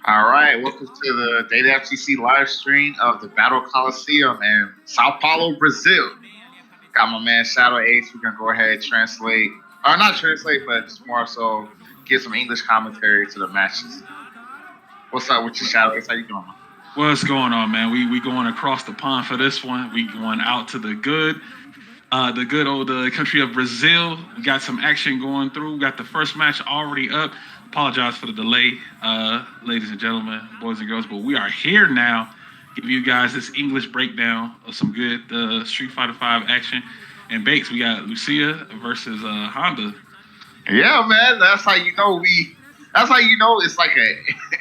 All right, welcome to the Data FTC live stream of the Battle Coliseum in Sao Paulo, Brazil. Got my man ShadowAce. We're gonna go ahead and translate, or not translate, but just more so give some English commentary to the matches. What's up with you, ShadowAce? How you doing? What's going on, man? We going across the pond for this one. We going out to the good old country of Brazil. We got some action going through. We got the first match already up. Apologize for the delay, ladies and gentlemen, boys and girls, but we are here now. Give you guys this English breakdown of some good Street Fighter V action. And Bakes, we got Lucia versus Honda. Yeah, man, that's how you know it's like an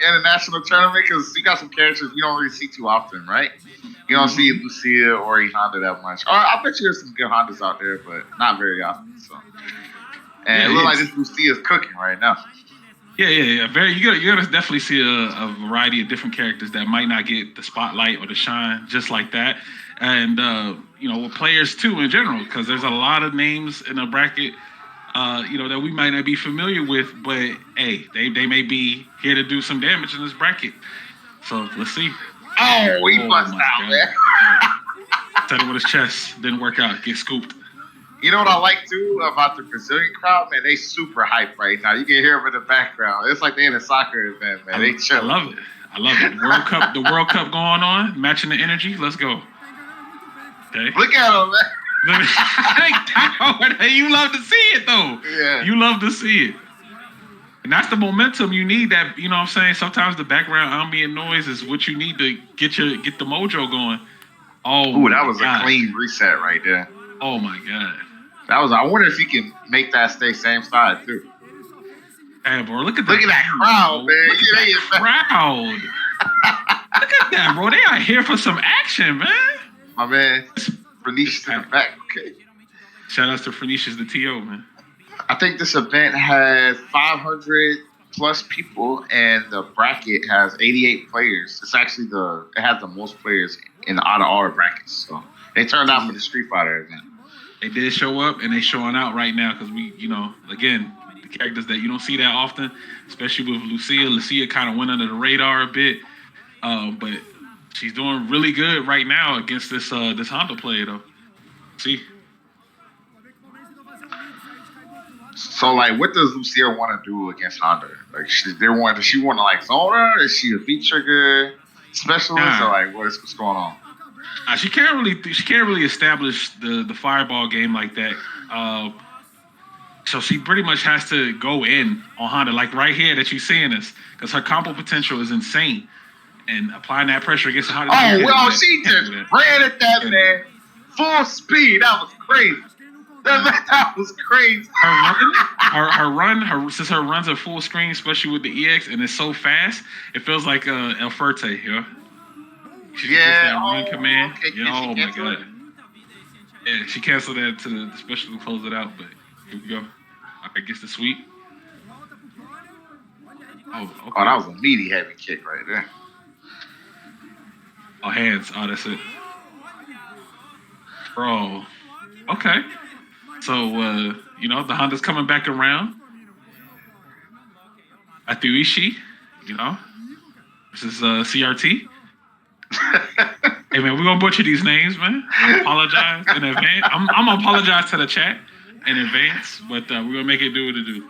international tournament, because you got some characters you don't really see too often, right? You don't see Lucia or Honda that much. Or I bet you there's some good Hondas out there, but not very often. So, and it looks like this Lucia is cooking right now. Yeah. You're gonna definitely see a variety of different characters that might not get the spotlight or the shine just like that, and with players too in general, because there's a lot of names in the bracket, that we might not be familiar with, but hey, they may be here to do some damage in this bracket. So let's see. Oh, he bust out, man. Said it with his chest, didn't work out. Get scooped. You know what I like too about the Brazilian crowd, man? They super hype right now. You can hear them in the background. It's like they in a soccer event, man. They chill. I love it. The World Cup going on, matching the energy. Let's go. Okay. Look at them, man. You love to see it though. Yeah. You love to see it. And that's the momentum you need. That, you know what I'm saying? Sometimes the background ambient noise is what you need to get the mojo going. Oh, that was a clean reset right there. Oh my God. I wonder if he can make that stay same side too. Hey, bro, look at that crowd, man. Look at that crowd. Look at that, bro. They are here for some action, man. My man, Phoenicius in the back. Okay. Shout out to Phoenicius, the TO, man. I think this event has 500 plus people, and the bracket has 88 players. It's actually it has the most players in the out of our brackets. So they turned out for the Street Fighter event. They did show up, and they showing out right now because we, again, the characters that you don't see that often, especially with Lucia. Lucia kind of went under the radar a bit, but she's doing really good right now against this Honda player, though. See? So, like, what does Lucia want to do against Honda? Like, does she want to, like, zone her? Is she a beat trigger specialist? Or, like, what's going on? She can't really establish the fireball game like that. So she pretty much has to go in on Honda, like right here that you're seeing this, because her combo potential is insane, and applying that pressure against Honda. Oh well, she just ran at that man full speed. That was crazy. That was crazy. Since her runs are full screen, especially with the EX, and it's so fast, it feels like El Fuerte, yeah. She that run command. Okay. Oh my God. Yeah, she canceled that to the special to close it out, but here we go. I guess the sweep. Oh, okay. Oh, that was a meaty heavy kick right there. Oh, hands. Oh, that's it. Bro. Okay. So, the Honda's coming back around. Matheusshi, this is CRT. Hey man, we're gonna butcher these names, man. I apologize in advance. I'm gonna apologize to the chat in advance, but we're gonna make it do what it do.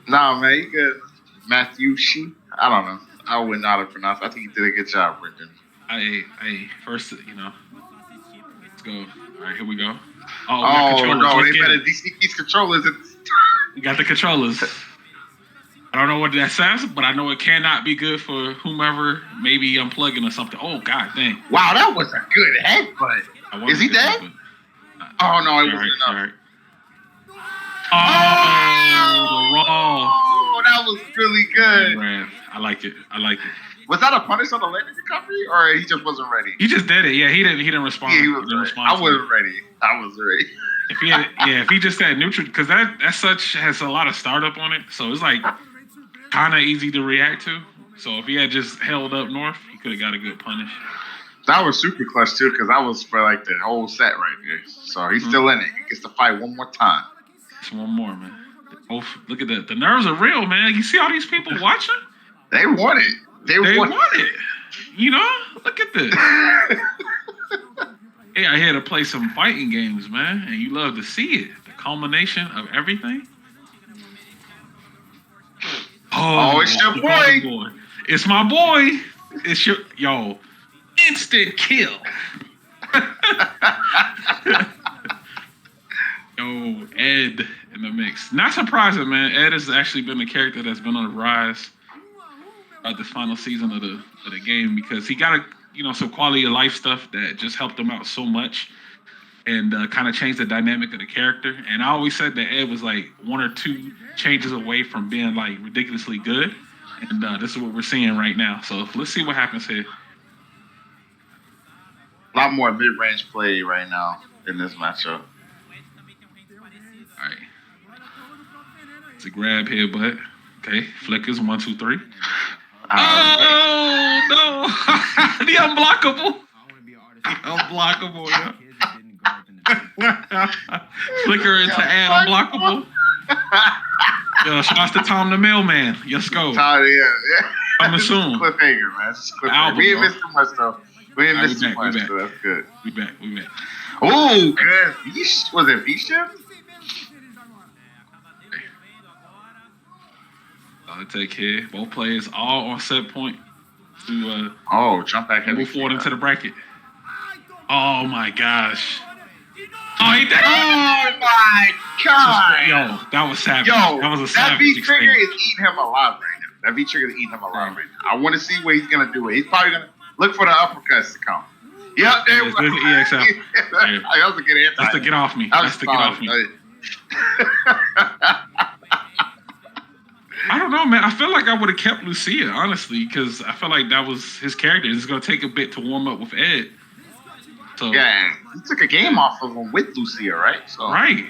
Nah, man, you good. Matheusshi. I don't know. I wouldn't know how to pronounce it. I think you did a good job, Brendan. First, let's go. All right, here we go. No, they better these controllers. We got the controllers. I don't know what that says, but I know it cannot be good for whomever maybe unplugging or something. Oh, God dang. Wow, that was a good headbutt. Is he dead? Oh, no, it wasn't enough. The raw. Oh, that was really good. I like it. Was that a punish on the landing recovery, or he just wasn't ready? He just did it. Yeah, he didn't respond. Yeah, he wasn't ready. I wasn't ready. If he just had neutral, because that such has a lot of startup on it, so it's like kind of easy to react to. So if he had just held up north, he could have got a good punish. That was super clutch too, because that was for like the whole set right there. So he's still in it. He gets to fight one more time. Just one more, man. Oh, look at that. The nerves are real, man. You see all these people watching? They want it. They want it. You know? Look at this. Hey, I here to play some fighting games, man, and you love to see it. The culmination of everything. Oh, it's your boy. It's my boy. It's your instant kill. Yo, Ed in the mix. Not surprising, man. Ed has actually been the character that's been on the rise throughout this final season of the game because he got some quality of life stuff that just helped him out so much and kind of changed the dynamic of the character. And I always said that Ed was like one or two changes away from being like ridiculously good. And this is what we're seeing right now. So let's see what happens here. A lot more mid-range play right now in this matchup. All right. It's a grab here, but okay. Flickers, 1, 2, 3. Oh, no. The unblockable. Unblockable, yeah. Flicker into add unblockable. Yo, shouts to Tom the Mailman. Let's go. Yeah. I'm assuming. Cliffhanger, man. It's cliffhanger. We ain't missed too much, though. We ain't missed too much, so that's good. We back. Oh, good. Was it V-Shift? Take here. Both players all on set point to jump back and move forward into the bracket. Oh my gosh. Oh, he did. Oh my god. Yo, that was savage. Yo, that was a that savage. V trigger is eating him alive right now. That V trigger is eating him alive right now. I want to see what he's gonna do. He's probably gonna look for the uppercuts to come. Yep, there was the EXL. That was a good answer. That's to get off me. That's to get off me. I don't know, man. I feel like I would have kept Lucia, honestly, because I feel like that was his character. It's going to take a bit to warm up with Ed. So yeah, he took a game off of him with Lucia, right? So. Right.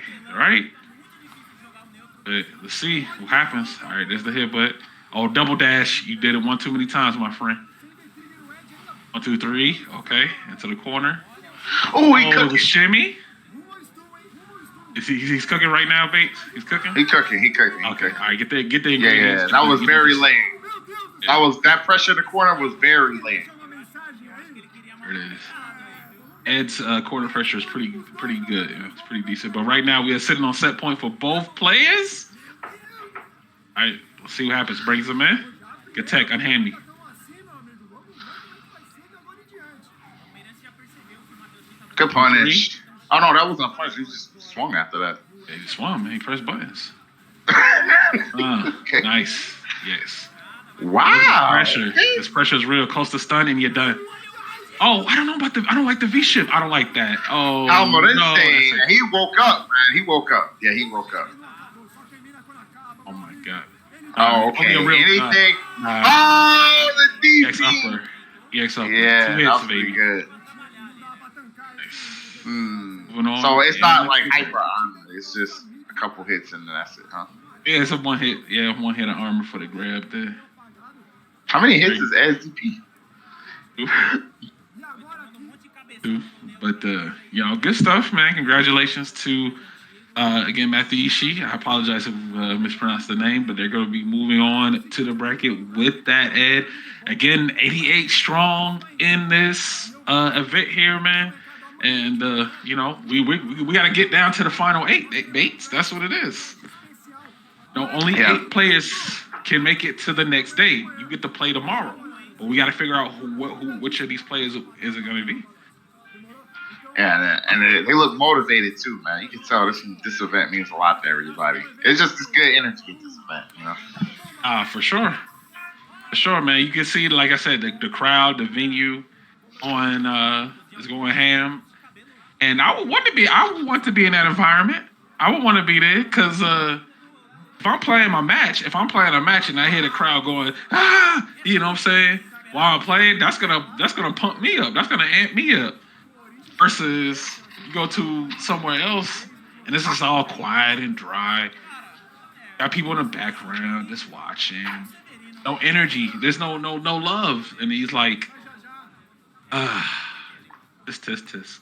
But let's see what happens. All right, there's the headbutt. Oh, double dash. You did it one too many times, my friend. 1, 2, 3. Okay, into the corner. Oh, he cooking. The shimmy. He's cooking right now, Bates? He's cooking? He cooking. Okay, all right, get the ingredients. Yeah, that was very late. Yeah. That pressure in the corner was very late. There it is. Ed's corner pressure is pretty good. Yeah, it's pretty decent. But right now we are sitting on set point for both players. All right, let's see what happens. Brings him in. Good tech, unhand me. Good punish. Oh no, that wasn't a punish. He just swung after that. Yeah, he swung, man. He pressed buttons. Okay. Nice. Yes. Wow. Pressure. This pressure is real. Close to stun and you're done. Oh, I don't know about I don't like the V-shift. I don't like that. Oh, no. He woke up, man. He woke up. Yeah, he woke up. Oh my god. Oh, okay. Anything? The DP. EX upper. EX upper. Yeah, 2 hits, that was baby. pretty good. On, so it's not like hyper armor. It's just a couple hits and that's it, huh? Yeah, it's a 1 hit. Yeah, 1 hit of armor for the grab there. How many hits is SDP? 2. But good stuff, man. Congratulations to again Matheusshi. I apologize if I mispronounced the name, but they're going to be moving on to the bracket with that Ed. Again, 88 strong in this event here, man. And we got to get down to the final 8 Bates. That's what it is. Only 8 players can make it to the next day. You get to play tomorrow, but we got to figure out which of these players is it going to be. Yeah, and they look motivated too, man. You can tell this event means a lot to everybody. It's just this good energy at this event, you know. For sure, man. You can see, like I said, the crowd, the venue is going ham. And I would want to be in that environment. I would want to be there because if I'm playing a match and I hear the crowd going, you know what I'm saying? While I'm playing, that's gonna pump me up. That's gonna amp me up. Versus you go to somewhere else and this is all quiet and dry. Got people in the background just watching. No energy. There's no love. And he's like, Tisk.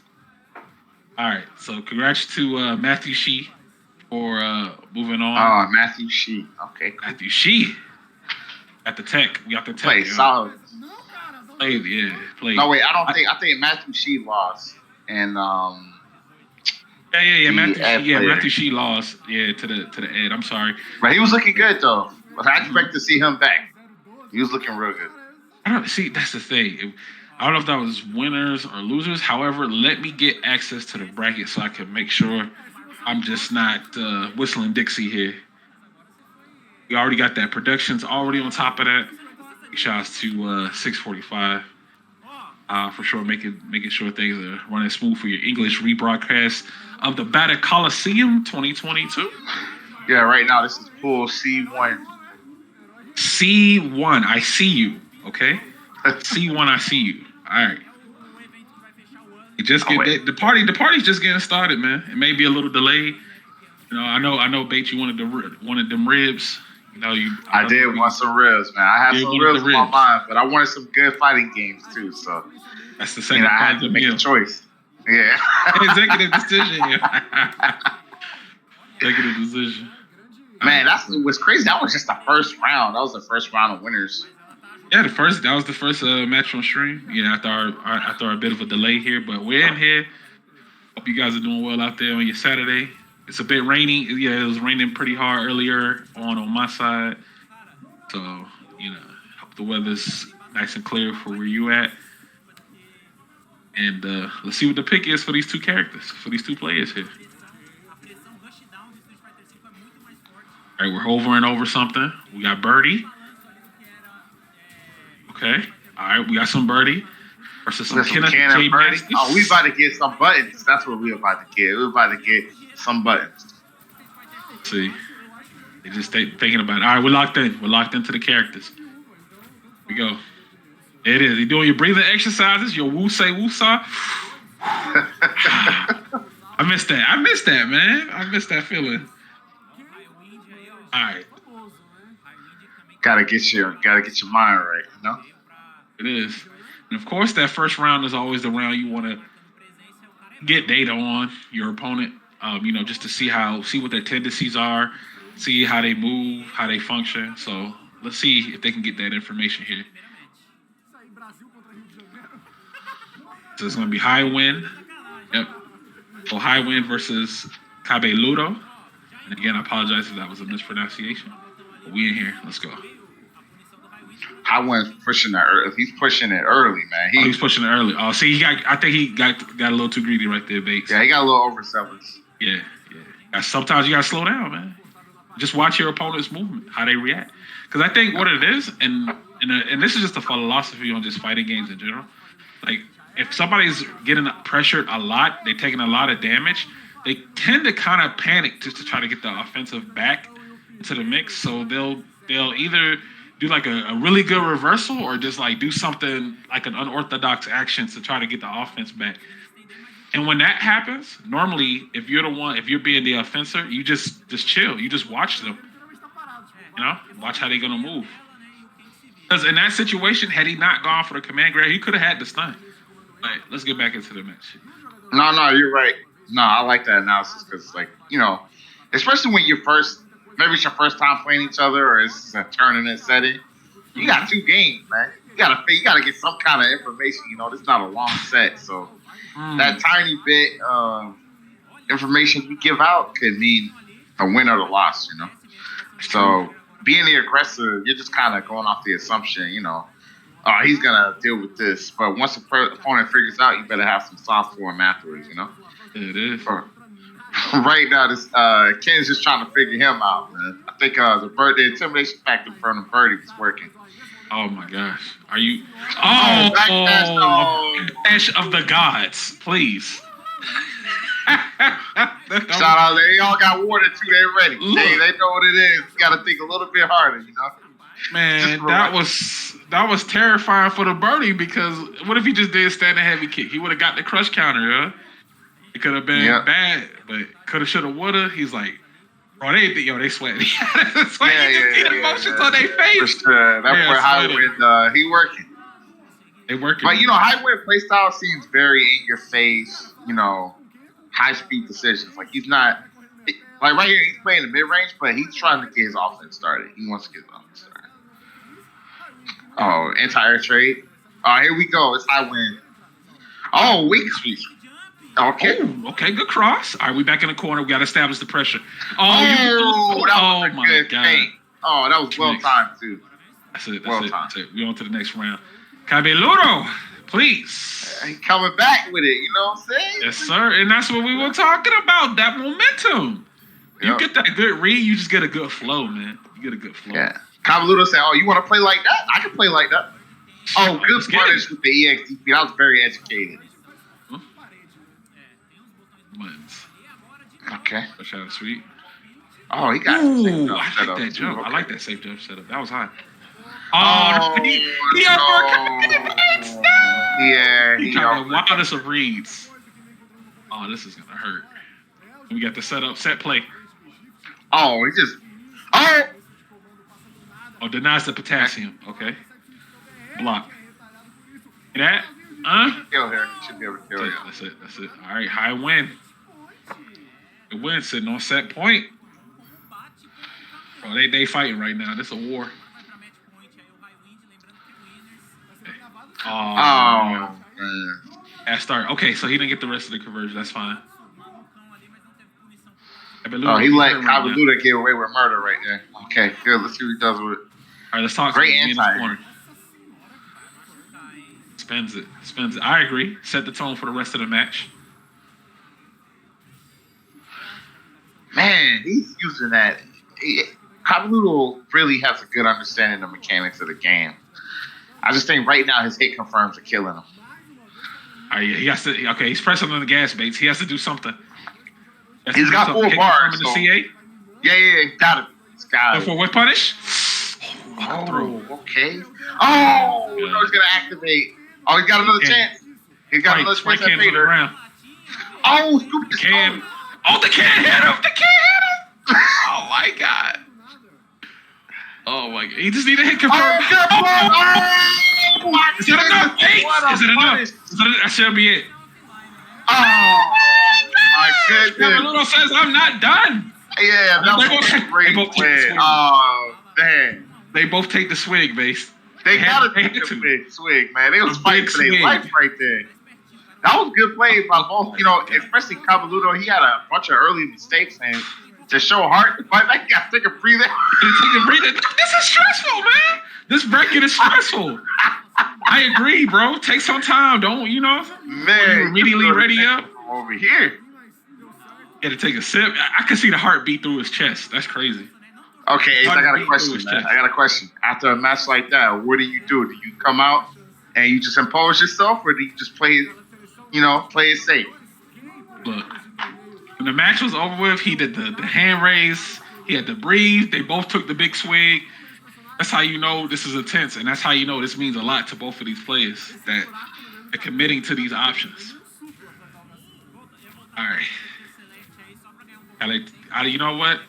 All right, so congrats to Matheusshi for moving on. Oh, Matheusshi. Okay, cool. Matheusshi at the tech. We got the tech. Played solid. Played. No, wait, I think Matheusshi lost, and Matheusshi lost. Yeah, to the Ed. I'm sorry, but he was looking good though. I expect to see him back. He was looking real good. I don't see. That's the thing. I don't know if that was winners or losers. However, let me get access to the bracket so I can make sure I'm just not whistling Dixie here. We already got that. Production's already on top of that. Shouts to 645 for sure, making sure things are running smooth for your English rebroadcast of the Battle Coliseum 2022. Yeah, right now this is pool C1. C1, I see you. Okay. C1, I see you. All right. The party's just getting started, man. It may be a little delayed. You know, I know, Bates, you wanted them ribs. You know, I did want some ribs, man. I had some ribs in my mind, but I wanted some good fighting games too. So that's the second I had to make a choice. Yeah. Executive decision. Executive decision. Man, it was crazy. That was just the first round. That was the first round of winners. Yeah, that was the first match on stream. Yeah, after our bit of a delay here, but we're in here. Hope you guys are doing well out there on your Saturday. It's a bit rainy. Yeah, it was raining pretty hard earlier on my side. So, you know, hope the weather's nice and clear for where you at. And let's see what the pick is for these two characters, for these two players here. All right, we're hovering over something. We got Birdie. Okay. All right, we got some Birdie versus some Kenneth J. Birdie. Oh, we about to get some buttons. That's what we about to get. We're about to get some buttons. Let's see. They just thinking about it. All right, we're locked in. We're locked into the characters. Here we go. It is. You're doing your breathing exercises, your woo-say-woo-saw. I missed that, man. I missed that feeling. All right. Gotta get your mind right, you know? It is. And of course, that first round is always the round you want to get data on your opponent, you know, just to see what their tendencies are, see how they move, how they function. So let's see if they can get that information here. So it's going to be Highwind. Yep. So Highwind versus Cabeludo. And again, I apologize if that was a mispronunciation. But we in here. Let's go. Highwind's pushing that early. He's pushing it early, man. He's pushing it early. Oh, see, I think he got a little too greedy right there, Bates. Yeah, he got a little overzealous. Yeah. Sometimes you got to slow down, man. Just watch your opponent's movement, how they react. Because I think what it is, and this is just a philosophy on just fighting games in general. Like, if somebody's getting pressured a lot, they're taking a lot of damage, they tend to kind of panic just to try to get the offensive back into the mix. So they'll either do like a really good reversal or just like do something like an unorthodox action to try to get the offense back. And when that happens, normally if you're being the offender, you just chill. You just watch them. You know, watch how they're gonna move. Because in that situation, had he not gone for the command grab, he could have had the stun. But let's get back into the match. No, you're right. No, I like that analysis because, like, you know, especially when maybe it's your first time playing each other or it's a tournament setting, you got 2 games, man. You gotta get some kind of information. You know, this is not a long set, so that tiny bit of information you give out could mean a win or the loss. You know, so being the aggressor, you're just kind of going off the assumption, you know, he's gonna deal with this. But once the opponent figures out, you better have some soft form afterwards. You know. It is. Right now, this Ken's just trying to figure him out, man. I think the intimidation factor from the birdie was working. Oh my gosh. Are you Dash of the gods, please. Shout out, they all got water too, they're ready. They know what it is. You gotta think a little bit harder, you know. Man, that was terrifying for the birdie because what if he just did standing heavy kick? He would have got the crush counter, huh? It could have been bad, but coulda, shoulda, woulda. He's like, bro, they sweating. It's like you just see the emotions on their face. For sure. That boy Highwind, he working. They working. But, you know, Highwind playstyle seems very in your face, you know, high speed decisions. Like, he's not, like, right here, he's playing the mid range, but he's trying to get his offense started. He wants to get his offense started. Oh, anti-air trade. Oh, here we go. It's Highwind. Oh, weak sweep. Okay. Oh, okay, good cross. All right, we back in the corner. We got to establish the pressure. That was a my good God. thing. Oh, that was well timed, too. That's it. Well That's it. We on to the next round. Cabeludo, please. He coming back with it, you know what I'm saying? Yes, sir. And that's what we were talking about, that momentum. You Yep. get that good read, you just get a good flow, man. You get a good flow. Yeah. Cabeludo said, oh, you want to play like that? I can play like that. Oh, good punish with the EXDP. That was very educated. Buttons. Okay. Push out sweet. Oh, he got Ooh, I like that jump. Okay. I like that safe jump setup. That was high. Oh, he yeah, he got the wildest of reads. Oh, this is gonna hurt. We got the setup, set play. Oh, he just. Oh, denies the potassium. Okay. Block. See that? Kill here. Should be able to kill here. That's it. All right, Highwind. The win sitting on set point. Bro, they fighting right now. This is a war. Oh, man. At start. Okay, so he didn't get the rest of the conversion. That's fine. Oh, he let Cabeludo get away with murder right there. Okay, good. Let's see what he does with it. All right, let's talk. Great anti. Spends it. I agree. Set the tone for the rest of the match. Man, he's using that. Cabeludo really has a good understanding of the mechanics of the game. I just think right now his hit confirms are killing him. All right, yeah, he has to. Okay, he's pressing on the gas baits. He has to do something. He's got 4 bars. So. The CA? Yeah, got it. He's got it. For what punish? Oh, okay. Oh, no, he's gonna activate. Oh, he's got another chance. He's got another chance at Vader. Oh, stupid can. Oh, the can hit him. Oh my God. Oh my God. He just need to hit confirm. Oh, good play. Oh my Is it enough? Is it enough? That should be it. Oh my goodness. Cabeludo says I'm not done. Yeah, that was a great play. Oh, man. They both take the swig, base. They gotta take the big swig, man. They was fighting for their life right there. That was good play by both, you know, especially Cabeludo. He had a bunch of early mistakes, and to show heart, fight back, you gotta take a breather. This is stressful, man. This bracket is stressful. I agree, bro. Take some time. Don't, you know, man, you immediately ready up. Over here. Had to take a sip. I could see the heart beat through his chest. That's crazy. Okay, I got a question, man. I got a question. After a match like that, what do you do? Do you come out and you just impose yourself, or do you just play it safe? Look, when the match was over with, he did the hand raise. He had to breathe. They both took the big swig. That's how you know this is intense, and that's how you know this means a lot to both of these players, that they're committing to these options. All right. You know what?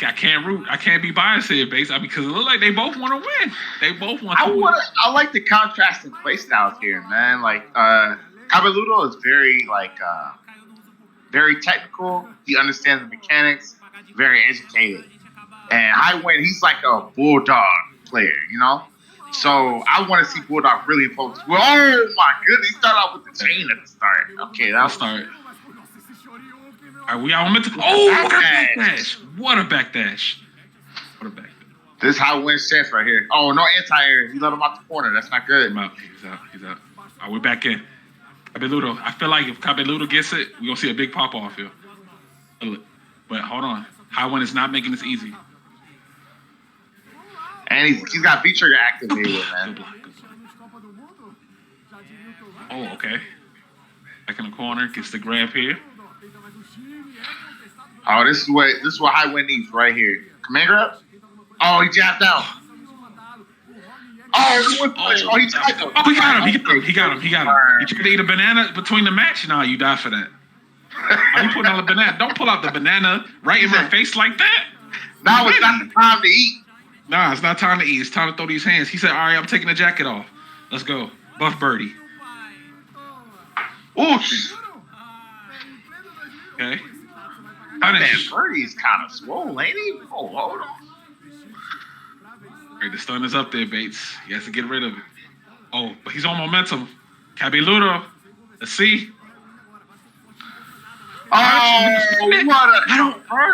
I can't be biased here, base. Because it looks like they both want to win. They both want to win. I like the contrast in play styles here, man. Like, Cabeludo is very technical. He understands the mechanics. Very educated. And Highwind, he's like a bulldog player, you know? So I want to see Bulldog really focus. Well, oh my goodness, he started out with the chain at the start. Okay, that'll start. Are we out meant to? Oh, backdash! What a backdash! This is Highwind's chance right here. Oh, no anti-air. He let him out the corner. That's not good. He's out. All right, we're back in. Cabeludo. I feel like if Cabeludo gets it, we're going to see a big pop-off here. But hold on. Highwind is not making this easy. And he's got V-trigger activated, man. Good block. Oh, okay. Back in the corner. Gets the grab here. Oh, this is what Highwind needs right here. Command grab. Oh, he jabbed out. Oh, he tried to. Oh, he got him. He got him. He tried to eat a banana between the match. Nah, you die for that. Are you putting out a banana? Don't pull out the banana right in my face like that. Now it's not the time to eat. Nah, it's not time to eat. It's time to throw these hands. He said, all right, I'm taking the jacket off. Let's go. Buff Birdie. Oosh. Okay. Man, Birdie's kind of swole, ain't he? Oh, hold on. Right, the stun is up there, Bates. He has to get rid of it. Oh, but he's on momentum. Cabeludo. Let's see. Oh, I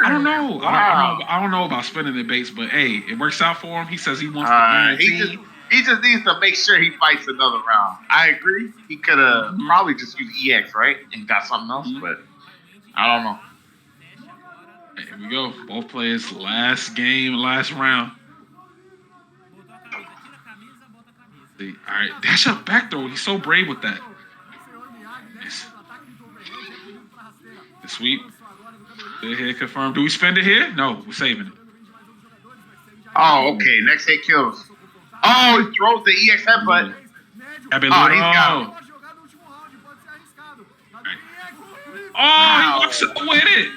don't know. Wow. I don't know about spinning the Bates, but hey, it works out for him. He says he wants to guarantee. He just needs to make sure he fights another round. I agree. He could have probably just used EX, right? And got something else, but I don't know. Here we go. Both players, last game, last round. See. All right, dash up back throw. He's so brave with that. Nice. The sweep. Good hit confirmed. Do we spend it here? No, we're saving it. Oh, okay. Next hit kills. Oh, he throws the EX headbutt. Oh, he's got him. Oh, he walks up with it.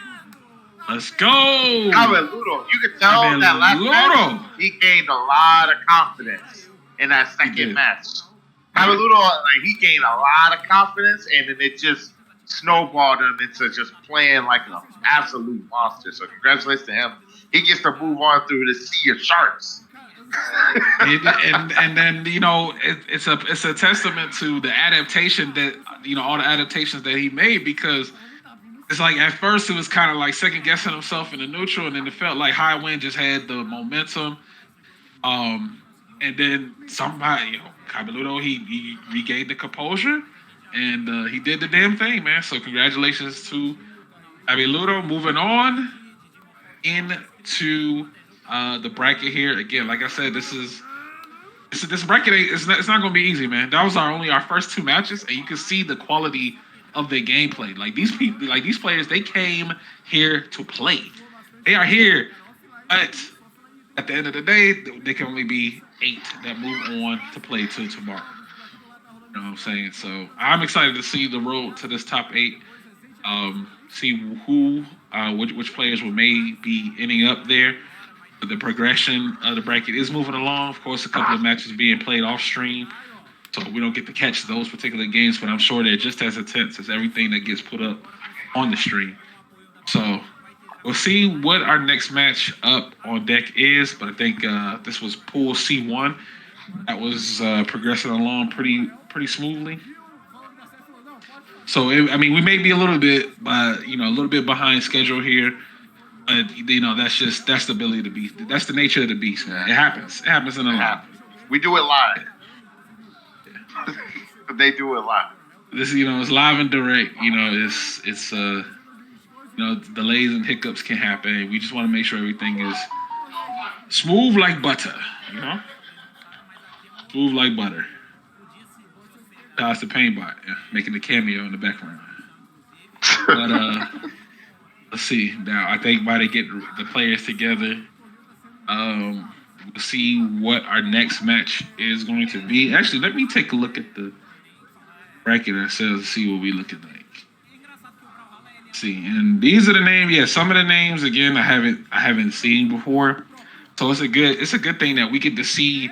Let's go. Cabeludo. You could tell that last match, he gained a lot of confidence in that second match. Cabeludo, he gained a lot of confidence, and then it just snowballed him into just playing like an absolute monster. So congratulations to him. He gets to move on through the sea of sharks. and then it's a testament to the adaptation that all the adaptations that he made, because it's like at first it was kind of like second guessing himself in the neutral, and then it felt like Highwind just had the momentum. And then somebody, Cabeludo, he regained the composure, and he did the damn thing, man. So congratulations to Cabeludo. Moving on into the bracket here. Again, like I said, this bracket it's not going to be easy, man. That was our first two matches, and you can see the quality of their gameplay. Like these people, like these players, they came here to play. They are here, but at the end of the day, they can only be 8 that move on to play till tomorrow. You know what I'm saying? So I'm excited to see the road to this top 8. See who, which players will may be ending up there. The progression of the bracket is moving along. Of course, a couple of matches being played off stream, so we don't get to catch those particular games, but I'm sure they're just as intense as everything that gets put up on the stream. So we'll see what our next match up on deck is, but I think this was Pool C1. That was progressing along pretty smoothly. So we may be a little bit, a little bit behind schedule here, but that's the ability to be. That's the nature of the beast, man. It happens. It happens in a lot. We do it live. Yeah. They do it live. This, it's live and direct. It's delays and hiccups can happen. We just want to make sure everything is smooth like butter. Smooth like butter. That's the Paintbot, making the cameo in the background. But let's see. Now, I think by they get the players together, we'll see what our next match is going to be. Actually, let me take a look at the bracket ourselves and see what we're looking like. Let's see, and these are the names. Yeah, some of the names again I haven't seen before. So it's a good thing that we get to see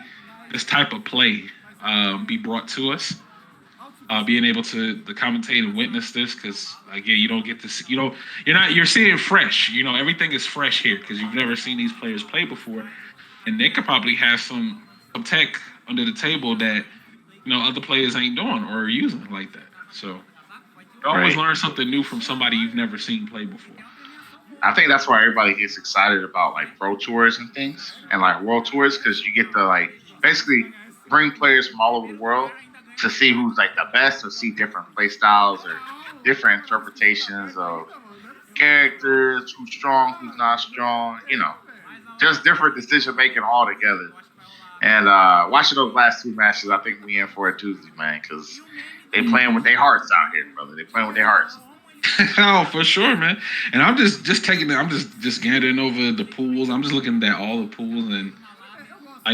this type of play be brought to us. Being able to commentate and witness this, because again, you don't get to see, you're seeing fresh. Everything is fresh here because you've never seen these players play before, and they could probably have some tech under the table that other players ain't doing or using like that. So you always learn something new from somebody you've never seen play before. I think that's why everybody gets excited about like pro tours and things and like world tours, because you get to basically bring players from all over the world to see who's the best, or see different play styles or different interpretations of characters, who's strong, who's not strong, just different decision making all together. And watching those last two matches, I think we in for a Tuesday, man, because they playing with their hearts out here, brother. They playing with their hearts. Oh, for sure, man. And I'm just taking it. I'm just gathering over the pools. I'm just looking at all the pools, and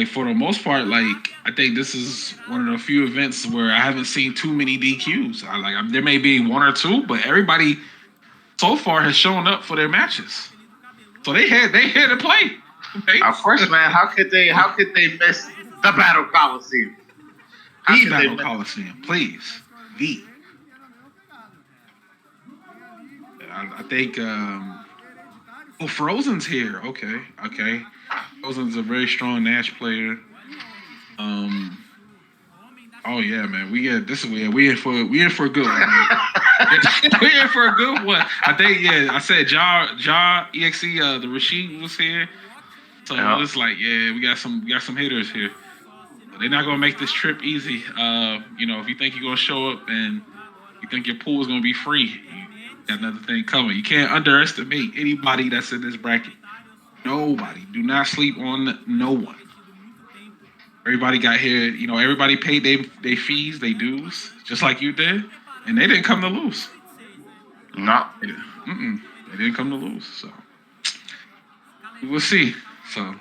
for the most part, I think this is one of the few events where I haven't seen too many DQs. There may be one or two, but everybody so far has shown up for their matches. So they here to play. Okay? Of course, man. How could they miss the Battle Coliseum? How The could they Battle miss? Coliseum, please. The. I think. Oh, Frozen's here. Okay. Frozen's a very strong Nash player. Oh yeah, man. We in for a good one. Man. We in for a good one. I think I said Ja EXE, the Rashid was here. So it's like, we got some hitters here. They're not gonna make this trip easy. If you think you're gonna show up and you think your pool is gonna be free, you got another thing coming. You can't underestimate anybody that's in this bracket. Nobody. Do not sleep on no one. Everybody got here. Everybody paid their fees, their dues, just like you did, and they didn't come to lose. No. They didn't come to lose. So we'll see. So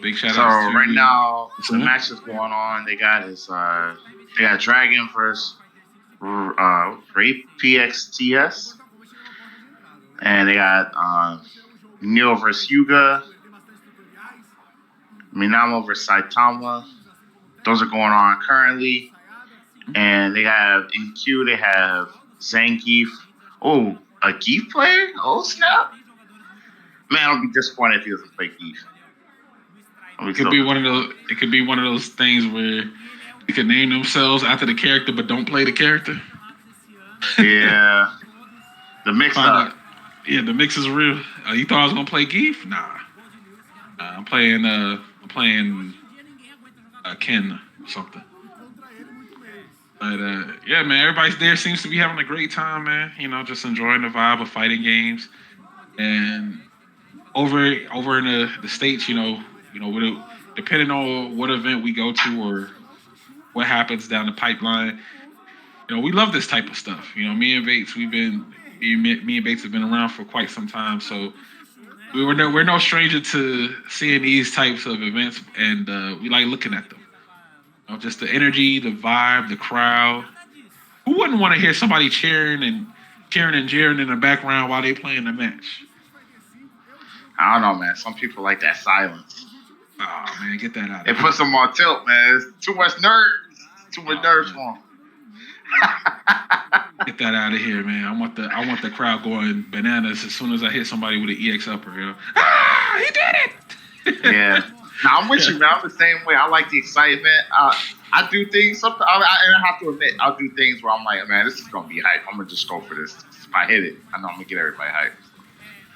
big shout out. So right now, the matches going on. They got Dragon versus Rape PXTS, and they got NieL versus Yuga, Minamo versus Saitama. Those are going on currently, and they have in queue. They have Zangief. Oh, a Geef player? Oh snap! Man, I'll be disappointed if he doesn't play Geef. It could be one of those. It could be one of those things where they could name themselves after the character, but don't play the character. Yeah, the mix up. Yeah, the mix is real. You thought I was gonna play Geef? Nah. I'm playing. Ken or something. But yeah, man, everybody's there. Seems to be having a great time, man. Just enjoying the vibe of fighting games. And over in the States, depending on what event we go to or what happens down the pipeline, we love this type of stuff. Me and Bates have been around for quite some time, so we're no stranger to seeing these types of events, and we like looking at them. Just the energy, the vibe, the crowd. Who wouldn't want to hear somebody cheering and jeering in the background while they playing the match? I don't know, man. Some people like that silence. Oh man, get that out. It puts them on tilt, man. It's too much nerves. Too much nerves for them. Get that out of here, man. I want the crowd going bananas as soon as I hit somebody with an EX upper. He did it! Yeah. Now I'm with you, man. I'm the same way. I like the excitement. I do things. Sometimes, and I have to admit, I'll do things where I'm like, man, this is gonna be hype. I'm gonna just go for this. If I hit it, I know I'm gonna get everybody hype.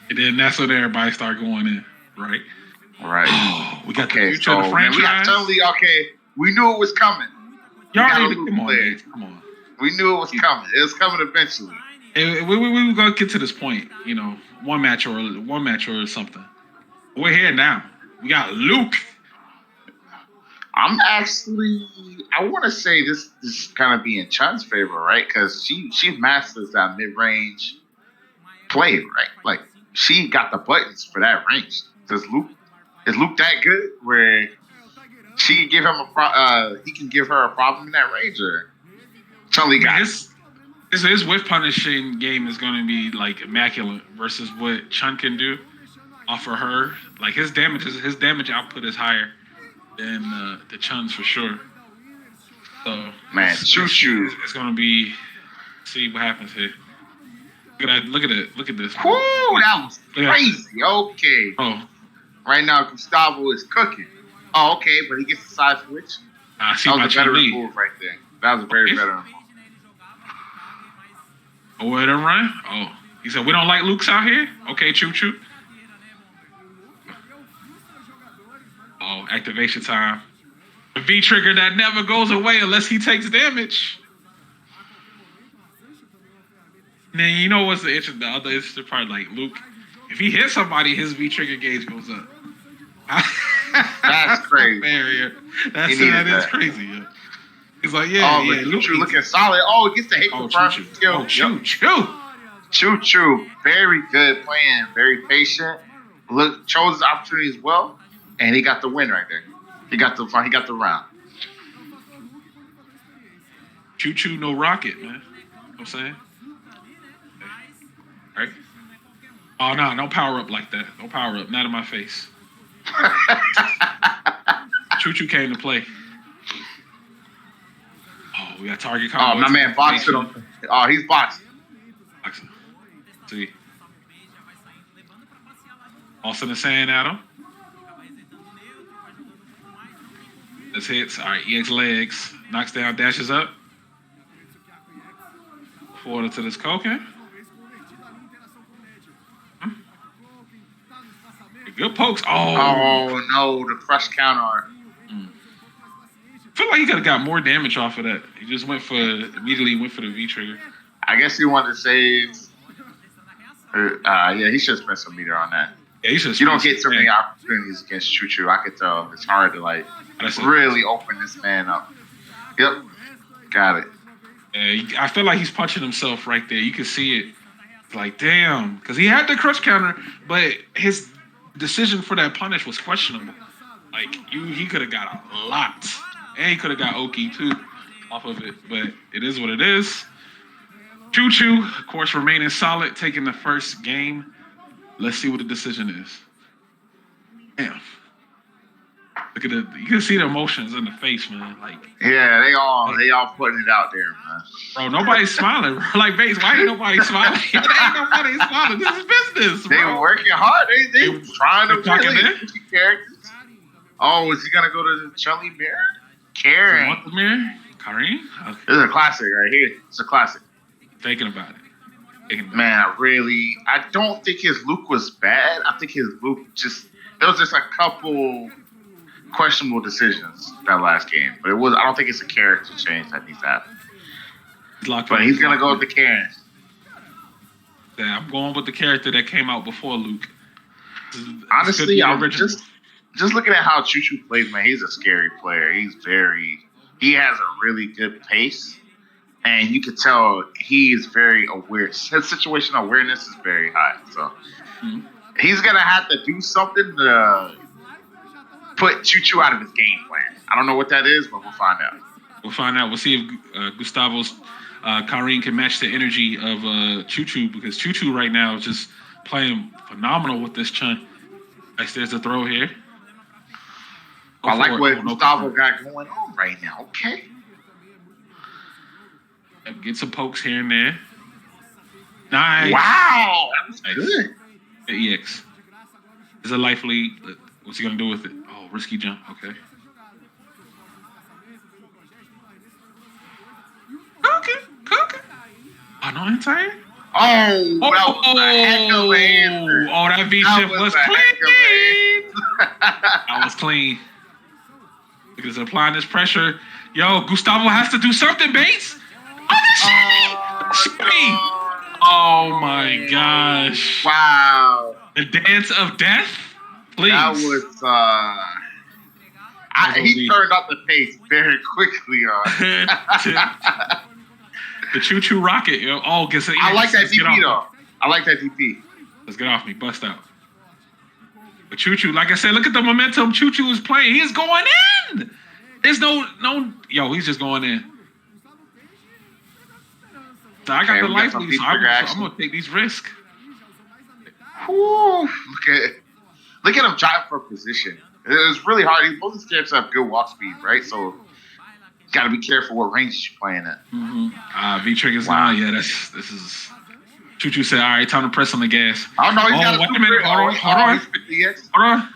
And then that's when everybody start going in, right? Right. Oh, we got the future of the franchise. We got totally we knew it was coming. Y'all need to come on. We knew it was coming. It was coming eventually. And we were gonna get to this point, one match or something. We're here now. We got Luke. I'm actually, I want to say this is kind of be in Chun's favor, right? Because she masters that mid-range play, right? Like she got the buttons for that range. Is Luke that good where she can give him he can give her a problem in that range, or Chun-Li got his whiff punishing game is going to be like immaculate versus what Chun can do off of her. Like his damage output is higher than the Chun's for sure. So man, ChuChu, it's going to be. See what happens here. Look at it. Look at this. Whoo, that was crazy. Okay. Oh. Right now, Gustavo is cooking. Oh, okay, but he gets the side switch. I see that my was a better move right there. That was a very better move. Oh, wait, run? Oh, he said, we don't like Luke's out here? Okay, ChuChu. Oh, activation time. The V trigger that never goes away unless he takes damage. And then you know what's the other interesting part? Like Luke, if he hits somebody, his V trigger gauge goes up. That's crazy. That is crazy. Yeah. He's like, ChuChu looking solid. Oh, he gets the hit for ChuChu. skill. Oh, ChuChu. ChuChu, very good playing, very patient. Chose his opportunity as well, and he got the win right there. He got the round. ChuChu, no rocket, man. You know what I'm saying? Right? Oh, no, don't power up like that. Don't power up. Not in my face. ChuChu came to play. we got target Oh, combo. my man boxing him. Oh, he's boxing. See. Austin is saying at him. This hits. All right, EX legs. Knocks down, dashes up. Forward to this Koken. Good pokes. Oh no, the crush counter. I feel like he could have got more damage off of that. He just immediately went for the V trigger. I guess he wanted to save. Yeah, he should spend some meter on that. Yeah, he should. You don't get so many opportunities against ChuChu. I could tell it's hard to really open this man up. Yep, got it. Yeah, I feel like he's punching himself right there. You can see it. Like, damn, because he had the crush counter, but his decision for that punish was questionable. Like, he could have got a lot. And he could have got Oki, too, off of it. But it is what it is. ChuChu, of course, remaining solid, taking the first game. Let's see what the decision is. Damn. Look at you can see the emotions in the face, man. Like, yeah, they all putting it out there, man. Bro, nobody's smiling. Like, Bates, why ain't nobody smiling? Ain't nobody smiling. This is business, bro. They working hard. They trying to really put characters. Oh, is he gonna go to the Chun-Li mirror? Karen. Want the mirror? Kareem? Okay. This is a classic right here. It's a classic. Thinking about it. Man, I don't think his Luke was bad. I think his Luke there was just a couple questionable decisions that last game. But I don't think it's a character change that needs to happen. But he's gonna go with the Karen. Yeah, I'm going with the character that came out before Luke. Honestly, I'm just looking at how ChuChu plays, man. He's a scary player. He has a really good pace. And you can tell he is very aware. His situational awareness is very high. So he's going to have to do something to put ChuChu out of his game plan. I don't know what that is, but we'll find out. We'll see if Gustavo's Kareem can match the energy of ChuChu, because ChuChu right now is just playing phenomenal with this Chun. Nice, there's a throw here. I like what Gustavo got going on right now. Okay. Get some pokes here and there. Nice. Wow. That was good. The EX. Is a life lead. What's he going to do with it? Oh, risky jump. Okay. Okay. Oh, no anti-air? Oh, that was a heck of an answer. Oh, that V-shift was clean. That was clean. Because applying this pressure. Yo, Gustavo has to do something, Bates. Oh my gosh. Wow. The dance of death? Please. That was he turned up the pace very quickly on. The ChuChu rocket, yo. Oh, guess it. I like that DP though. I like that DP. Let's get off me. Bust out. But ChuChu, like I said, look at the momentum ChuChu is playing. He's going in. There's no yo, he's just going in. So I got the life lead, so I'm gonna take these risks. Look at him driving for position. It was really hard. Both these characters have good walk speed, right? So you gotta be careful what range you're playing at. V triggers now. Yeah, this is. ChuChu said, "All right, time to press on the gas." Oh no, he's got wait a minute. Hold on.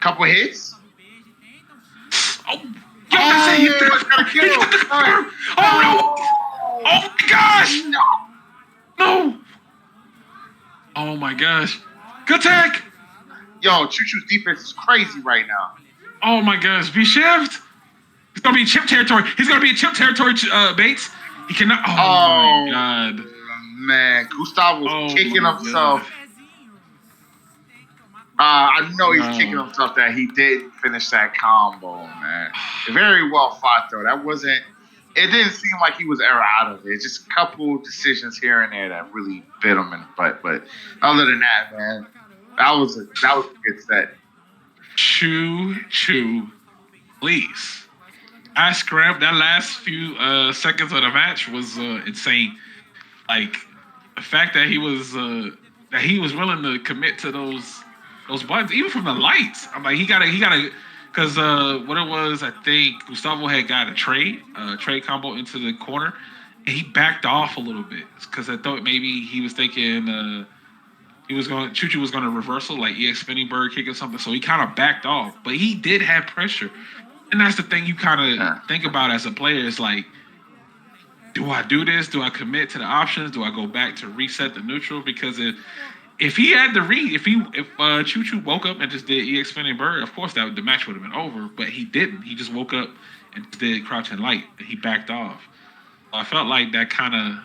Couple hits. Oh, it's gonna kill him. Oh no! Oh my gosh! No! Oh my gosh! Good tech! Yo, ChuChu's defense is crazy right now. Oh my gosh! V-shift! It's gonna be chip territory. He's gonna be in chip territory, Bates. He cannot. Oh my god! Man, Gustavo's kicking himself. I know he's kicking himself that he didn't finish that combo, man. Very well fought though. It didn't seem like he was ever out of it. Just a couple decisions here and there that really bit him in the butt. But other than that, man, that was a good set. ChuChu, please. I scrapped that last few seconds of the match was insane. Like the fact that he was willing to commit to those buttons, even from the lights. I'm like, he gotta Because what it was, I think Gustavo had got a trade combo into the corner, and he backed off a little bit because I thought maybe he was thinking ChuChu was going to reversal like EX spinning bird kick or something, so he kind of backed off. But he did have pressure, and that's the thing you kind of think about as a player is like, do I do this? Do I commit to the options? Do I go back to reset the neutral? Because if he had the read, if ChuChu woke up and just did EX spinning bird, of course the match would have been over. But he didn't. He just woke up and did crouch and light, and he backed off. I felt like that kind of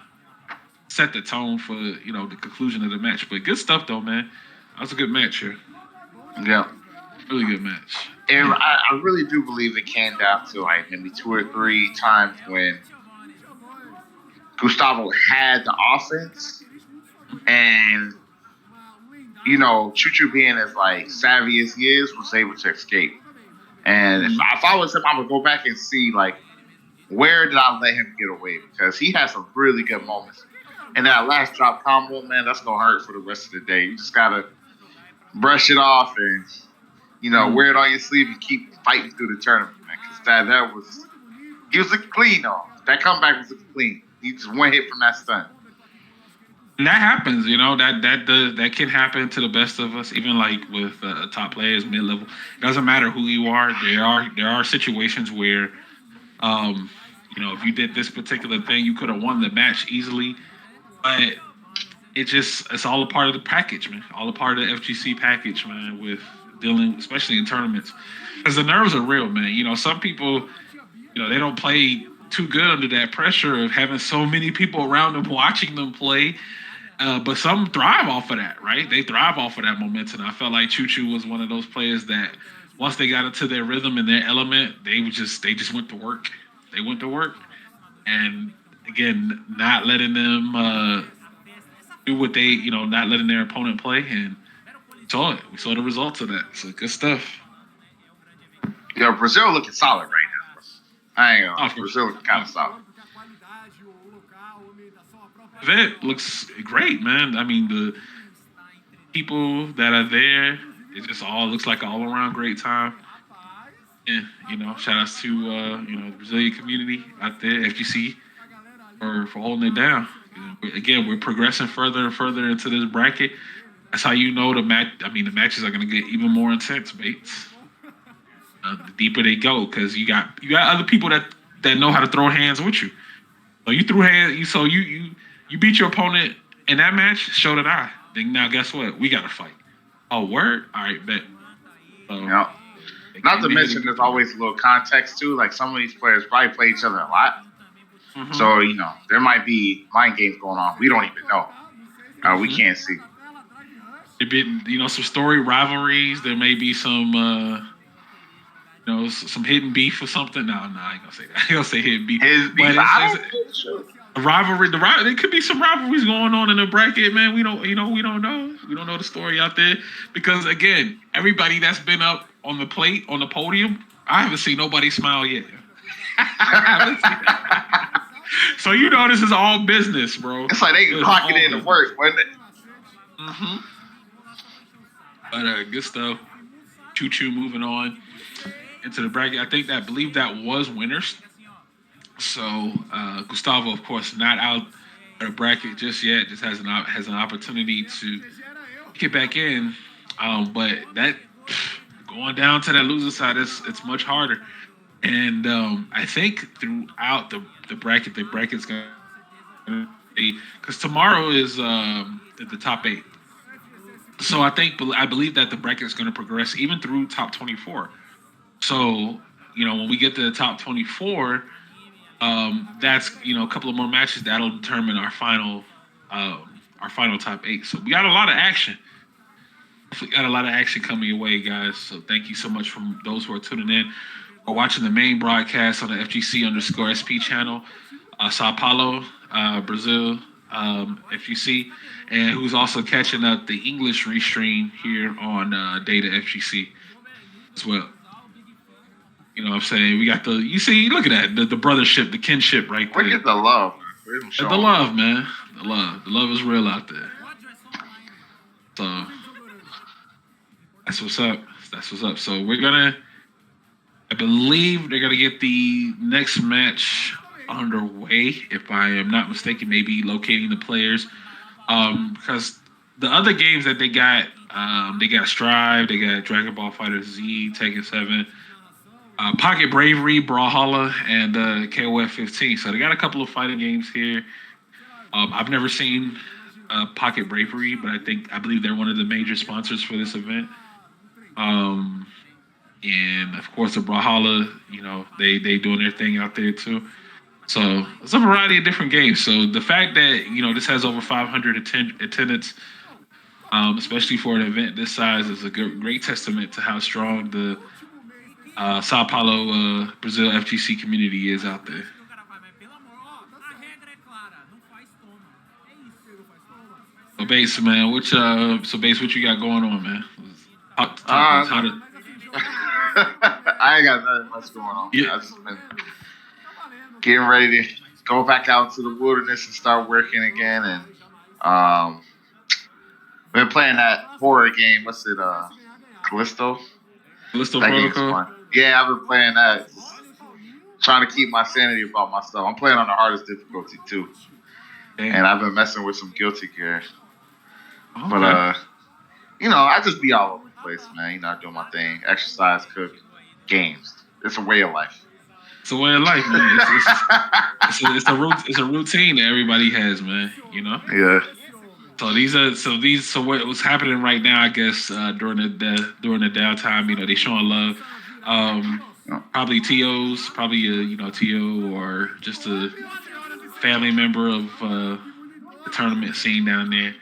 set the tone for the conclusion of the match. But good stuff though, man. That was a good match here. Yeah, really good match. And I really do believe it came down to like maybe 2 or 3 times when Gustavo had the offense, and ChuChu being as like savvy as he is, was able to escape. And if I was him, I would go back and see like where did I let him get away, because he had some really good moments. And that last drop combo, man, that's gonna hurt for the rest of the day. You just gotta brush it off and wear it on your sleeve and keep fighting through the tournament, man. Because he was looking clean though. That comeback was looking clean. He just one hit from that stun. And that happens, that can happen to the best of us, even like with top players, mid level. It doesn't matter who you are. There are situations where, if you did this particular thing, you could have won the match easily, but it's all a part of the package, man. All a part of the FGC package, man. With dealing, especially in tournaments, because the nerves are real, man. Some people, they don't play too good under that pressure of having so many people around them watching them play. But some thrive off of that, right? They thrive off of that momentum. I felt like ChuChu was one of those players that once they got into their rhythm and their element, they just went to work. They went to work, and again, not letting them do what they, not letting their opponent play, and we saw it. We saw the results of that. So good stuff. Brazil looking solid right now, bro. I ain't gonna. Brazil looking kind of solid. Event looks great, man. I mean, the people that are there, it just all looks like an all-around great time. And, shout outs to, the Brazilian community out there, FGC, for holding it down. Again, we're progressing further and further into this bracket. That's how the matches are going to get even more intense, Bates. The deeper they go, because you got other people that know how to throw hands with you. So you threw hands, you beat your opponent in that match, so did I. Then now guess what? We got to fight. Oh, word? All right, bet. Yeah. Not to mention there's always a little context too. Like some of these players probably play each other a lot. Mm-hmm. So, there might be mind games going on. We don't even know. We can't see. There been, some story rivalries. There may be some some hidden beef or something. No, I ain't gonna say that. I ain't gonna say hidden beef. A rivalry. There could be some rivalries going on in the bracket, man. We don't know. We don't know the story out there, because again, everybody that's been up on the plate on the podium, I haven't seen nobody smile yet. So this is all business, bro. It's like they can clock it in to work, wasn't it? Mm-hmm. But good stuff. ChuChu moving on into the bracket. I believe that was winners. So Gustavo, of course, not out of the bracket just yet. Just has an opportunity to get back in. But that going down to that loser side, it's much harder. And I think throughout the bracket's going to be, because tomorrow is the top 8. So I believe that the bracket is going to progress even through top 24. So when we get to the top 24. That's a couple of more matches that'll determine our final top 8. So we got a lot of action. We got a lot of action coming your way, guys. So thank you so much from those who are tuning in or watching the main broadcast on the FGC_SP channel, Sao Paulo, Brazil, FGC, and who's also catching up the English restream here on Data FGC as well. You know what I'm saying? We got look at that, the brothership, the kinship right there. Look at the love. The love, man. The love is real out there. So that's what's up. So we're gonna I believe they're gonna get the next match underway, if I am not mistaken. Maybe locating the players, because the other games that they got Strive, they got Dragon Ball Fighter Z, Tekken 7, Pocket Bravery, Brawlhalla, and KOF 15. So they got a couple of fighting games here. I've never seen Pocket Bravery, but I believe they're one of the major sponsors for this event. And of course, the Brawlhalla, they doing their thing out there too. So it's a variety of different games. So the fact that this has over 500 attendance, especially for an event this size, is a great testament to how strong the Sao Paulo, Brazil FGC community is out there. So Base, man, what you got going on, man? I ain't got nothing much going on. Yeah. I've just been getting ready to go back out into the wilderness and start working again, and been playing that horror game. What's it? Callisto Protocol. Yeah, I've been playing that. Just trying to keep my sanity about myself. I'm playing on the hardest difficulty too. Dang. And I've been messing with some Guilty Gear. Okay. But I just be all over the place, man. I do my thing. Exercise, cook, games. It's a way of life. It's a way of life, man. It's a routine that everybody has, man. Yeah. So what's happening right now? I guess during the downtime, they showing love. Probably TOs, TO or just a family member of the tournament scene down there.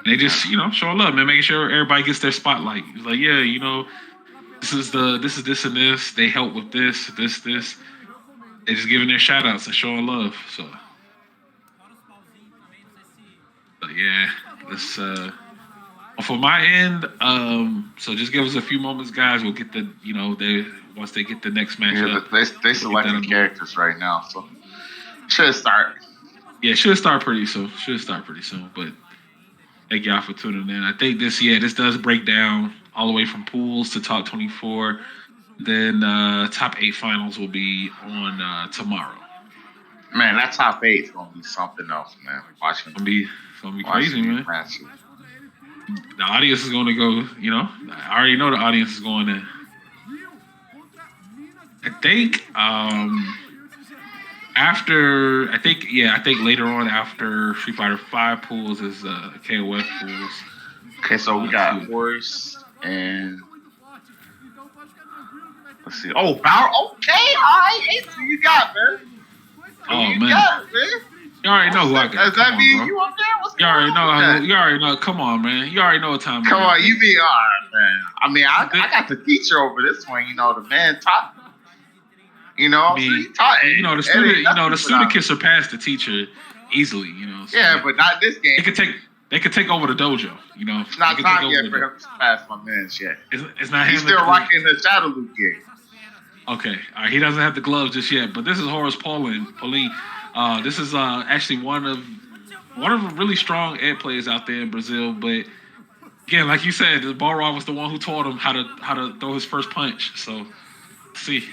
And they just showing love, man, making sure everybody gets their spotlight. It's like, this is this and this. They help with this. They just giving their shout outs and showing love. So yeah, this for my end. So just give us a few moments, guys. We'll get the once they get the next match. Yeah, they selecting characters right now, so should start. Yeah, should start pretty soon. But thank y'all for tuning in. I think this does break down all the way from pools to top 24. Then top 8 finals will be on tomorrow. Man, that top 8 is gonna be something else, man. Watching. It's gonna be crazy, man. The audience is gonna go. I already know the audience is going in. I think I think later on after Street Fighter 5 pools is KOF pools. Okay, so we got Horus and let's see. Oh, Baldur. Okay, all right. Who you got, man? You already know who I got. Does that mean you up there? You already know. Come on, man. You already know what time. Come on, you be all right, man. I mean, I got the teacher over this one. The man taught. He taught. The student can surpass the teacher easily. So yeah, but not this game. They could take over the dojo. It's not time yet for him to surpass my man's yet. It's not. He's still rocking the Shadowloo game. Okay, all right. He doesn't have the gloves just yet, but this is HorusPaulin. This is actually one of the really strong ed players out there in Brazil. But again, like you said, Baldur was the one who taught him how to throw his first punch. So, let's see.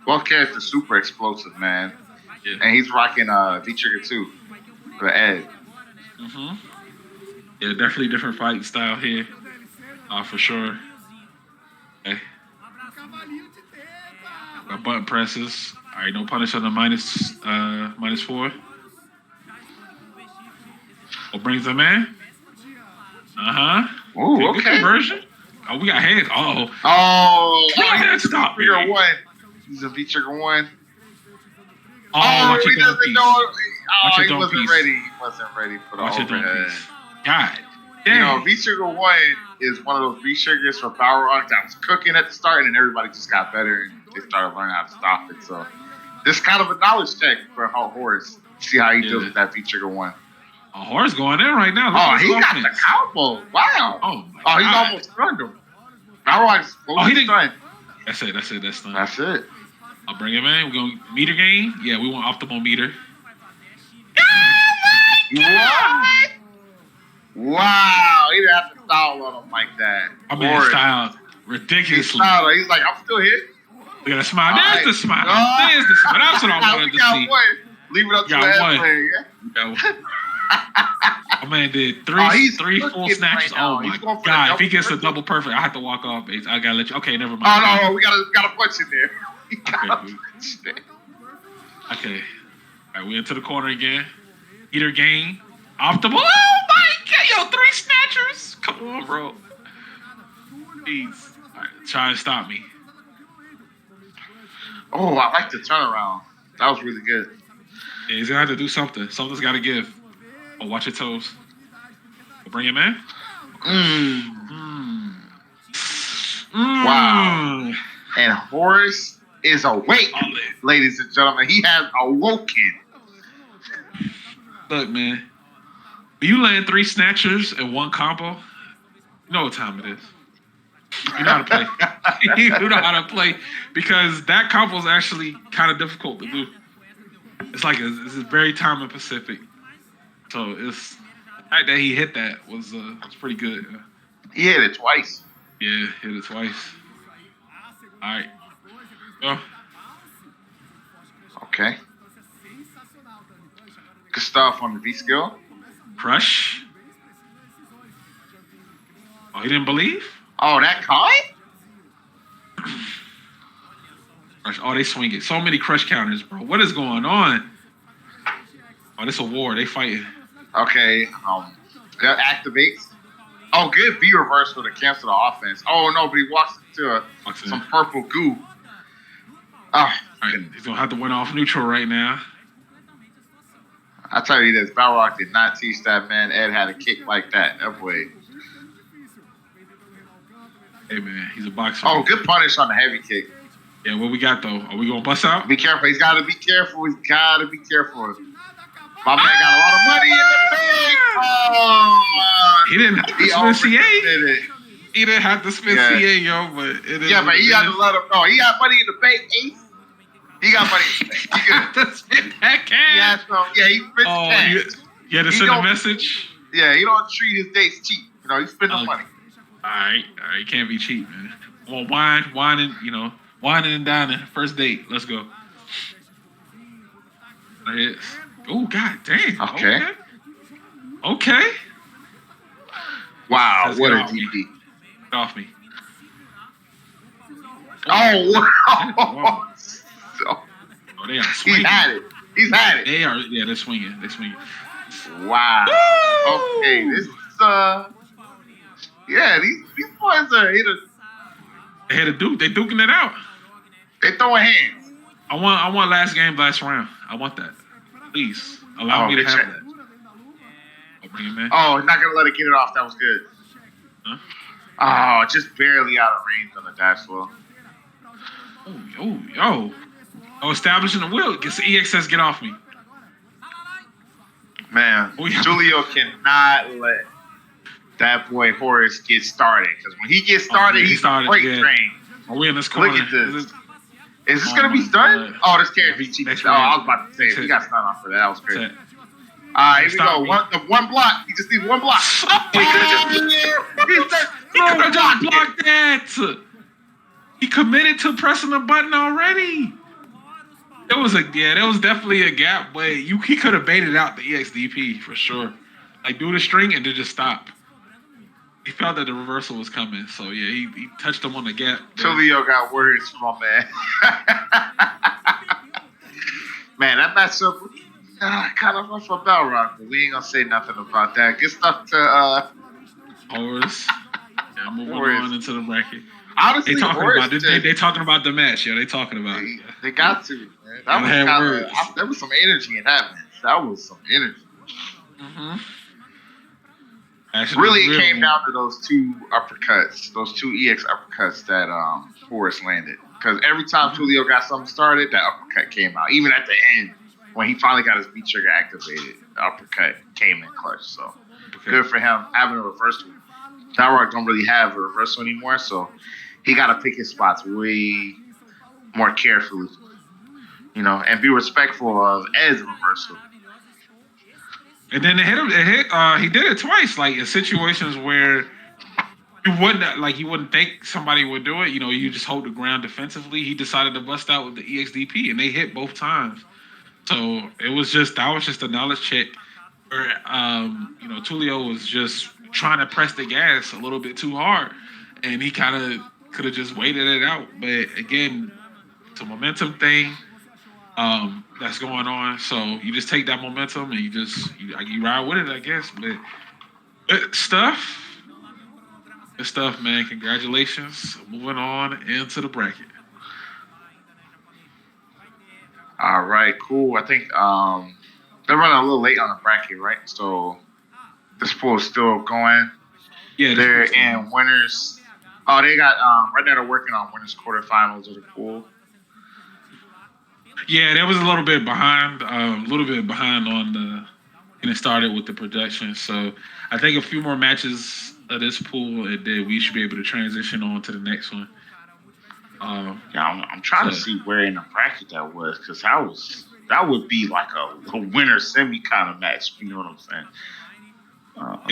Well, character super explosive, man. Yeah. And he's rocking V-Trigger too, for Ed. Mm-hmm. Yeah, definitely different fighting style here, for sure. Okay. Got button presses. All right, no punish on the -4. What brings them in? Ooh, okay. Good conversion. Oh, we got hands. Oh, stop me. V-Trigger 1. He's a V-Trigger 1. He doesn't know. He wasn't ready. He wasn't ready for the overhead. God damn. V-Trigger 1 is one of those V-Triggers for Power Rock that was cooking at the start, and then everybody just got better and they started learning how to stop it. So this is kind of a knowledge check for Horus. See how he deals with that V-Trigger 1. Horus going in right now. He got the combo. Wow. He's almost stunned him. Power Rock's he didn't. Stunned. That's it. That's it. I'll bring him in. We're going to meter gain. Yeah, we want optimal meter. What? Wow. He didn't have to style on him like that. I mean, ridiculously. He's like, I'm still here. Look at that smile. There's the smile. Oh. There's the smile. That's what I wanted to see. One. Leave it up to the player. My man did three full snatches. Oh my god! If he gets a double perfect, I have to walk off. I gotta let you. Okay, never mind. Oh no, we gotta punch in there. Okay. All right, we into the corner again. Eater game. Optimal. Oh my god! Yo, 3 snatchers. Come on, bro. Please. All right, try and stop me. Oh, I like the turnaround. That was really good. Yeah, he's gonna have to do something. Something's gotta give. Oh, watch your toes. Bring him in. Wow. And Horus is awake, ladies and gentlemen. He has awoken. Look, man. You land 3 snatchers in 1 combo. You know what time it is. You know how to play. You know how to play because that combo is actually kind of difficult to do. It's like it's very time specific. So it's the fact that he hit that was pretty good. He hit it twice. Yeah, hit it twice. All right. Go. Okay. Good stuff on the V skill. Crush. Oh, he didn't believe? Oh, that kind? Crush. Oh, they swing it. So many crush counters, bro. What is going on? Oh, this a war. They fighting. Okay. That activates. Oh, good V reversal to cancel the offense. Oh no, but he walks into some purple goo. Oh, all right. He's gonna have to win off neutral right now. I tell you this, Balrog did not teach that man Ed how to kick like that. That boy. Hey man, he's a boxer. Oh, good punish on the heavy kick. Yeah, what we got though? Are we gonna bust out? Be careful. He's got to be careful. He's got to be careful. My man got a lot of money in the bank. Oh, he didn't have to spend CA. He didn't have to spend CA, yo, but it is. Yeah, but he got to let him know. He got money in the bank, Ace. He got money in the bank. He got to spend that cash. He spent cash. You had to send a message? Yeah, he don't treat his dates cheap. You know, he spend the money. All right. Can't be cheap, man. Well, whining and dining. First date. Let's go. There it is. Oh, god damn. Okay. Wow, what a DP. Get off me. Oh, wow. They are swinging. He's had it. They're swinging. Wow. Woo! Okay, this is, these boys are here to... They had a duke. They duking it out. They throwing hands. I want last game, last round. I want that. Please allow me to have that. I'll bring him in. Oh, not gonna let it get it off. That was good. Huh? Oh, just barely out of range on the dash flow. Oh, establishing the will. Gets the EXS. Get off me. Man, Julio cannot let that boy Horus get started. Because when he gets started, he's a freight train. Are we in this corner? Look at this. Is this going to be stunned? Oh, this can't be cheap. Oh, I was about to say, he got stunned off for that. That was crazy. All right, here we go. One block. He just needs one block. He could have just blocked that. He committed to pressing the button already. There was definitely a gap, but he could have baited out the EXDP for sure. Like, do the string and then just stop. He felt that the reversal was coming, so yeah, he touched him on the gap. Tulio got words from my man. Man, that matchup kind of rough for Balrog, but we ain't gonna say nothing about that. Good stuff to Horus. Yeah, moving on into the bracket. Honestly, they talking about the match. Yeah, they talking about it. They got to, man. There was some energy in that match. That was some energy. Mm-hmm. Actually, it came down to those two uppercuts, those two EX uppercuts that Horus landed. Because every time Tulio got something started, that uppercut came out. Even at the end, when he finally got his B trigger activated, the uppercut came in clutch. So good for him having a reversal. Balrog don't really have a reversal anymore, so he got to pick his spots way more carefully, and be respectful of Ed's reversal. And then he did it twice, like in situations where You wouldn't think somebody would do it. You know, you just hold the ground defensively. He decided to bust out with the EXDP, and they hit both times. So that was just a knowledge check where you know, Tulio was just trying to press the gas a little bit too hard, and he kind of could have just waited it out. But again, it's a momentum thing that's going on. So you just take that momentum and you ride with it, I guess. But good stuff. Good stuff, man. Congratulations. Moving on into the bracket. All right, cool. I think they're running a little late on the bracket, right? So this pool is still going. Yeah, they're in winners. Oh, they got right now they're working on winners quarterfinals of the pool. Yeah, that was a little bit behind. On the getting started with the production. So I think a few more matches of this pool, and then we should be able to transition on to the next one. Yeah, I'm trying to see where in the bracket that was, because that would be like a winner semi kind of match. You know what I'm saying?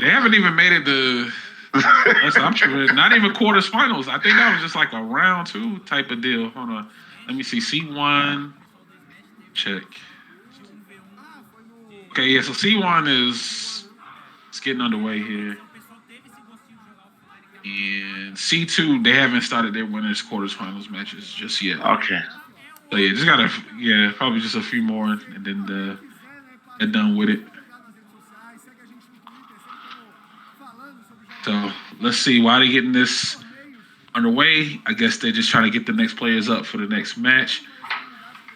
They haven't even made it to. I'm sure not even quarterfinals. I think that was just like a round 2 type of deal. Hold on, let me see. C1 check. Okay, yeah. So C1 is getting underway here. And C2, they haven't started their winners quarterfinals matches just yet. Okay. So yeah, probably just a few more, and then they're done with it. So let's see why they're getting this underway. I guess they're just trying to get the next players up for the next match.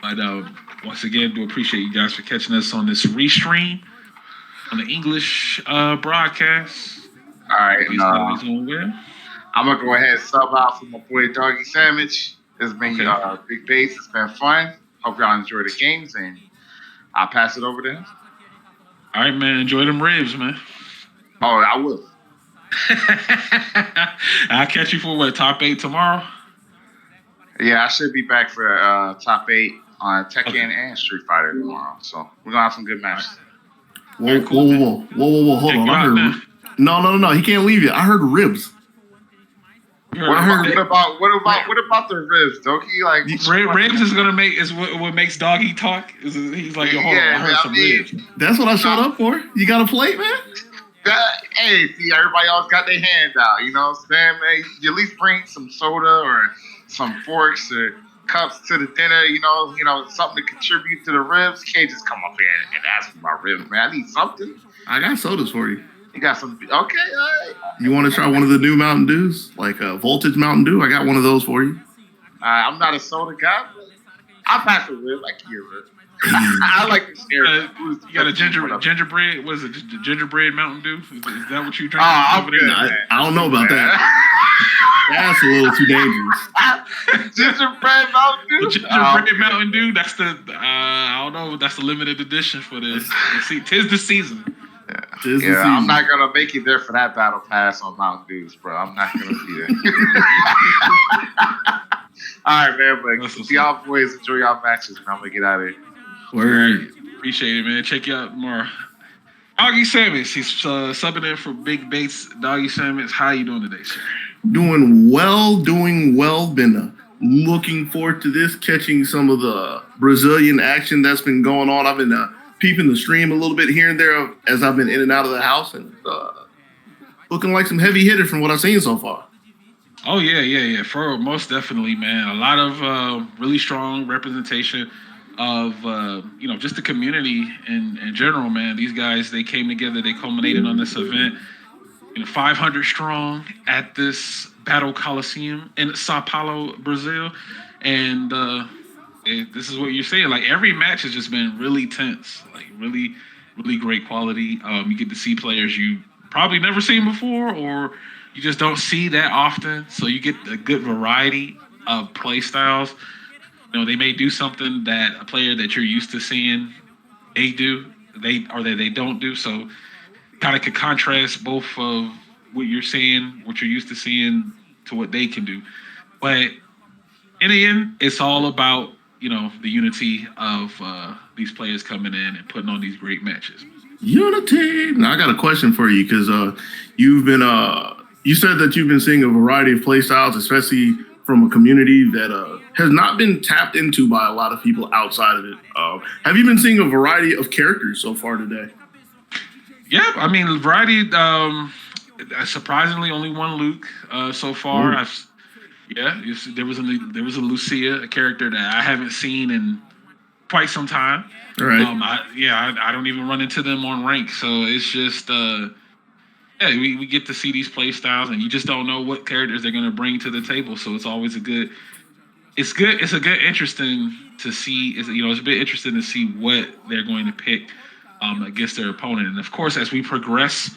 But once again, do appreciate you guys for catching us on this restream on the English broadcast. All right, I'm gonna go ahead and sub out for my boy Doggy Sandwich. It's been Big Base. It's been fun. Hope y'all enjoy the games, and I'll pass it over to him. All right, man. Enjoy them ribs, man. Oh, I will. I'll catch you for top 8 tomorrow. Yeah, I should be back for top 8 on Tekken and Street Fighter tomorrow. So we're gonna have some good matches. Whoa! Hold on, I heard. No. He can't leave yet. I heard ribs. What about the ribs, Dookie? Like ribs is what makes Doggy talk. He's like, hold on, I heard some ribs. That's what I showed up for. You got a plate, man? Hey, see, everybody else got their hand out. You know what I'm saying, man? You at least bring some soda or some forks or cups to the dinner. You know, something to contribute to the ribs. You can't just come up here and ask for my ribs, man. I need something. I got sodas for you. You got some? Okay, all right. You want to try one of the new Mountain Dews, like a Voltage Mountain Dew? I got one of those for you. I'm not a soda guy, but I'll pass a rib. I can get a rib. I like the scare. You got a gingerbread? What is it? The gingerbread Mountain Dew? Is that what you drink? I don't know about that. That's a little too dangerous. Gingerbread Mountain Dew? The gingerbread Mountain Dew, that's the, I don't know, that's the limited edition for this. Tis the season. Yeah, I'm not going to make it there for that battle pass on Mountain Dews, bro. I'm not going to be there. All right, man, but see y'all boys. Enjoy y'all matches, man. I'm going to get out of here. Word. Appreciate it, man. Check you out tomorrow. Doggy Samus, he's subbing in for Big Bates. Doggy Samus, how you doing today, sir? Doing well. Been looking forward to this, catching some of the Brazilian action that's been going on. I've been peeping the stream a little bit here and there as I've been in and out of the house, and looking like some heavy hitter from what I've seen so far. Oh, yeah. For most definitely, man. A lot of really strong representation of just the community in general, man. These guys, they came together, they culminated on this event, 500 strong at this Battle Coliseum in Sao Paulo, Brazil, and this is what you're saying. Like, every match has just been really tense, like really, really great quality. You get to see players you probably never seen before, or you just don't see that often. So you get a good variety of play styles. They may do something that a player that you're used to seeing they don't do. So kind of could contrast both of what you're seeing, what you're used to seeing, to what they can do. But in the end, it's all about, the unity of these players coming in and putting on these great matches. Unity. Now, I got a question for you, because you've been you said that you've been seeing a variety of play styles, especially from a community that has not been tapped into by a lot of people outside of it. Have you been seeing a variety of characters so far today? Yeah, I mean, variety. Surprisingly, only one Luke so far. There was a Lucia, a character that I haven't seen in quite some time. All right. I don't even run into them on rank, so it's just we get to see these play styles, and you just don't know what characters they're going to bring to the table. So it's always interesting to see. It's a bit interesting to see what they're going to pick against their opponent. And of course, as we progress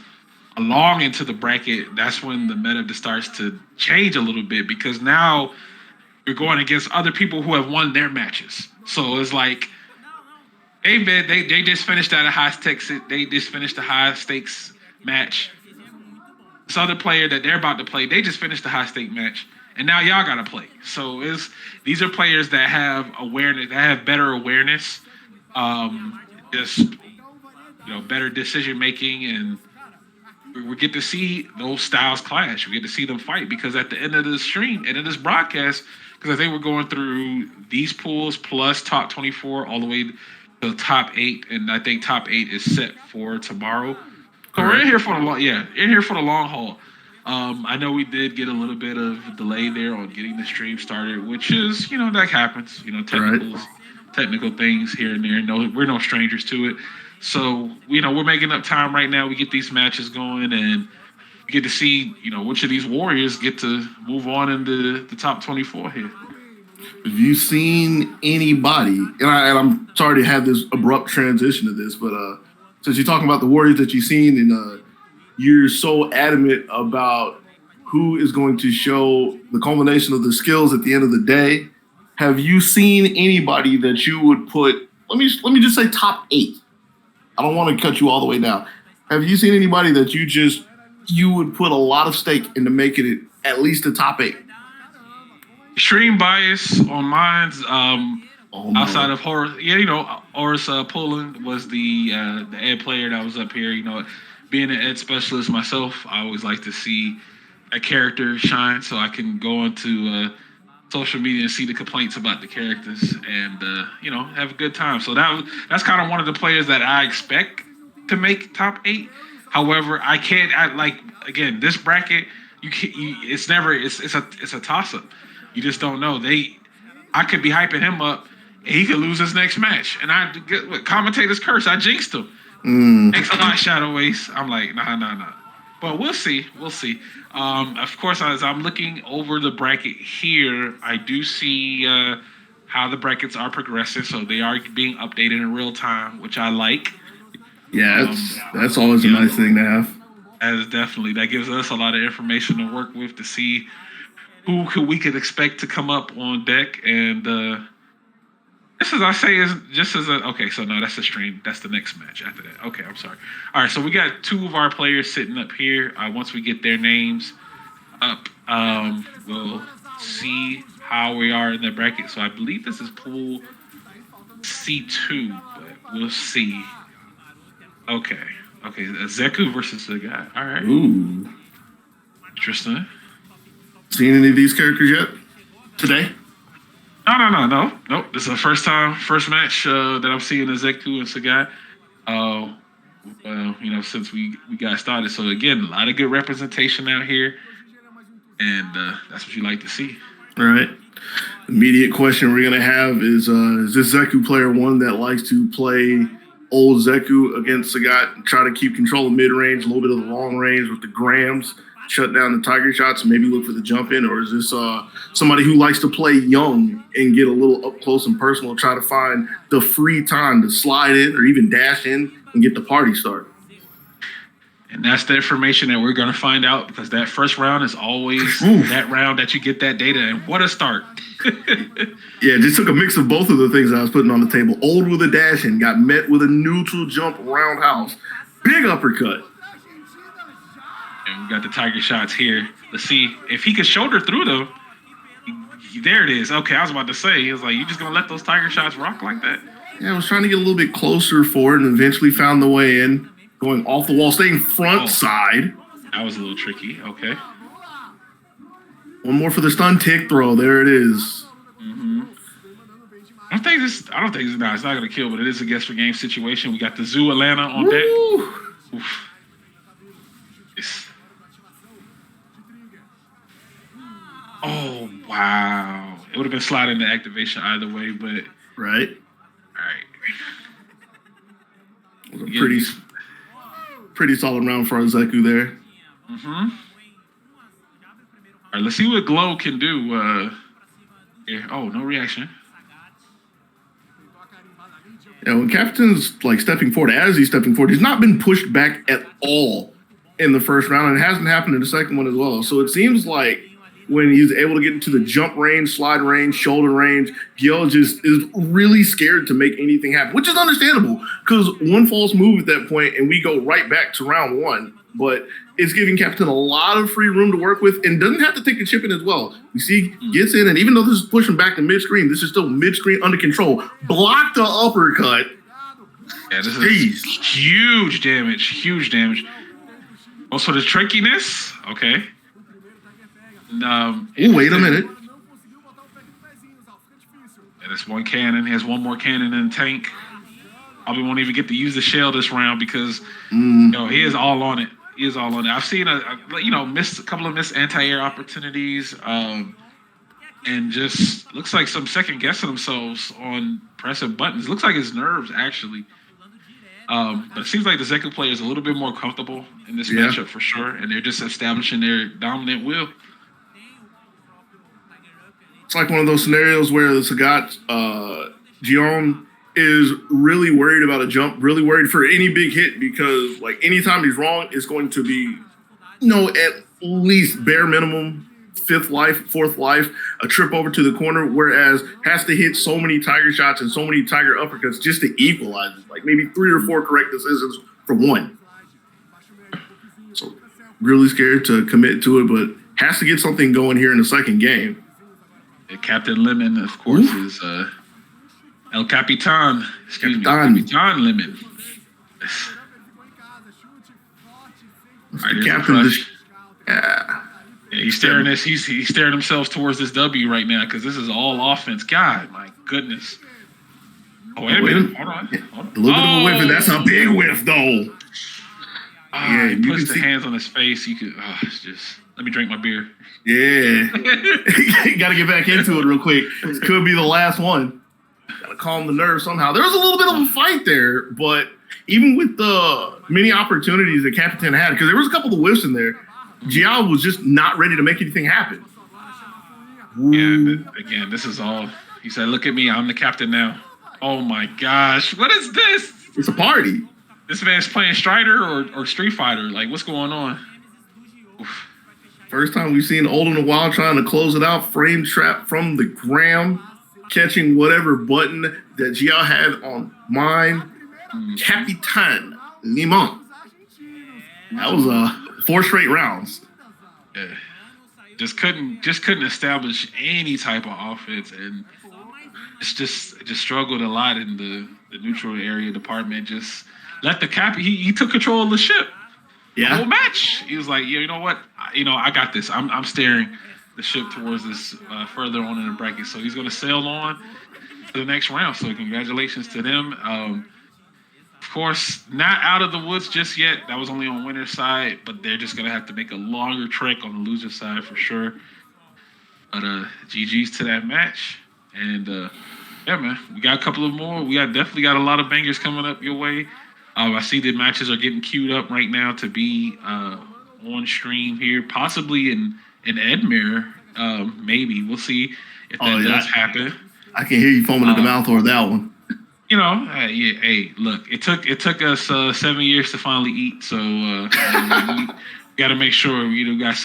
along into the bracket, that's when the meta starts to change a little bit, because now you're going against other people who have won their matches. So it's like, hey man, they just finished at a high stakes match. This other player that they're about to play, they just finished the high stake match, and now y'all gotta play. So these are players that have awareness, that have better awareness, better decision making, and we get to see those styles clash. We get to see them fight, because at the end of the stream and in this broadcast, because I think we're going through these pools plus top 24 all the way to top 8, and I think top 8 is set for tomorrow. So we're in here for the long haul. I know we did get a little bit of a delay there on getting the stream started, which is, that happens. Technical things here and there. No, we're no strangers to it. So, we're making up time right now. We get these matches going, and we get to see, which of these warriors get to move on into the top 24 here. Have you seen anybody, and I'm sorry to have this abrupt transition to this, but since you're talking about the warriors that you've seen, and you're so adamant about who is going to show the culmination of the skills at the end of the day, have you seen anybody that you would put, let me just say top 8. I don't want to cut you all the way down. Have you seen anybody that you would put a lot of stake into making it at least the top 8? Extreme bias on mine. Outside of Horus, HorusPaulin was the ed player that was up here. Being an ed specialist myself, I always like to see a character shine, so I can go onto social media and see the complaints about the characters, and have a good time. So that's kind of one of the players that I expect to make top 8. However, I can't. Again, this bracket, it's a toss up. You just don't know. I could be hyping him up, and he could lose his next match, and I get commentator's curse. I jinxed him. Thanks a lot, Shadow Ace. I'm like, nah. But we'll see. Of course, as I'm looking over the bracket here, I do see how the brackets are progressing. So they are being updated in real time, which I like. Yeah, that's always a nice thing to have. That gives us a lot of information to work with to see who we could expect to come up on deck. And this, as I say, is just as okay. So no, that's the stream. That's the next match after that. Okay, I'm sorry. All right, so we got 2 of our players sitting up here. Once we get their names up, we'll see how we are in the bracket. So I believe this is pool C2, but we'll see. Okay, Zeku versus the guy. All right. Ooh, interesting. Seen any of these characters yet today? No. Nope. This is the first match that I'm seeing a Zeku and Sagai. Since we got started. So again, a lot of good representation out here, and that's what you like to see. All right. Immediate question we're gonna have is this Zeku player one that likes to play old Zeku against Sagat and try to keep control of mid range, a little bit of the long range with the grams, shut down the tiger shots, and maybe look for the jump in? Or is this somebody who likes to play young and get a little up close and personal, try to find the free time to slide in or even dash in and get the party started? And that's the information that we're going to find out, because that first round is always that round that you get that data. And what a start. Yeah, just took a mix of both of the things I was putting on the table. Old with a dash in, got met with a neutral jump roundhouse. Big uppercut. And we got the tiger shots here. Let's see if he can shoulder through them. There it is. Okay, I was about to say, he was like, you just going to let those tiger shots rock like that? Yeah, I was trying to get a little bit closer for it and eventually found the way in. Going off the wall, staying front side. That was a little tricky. Okay. One more for the stun tick throw. There it is. Mm-hmm. I don't think it's not gonna kill, but it is a guess for game situation. We got the Zoo Atlanta on deck. Oof. Oh wow! It would have been sliding into activation either way, but right. All right. It was a pretty solid round for Zeku there. Mm-hmm. All right, let's see what Glow can do. Here. Oh, no reaction. Yeah, when Captain's like stepping forward, as he's stepping forward, he's not been pushed back at all in the first round, and it hasn't happened in the second one as well. So it seems like when he's able to get into the jump range, slide range, shoulder range, Gil just is really scared to make anything happen, which is understandable because one false move at that point and we go right back to round one. But it's giving Captain a lot of free room to work with and doesn't have to take the chip in as well. You see, gets in, and even though this is pushing back to mid-screen, this is still mid-screen under control. Block the uppercut. Yeah, this is huge damage. Huge damage. Also, the trickiness. Okay. Wait a minute. And it's one cannon. He has one more cannon in the tank. Probably won't even get to use the shell this round because you know, he is all on it. He is all on it. I've seen a couple of missed anti-air opportunities, and just looks like some second guessing themselves on pressing buttons. Looks like his nerves actually. But it seems like the Zeku player is a little bit more comfortable in this matchup for sure, and they're just establishing their dominant will. It's like one of those scenarios where the Sagat Gion is really worried about a jump, really worried for any big hit because like anytime he's wrong, it's going to be at least bare minimum 5th life, 4th life, a trip over to the corner, whereas has to hit so many tiger shots and so many tiger uppercuts just to equalize it, like maybe 3 or 4 correct decisions for one. So really scared to commit to it, but has to get something going here in the second game. Capitanlimon, of course, is El Capitan. Excuse me, Capitanlimon. The captain he's staring this. He's staring himself towards this W right now because this is all offense. God, my goodness. Oh, wait a minute. Hold on. A little bit of a whiff, and that's a big whiff, though. He puts the hands on his face. You could. It's just. Let me drink my beer. Yeah. Got to get back into it real quick. This could be the last one. Got to calm the nerves somehow. There was a little bit of a fight there, but even with the many opportunities that Capitan had, because there was a couple of whiffs in there, Giow was just not ready to make anything happen. Yeah, again, this is all. He said, look at me. I'm the captain now. Oh, my gosh. What is this? It's a party. This man's playing Strider or Street Fighter. Like, what's going on? Oof. First time we've seen Old in a while trying to close it out. Frame trap from the gram, catching whatever button that Giow had on mine. Capitanlimon. That was 4 straight rounds. Yeah. Just couldn't establish any type of offense, and it's just struggled a lot in the neutral area department. Just let the he took control of the ship. Yeah. The whole match. He was like, yeah, you know what? I got this. I'm steering the ship towards this further on in the bracket. So he's going to sail on to the next round. So congratulations to them. Of course, not out of the woods just yet. That was only on winner's side, but they're just going to have to make a longer trek on the loser side for sure. But GG's to that match. And yeah, man, we got a couple of more. We definitely got a lot of bangers coming up your way. I see the matches are getting queued up right now to be on stream here, possibly in Edmere. Maybe we'll see if that does happen. I can hear you foaming at the mouth over that one. Hey, look, it took us 7 years to finally eat, so we got to make sure we got to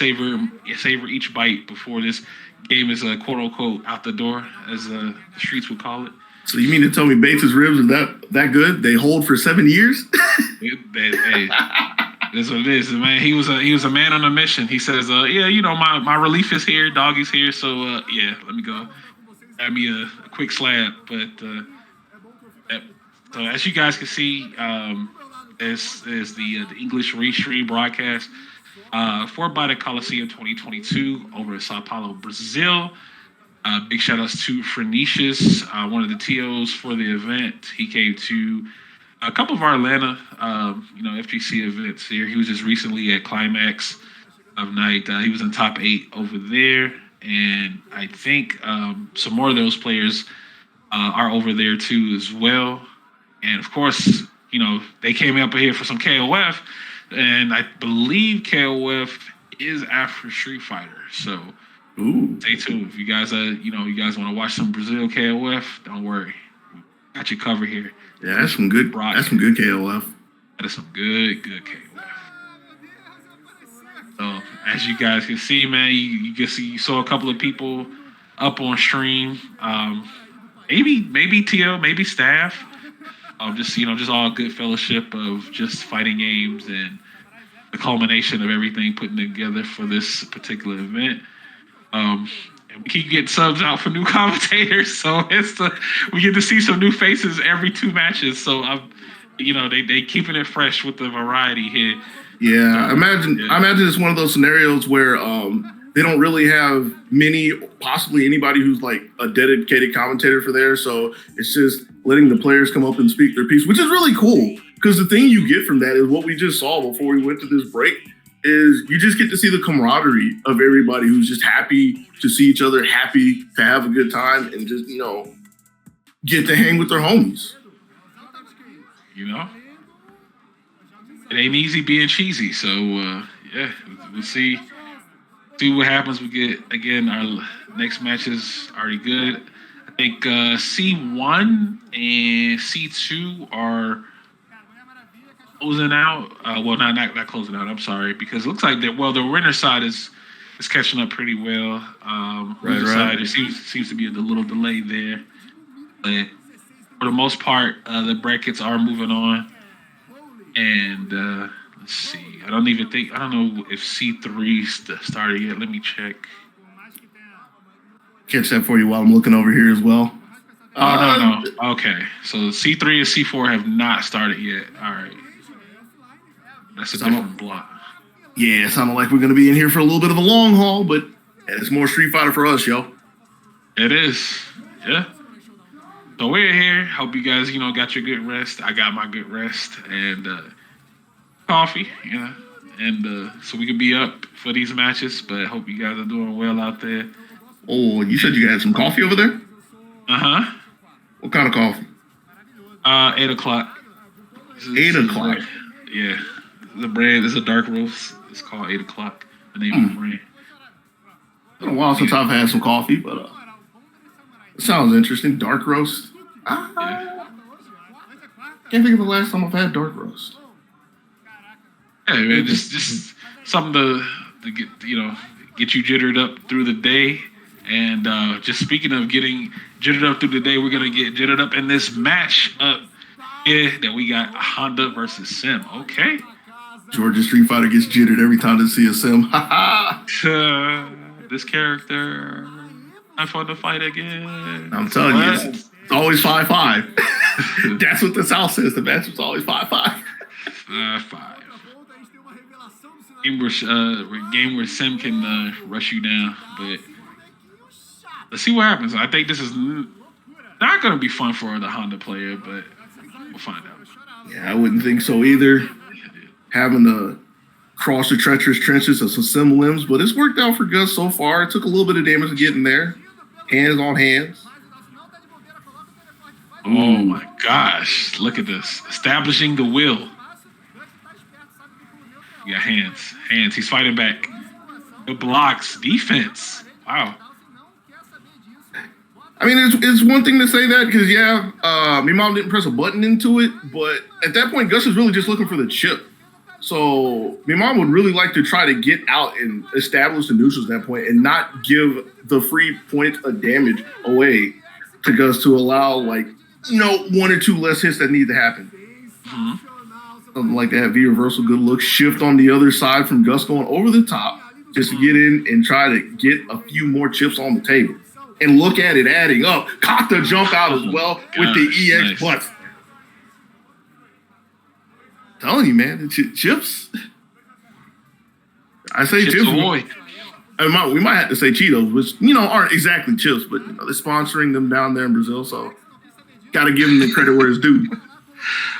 savor each bite before this game is quote unquote out the door, as the streets would call it. So you mean to tell me Bates' ribs are that good? They hold for 7 years? Hey, that's what it is, man. He was a man on a mission. He says, my relief is here, doggy's here, so let me go grab me a quick slab. But so as you guys can see, is the English restream broadcast. for BITEKOS Coliseum 2022 over in Sao Paulo, Brazil. Big shout outs to Prenicious, one of the TOs for the event. He came to a couple of our Atlanta, FGC events here. He was just recently at Climax of Night. He was in top 8 over there. And I think some more of those players are over there too as well. And of course, they came up here for some KOF. And I believe KOF is after Street Fighter. So stay tuned. If you guys you guys want to watch some Brazil KOF, don't worry. Got you covered here. Yeah, that's some good KOF. That is some good KOF. So as you guys can see, man, you saw a couple of people up on stream. Maybe TL, maybe staff. Just all good fellowship of just fighting games and the culmination of everything putting together for this particular event. And we keep getting subs out for new commentators, so we get to see some new faces every 2 matches. So they keeping it fresh with the variety here. Yeah, I imagine it's one of those scenarios where they don't really have possibly anybody who's like a dedicated commentator for there. So it's just letting the players come up and speak their piece, which is really cool. Because the thing you get from that is what we just saw before we went to this break is you just get to see the camaraderie of everybody who's just happy to see each other, happy to have a good time, and just, get to hang with their homies. It ain't easy being cheesy. So, we'll see what happens. We get, again, our next match is already good. I think C1 and C2 are closing out. Not closing out. I'm sorry, because it looks like the winner side is catching up pretty well. Right. Side, there seems to be a little delay there, but for the most part, the brackets are moving on. And let's see. I don't know if C3 started yet. Let me check. Catch that for you while I'm looking over here as well. No. Okay. So C3 and C4 have not started yet. All right. That's a different block. Yeah, it sounded like we're going to be in here for a little bit of a long haul, but it's more Street Fighter for us, yo. It is. Yeah. So we're here. Hope you guys, got your good rest. I got my good rest and coffee, and so we can be up for these matches. But I hope you guys are doing well out there. Oh, you said you had some coffee over there? Uh-huh. What kind of coffee? 8 o'clock. 8 o'clock? Yeah. The brand is a dark roast. It's called 8 o'clock. The name of the brand. It's been a while since I've had some coffee, but it sounds interesting. Dark roast. Yeah. Can't think of the last time I've had dark roast. Yeah, man, just something to get you jittered up through the day. And just speaking of getting jittered up through the day, we're gonna get jittered up in this match up here that we got Honda versus Sim. Okay. Georgia Street Fighter gets jittered every time they see a Sim. This character, I'm fun to fight again. I'm telling you, it's always 5-5. That's what the South says. The match was always 5-5. 5-5. Game where Sim can rush you down, but let's see what happens. I think this is not going to be fun for the Honda player, but we'll find out. Yeah, I wouldn't think so either. Having to cross the treacherous trenches of some Sim limbs, but it's worked out for Gus so far. It took a little bit of damage to get in there. Hands on hands. Oh my gosh, look at this. Establishing the will. Yeah, hands. He's fighting back. Good blocks. Defense. Wow. I mean, it's one thing to say that because, my mom didn't press a button into it, but at that point, Gus is really just looking for the chip. So my mom would really like to try to get out and establish the neutrals at that point and not give the free point of damage away to Gus to allow, 1 or 2 less hits that need to happen. Mm-hmm. Something like that. V-reversal, good look. Shift on the other side from Gus going over the top just to get in and try to get a few more chips on the table. And look at it adding up. Cocked the jump out as well with the EX nice. butts. Telling you, man, the chips. I say Chips chips. Ahoy. We might have to say Cheetos, which aren't exactly chips, but they're sponsoring them down there in Brazil, so got to give them the credit where it's due.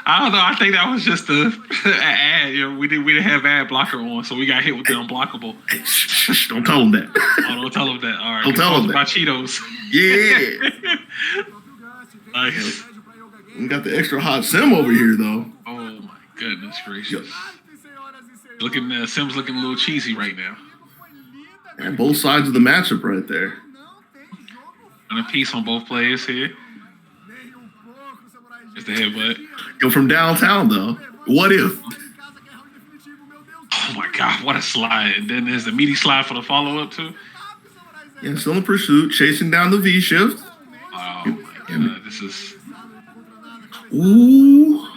I don't know. I think that was just an ad. We didn't have ad blocker on, so we got hit with the unblockable. Hey, shh, don't tell them that. Oh, don't tell them that. All right. Don't tell them that. About Cheetos. Yeah. Nice. We got the extra hot sim over here, though. Oh my goodness gracious. Sim's looking a little cheesy right now. And both sides of the matchup right there. And a piece on both players here. Just the headbutt. Yo, from downtown, though. What if? Oh my God, what a slide. And then there's the meaty slide for the follow-up, too. Yeah, still in pursuit, chasing down the V shift. Oh my God, this is... Ooh.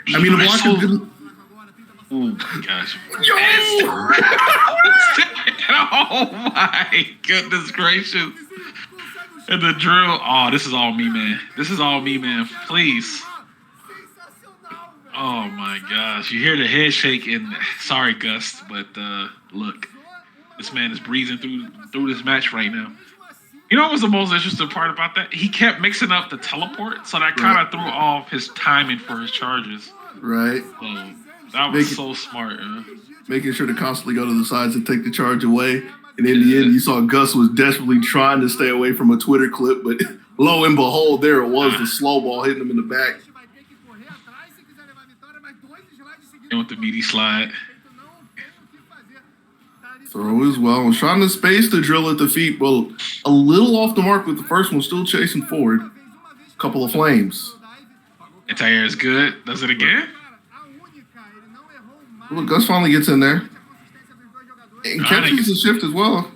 I mean, the block is good. Oh my gosh. Yo! Oh my goodness gracious. And the drill. Oh, this is all me, man. This is all me, man. Please. Oh my gosh. You hear the head shake and sorry, Gus, but look. This man is breezing through this match right now. You know what was the most interesting part about that? He kept mixing up the teleport, so that kind of threw off his timing for his charges. Right. So that was so smart. Making sure to constantly go to the sides and take the charge away. And in the end, you saw Gus was desperately trying to stay away from a Twitter clip, but lo and behold, there it was, the slow ball hitting him in the back. And with the meaty slide. Throw as well. I'm trying to space the drill at the feet, but a little off the mark with the first one, still chasing forward. Couple of flames. Anti-air is good. Does it again? Look, Gus finally gets in there. And catches the shift as well.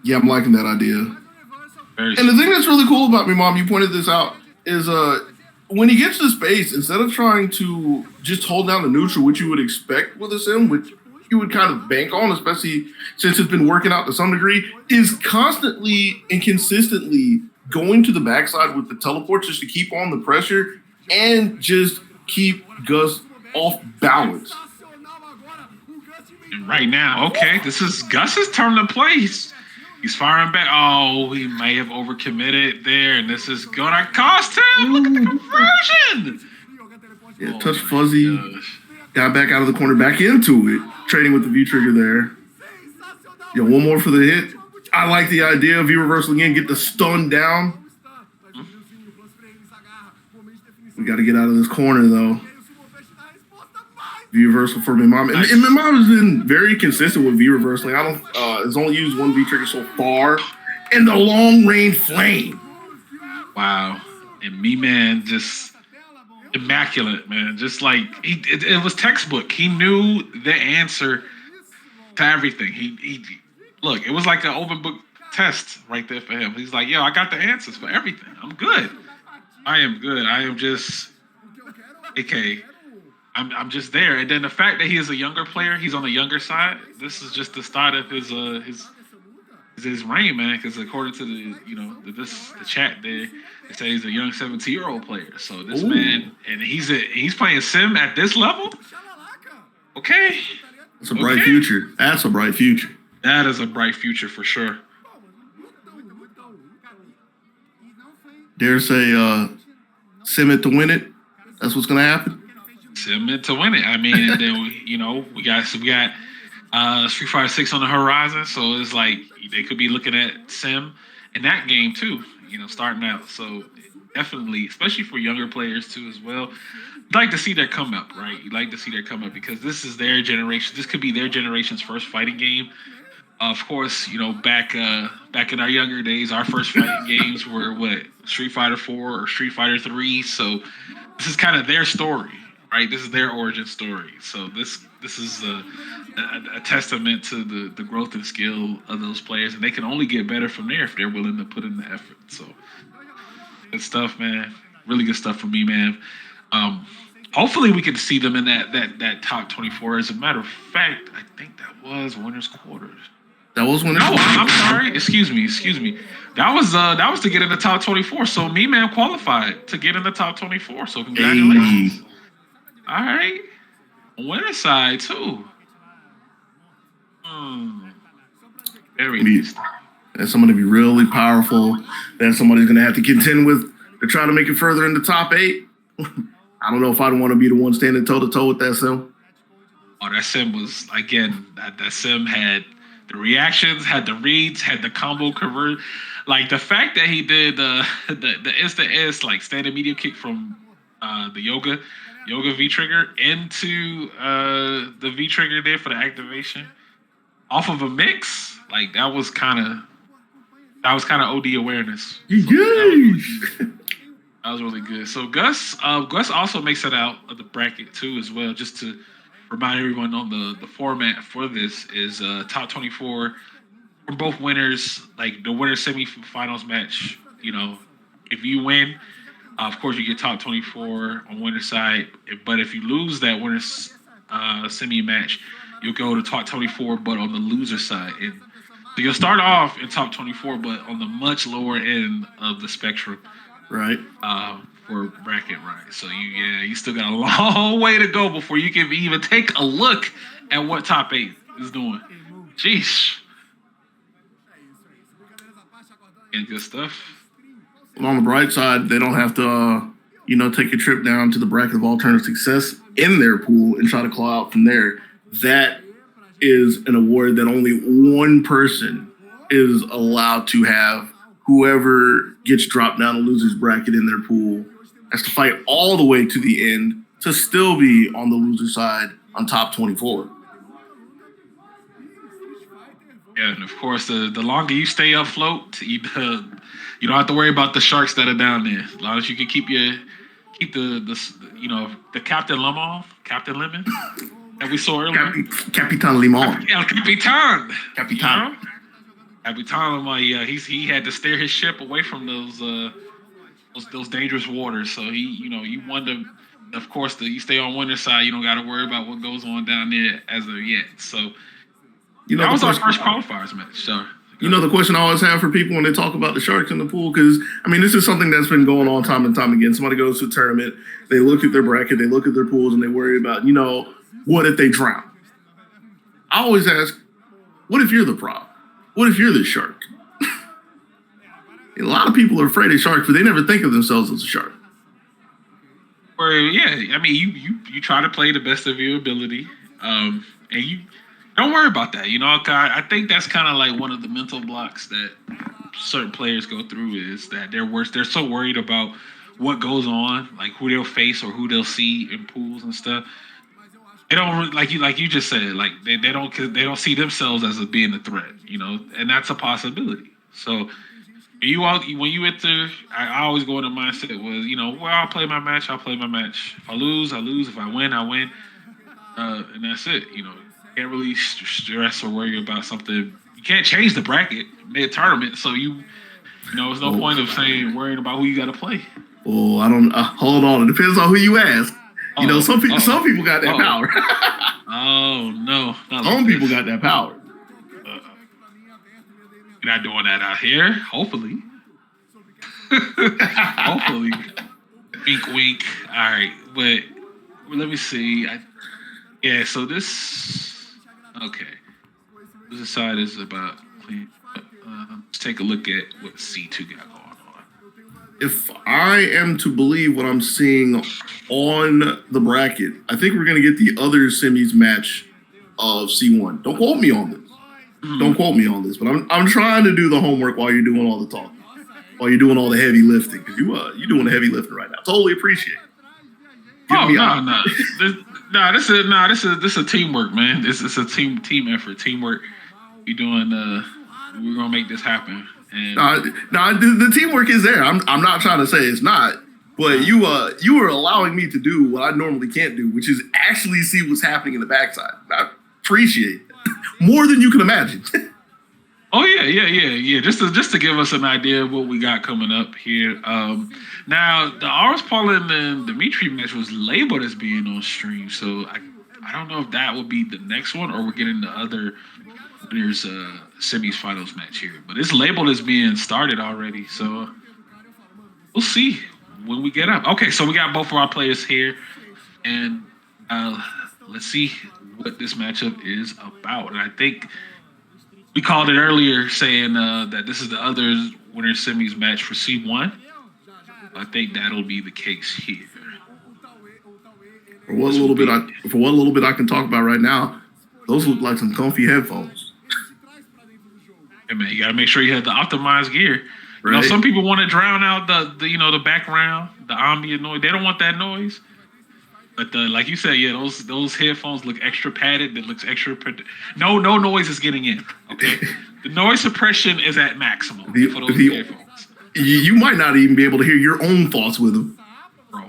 Yeah, I'm liking that idea. And the thing that's really cool about me, Mom, you pointed this out, is when he gets to space, instead of trying to just hold down the neutral, which you would expect with a sim, which you would kind of bank on, especially since it's been working out to some degree, is constantly and consistently going to the backside with the teleport just to keep on the pressure and just keep Gus off balance. And right now, okay, this is Gus's turn to play. He's firing back. Oh, he may have overcommitted there, and this is gonna cost him. Look at the conversion. Yeah, touch fuzzy. Got back out of the corner, back into it. Trading with the V trigger there. Yo, one more for the hit. I like the idea of V reversal again. Get the stun down. We got to get out of this corner though. V reversal for Mimam. And Mimam has been very consistent with V reversal. Has only used one V trigger so far. And the long range flame. Wow. And me-man just immaculate, man. Just like it was textbook. He knew the answer to everything. He look, it was like an open book test right there for him. He's like, yo, I got the answers for everything. I'm good. I am good. I am just AK. I'm just there. And then the fact that he is a younger player, he's on the younger side. This is just the start of his reign, man. Because according to the chat there, they say he's a young 17-year-old player. So this man, and he's playing sim at this level. Okay, it's a bright future. That's a bright future. That is a bright future for sure. Dare say, sim it to win it. That's what's gonna happen. Sim it to win it. I mean, and then we got Street Fighter 6 on the horizon, so it's like they could be looking at sim in that game too. Starting out. So definitely, especially for younger players too as well. You'd like to see their come up, right? You'd like to see their come up because this is their generation. This could be their generation's first fighting game. Of course, back in our younger days, our first fighting games were Street Fighter 4 or Street Fighter 3. So this is kind of their story, right? This is their origin story. So this is a testament to the growth and skill of those players, and they can only get better from there if they're willing to put in the effort. So good stuff, man. Really good stuff for me, man. Hopefully we can see them in that top 24. As a matter of fact, I think that was winners quarters. That was winners. No, I'm sorry. Excuse me. That was to get in the top 24. So me, man, qualified to get in the top 24. So congratulations. Hey. All right. winner side too. Very Yeah. interesting. That's somebody to be really powerful. That's somebody's going to have to contend with to try to make it further in the top 8. I don't know if I'd want to be the one standing toe-to-toe with that sim. Oh, that sim was, again, that sim had the reactions, had the reads, had the combo convert. Like, the fact that he did the instant like, standing medium kick from the Yoga V-trigger into the V-trigger there for the activation off of a mix, like, that was kind of OD awareness. So that was really good. So Gus also makes it out of the bracket too as well. Just to remind everyone on the format for this is top 24 for both winners. Like the winner semifinals match. You know, if you win, of course you get top 24 on winner side. But if you lose that winner's semi match, you'll go to top 24, but on the loser side. And so you'll start off in top 24, but on the much lower end of the spectrum. Right. For bracket, right? So you still got a long way to go before you can even take a look at what top 8 is doing. Jeez. And good stuff. Well, on the bright side, they don't have to, take a trip down to the bracket of alternative success in their pool and try to claw out from there. That is an award that only one person is allowed to have. Whoever gets dropped down the loser's bracket in their pool has to fight all the way to the end to still be on the loser side on top 24. Yeah, and of course, the longer you stay afloat, you don't have to worry about the sharks that are down there. As long as you can keep the Capitanlimon that we saw earlier. Capitanlimon. Capitan. Capitanlimon, he had to steer his ship away from those dangerous waters. So you wonder, of course, you stay on winner side, you don't got to worry about what goes on down there as of yet. So that was our first qualifiers match. So the question I always have for people when they talk about the sharks in the pool, because this is something that's been going on time and time again. Somebody goes to a tournament, they look at their bracket, they look at their pools, and they worry about what if they drown. I always ask, what if you're the prop? What if you're the shark? A lot of people are afraid of sharks, but they never think of themselves as a shark. Or you try to play the best of your ability, and you don't worry about that. I think that's kind of like one of the mental blocks that certain players go through is that they're so worried about what goes on, like who they'll face or who they'll see in pools and stuff. They don't like you just said, like they don't see themselves as being a threat, and that's a possibility. So when you enter, I always go in the mindset was, I'll play my match. If I lose, I lose. If I win, I win. And that's it. Can't really stress or worry about something. You can't change the bracket mid-tournament, so there's no point of worrying about who you got to play. Oh, I don't. Hold on. It depends on who you ask. Some people got that power. Oh no! Some people got that power. You're not doing that out here. Hopefully. Hopefully. Wink, wink. All right, but let me see. So this. Okay. This side is about clean. Let's take a look at what C2 got going on. If I am to believe what I'm seeing on the bracket, I think we're going to get the other semis match of C1. Don't quote me on this. Don't quote me on this, but I'm trying to do the homework while you're doing all the talking, while you're doing all the heavy lifting, because you're doing the heavy lifting right now. Totally appreciate it. This is a teamwork, man. This is a team effort, teamwork. We're gonna make this happen. And the teamwork is there. I'm not trying to say it's not, but you are allowing me to do what I normally can't do, which is actually see what's happening in the backside. I appreciate it. More than you can imagine. Oh yeah. Just to give us an idea of what we got coming up here. Now the HorusPaulin and DEMITRI match was labeled as being on stream, so I don't know if that will be the next one or we're getting the other winners semis finals match here. But it's labeled as being started already, so we'll see when we get up. Okay, so we got both of our players here, and let's see what this matchup is about. And I think we called it earlier saying that this is the other winner semis match for C1. I think that'll be the case here. For what little bit I can talk about right now, those look like some comfy headphones. Hey man, you gotta make sure you have the optimized gear. Right. You know, some people want to drown out the background, the ambient noise. They don't want that noise. But like you said, yeah, those headphones look extra padded. That looks extra. No noise is getting in. Okay, the noise suppression is at maximum for those headphones. You might not even be able to hear your own thoughts with them, bro.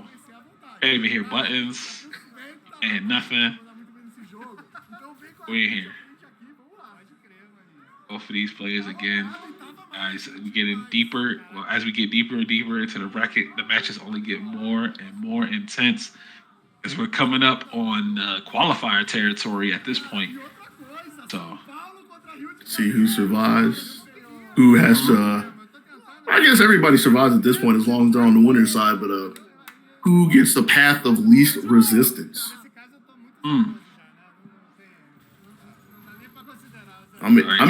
Can't even hear buttons and nothing. We ain't here. Both of these players again. Guys, we getting deeper. Well, as we get deeper and deeper into the bracket, the matches only get more and more intense. As we're coming up on qualifier territory at this point. So, see who survives, who has to. I guess everybody survives at this point as long as they're on the winner's side. But who gets the path of least resistance? I'm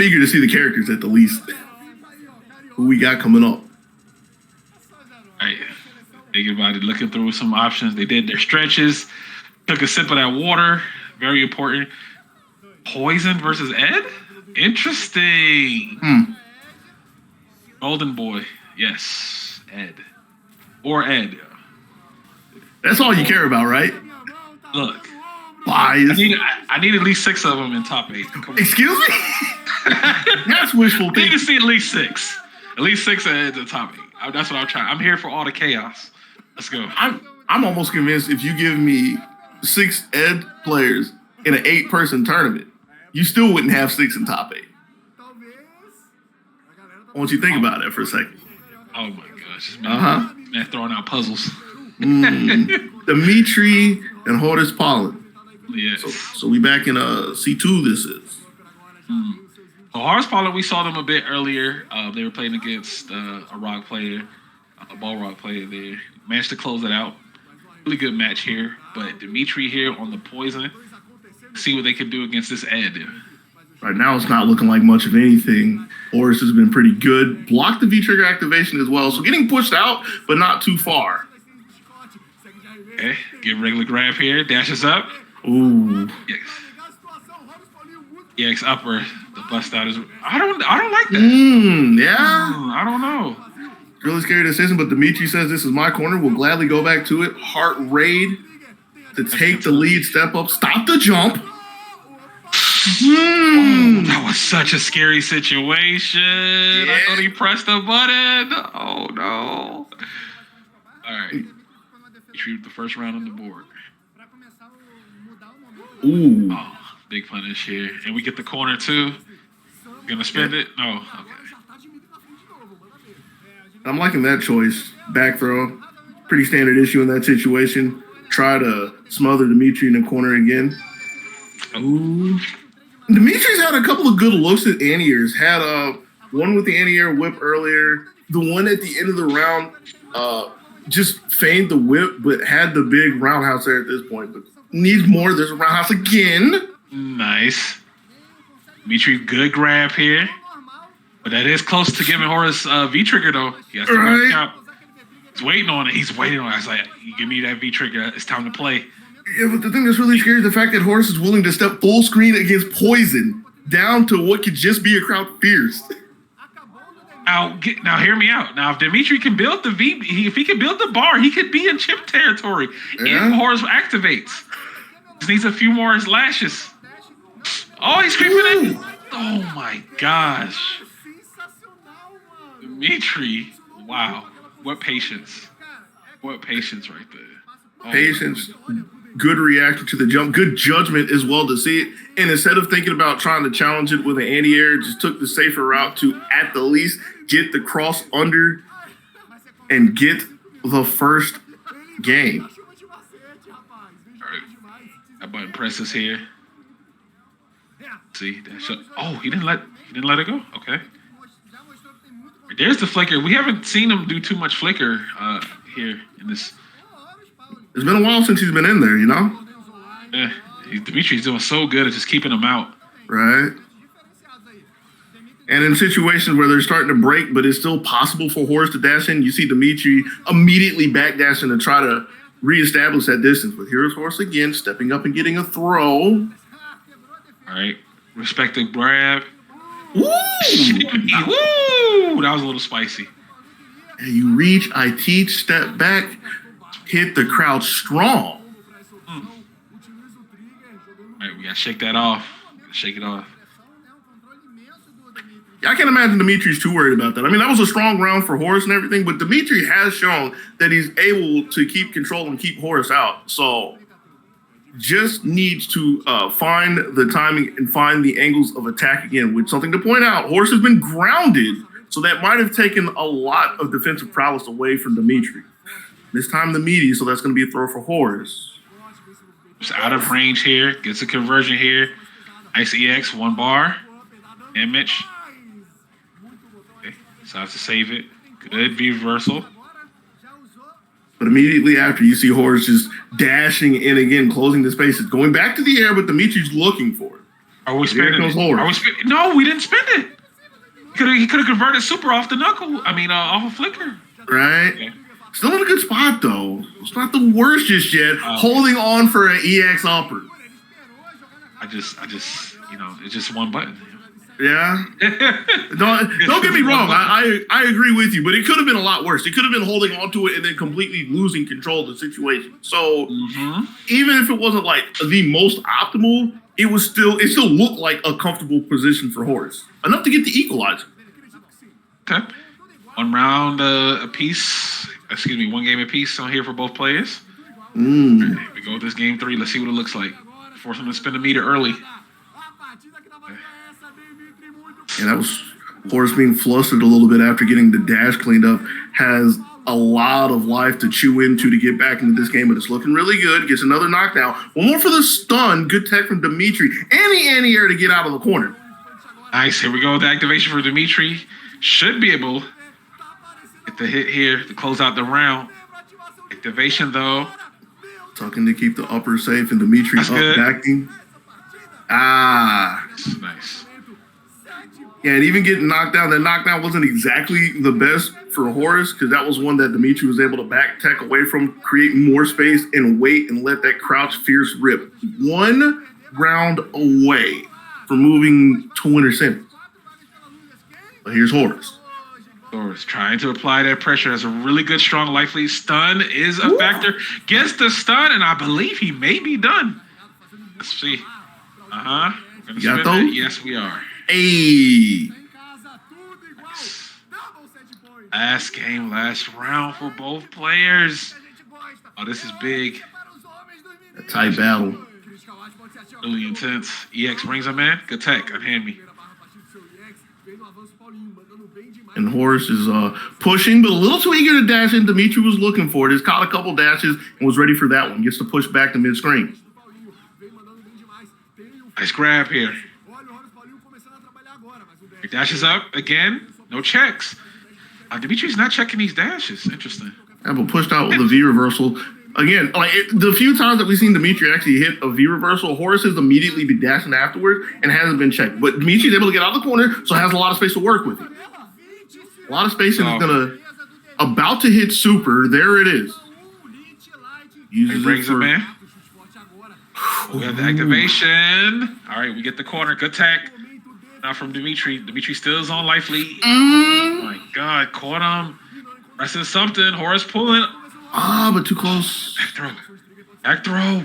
eager to see the characters at the least. Who we got coming up? Right. Thinking about it, looking through some options. They did their stretches, took a sip of that water. Very important. Poison versus Ed? Interesting. Golden Boy. Yes. Ed. Or Ed. That's all you care about, right? Look. Bias. I need at least 6 of them in top 8. Excuse me? That's wishful thinking. I need to see at least 6. At least 6 Eds in top 8. That's what I'm trying. I'm here for all the chaos. Let's go. I'm almost convinced if you give me 6 Ed players in an 8-person tournament, you still wouldn't have 6 in top 8. I want you to think about that for a second. Oh my gosh. Man throwing out puzzles. DEMITRI and HorusPaulin. Yes. So we back in C2 this is. Well, HorusPaulin, we saw them a bit earlier. They were playing against a rock player, a ball rock player there. Managed to close it out. Really good match here. But DEMITRI here on the poison. See what they can do against this Ed. Right now it's not looking like much of anything. Horus has been pretty good. Blocked the V-trigger activation as well. So getting pushed out, but not too far. Okay, get regular grab here. Dashes up. Ooh. EX upper. The bust out is. I don't like that. Yeah. I don't know. Really scary decision, but DEMITRI says this is my corner. We'll gladly go back to it. Heart raid to take the lead. Step up. Stop the jump. Oh, that was such a scary situation. Yeah. I thought he pressed the button. Oh no. All right. Retrieve the first round on the board. Ooh. Oh, big punish here. And we get the corner too. Gonna spend it? No. Okay. I'm liking that choice. Back throw. Pretty standard issue in that situation. Try to smother DEMITRI in the corner again. Ooh. DEMITRI's had a couple of good looks at anti-airs. Had one with the anti-air whip earlier. The one at the end of the round just feigned the whip, but had the big roundhouse there at this point. But needs more. There's a roundhouse again. Nice. DEMITRI, good grab here. But that is close to giving Horus V-trigger, though. He has to watch out. He's waiting on it. He's waiting on it. I was like, you give me that V-trigger. It's time to play. Yeah, but the thing that's really scary is the fact that Horus is willing to step full screen against poison down to what could just be a crowd fierce. Now, hear me out. Now, if DEMITRI can build the if he can build the bar, he could be in chip territory. Yeah. If Horus activates. Just needs a few more lashes. Oh, he's creeping in. Oh, my gosh. DEMITRI, wow. What patience. What patience right there. Oh, Patience, good reaction to the jump, good judgment as well to see it. And instead of thinking about trying to challenge it with an anti-air, just took the safer route to, at the least, get the cross under and get the first game. All right. That button presses here. See, he didn't let it go. Okay. There's the flicker. We haven't seen him do too much flicker here in this. It's been a while since he's been in there, you know? Yeah, Dimitri's doing so good at just keeping him out. Right. And in situations where they're starting to break, but it's still possible for Horus to dash in, you see Dimitri immediately backdashing to try to reestablish that distance. But here's Horus again, stepping up and getting a throw. All right. Respect the grab. Woo! Woo! That was a little spicy. And you reach, I teach, step back, hit the crouch strong. All right, we got to shake that off. Shake it off. I can't imagine Dimitri's too worried about that. I mean, that was a strong round for Horus and everything, but Dimitri has shown that he's able to keep control and keep Horus out. So just needs to find the timing and find the angles of attack again. With something to point out, Horus has been grounded, so that might have taken a lot of defensive prowess away from Dimitri. This time the meaty, so that's going to be a throw for Horus. It's out of range here. Gets a conversion here. Nice EX, 1 bar. Image. Okay, decides to save it. Good V reversal. But immediately after, you see Horus just dashing in again, closing the spaces, going back to the air, but Dimitri's looking for it. Are we spending it? No, we didn't spend it. He could have converted super off the knuckle. Off a flicker. Right. Okay. Still in a good spot, though. It's not the worst just yet. Holding on for an EX upper. It's just one button. Yeah. Don't get me wrong. I agree with you, but it could have been a lot worse. It could have been holding on to it and then completely losing control of the situation. So even if it wasn't like the most optimal, it still looked like a comfortable position for Horus. Enough to get the equalizer. Okay. 1 round apiece. Excuse me, 1 game apiece on here for both players. Right, here we go with this game 3. Let's see what it looks like. Force him to spin the meter early. And that was Horus being flustered a little bit after getting the dash cleaned up. Has a lot of life to chew into to get back into this game, but it's looking really good. Gets another knockdown. 1 more for the stun. Good tech from Dimitri. And the anti-air to get out of the corner. Nice. Here we go with the activation for Dimitri. Should be able to get the hit here to close out the round. Activation, though. Tucking to keep the upper safe, and Dimitri up backing. Nice. Yeah, and even getting knocked down, that knockdown wasn't exactly the best for Horus, because that was one that Dimitri was able to back tech away from, create more space and wait and let that crouch fierce rip. 1 round away from moving to winner sentence. But here's Horus. Horus trying to apply that pressure. Has a really good, strong life lead. Stun is a factor. Gets the stun, and I believe he may be done. Let's see. We're gonna spin it. Yes, we are. Hey. Nice. Last game, last round for both players. Oh, this is big. A tight battle. Really intense. EX brings him in. Good tech. Unhand me. And Horus is pushing, but a little too eager to dash in. Dimitri was looking for it. He's caught a couple dashes and was ready for that one. Gets to push back to mid-screen. Nice grab here. He dashes up again. No checks. Dimitri's not checking these dashes. Interesting. Yeah, but pushed out with a V reversal. Again, the few times that we've seen Dimitri actually hit a V reversal, Horus has immediately been dashing afterwards and hasn't been checked. But Dimitri's able to get out of the corner, so has a lot of space to work with. A lot of space, and is about to hit super. There it is. He brings him in. We have the activation. All right, we get the corner. Good tech. Now from Dimitri. Dimitri still is on life lead. Oh my God, caught him. Pressing something. HorusPaulin. But too close. Back throw. Back throw.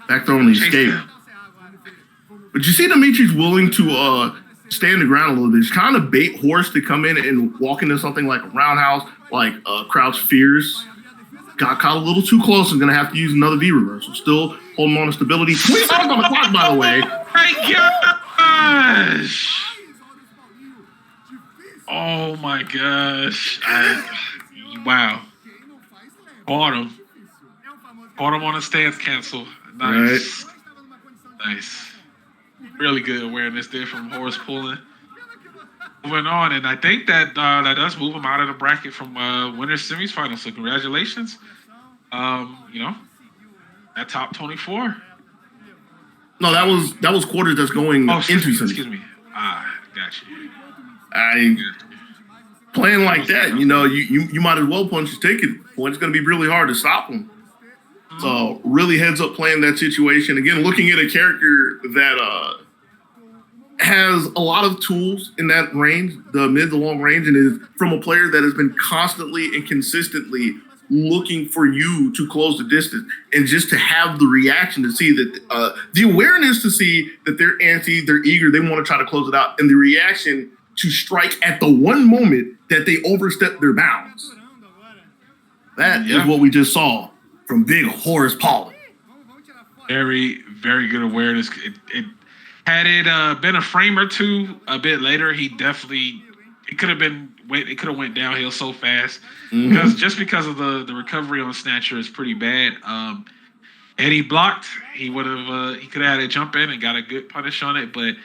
Back throw on the escape. But you see Dimitri's willing to stand the ground a little bit. It's kind of bait Horus to come in and walk into something like a roundhouse, like Crouch Fierce. Got caught a little too close and going to have to use another V reversal. Still holding on to stability. 20 seconds on the clock, by the way. Oh my gosh. Wow. Caught him. Caught him on a stance cancel. Nice. Right. Nice. Really good awareness there from HorusPaulin. Moving on, and I think that that does move him out of the bracket from winners semifinals. So congratulations. That top 24. No, that was quarters that's going into semis. Excuse me. Got you. Playing like that, you know, you might as well punch his ticket. It's going to be really hard to stop him. So really heads up playing that situation. Again, looking at a character that has a lot of tools in that range, the mid to long range, and is from a player that has been constantly and consistently looking for you to close the distance, and just to have the reaction to see that the awareness to see that they're antsy, they're eager, they want to try to close it out, and the reaction to strike at the one moment that they overstep their bounds. That is what we just saw from big HorusPaulin. Very, very good awareness. Had it been a frame or two a bit later, it could have went downhill so fast because of the recovery on Snatcher is pretty bad. And he blocked. He could have had a jump in and got a good punish on it, but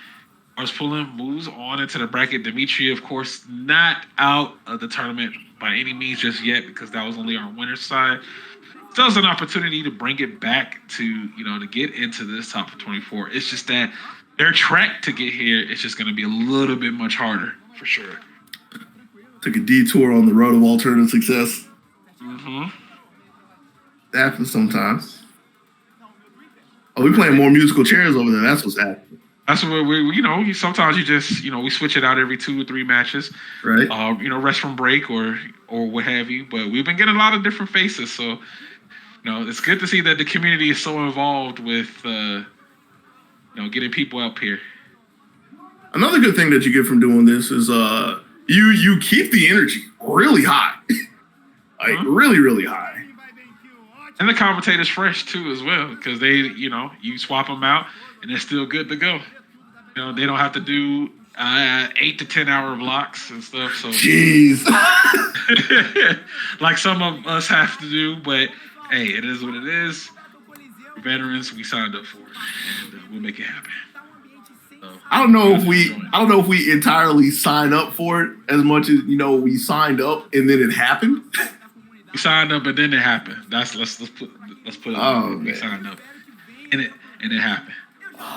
HorusPaulin moves on into the bracket. DEMITRI, of course, not out of the tournament by any means just yet, because that was only our winner's side. Still has an opportunity to bring it back to get into this top 24. It's just that their track to get here is just going to be a little bit much harder for sure. Took a detour on the road of alternative success. That happens sometimes. Oh, we're playing more musical chairs over there. That's what's happening. That's what sometimes you just, we switch it out every 2 or 3 matches. Right. Rest from break or what have you. But we've been getting a lot of different faces. So, it's good to see that the community is so involved with, getting people up here. Another good thing that you get from doing this is you keep the energy really high. Really, really high. And the commentators fresh too as well, because they, you swap them out and they're still good to go. They don't have to do 8 to 10 hour blocks and stuff. So jeez. Like some of us have to do, but hey, it is what it is. Veterans, we signed up for it, and we'll make it happen. So, I don't know if we entirely signed up for it as much as we signed up and then it happened. We signed up and then it happened. Let's put it. We signed up and it happened.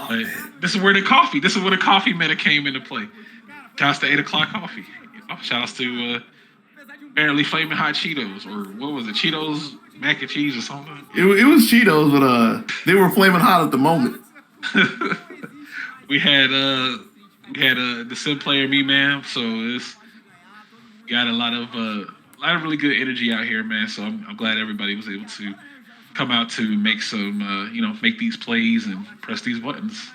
But this is where the coffee meta came into play. Shouts to 8 o'clock coffee. Shouts to apparently Flaming Hot Cheetos, or what was it? Cheetos mac and cheese or something. It was Cheetos, but they were flaming hot at the moment. we had the sim player me man, so it's got a lot of really good energy out here, man. So I'm glad everybody was able to come out to make some make these plays and press these buttons.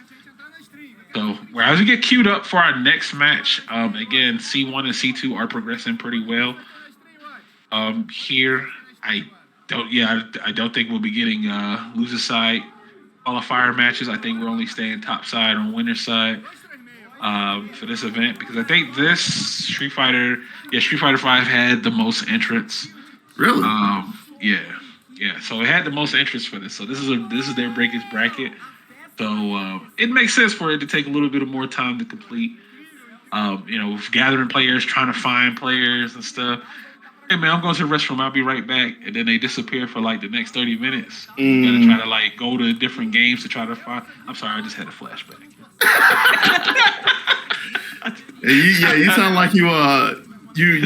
So as we get queued up for our next match, again, C1 and C2 are progressing pretty well. Here I don't think we'll be getting loser side qualifier matches. I think we're only staying top side on winner side for this event, because I think this Street Fighter 5 had the most entrants. Really? Yeah. So it had the most entrants for this. So this is their breakage bracket. So it makes sense for it to take a little bit of more time to complete. With gathering players, trying to find players and stuff. Hey man, I'm going to the restroom. I'll be right back. And then they disappear for like the next 30 minutes. You gotta try to like go to different games to try to find. I'm sorry, I just had a flashback. You sound like you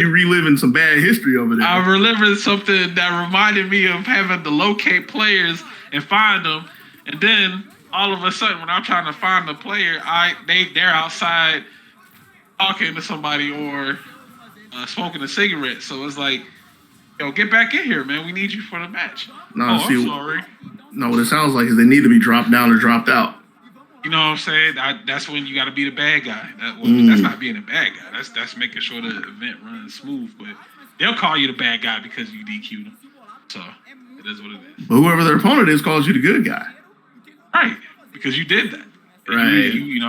reliving some bad history over there. I reliving something that reminded me of having to locate players and find them, and then all of a sudden, when I'm trying to find the player, they're outside talking to somebody or smoking a cigarette. So it's like, get back in here, man. We need you for the match. I'm sorry. No, what it sounds like is they need to be dropped down or dropped out. You know what I'm saying? That's when you got to be the bad guy. That's not being a bad guy. That's making sure the event runs smooth. But they'll call you the bad guy because you DQ'd them. So it is what it is. But whoever their opponent is calls you the good guy. Right, because you did that. Right. You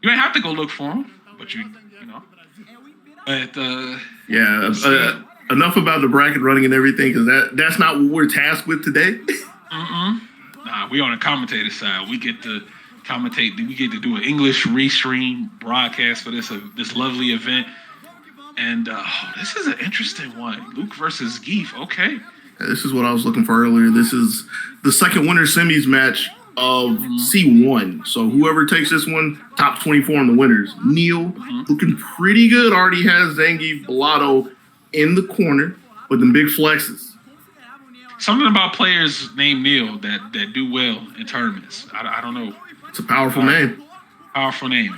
ain't have to go look for them, but you know. But enough about the bracket running and everything, because that's not what we're tasked with today. Nah, we on the commentator side. We get to commentate. We get to do an English restream broadcast for this lovely event. And this is an interesting one. Luke versus Geef. Okay. This is what I was looking for earlier. This is the second winner semis match of C1. So whoever takes this one, top 24 in the winners. NieL looking pretty good. Already has Zangief, Baldur in the corner with them big flexes. Something about players named NieL that do well in tournaments. I don't know. It's a powerful name. Powerful name.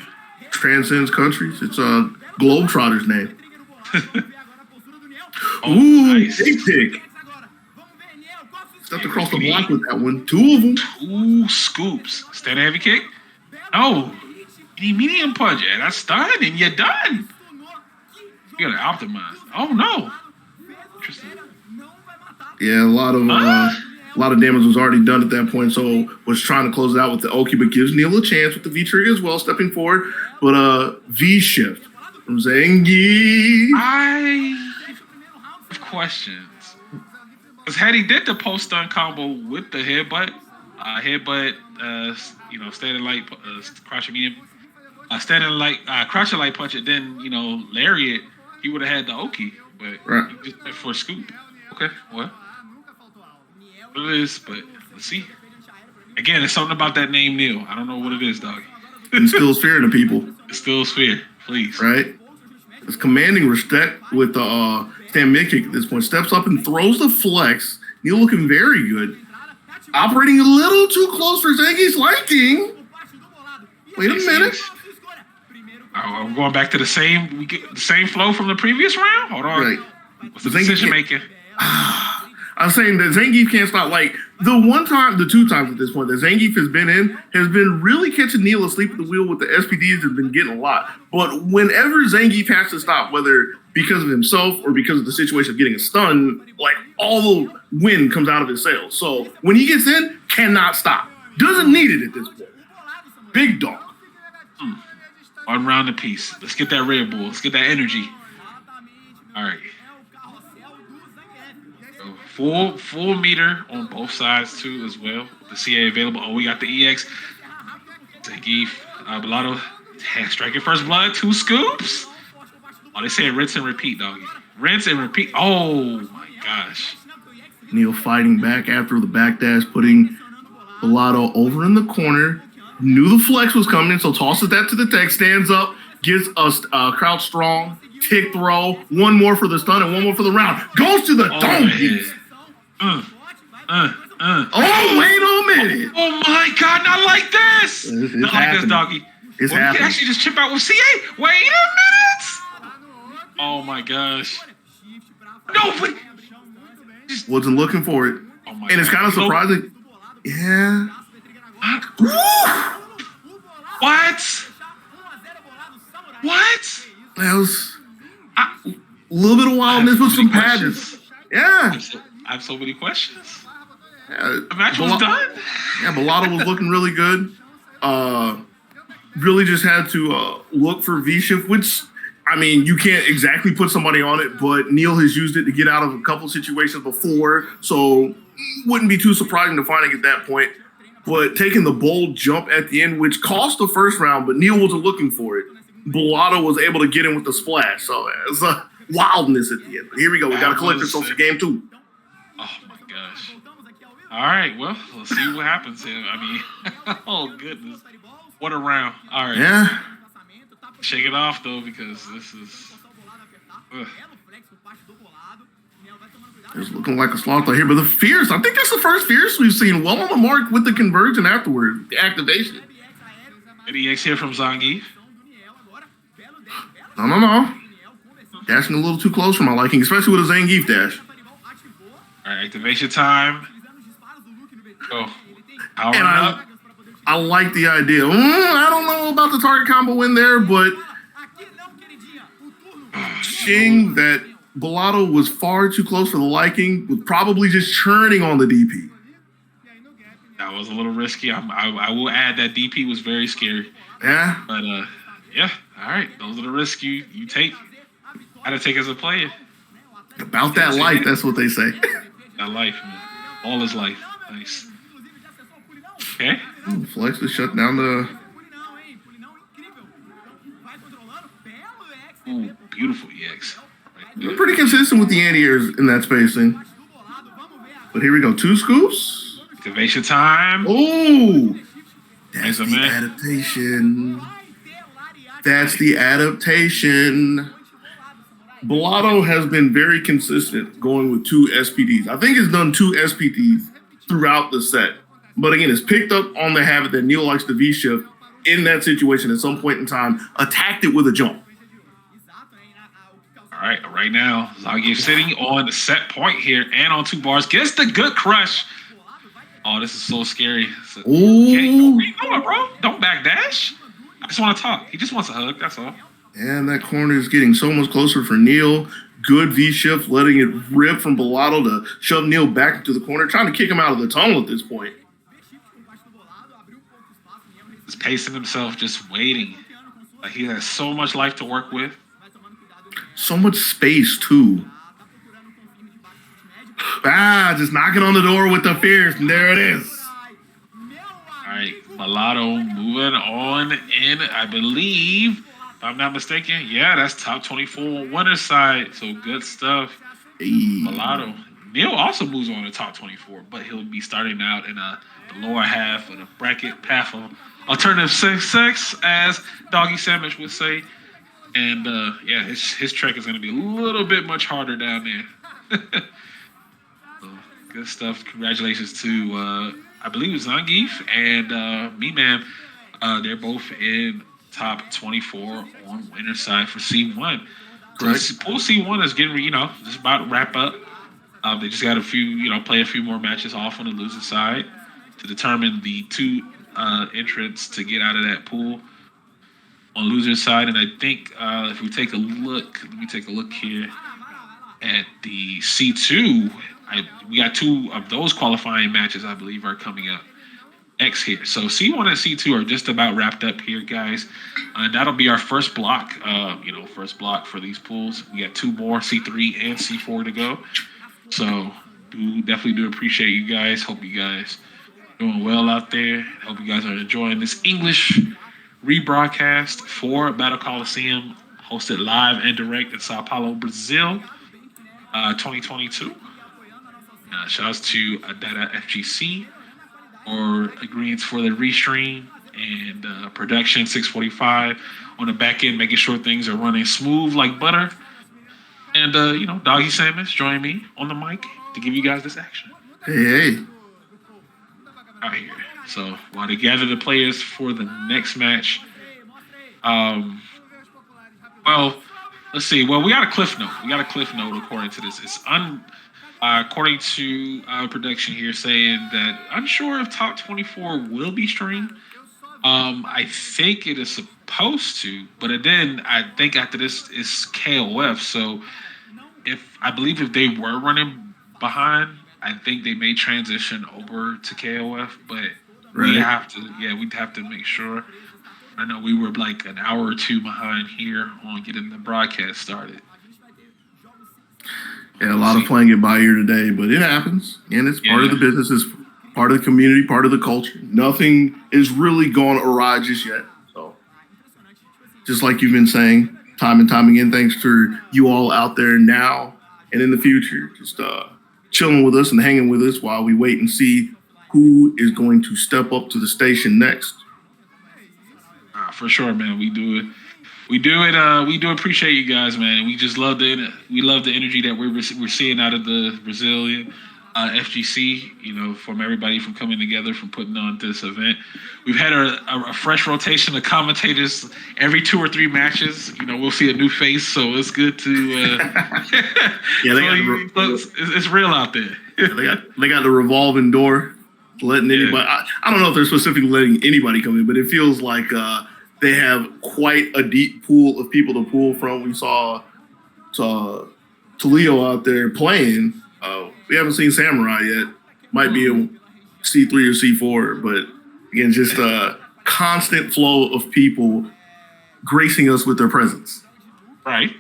Transcends countries. It's a Globetrotter's name. Nice. Big pick. Stepped across the block with that one. 2 of them. 2 scoops. Standing heavy kick? No. You need medium punch. Yeah, that's done, and you're done. You gotta optimize. Oh no. Interesting. Yeah, a lot of damage was already done at that point, so was trying to close it out with the Oki, but gives NieL a chance with the V trigger as well, stepping forward. But V shift from Zangief. I have questions. Because had he did the post stun combo with the headbutt, standing light, crouching medium, standing light, crouching light punch, and then lariat, he would have had the Oki, but he just went for a scoop. Okay, well, it is, but let's see. Again, it's something about that name NieL. I don't know what it is, dog. Instills fear into people. Instills fear, please. Right. It's commanding respect with the stand mid kick at this point. Steps up and throws the flex. NieL looking very good. Operating a little too close for Zangief's liking. Wait a minute. I'm going back to the same flow from the previous round. Hold on. Right. What's the decision making? I'm saying that Zangief can't stop. Like the 2 times at this point that Zangief has been really catching NieL asleep at the wheel with the SPDs has been getting a lot. But whenever Zangief has to stop, whether because of himself or because of the situation of getting a stun, like all the wind comes out of his sails. So when he gets in, cannot stop. Doesn't need it at this point. Big dog. 1 round apiece. Let's get that Red Bull. Let's get that energy. All right. Full meter on both sides too as well. The CA available. Oh, we got the EX. Zangief, Baldur, striking first blood, 2 scoops. Oh, they say rinse and repeat, doggy. Rinse and repeat. Oh my gosh. NieL fighting back after the backdash, putting Baldur over in the corner. Knew the flex was coming, so tosses that to the tech, stands up, gets us crouch strong, tick throw, 1 more for the stun and 1 more for the round. Goes to the dome piece. Oh, wait a minute. Oh my God, not like this. It's not like this, doggy. It's happening. We can actually just chip out with CA. Wait a minute. Oh my gosh. No, but wasn't looking for it. Oh my and it's kind of surprising. Yeah. What? That was a little bit of wildness with some patches. Yeah. I have so many questions. Yeah, the match was done. Yeah, Baldur was looking really good. Really just had to look for V-shift, which, I mean, you can't exactly put somebody on it, but NieL has used it to get out of a couple situations before, so wouldn't be too surprising to find it at that point. But taking the bold jump at the end, which cost the first round, but NieL wasn't looking for it. Baldur was able to get in with the splash, so it's a wildness at the end. But here we go. We got a collector social game 2. Oh my gosh. All right, well, let's see what happens here. I mean, oh goodness. What a round. All right. Yeah. Shake it off though, because this is it's looking like a slaughter here, but the Fierce, I think that's the first Fierce we've seen well on the mark with the conversion afterward, the activation. EX here from Zangief. No. Dashing a little too close for my liking, especially with a Zangief dash. All right, activation time. Go. And I like the idea. I don't know about the target combo in there, but seeing that Baldur was far too close for the liking, was probably just churning on the DP. That was a little risky. I will add that DP was very scary. Yeah. But yeah. All right, those are the risks you take. How to take as a player. About that life, that's what they say. That life, man. All is life. Nice. Okay. Flex to shut down the. Ooh, beautiful EX. They're pretty consistent with the anti-airs in that spacing. But here we go. 2 scoops. Activation time. Oh, that's Thanks, the man. adaptation. That's the adaptation. Baldur has been very consistent going with 2 SPDs. I think he's done 2 SPDs throughout the set. But again, it's picked up on the habit that NieL likes to V-shift in that situation at some point in time, attacked it with a jump. All right now, Zangief sitting on the set point here and on 2 bars. Gets the good crush. Oh, this is so scary. Where you going, bro? Don't backdash. I just want to talk. He just wants a hug, that's all. And that corner is getting so much closer for NieL. Good V-shift, letting it rip from Baldur to shove NieL back into the corner, trying to kick him out of the tunnel at this point. Just pacing himself, just waiting. Like he has so much life to work with. So much space, too. Just knocking on the door with the fierce, and there it is. All right, Baldur moving on in, I believe, if I'm not mistaken. Yeah, that's top 24 on winner's side, so good stuff. Hey. Baldur. NieL also moves on to top 24, but he'll be starting out in the lower half of the bracket, path of alternative 6-6, as Doggy Sandwich would say. And yeah, his trek is going to be a little bit much harder down there. So, good stuff. Congratulations to, I believe it's Zangief and me, man. They're both in top 24 on winner's side for C1. So pool C1 is getting, just about to wrap up. They just got a few, play a few more matches off on the losing side to determine the 2 entrants to get out of that pool on loser's side. And I think if we take a look, let me take a look here at the C2. We got 2 of those qualifying matches, I believe, are coming up next here. So C1 and C2 are just about wrapped up here, guys. That'll be our first block, first block for these pools. We got 2 more, C3 and C4 to go. So definitely do appreciate you guys. Hope you guys doing well out there. Hope you guys are enjoying this English rebroadcast for Battle Coliseum, hosted live and direct in Sao Paulo, Brazil, 2022. Shouts to Data FGC or agreements for the restream and production 645 on the back end, making sure things are running smooth like butter. And Doggy Sandwich joining me on the mic to give you guys this action. Hey. Out here. So while they gather the players for the next match, let's see. Well, we got a cliff note. According to this. It's according to production here saying that unsure if top 24 will be streamed. I think it is supposed to, but then I think after this is KOF. So I believe if they were running behind, I think they may transition over to KOF, but we'd have to make sure. I know we were like an hour or 2 behind here on getting the broadcast started. Yeah, a lot of playing it by ear today, but it happens. And it's part of the business, it's part of the community, part of the culture. Nothing is really gone awry just yet. So just like you've been saying time and time again, thanks for you all out there now and in the future, just chilling with us and hanging with us while we wait and see who is going to step up to the station next. For sure, man. We do it. We do appreciate you guys, man. We just love the energy that we're seeing out of the Brazilian FGC. From everybody from coming together, from putting on this event. We've had a fresh rotation of commentators every 2 or 3 matches. We'll see a new face, so it's good to. It's real out there. They got the revolving door, letting anybody. I don't know if they're specifically letting anybody come in, but it feels like they have quite a deep pool of people to pull from. We saw Toledo out there playing. We haven't seen Samurai yet. Might be a C3 or C4, but again, just a constant flow of people gracing us with their presence. Right,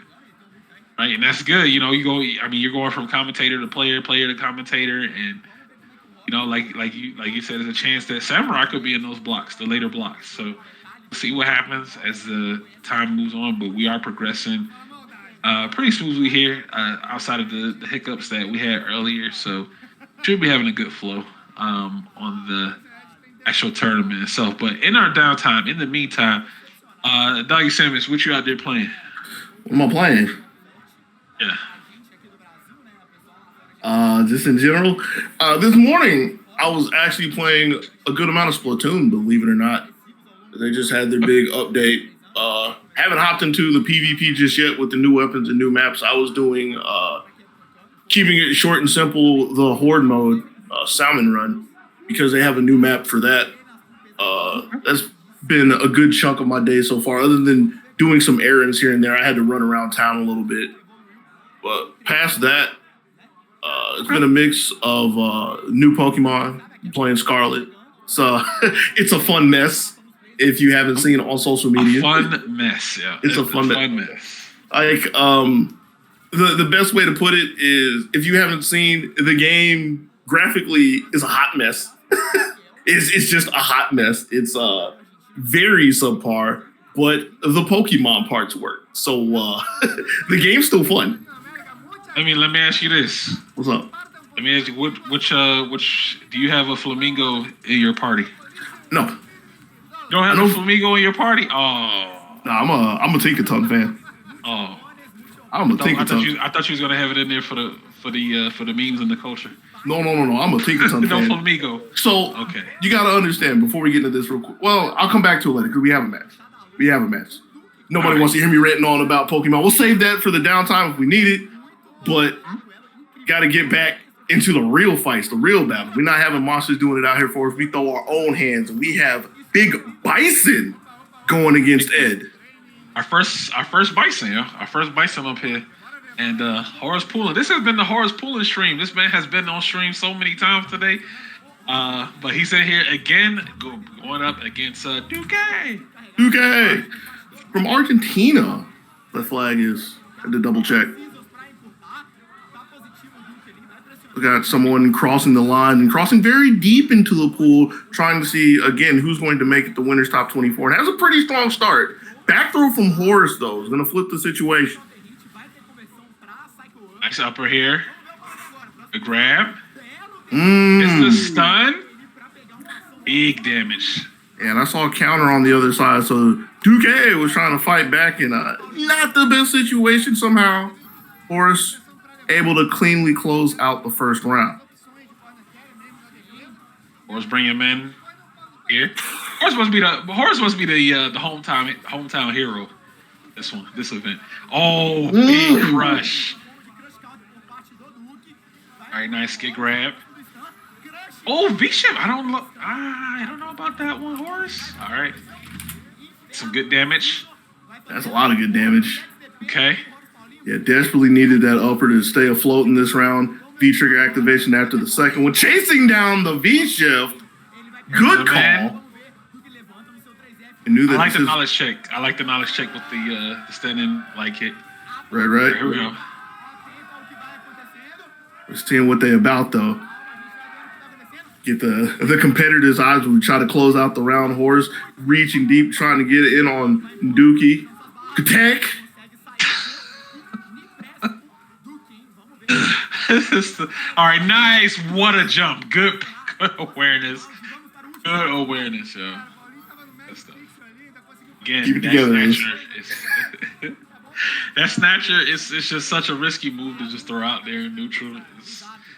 and that's good. You're going from commentator to player to commentator, and like you said, there's a chance that Samurai could be in those blocks, the later blocks. So we'll see what happens as the time moves on, but we are progressing pretty smoothly here, outside of the hiccups that we had earlier. So should be having a good flow on the actual tournament itself. But in our downtime, in the meantime, Doggy Samus, what you out there playing? What am I playing? Yeah. Just in general. This morning, I was actually playing a good amount of Splatoon, believe it or not. They just had their big update. Haven't hopped into the PvP just yet with the new weapons and new maps. I was doing, keeping it short and simple, the Horde mode, Salmon Run, because they have a new map for that. That's been a good chunk of my day so far. Other than doing some errands here and there, I had to run around town a little bit. But past that, it's been a mix of new Pokemon, playing Scarlet. So it's a fun mess if you haven't seen it on social media. A fun mess, yeah. It's a fun mess. Like, the best way to put it is if you haven't seen the game graphically is a hot mess. It's just a hot mess. It's very subpar, but the Pokemon parts work. So the game's still fun. Let me ask you this. What's up? Let me ask you, which do you have a flamingo in your party? No. You don't have a flamingo in your party? Oh. No, I'm a Tinkaton fan. Oh. I'm a Tinkaton. I thought you was gonna have it in there for the memes and the culture. No. I'm a Tinkaton fan. No flamingo. So okay. You gotta understand before we get into this real quick. Well, I'll come back to it later because we have a match. Nobody wants to hear me ranting on about Pokemon. We'll save that for the downtime if we need it. But got to get back into the real fights, the real battle. We're not having monsters doing it out here for us. We throw our own hands, and we have Big Bison going against Ed. Our first Bison, yeah. Our first Bison up here. And HorusPaulin. This has been the HorusPaulin stream. This man has been on stream so many times today. But he's in here again, going up against Dookie. Dookie from Argentina. The flag is. I had to double check. We got someone crossing the line and crossing very deep into the pool, trying to see, again, who's going to make it the winner's top 24. And has a pretty strong start. Back throw from Horus, though, is going to flip the situation. Nice upper here. The grab. It's the stun. Big damage. And I saw a counter on the other side, so Dookie was trying to fight back in not the best situation somehow. Horus able to cleanly close out the first round. Horus bring him in here. Horus must be the hometown hero. This event. Oh, big crush. All right, nice get grab. Oh, V-Shift. I don't know about that one, Horus. All right. Some good damage. That's a lot of good damage. Okay. Yeah, desperately needed that upper to stay afloat in this round. V-trigger activation after the second one. Chasing down the V-Shift. Good call. I like the knowledge check. I like the knowledge check with the standing like hit. Right. Here we go. We're seeing what they about, though. Get the competitor's eyes when we try to close out the round. Horus reaching deep, trying to get it in on Dookie. Attack. All right, nice. What a jump. Good awareness. Good awareness, yo. That stuff. Again, keep it together. That snatcher is just such a risky move to just throw out there in neutral.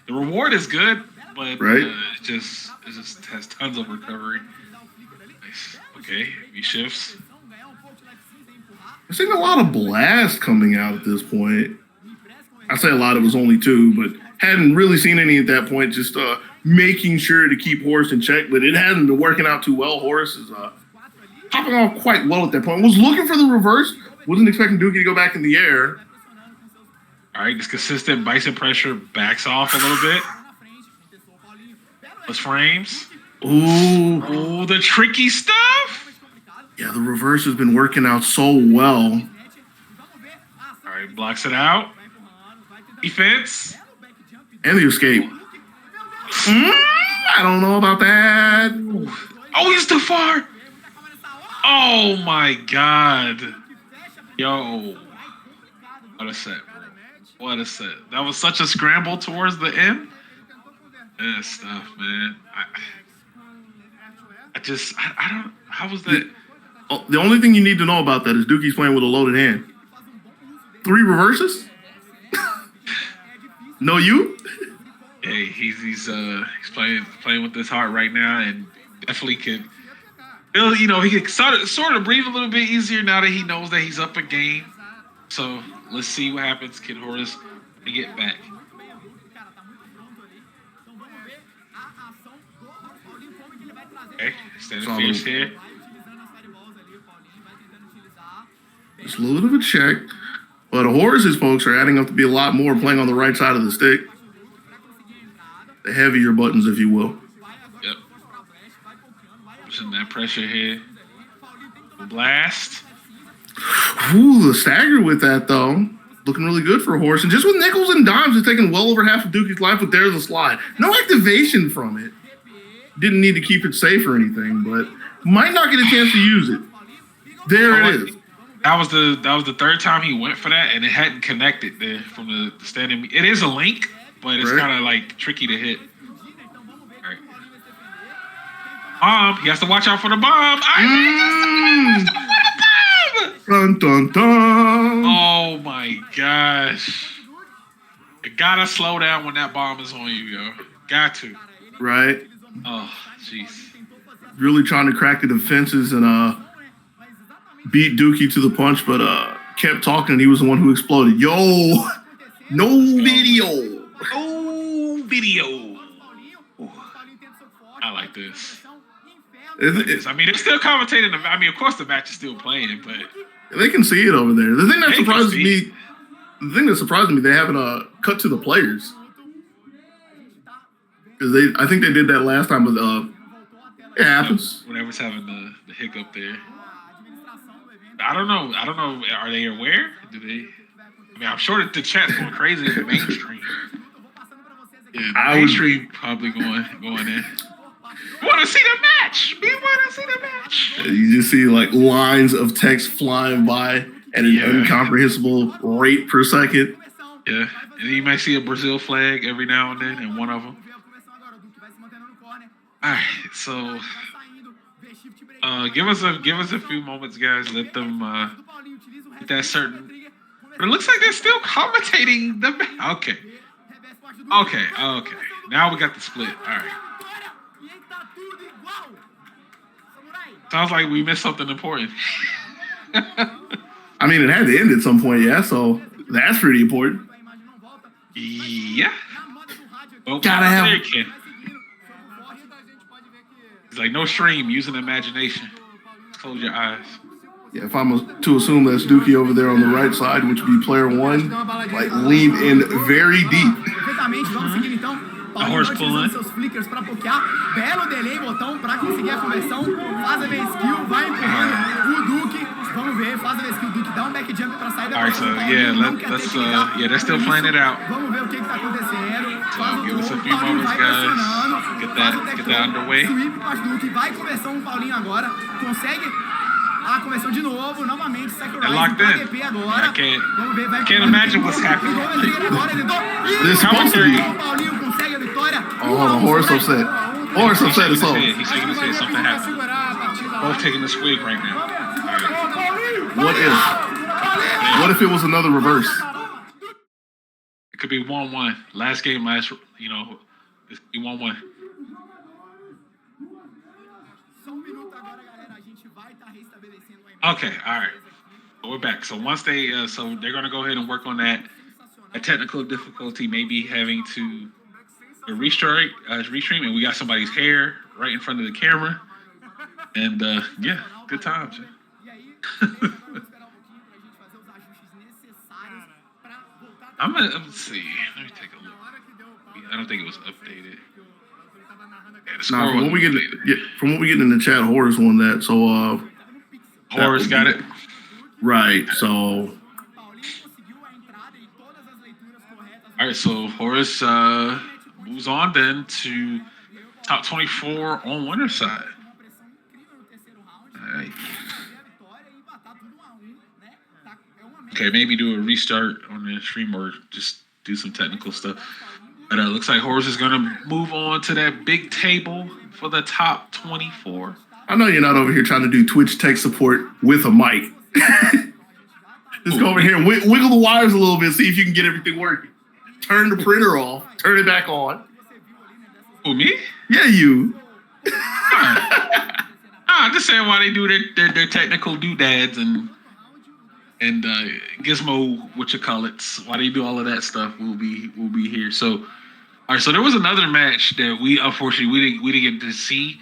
The reward is good, but it just has tons of recovery. Nice. Okay, he shifts. We're seeing a lot of blast coming out at this point. I say a lot, it was only 2, but hadn't really seen any at that point, just making sure to keep Horus in check, but it hasn't been working out too well. Horus is popping off quite well at that point. Was looking for the reverse, wasn't expecting Dookie to go back in the air. All right, this consistent Bison pressure backs off a little bit. Plus frames. Ooh, the tricky stuff. Yeah, the reverse has been working out so well. All right, blocks it out. Defense. And the escape. I don't know about that. Oh, he's too far. Oh, my God. Yo. What a set. What a set. That was such a scramble towards the end. That stuff, man. I don't. How was that? The only thing you need to know about that is Dookie's playing with a loaded hand. 3 reverses? No, you? Hey, he's playing with his heart right now, and definitely could. You know, he could sort of breathe a little bit easier now that he knows that he's up a game. So let's see what happens, Kid Horus, to get back. Okay, standing fierce here. Just a little bit of a check. But Horus's folks are adding up to be a lot more playing on the right side of the stick. The heavier buttons, if you will. Yep. Pushing that pressure here. Blast. Ooh, the stagger with that, though. Looking really good for Horus. And just with nickels and dimes, it's taking well over half of Dookie's life, but there's a slide. No activation from it. Didn't need to keep it safe or anything, but might not get a chance to use it. There it is. That was the third time he went for that, and it hadn't connected there from the standing. It is a link, but it's kind of like tricky to hit. All right. Bomb. He has to watch out for the bomb. Dun, dun, dun. Oh my gosh. You gotta slow down when that bomb is on you, yo. Got to. Right. Oh, jeez. Really trying to crack the defenses and beat Dookie to the punch, but kept talking, and he was the one who exploded. Yo, no video. No video. I like this. I mean, they're still commentating. I mean, of course, the match is still playing, but they can see it over there. The thing that surprises me, they haven't cut to the players, because I think they did that last time, but it happens. Whenever's having the hiccup there. I don't know. Are they aware? Do they? I mean, I'm sure that the chat's going crazy in the mainstream. Yeah, the mainstream probably going in. We want to see the match. We want to see the match. You just see like lines of text flying by at an incomprehensible rate per second. Yeah, and you might see a Brazil flag every now and then in one of them. All right, so give us a few moments, guys. Let them get that certain. But it looks like they're still commentating the. Okay. Now we got the split. All right. Sounds like we missed something important. I mean, it had to end at some point, yeah. So that's pretty important. Yeah. Well, gotta have. It's like no stream, using imagination. Close your eyes. Yeah, if I'm to assume that's Dookie over there on the right side, which would be player 1, like lean in very deep. HorusPaulin. Seus flickers para pokear. Belo delay, botão para conseguir a conversão. Faz a V-skill, vai empurrando o Dookie. Vamos ver, faz a V-skill. Dookie dá back jump para sair da Alright, so yeah, they're still playing it out. Vamos ver o que está acontecendo. So give us a few moments, guys. Get that underway. Sweep com as Dookie, vai conversão o Paulinho agora. Consegue a conversão de novo, novamente. Locked in. Agora. I can't imagine what's happening. This commentary. Oh, hold on, Horus upset. Horus upset as well. He's shaking his head. Something happened. Both taking the swig right now. Right. What if it was another reverse? It could be 1-1. Last game, it's be 1-1. Okay, all right. We're back. So once they're gonna go ahead and work on that technical difficulty, maybe having to restream, and we got somebody's hair right in front of the camera, and good times. Let's see. Let me take a look. I don't think it was updated. Yeah, the score from what we get in the chat, Horus won that. So Horus got it. Right. So. All right. So Horus moves on then to top 24 on winner's side. All right. Okay, maybe do a restart on the stream or just do some technical stuff. But it looks like Horus is going to move on to that big table for the top 24. I know you're not over here trying to do Twitch tech support with a mic. Just go over here and wiggle the wires a little bit, see if you can get everything working. Turn the printer off, turn it back on. Who, me? Yeah, you. I'm just saying why they do their technical doodads and gizmo whatchamacallits. Why they do all of that stuff? We'll be here. So, all right. So there was another match that we unfortunately we didn't get to see.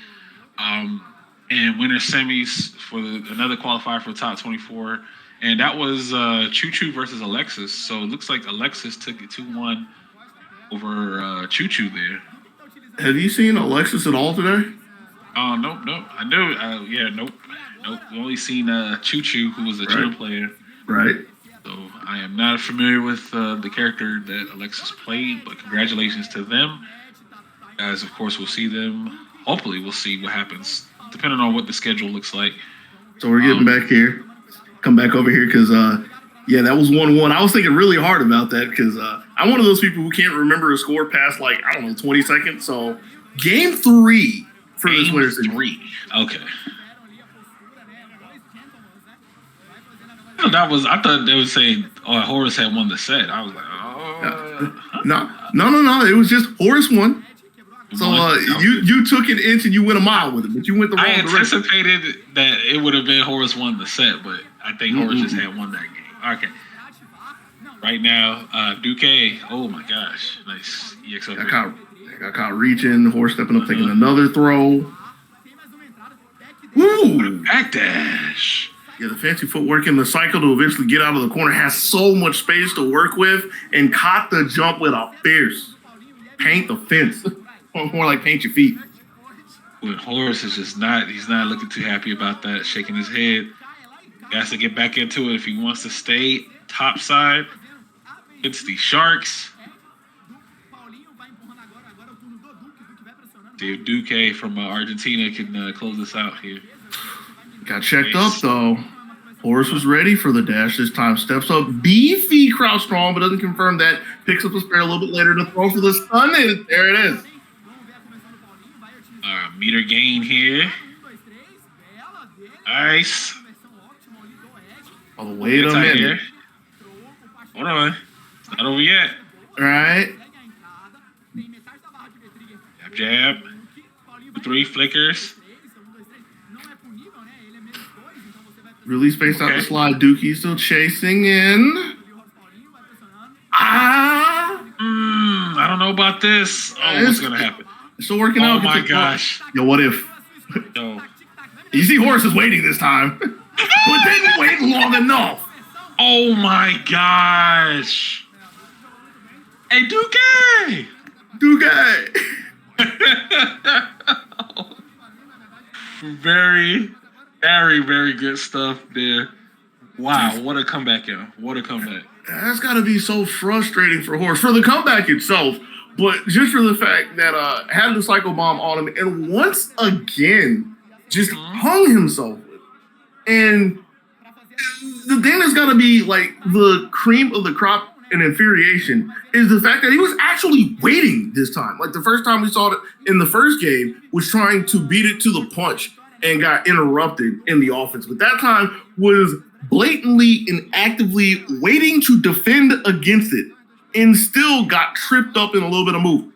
And winner semis for another qualifier for the top 24, and that was ChuChu versus Alexis. So it looks like Alexis took it 2-1 over ChuChu there. Have you seen Alexis at all today? Nope. I knew. Nope. We only seen ChuChu, who was a gym player. Right. So I am not familiar with the character that Alexis played, but congratulations to them. Guys, of course, we'll see them. Hopefully, we'll see what happens, depending on what the schedule looks like. So we're getting back here. Come back over here because, yeah, that was 1-1. I was thinking really hard about that because I'm one of those people who can't remember a score past, 20 seconds. So game 3 for this winner's series. 3. Okay. I thought they would say Horus had won the set. I was like, oh. No. It was just Horus won. So you took an inch and you went a mile with it, but you went the wrong direction. I anticipated that it would have been Horus won the set, but I think Horus just had won that game. Okay. Right now, Dookie. Oh my gosh, nice EXO. I caught reaching. Horus stepping up, taking another throw. Woo! Backdash. Yeah, the fancy footwork in the cycle to eventually get out of the corner has so much space to work with, and caught the jump with a fierce paint the fence. More like paint your feet. But Horus is just he's not looking too happy about that, shaking his head. He has to get back into it if he wants to stay topside. It's the Sharks. See if Dookie from Argentina can close this out here. Got checked up, though. Horus was ready for the dash this time. Steps up, beefy crouch strong, but doesn't confirm that. Picks up the spare a little bit later to throw for the stun, and there it is. Meter gain here. Nice. Oh, wait a minute. Here. Hold on. It's not over yet. All right. Jab. 3 flickers. Really spaced out the slide. Dookie still chasing in. I don't know about this. Oh, what's going to happen? It's still working out. Oh, my gosh. Yo, what if? Yo. You see Horus is waiting this time. But didn't wait long enough. Oh, my gosh. Hey, Dookie. Very, very, very good stuff there. Wow, what a comeback, yo. What a comeback. That's got to be so frustrating for Horus. For the comeback itself, but just for the fact that had the cycle bomb on him and once again just hung himself. And the thing that's got to be the cream of the crop and infuriation is the fact that he was actually waiting this time. The first time we saw it in the first game was trying to beat it to the punch and got interrupted in the offense. But that time was blatantly and actively waiting to defend against it and still got tripped up in a little bit of movement.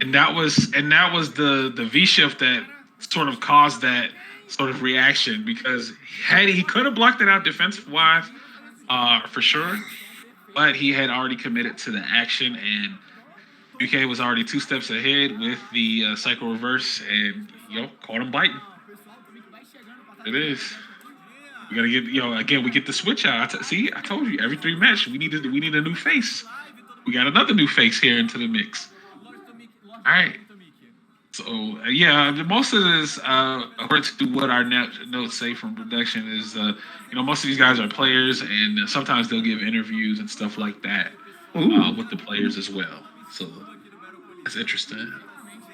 And that was the V shift that sort of caused that sort of reaction, because he could have blocked it out defensive wise, for sure, but he had already committed to the action, and UK was already 2 steps ahead with the cycle reverse, and caught him biting. It is. We gotta get again. We get the switch out. I told you every 3 match we need a new face. We got another new face here into the mix. All right. So most of this, according to what our notes say from production, is most of these guys are players, and sometimes they'll give interviews and stuff like that with the players as well. So that's interesting.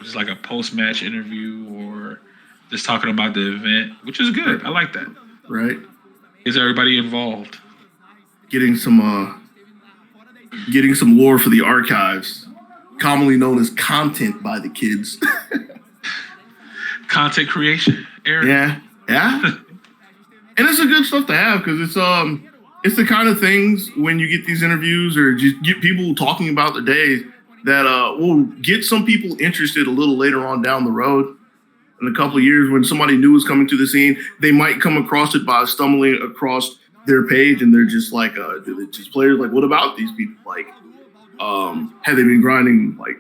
Just like a post-match interview or just talking about the event, which is good. I like that. Right. Is everybody involved? Getting some lore for the archives. commonly known as content by the kids. Content creation, Aaron. Yeah. And it's a good stuff to have because it's the kind of things when you get these interviews or just get people talking about the day that will get some people interested a little later on down the road. In a couple of years, when somebody new is coming to the scene, they might come across it by stumbling across their page, and they're just like, they're just players. Like, what about these people? Like, have they been grinding like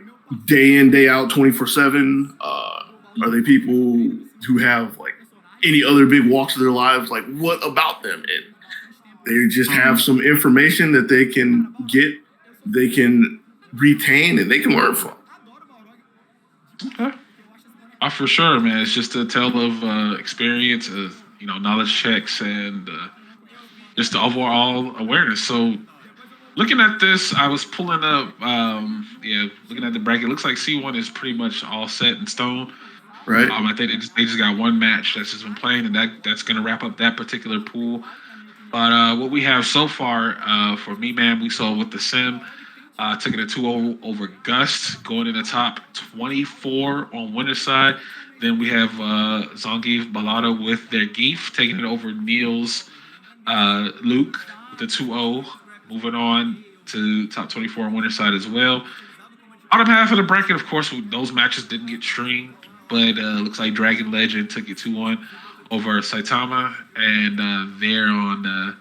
day in, day out, 24/7? Are they people who have like any other big walks of their lives? Like, what about them? And they just have some information that they can get, they can retain, and they can learn from. Okay. For sure, man. It's just a tale of experience, knowledge checks, and just the overall awareness. So, looking at this, I was pulling up, looking at the bracket. It looks like C1 is pretty much all set in stone. Right. I think they just got one match that's just been playing, and that's going to wrap up that particular pool. But what we have so far for me, man, we saw with the Sim, taking a 2-0 over Gust, going in the top 24 on winner's side. Then we have Zangief Balado with their Geef, taking it over NieL's Luke with the 2-0, moving on to top 24 on winner's side as well. Bottom half of the bracket, of course, those matches didn't get streamed, but looks like Dragon Legend took it 2-1 over Saitama, and they're on the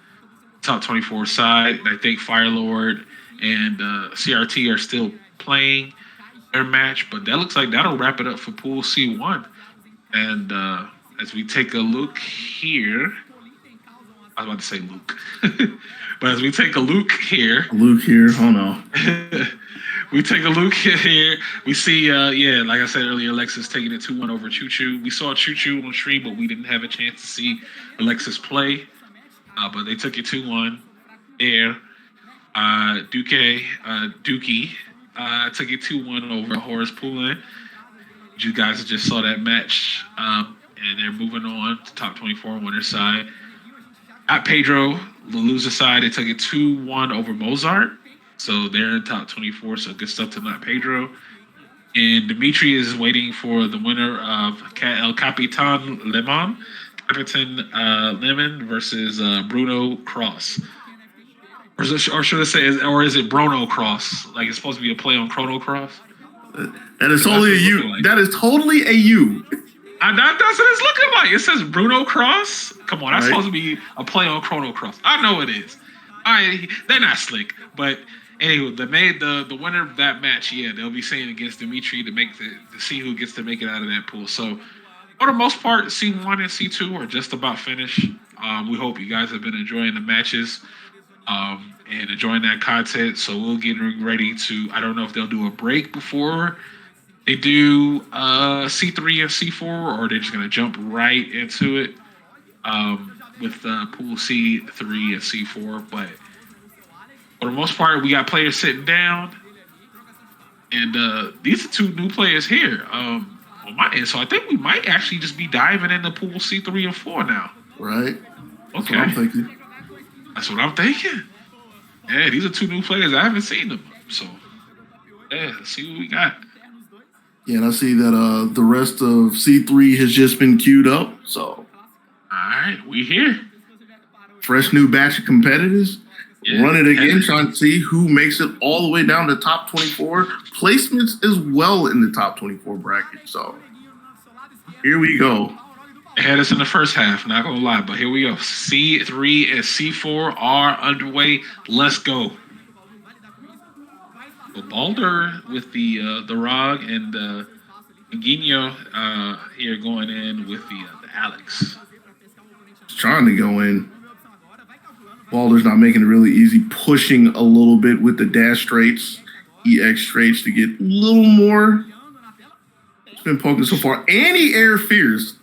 top 24 side. And I think Firelord and CRT are still playing their match, but that looks like that'll wrap it up for Pool C1. And as we take a look here, I was about to say Luke, but as we take a look here, oh no. We take a look here. We see, like I said earlier, Alexis taking it 2-1 over ChuChu. We saw ChuChu on stream, but we didn't have a chance to see Alexis play. But they took it 2-1 there. Dookie took it 2-1 over HorusPaulin. You guys just saw that match. And they're moving on to top 24 on winner's side. At Pedro, the loser side, they took it 2-1 over Mozart. So they're in top 24, so good stuff to not Pedro. And Dimitri is waiting for the winner of Capitanlimon versus Bruno Cross. Or should I say, or is it Bruno Cross? Like it's supposed to be a play on Chrono Cross? That is totally a U. Like. That is totally a U. That's what it's looking like. It says Bruno Cross. Come on, that's supposed to be a play on Chrono Cross. I know it is. They're not slick, but anyway, the winner of that match, they'll be saying against Dimitri to see who gets to make it out of that pool. So for the most part, C1 and C2 are just about finished. We hope you guys have been enjoying the matches and enjoying that content. So we'll get ready to, I don't know if they'll do a break before they do C3 and C4, or they're just going to jump right into it with pool C3 and C4. But for the most part, we got players sitting down. And these are two new players here on my end. So I think we might actually just be diving into pool C3 and 4 now. Right. Okay. That's what I'm thinking. Yeah, these are two new players. I haven't seen them. So, let's see what we got. Yeah, and I see that the rest of C3 has just been queued up. So, all right, we here. Fresh new batch of competitors. Yeah. Run it again, trying to see who makes it all the way down to top 24. Placements as well in the top 24 bracket. So, here we go. They had us in the first half, not gonna lie, but here we go. C3 and C4 are underway. Let's go. Well, Baldur with the ROG and Neguinho here going in with the Alex. He's trying to go in. Baldur's not making it really easy, pushing a little bit with the dash straights, EX straights to get a little more. It's been poking so far. And he air fierce.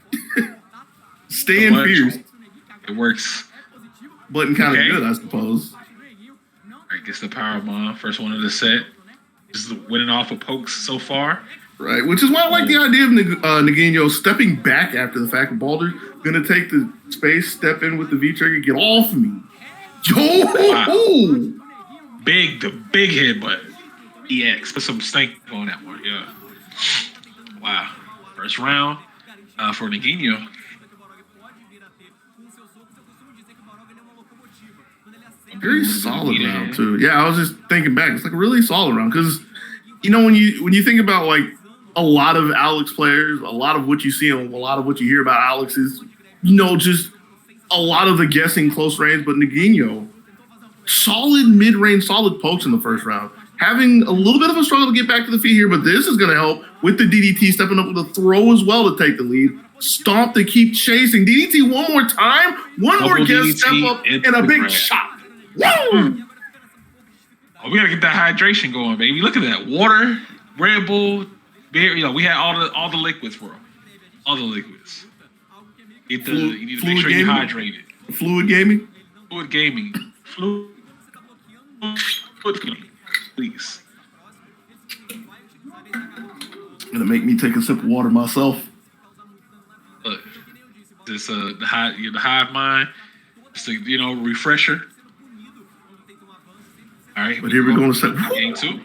Staying fierce. It works. Button kind of good, I suppose. I guess the power bomb, first one of the set. Just winning off of pokes so far. Right, which is why I like the idea of Neguinho stepping back after the fact. Baldur going to take the space, step in with the V-trigger, get off me. Yo! Wow. The big headbutt. EX. Put some stank on that one. Yeah. Wow. First round for Neguinho. Very solid round too. Yeah, I was just thinking back. It's like a really solid round because, you know, when you think about like a lot of Alex players, a lot of what you see and a lot of what you hear about Alex is, you know, just a lot of the guessing close range. But Neguinho, solid mid range, solid pokes in the first round. Having a little bit of a struggle to get back to the feet here, but this is going to help with the DDT stepping up with a throw as well to take the lead. Stomp to keep chasing. DDT one more time. One more guess, step up, and a big shot. Woo! Oh, we gotta get that hydration going, baby. Look at that. Water, Red Bull, beer. You know, we had all the liquids, bro. All the liquids. You need to make sure you're hydrated. Fluid gaming? Fluid gaming. Fluid gaming. Please. Gonna make me take a sip of water myself. Look, this the hive mind. Just a, you know, refresher. All right, but here we're going to set game 2.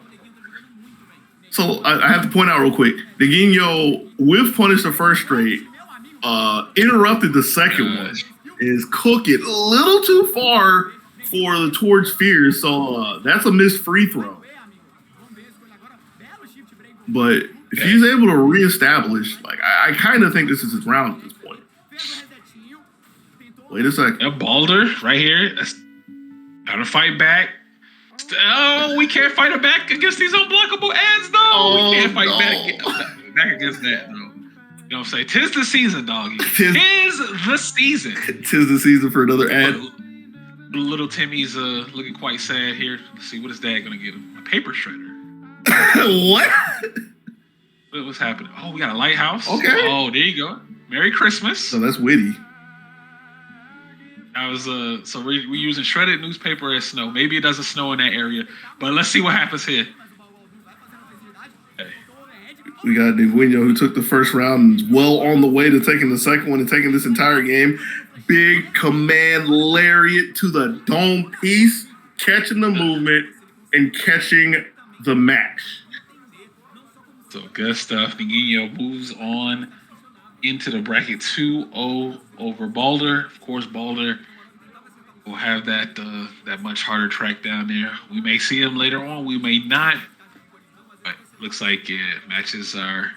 So I have to point out real quick, Neguinho with punish the first straight, interrupted the second one, is cooking a little too far for the towards fears. So that's a missed free throw. But if he's able to reestablish, like I kind of think this is his round at this point. Wait a second. Yeah, Baldur right here. Gotta fight back. Oh, we can't fight it back against these unblockable ads, though. Oh, we can't fight back against that, though. You know what I'm saying? Tis the season, doggy. Tis the season. Tis the season for another ad. Little Timmy's looking quite sad here. Let's see, what is Dad gonna get him? A paper shredder. What? What's happening? Oh, we got a lighthouse. Okay. Oh, there you go. Merry Christmas. So that's witty. I was so we're using shredded newspaper as snow. Maybe it doesn't snow in that area, but let's see what happens here. Okay. We got Neguinho, who took the first round and is well on the way to taking the second one and taking this entire game. Big command lariat to the dome piece, catching the movement and catching the match. So good stuff. Neguinho moves on into the bracket 2-0 over Baldur. Of course, Baldur will have that much harder track down there. We may see him later on. We may not. But looks like matches are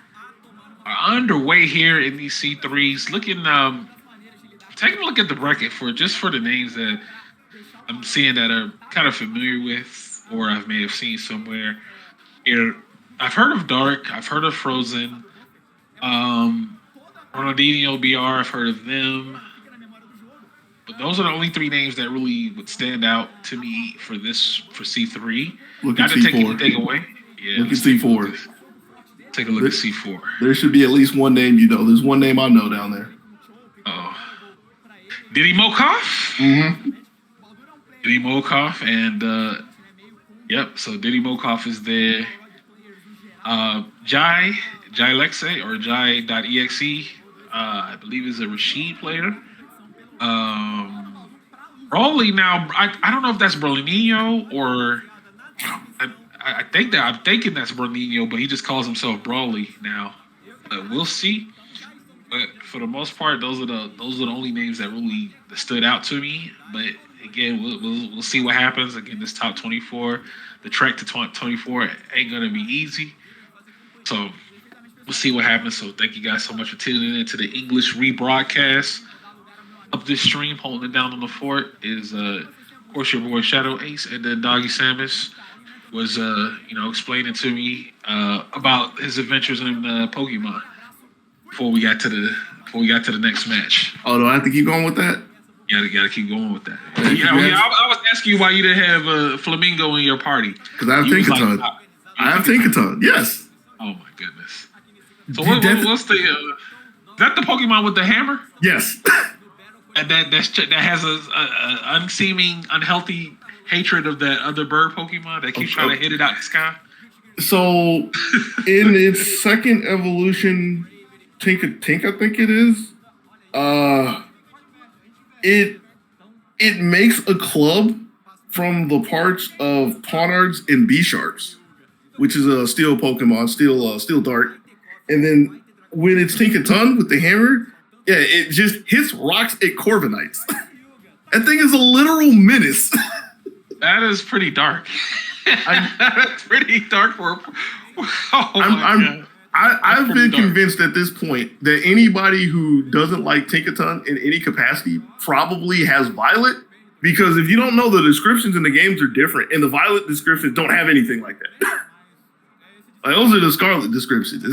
underway here in these C3s. Looking, taking a look at the bracket for the names that I'm seeing that are kind of familiar with, or I may have seen somewhere. Here, I've heard of Dark. I've heard of Frozen. Ronaldinho BR, I've heard of them. But those are the only 3 names that really would stand out to me for C3. Look Not at to take C4. anything away. Yeah, look at C4. Take a look at C4. There should be at least one name you know. There's one name I know down there. Oh. Didimokof? Mm-hmm. Didimokof and yep, so Didimokof is there. Jai.exe or Jai.exe, I believe is a Rashid player. Broly now, I don't know if that's Brolinho or I'm thinking that's Brolinho, but he just calls himself Broly now. We'll see. But for the most part, those are the only names that really stood out to me. But again, we'll see what happens. Again, this top 24, the trek to 24 ain't gonna be easy. So we'll see what happens. So thank you guys so much for tuning in to the English rebroadcast of this stream. Holding it down on the fort is, of course, your boy Shadow Ace, and then Doggy Samus was, explaining to me about his adventures in Pokemon before we got to the next match. Oh, do I have to keep going with that? You gotta keep going with that. I was asking you why you didn't have a Flamingo in your party. Because I have Tinkaton. I have Tinkaton. Yes. Oh my goodness. So what's the is that the Pokemon with the hammer? Yes. that has a unseeming, unhealthy hatred of that other bird Pokemon that keeps trying to hit it out the sky. So in its second evolution, Tink I think it is. It makes a club from the parts of Ponards and B-Sharps. which is a steel Pokemon, steel dart. And then when it's Tinkaton with the hammer, yeah, it just hits rocks at Corviknights. That thing is a literal menace. That is pretty dark. That's pretty dark for. Oh my God. I've been convinced at this point that anybody who doesn't like Tinkaton in any capacity probably has Violet, because if you don't know, the descriptions in the games are different, and the Violet descriptions don't have anything like that. Like, those are the Scarlet descriptions.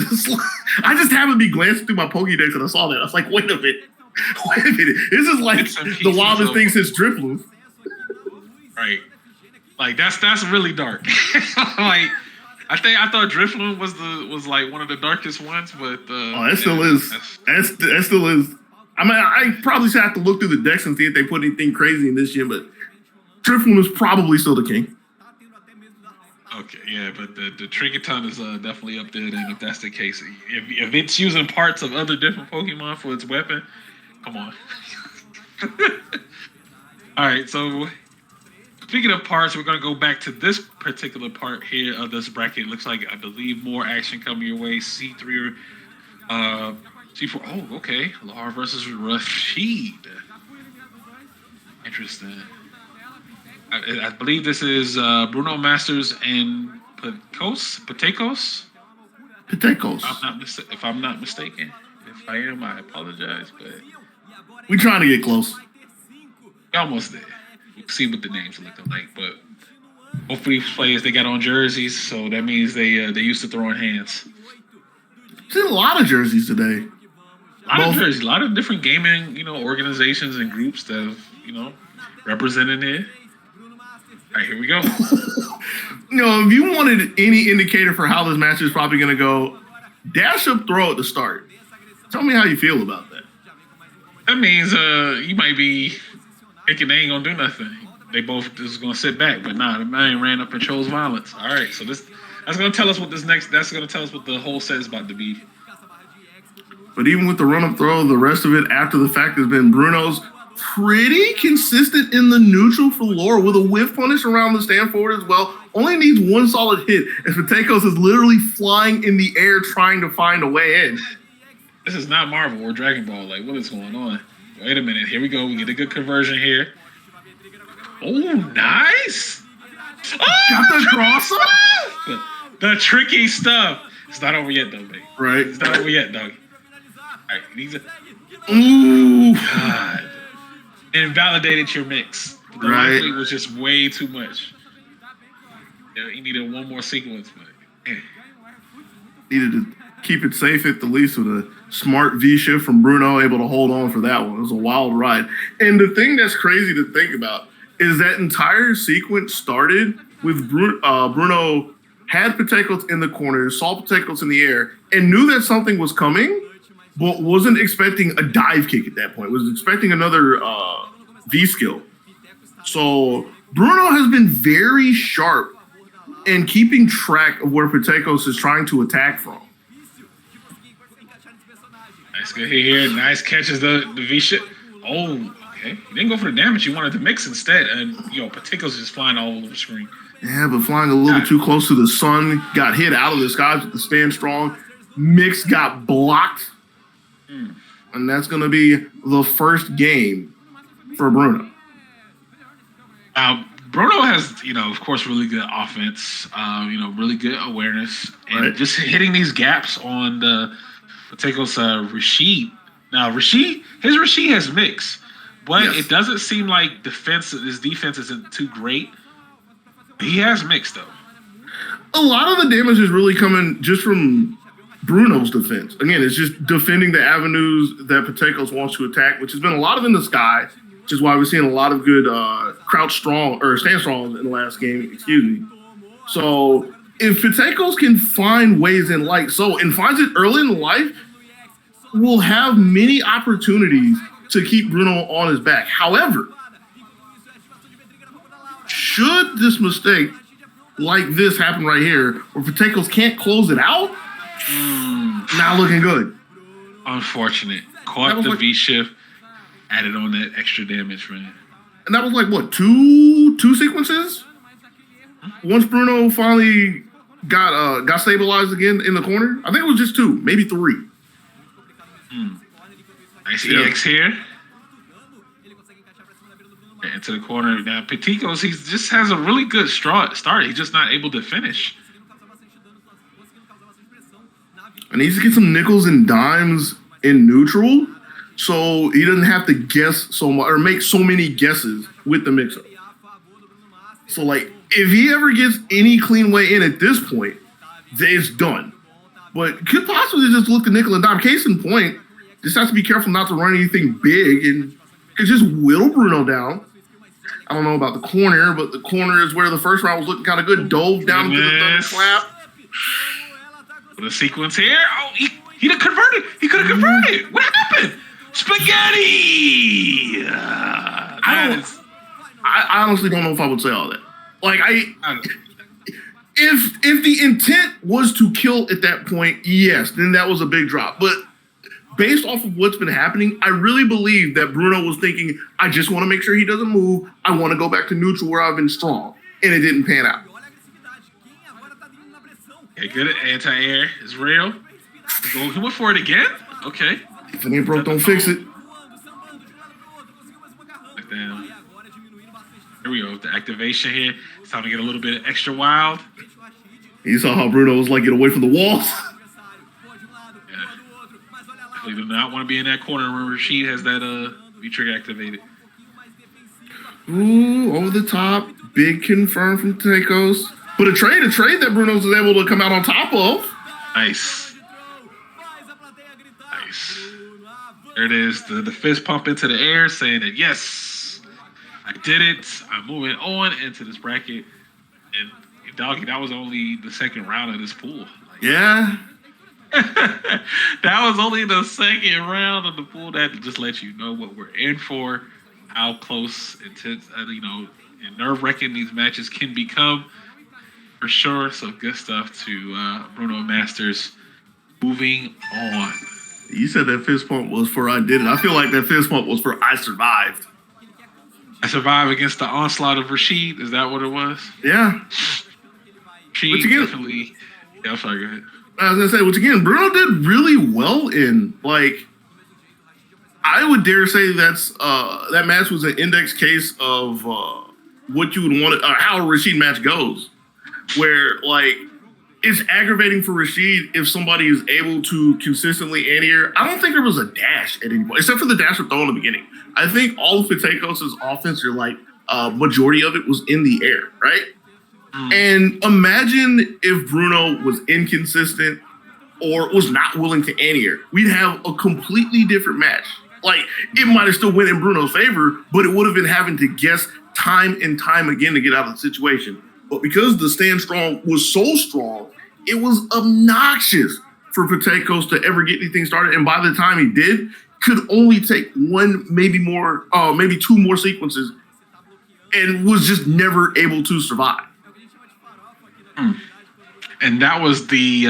I just happened to be glancing through my Pokédex and I saw that. I was like, wait a minute. This is like the wildest thing since Drifloon. Right. Like that's really dark. Like I thought Drifloon was like one of the darkest ones, but that still is. That still is. I mean, I probably should have to look through the decks and see if they put anything crazy in this year, but Drifloon is probably still the king. Okay, yeah, but the Tinkaton is definitely up there. Then, if that's the case, if it's using parts of other different Pokemon for its weapon, come on. All right, so speaking of parts, we're gonna go back to this particular part here of this bracket. It looks like, I believe, more action coming your way. C3 or C4. Oh, okay. Lar versus Rashid. Interesting. I believe this is BrunoMasters and PITEKOS. PITEKOS. If I'm not mistaken. If I am, I apologize. But we're trying to get close. We're almost there. We'll see what the names look like. But both of these players, they got on jerseys, so that means they used to throwing hands. Seen a lot of jerseys today. A lot of different gaming, organizations and groups that have, represented it. All right, here we go. If you wanted any indicator for how this match is probably going to go, dash up throw at the start. Tell me how you feel about that. That means you might be thinking they ain't going to do nothing. They both just going to sit back, but nah, the man ran up and chose violence. All right, so that's going to tell us that's going to tell us what the whole set is about to be. But even with the run-up throw, the rest of it after the fact has been Bruno's pretty consistent in the neutral for lore with a whiff punish around the stand forward as well. Only needs one solid hit as PITEKOS is literally flying in the air trying to find a way in. This is not Marvel or Dragon Ball. Like, what is going on? Wait a minute. Here we go. We get a good conversion here. Oh, nice. Got the crosser? The tricky stuff. It's not over yet, though, baby. Right. It's not over yet, dog. All right, these are... Ooh. God. Invalidated your mix. The life lead was just way too much. You needed one more sequence, but needed to keep it safe at the least with a smart V shift from Bruno, able to hold on for that one. It was a wild ride. And the thing that's crazy to think about is that entire sequence started with Bruno had PITEKOS in the corner, saw PITEKOS in the air, and knew that something was coming, but wasn't expecting a dive kick at that point. Was expecting another V skill. So Bruno has been very sharp in keeping track of where PITEKOS is trying to attack from. Nice good hit here. Nice catches the V shit. Oh, okay. He didn't go for the damage. He wanted to mix instead. And, PITEKOS is just flying all over the screen. Yeah, but flying a little bit too close to the sun. Got hit out of the skies with the stand strong. Mix got blocked. And that's going to be the first game for Bruno. Bruno has, of course, really good offense, really good awareness, and just hitting these gaps on the PITEKOS Rashid. Now, his Rashid has mix, but it doesn't seem like his defense isn't too great. He has mix, though. A lot of the damage is really coming just from Bruno's defense. Again, it's just defending the avenues that PITEKOS wants to attack, which has been a lot of in the sky, which is why we're seeing a lot of good crouch strong or stand strongs in the last game, So if PITEKOS can find ways in and finds it early in life, will have many opportunities to keep Bruno on his back. However, should this mistake like this happen right here, where PITEKOS can't close it out, not looking good. Unfortunate. Caught the V shift, added on that extra damage, man. And that was like what, two sequences? Once Bruno finally got stabilized again in the corner. I think it was just 2, maybe 3. Nice EX here. Into the corner. Now, PITEKOS, he just has a really good start. He's just not able to finish. And he needs to get some nickels and dimes in neutral so he doesn't have to guess so much or make so many guesses with the mix-up. So, like, if he ever gets any clean way in at this point, it's done. But could possibly just look at nickel and dime. Case in point, just has to be careful not to run anything big and could just whittle Bruno down. I don't know about the corner, but the corner is where the first round was looking kind of good. Dove down to the thunderclap. The sequence here. Oh, he done converted. He could have converted. What happened? Spaghetti. I honestly don't know if I would say all that. Like if the intent was to kill at that point, yes, then that was a big drop. But based off of what's been happening, I really believe that Bruno was thinking, I just want to make sure he doesn't move. I want to go back to neutral where I've been strong. And it didn't pan out. Okay, good. Anti-air is real. He went for it again? Okay. If it ain't broke, don't fix it. Like that. Here we go. The activation here. It's time to get a little bit extra wild. You saw how Bruno was like, get away from the walls. Definitely do not want to be in that corner when Rashid has that V-trigger activated. Ooh, over the top. Big confirm from PITEKOS. But a trade that Bruno was able to come out on top of. Nice. Nice. There it is. The fist pump into the air saying that, yes, I did it. I'm moving on into this bracket. And Doggy, that was only the second round of this pool. Like, yeah. That was only the second round of the pool. That just lets you know what we're in for, how close, intense, and nerve-wracking these matches can become. For sure, so good stuff to BrunoMasters. Moving on. You said that fist pump was for I did it. I feel like that fist pump was for I survived. I survived against the onslaught of Rashid. Is that what it was? Yeah. Rashid definitely. Yeah, I'm sorry, go ahead. I was going to say, which again, Bruno did really well in. Like, I would dare say that's that match was an index case of what you would want, how a Rashid match goes. Where, like, it's aggravating for Rashid if somebody is able to consistently anti-air. I don't think there was a dash at any point, except for the dash or throw in the beginning. I think all of PITEKOS' offense, majority of it was in the air, right? And imagine if Bruno was inconsistent or was not willing to anti-air. We'd have a completely different match. Like, it might have still went in Bruno's favor, but it would have been having to guess time and time again to get out of the situation. But because the stand strong was so strong, it was obnoxious for PITEKOS to ever get anything started. And by the time he did, could only take one, maybe 2 more sequences, and was just never able to survive. And that was the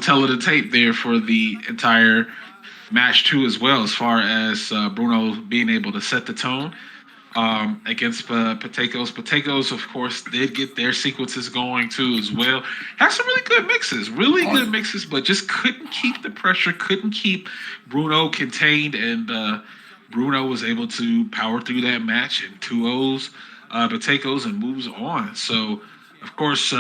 tell of the tape there for the entire match too, as well, as far as Bruno being able to set the tone. Against PITEKOS. PITEKOS, of course, did get their sequences going too as well. Had some really good mixes, but just couldn't keep the pressure, couldn't keep Bruno contained, and Bruno was able to power through that match in 2-0s, PITEKOS, and moves on. So, of course,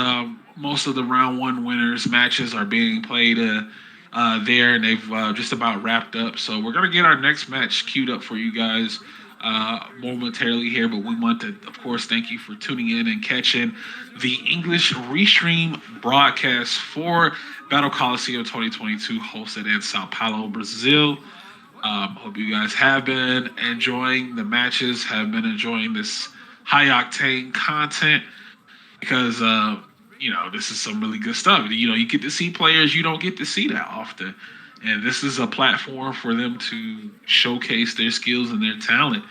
most of the round one winners matches are being played there, and they've just about wrapped up. So we're going to get our next match queued up for you guys momentarily here, but we want to, of course, thank you for tuning in and catching the English restream broadcast for Battle Coliseum 2022, hosted in Sao Paulo, Brazil. Hope you guys have been enjoying the matches, have been enjoying this high-octane content, because, this is some really good stuff. You get to see players you don't get to see that often. And this is a platform for them to showcase their skills and their talent.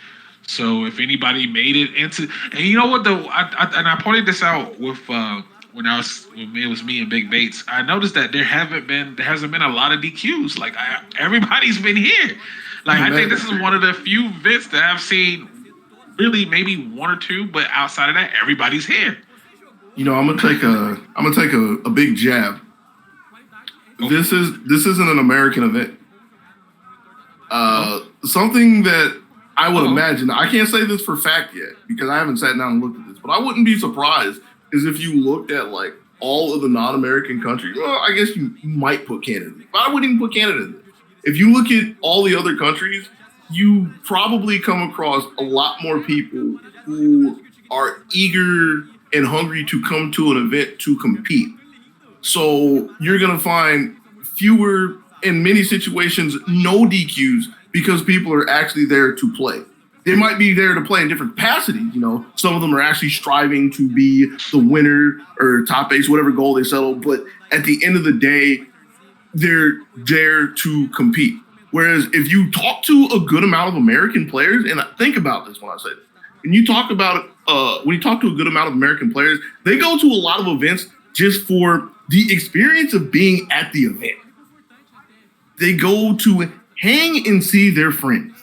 So if anybody made it into, and you know what though, I pointed this out with when it was me and Big Bates. I noticed that there hasn't been a lot of DQs. Like everybody's been here. Like I think this is one of the few vents that I've seen, really maybe 1 or 2, but outside of that, everybody's here. I'm gonna take a big jab. Okay. This isn't an American event. Something that I would imagine, I can't say this for fact yet because I haven't sat down and looked at this, but I wouldn't be surprised is if you looked at like all of the non-American countries. Well, I guess you might put Canada, but I wouldn't even put Canada in there. If you look at all the other countries, you probably come across a lot more people who are eager and hungry to come to an event to compete. So you're going to find fewer, in many situations, no DQs because people are actually there to play. They might be there to play in different capacities. Some of them are actually striving to be the winner or top ace, whatever goal they settle. But at the end of the day, they're there to compete. Whereas if you talk to a good amount of American players, and think about this when I say this, when you talk to a good amount of American players, they go to a lot of events just for the experience of being at the event. They go to hang and see their friends.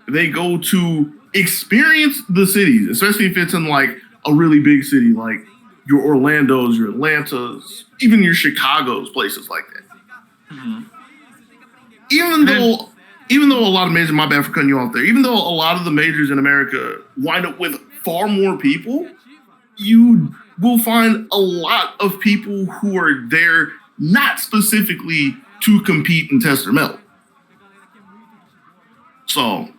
They go to experience the cities, especially if it's in like a really big city, like your Orlandos, your Atlantas, even your Chicago's, places like that. Mm-hmm. Even though a lot of majors, my bad for cutting you off there, even though a lot of the majors in America wind up with far more people, you will find a lot of people who are there not specifically to compete and test their mettle. So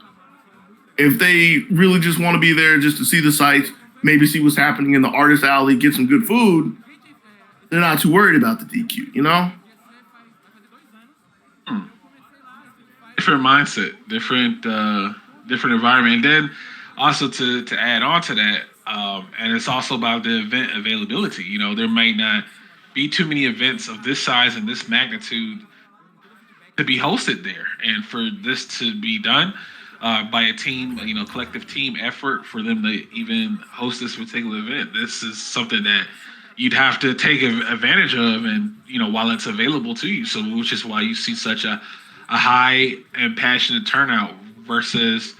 if they really just want to be there just to see the sights, maybe see what's happening in the artist alley, get some good food, they're not too worried about the DQ, Different mindset, different environment. And then also to add on to that, and it's also about the event availability. There might not be too many events of this size and this magnitude to be hosted there. And for this to be done by a team, collective team effort for them to even host this particular event, this is something that you'd have to take advantage of and, while it's available to you. So which is why you see such a high and passionate turnout versus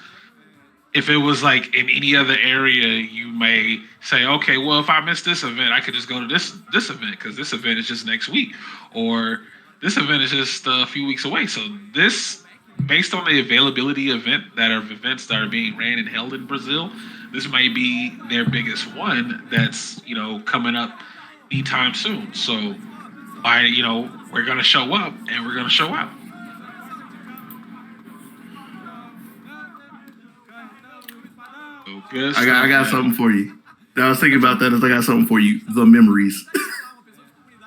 if it was like in any other area, you may say, okay, well, if I miss this event, I could just go to this event because this event is just next week, or this event is just a few weeks away. So this, based on the availability events that are being ran and held in Brazil, this might be their biggest one that's, coming up anytime soon. So we're going to show up and we're going to show out. I got something for you. I was thinking about that as I got something for you. The memories.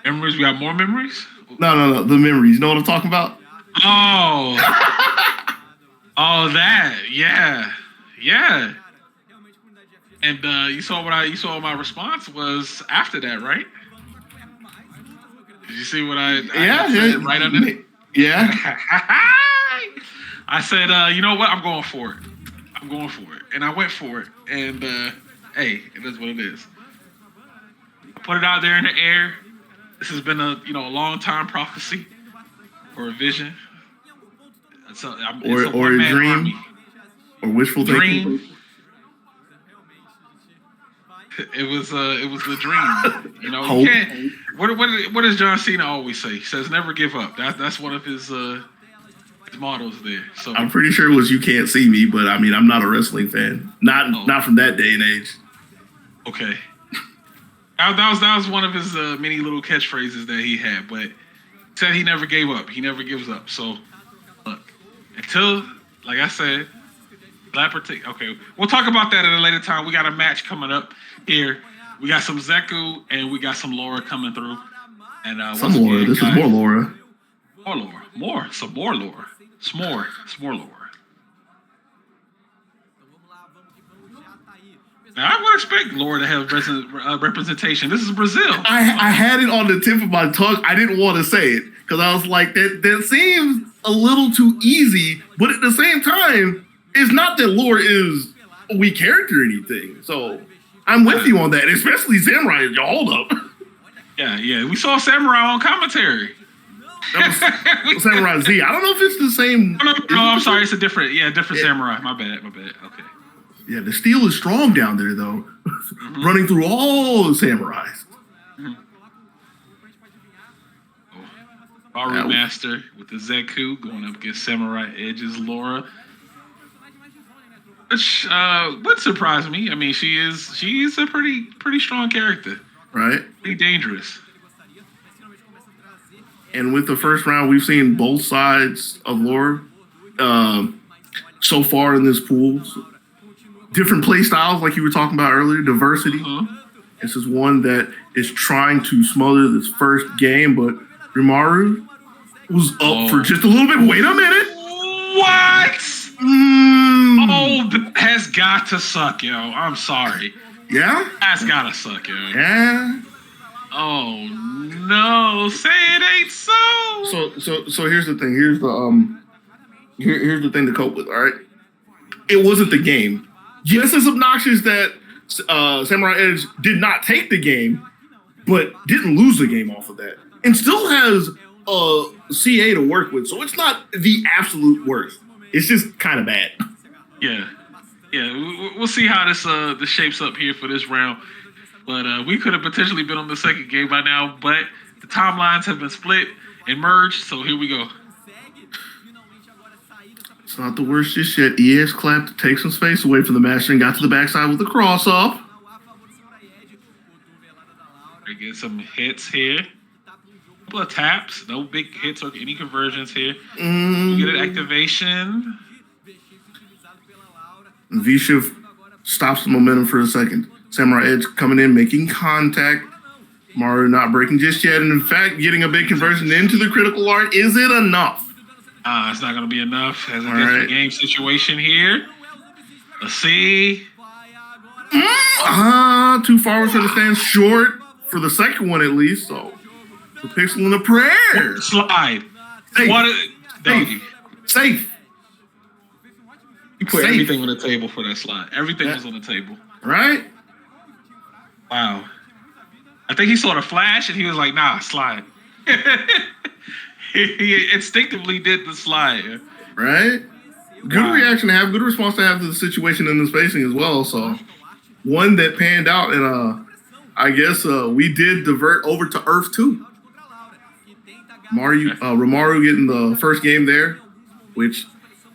Memories? We got more memories? No. The memories. You know what I'm talking about? Oh. Oh, that. Yeah. And you saw what my response was after that, right? Did you see what I said right under it? Yeah. I said, you know what? I'm going for it. And I went for it. And, hey, it is what it is. I put it out there in the air. This has been a long time prophecy or a vision. Or a dream. Army. Or wishful thinking. It was the dream. You can't. What does John Cena always say? He says, "Never give up." That's one of his mottos there. So I'm pretty sure it was "You can't see me," but I mean, I'm not a wrestling fan. Not from that day and age. Okay. That was one of his many little catchphrases that he had, but he said he never gave up. He never gives up. So look, until, like I said, okay, we'll talk about that at a later time. We got a match coming up here. We got some Zeku and we got some Laura coming through. And some Laura. This is more Laura. More Laura. Some more Laura. S'more Laura. Now, I would expect Laura to have representation. This is Brazil. I had it on the tip of my tongue. I didn't want to say it because I was like, that seems a little too easy. But at the same time, it's not that Laura is a weak character or anything. So I'm with you on that, especially Samurai. Hold up. Yeah. We saw Samurai on commentary. That was Samurai Z. I don't know if it's the same. No, I'm sorry. It's a different Samurai. My bad. Okay. Yeah, the steel is strong down there, though. running through all the samurais. RymaruMaster with the Zeku going up against SamuraiEdge's Laura. Which would surprise me. I mean, she's a pretty strong character. Right. Pretty dangerous. And with the first round, we've seen both sides of Laura so far in this pool. So different play styles, like you were talking about earlier, diversity. This is one that is trying to smother this first game, but Rymaru was up for just a little bit. Wait a minute. What? Oh, that has got to suck, yo. I'm sorry. Yeah? That's gotta suck, yo. Yeah. Oh no, say it ain't so. So here's the thing. Here's the thing to cope with, all right? It wasn't the game. Yes, it's obnoxious that SamuraiEdge did not take the game, but didn't lose the game off of that. And still has a CA to work with, so it's not the absolute worst. It's just kind of bad. Yeah. We'll see how this shapes up here for this round. But we could have potentially been on the second game by now, but the timelines have been split and merged, so here we go. It's not the worst just yet. EX clapped to take some space away from the master and got to the backside with the cross off. We get some hits here. Couple of taps, no big hits or any conversions here. We get an activation. V-Shift stops the momentum for a second. SamuraiEdge coming in, making contact. Maru not breaking just yet, and in fact, getting a big conversion into the critical art. Is it enough? It's not going to be enough. As a different game situation here. Let's see. Too far for the stand, short for the second one at least. So the pixel in a prayer. Slide. Safe. What is Doggy? Safe. You put everything on the table for that slide. Everything was on the table. Right? Wow. I think he saw the flash and he was like, nah, slide. He instinctively did the slide. Right? Good reaction to have, good response to have to the situation in the spacing as well. So one that panned out, and I guess we did divert over to Earth too. Rymaru getting the first game there, which,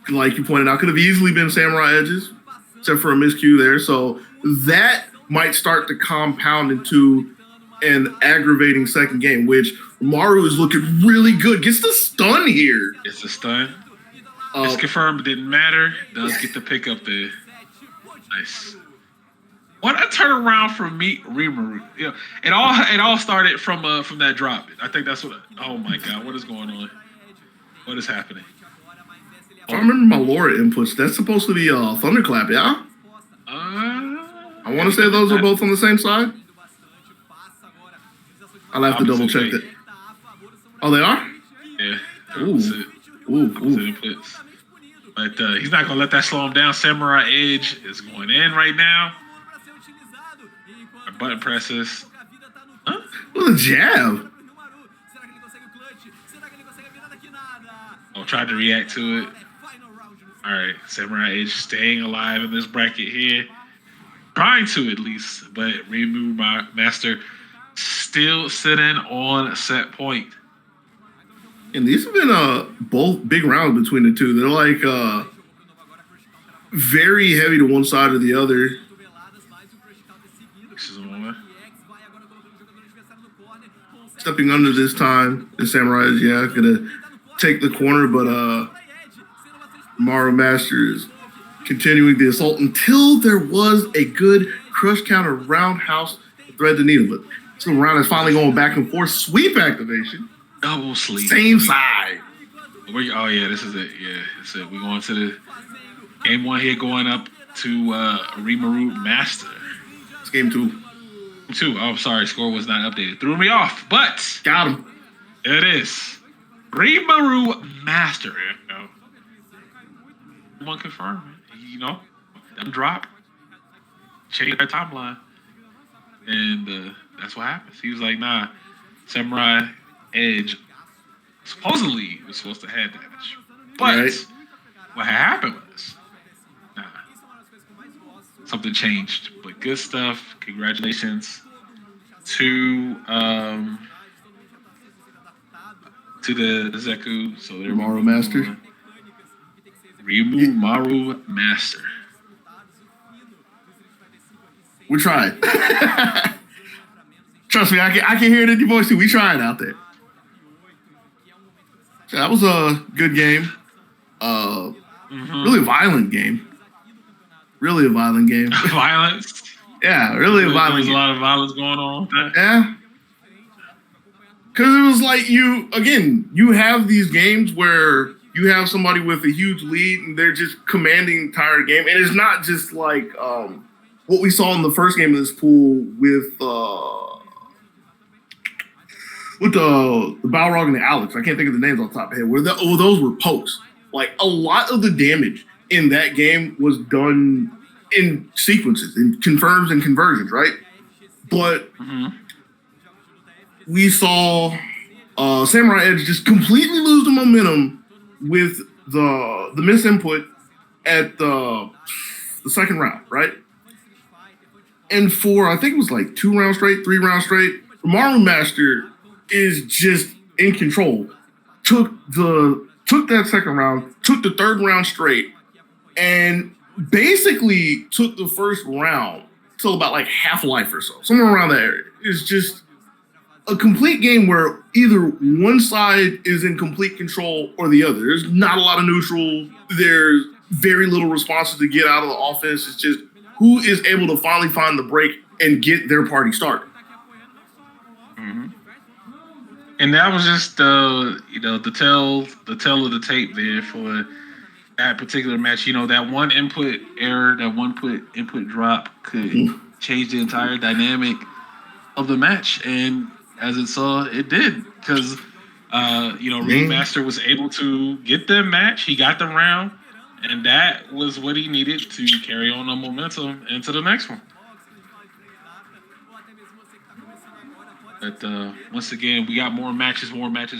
like you pointed out, could have easily been SamuraiEdge's, except for a miscue there. So that might start to compound into an aggravating second game, which Rymaru is looking really good. Gets the stun here. It's a stun. It's confirmed it didn't matter. Does get the pick up there. Nice. What a turnaround from Rymaru. Yeah, it all started from that drop. I think that's what. Oh my God, what is going on? What is happening? If I remember my Laura inputs, that's supposed to be Thunderclap, yeah? I want to say those are both on the same side. I'll have to double check that. Oh, they are? Yeah. Ooh. Inputs. But he's not going to let that slow him down. SamuraiEdge is going in right now. Button presses. Huh? What a jab. Oh, tried to react to it. All right, SamuraiEdge staying alive in this bracket here. Trying to, at least. But RymaruMaster still sitting on set point. And these have been both big rounds between the two. They're like very heavy to one side or the other. Stepping under this time, the SamuraiEdge, gonna take the corner, but RymaruMaster is continuing the assault until there was a good crush counter roundhouse to thread the needle. But so the round is finally going back and forth. Sweep activation. Double sleep. Same side. Oh yeah, this is it. Yeah, that's it. We're going to the game one here, going up to RymaruMaster. It's game two. Oh, sorry, score was not updated. Threw me off, but got him. There it is. RymaruMaster. One confirmed. Them drop. Change their timeline. And that's what happens. He was like, nah, SamuraiEdge supposedly was supposed to have that. But what happened was, something changed. But good stuff. Congratulations to the Zeku. So they're RymaruMaster. RymaruMaster. We tried. Trust me, I can hear it in your voice too. We tried out there. So that was a good game. Really violent game. Really a violent game. Violence. Yeah, really a violent There's game. a lot of violence going on. Yeah. Because it was like you have these games where you have somebody with a huge lead and they're just commanding the entire game. And it's not just like what we saw in the first game of this pool with the Balrog and the Alex. I can't think of the names off the top of my head. Where those were pokes. Like a lot of the damage in that game was done in sequences, in confirms and conversions, right? But we saw SamuraiEdge just completely lose the momentum with the misinput at the second round, right? And for I think it was like 3 rounds straight, RymaruMaster is just in control. Took that second round, took the third round straight, and basically took the first round till about like half life or so, somewhere around that area. It's just a complete game where either one side is in complete control or the other. There's not a lot of neutral. There's very little responses to get out of the offense. It's just who is able to finally find the break and get their party started. And that was just the tell of the tape there for that particular match. That one input error, that one input drop could change the entire dynamic of the match. And as it saw, it did, because RymaruMaster was able to get the match. He got the round, and that was what he needed to carry on the momentum into the next one. But once again, we got more matches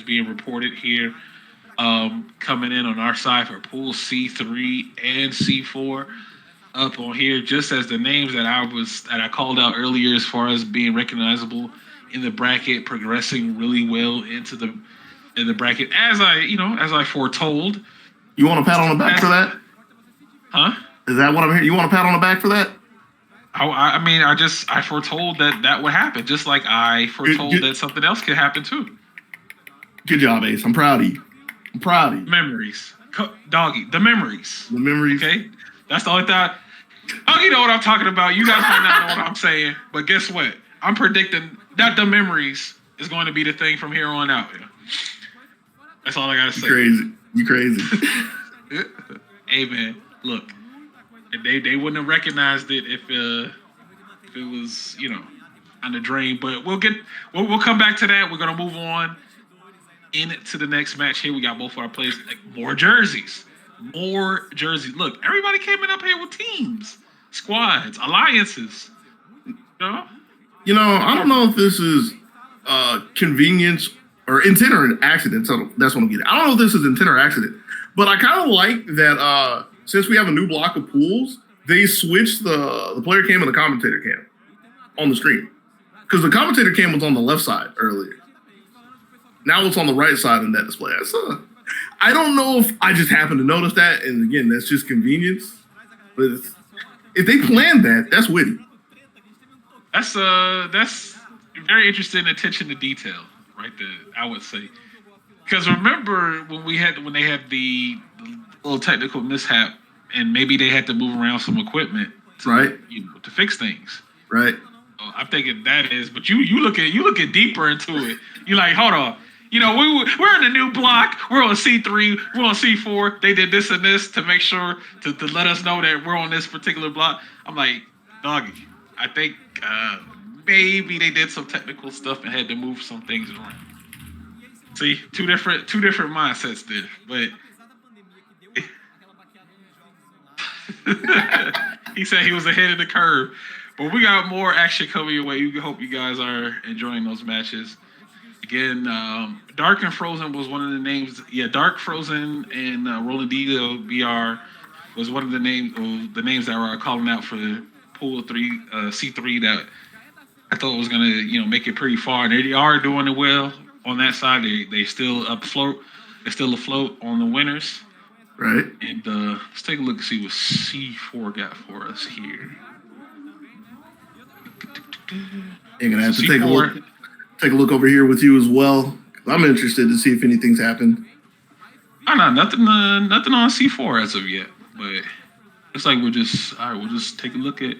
being reported here, coming in on our side for Pool C3 and C4 up on here, just as the names that I called out earlier as far as being recognizable in the bracket, progressing really well in the bracket as I foretold. You want a pat on the back for that? Huh? Is that what I'm hearing? You want a pat on the back for that? I foretold that would happen, just like I foretold that something else could happen too. Good job, Ace. I'm proud of you. Memories. Doggy, the memories. The memories. Okay? That's the only thought. Oh, you know what I'm talking about. You guys might not know what I'm saying, but guess what? I'm predicting that the memories is going to be the thing from here on out. Yeah. That's all I got to say. You crazy. Hey, man, look. They wouldn't have recognized it if it was, on the drain. But we'll come back to that. We're gonna move on into the next match here. We got both of our players. More jerseys. Look, everybody came in up here with teams, squads, alliances. I don't know if this is convenience or intent or an accident. So that's what I'm getting. I don't know if this is intent or accident, but I kind of like that. Since we have a new block of pools, they switched the player cam and the commentator cam on the stream. Because the commentator cam was on the left side earlier. Now it's on the right side in that display. I don't know if I just happened to notice that, and again, that's just convenience. But if they planned that, that's witty. That's very interesting attention to detail, right there, I would say. Because remember when they had the little technical mishap, and maybe they had to move around some equipment to fix things. Right. I'm thinking that is, but you looking deeper into it. You're like, hold on. We're in a new block. We're on C3. We're on C4. They did this and this to make sure to let us know that we're on this particular block. I'm like, doggy, I think maybe they did some technical stuff and had to move some things around. See, two different mindsets there, but. He said he was ahead of the curve. But we got more action coming your way. We hope you guys are enjoying those matches. Again, Dark and Frozen was one of the names. Yeah, Dark, Frozen, and Rolandigo BR was one of the names that were calling out for pool 3, C3 that I thought was gonna, make it pretty far. And they are doing it well on that side. They still afloat. They're still afloat on the winners. Right. And let's take a look and see what C4 got for us here. You're gonna have to take a look over here with you as well. I'm interested to see if anything's happened. Oh, no, nothing on C4 as of yet. But it's like we'll just take a look at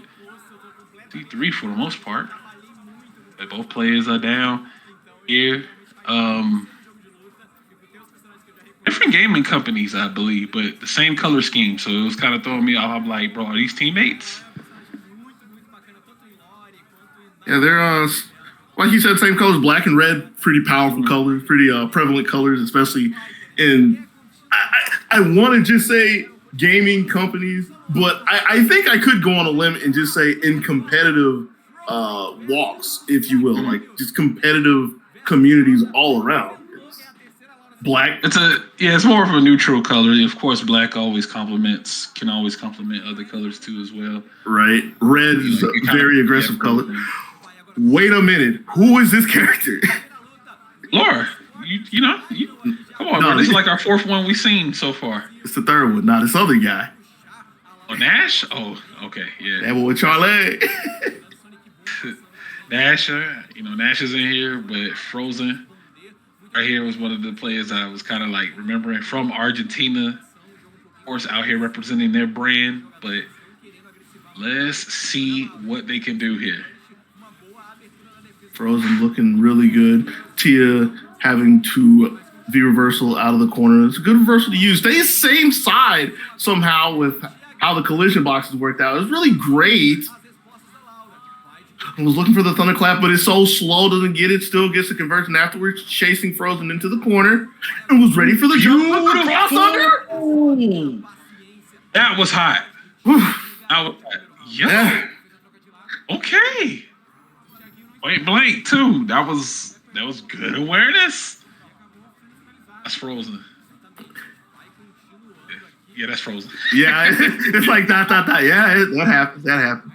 C3 for the most part. Both players are down here. Different gaming companies, I believe, but the same color scheme. So it was kind of throwing me off. I'm like, bro, are these teammates? Yeah, they're like you said, same colors, black and red. Pretty powerful colors, pretty prevalent colors, especially in. I want to just say gaming companies, but I think I could go on a limb and just say in competitive walks, if you will, like just competitive communities all around. It's black. It's more of a neutral color. Of course, black can always complement other colors too as well. Right. Red is a very aggressive color. Wait a minute. Who is this character? Laura, come on, bro. This is like our 4th one we've seen so far. It's the 3rd one. Not this other guy. Oh, Nash? Oh, okay, yeah. That one with Charlie. Nash is in here, but Frozen right here was one of the players I was kind of like remembering from Argentina. Of course, out here representing their brand, but let's see what they can do here. Frozen looking really good. Tia having to V-reversal out of the corner. It's a good reversal to use. Stay same side somehow with how the collision boxes worked out. It was really great. I was looking for the thunderclap, but it's so slow, doesn't get it, still gets the conversion afterwards, chasing Frozen into the corner, and was ready for the jump cross under. That was hot. That was hot. Yeah. Okay. Point blank too. That was good awareness. That's Frozen. Yeah, that's Frozen. Yeah, it's like dot. Yeah, that happens.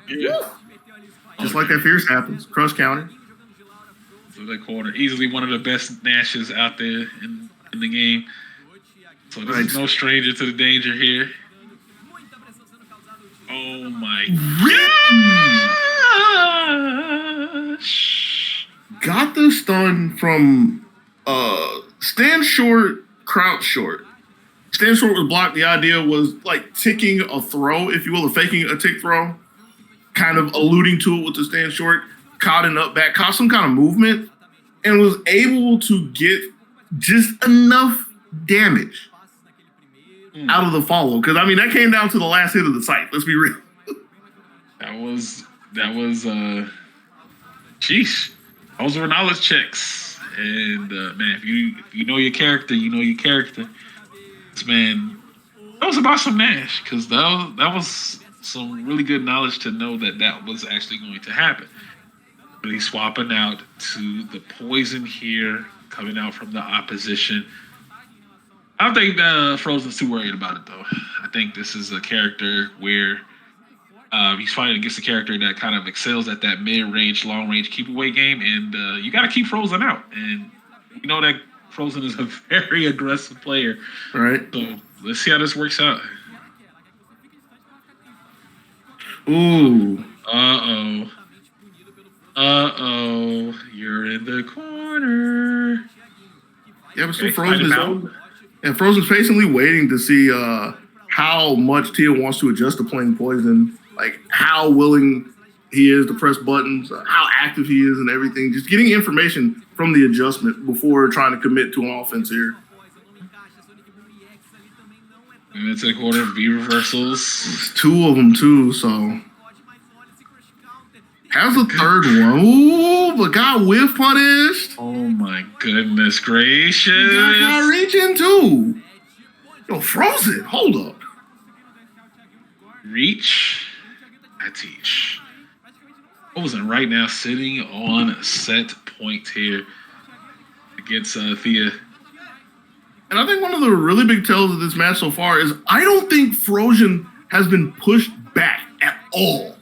Yeah. Just like that fierce happens. Cross counter. So that corner, easily one of the best Nashes out there in the game. So this is no stranger to the danger here. Oh my gosh! Got the stun from stand short, crouch short. Stand short was blocked. The idea was like ticking a throw, if you will, or faking a tick throw. Kind of alluding to it with the stand short, caught an up back, caught some kind of movement, and was able to get just enough damage out of the follow. Because, I mean, that came down to the last hit of the site. Let's be real. That was sheesh. Those were knowledge checks. And, man, if you know your character, you know your character. Man, that was about some Nash, because that was some really good knowledge to know that was actually going to happen. Really swapping out to the poison here, coming out from the opposition. I don't think Frozen's too worried about it, though. I think this is a character where he's fighting against a character that kind of excels at that mid-range, long-range keep-away game, and you got to keep Frozen out. And you know that Frozen is a very aggressive player. All right. So let's see how this works out. Ooh. Uh-oh. You're in the corner. Yeah, but still Frozen is... And Frozen's patiently waiting to see how much Tia wants to adjust to playing poison, like how willing he is to press buttons, how active he is and everything. Just getting information from the adjustment before trying to commit to an offense here. And it's a quarter of B reversals. It's 2 of them too, so... How's the 3rd one? Ooh, but got whiff punished. Oh my goodness gracious. Got reaching too. Yo, Frozen, hold up. Reach, I teach. Frozen right now sitting on set point here against Thea. And I think one of the really big tells of this match so far is I don't think Frozen has been pushed back at all.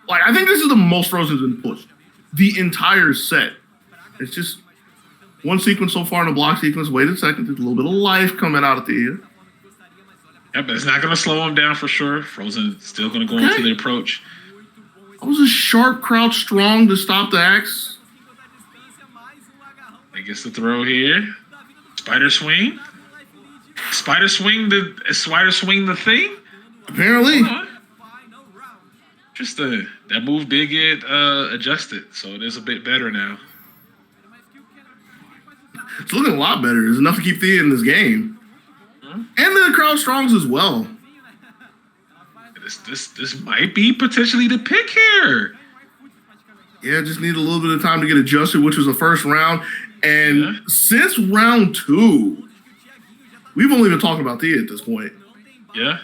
Like, I think this is the most Frozen's been pushed. The entire set. It's just one sequence so far in the block sequence. Wait a second. There's a little bit of life coming out at the end. Yeah, but it's not going to slow him down for sure. Frozen still going to go into the approach. That was a sharp crouch strong to stop the axe. He gets the throw here. Spider swing. Spider swing the thing? Apparently. Just that move did get adjusted, so it is a bit better now. It's looking a lot better. There's enough to keep Thea in this game. And the crowd strongs as well. This might be potentially the pick here. Yeah, just need a little bit of time to get adjusted, which was the first round. And since round 2, we've only been talking about Thea at this point. Yeah.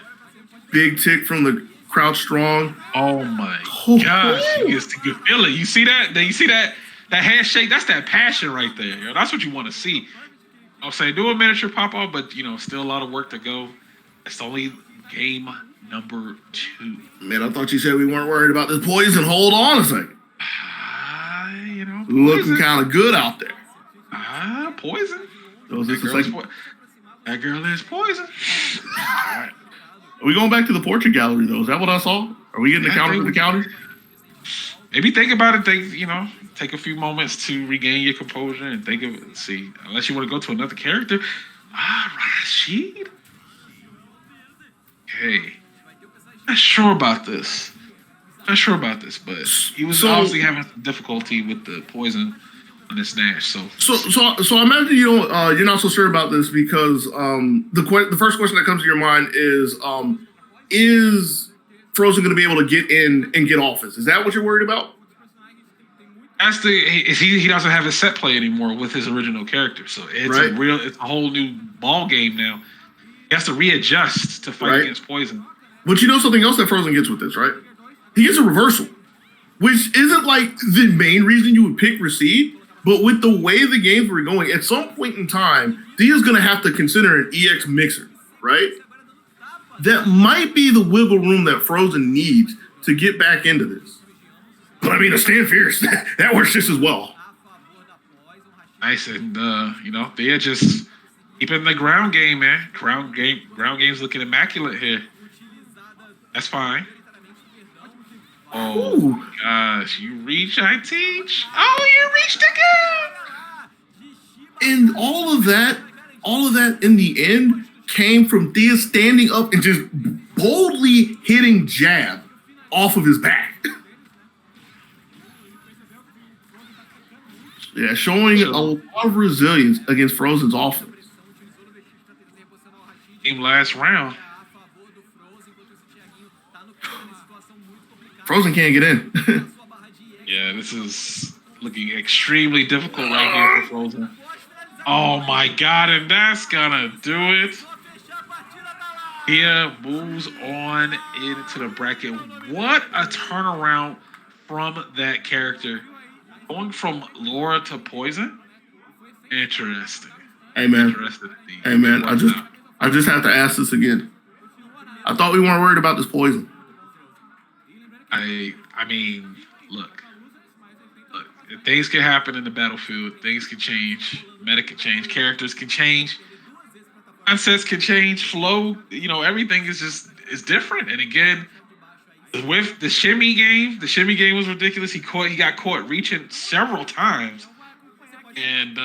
Big tick from the crouch strong. Oh my gosh. You feel it. You see that? You see that handshake? That's that passion right there. Yo. That's what you want to see. I'll say do a miniature pop-off, but still a lot of work to go. It's only game number 2. Man, I thought you said we weren't worried about this poison. Hold on a second. Looking kind of good out there. Poison. That girl is poison. All right. Are we going back to the portrait gallery, though? Is that what I saw? Are we getting the counter for the counter? Maybe think about it. Take a few moments to regain your composure and think of it. See, unless you want to go to another character. Rashid. Okay. Not sure about this, but he was obviously having difficulty with the poison on this Nash. So I imagine you're not so sure about this because the first question that comes to your mind is Frozen going to be able to get in and get offense? Is that what you're worried about? He doesn't have his set play anymore with his original character, so it's a whole new ball game now. He has to readjust to fight against poison. But something else that Frozen gets with this, right? He gets a reversal, which isn't like the main reason you would pick Recede, but with the way the games were going, at some point in time, Dia's going to have to consider an EX mixer, right? That might be the wiggle room that Frozen needs to get back into this. But I mean, a Stand Fierce, that works just as well. Nice, and they're just keeping the ground game, man. Ground game's looking immaculate here. That's fine. Oh gosh, you reach, I teach. Oh, you reached again. And all of that in the end came from Thea standing up and just boldly hitting jab off of his back. Yeah, showing a lot of resilience against Frozen's offense. Game last round. Frozen can't get in. Yeah, this is looking extremely difficult right here for Frozen. Oh my god, and that's gonna do it. Here moves on into the bracket. What a turnaround from that character. Going from Laura to Poison? Interesting. Hey man. I just have to ask this again. I thought we weren't worried about this poison. I mean, look, things can happen in the battlefield. Things can change. Meta can change. Characters can change. Mindsets can change. Flow, everything is different. And again, with the shimmy game was ridiculous. He got caught reaching several times. And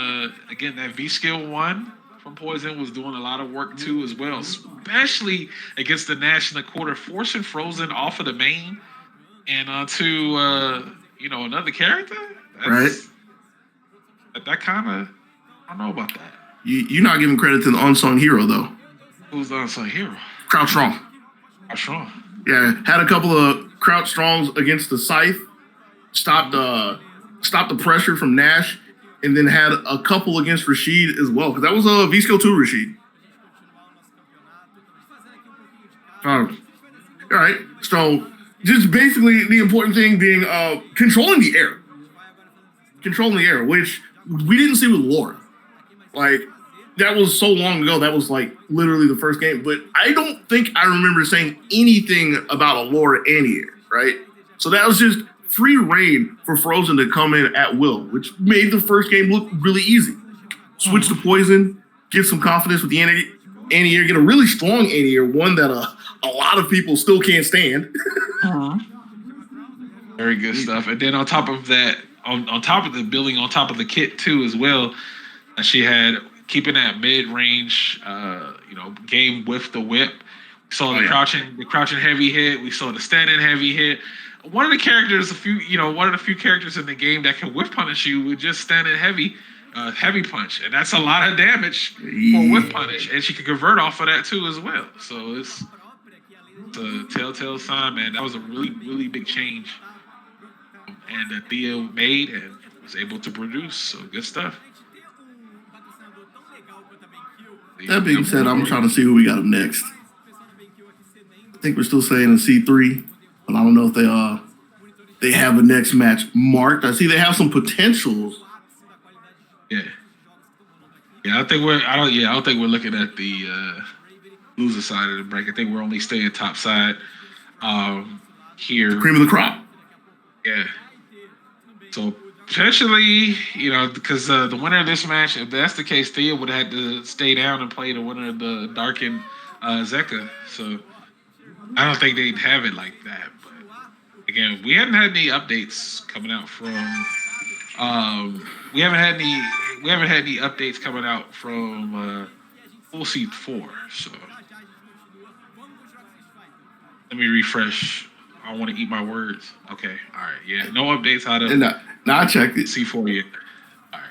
again, that V skill 1 from Poison was doing a lot of work too as well, especially against the Nash in the quarter, forcing Frozen off of the main and onto another character. That kind of, I don't know about that. You're not giving credit to the unsung hero though. Who's the unsung hero? Crouch Strong. Crouch Strong. Yeah, had a couple of Crouch Strongs against the Scythe, stopped the pressure from Nash, and then had a couple against Rashid as well, because that was a V-Skill 2 Rashid. All right, so just basically the important thing being controlling the air. Controlling the air, which we didn't see with Laura. Like, that was so long ago. That was like literally the first game. But I don't think I remember saying anything about a Laura anti-air, right? So that was just free reign for Frozen to come in at will, which made the first game look really easy. Switch to Poison, get some confidence with the anti-air, get a really strong anti-air, one that a lot of people still can't stand. Very good stuff. And then on top of that, on top of the building, on top of the kit too as well, she had keeping that mid-range, game with the whip. We saw the crouching heavy hit. We saw the standing heavy hit. One of the characters, one of the few characters in the game that can whip punish you with just standing heavy punch, and that's a lot of damage for whip punish, and she can convert off of that too as well. So it's a telltale sign, man. That was a really, really big change, and that Thea made and was able to produce. So good stuff. That being said, I'm trying to see who we got up next. I think we're still saying in C3, but I don't know if they have a next match marked. I see they have some potentials. Yeah. I don't think we're looking at the loser side of the break. I think we're only staying top side here. The cream of the crop. Yeah. So potentially, because the winner of this match, if that's the case, Thea would have had to stay down and play the winner of the Dark and Zeka. So I don't think they'd have it like that. But again, we haven't had any updates coming out from. We haven't had any updates coming out from full seed 4. So let me refresh. I want to eat my words. Okay, all right, yeah, no updates out of. Now I checked it. C4 yet. All right.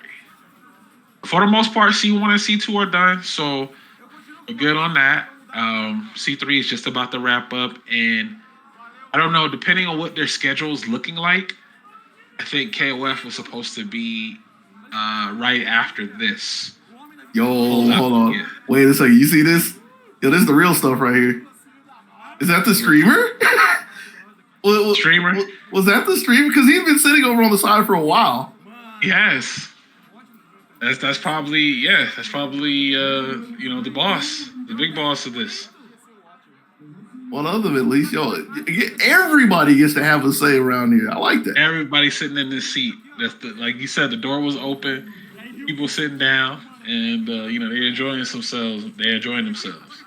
For the most part, C1 and C2 are done, so we're good on that. C3 is just about to wrap up, and I don't know, depending on what their schedule is looking like, I think KOF was supposed to be right after this. Yo, hold on. Yeah. Wait a second. You see this? Yo, this is the real stuff right here. Is that the streamer? Streamer? Was that the streamer? Because he's been sitting over on the side for a while. Yes. That's probably the boss, the big boss of this. One of them at least. Yo, everybody gets to have a say around here. I like that. Everybody sitting in this seat. Like you said, the door was open. People sitting down, and they're enjoying themselves. They're enjoying themselves.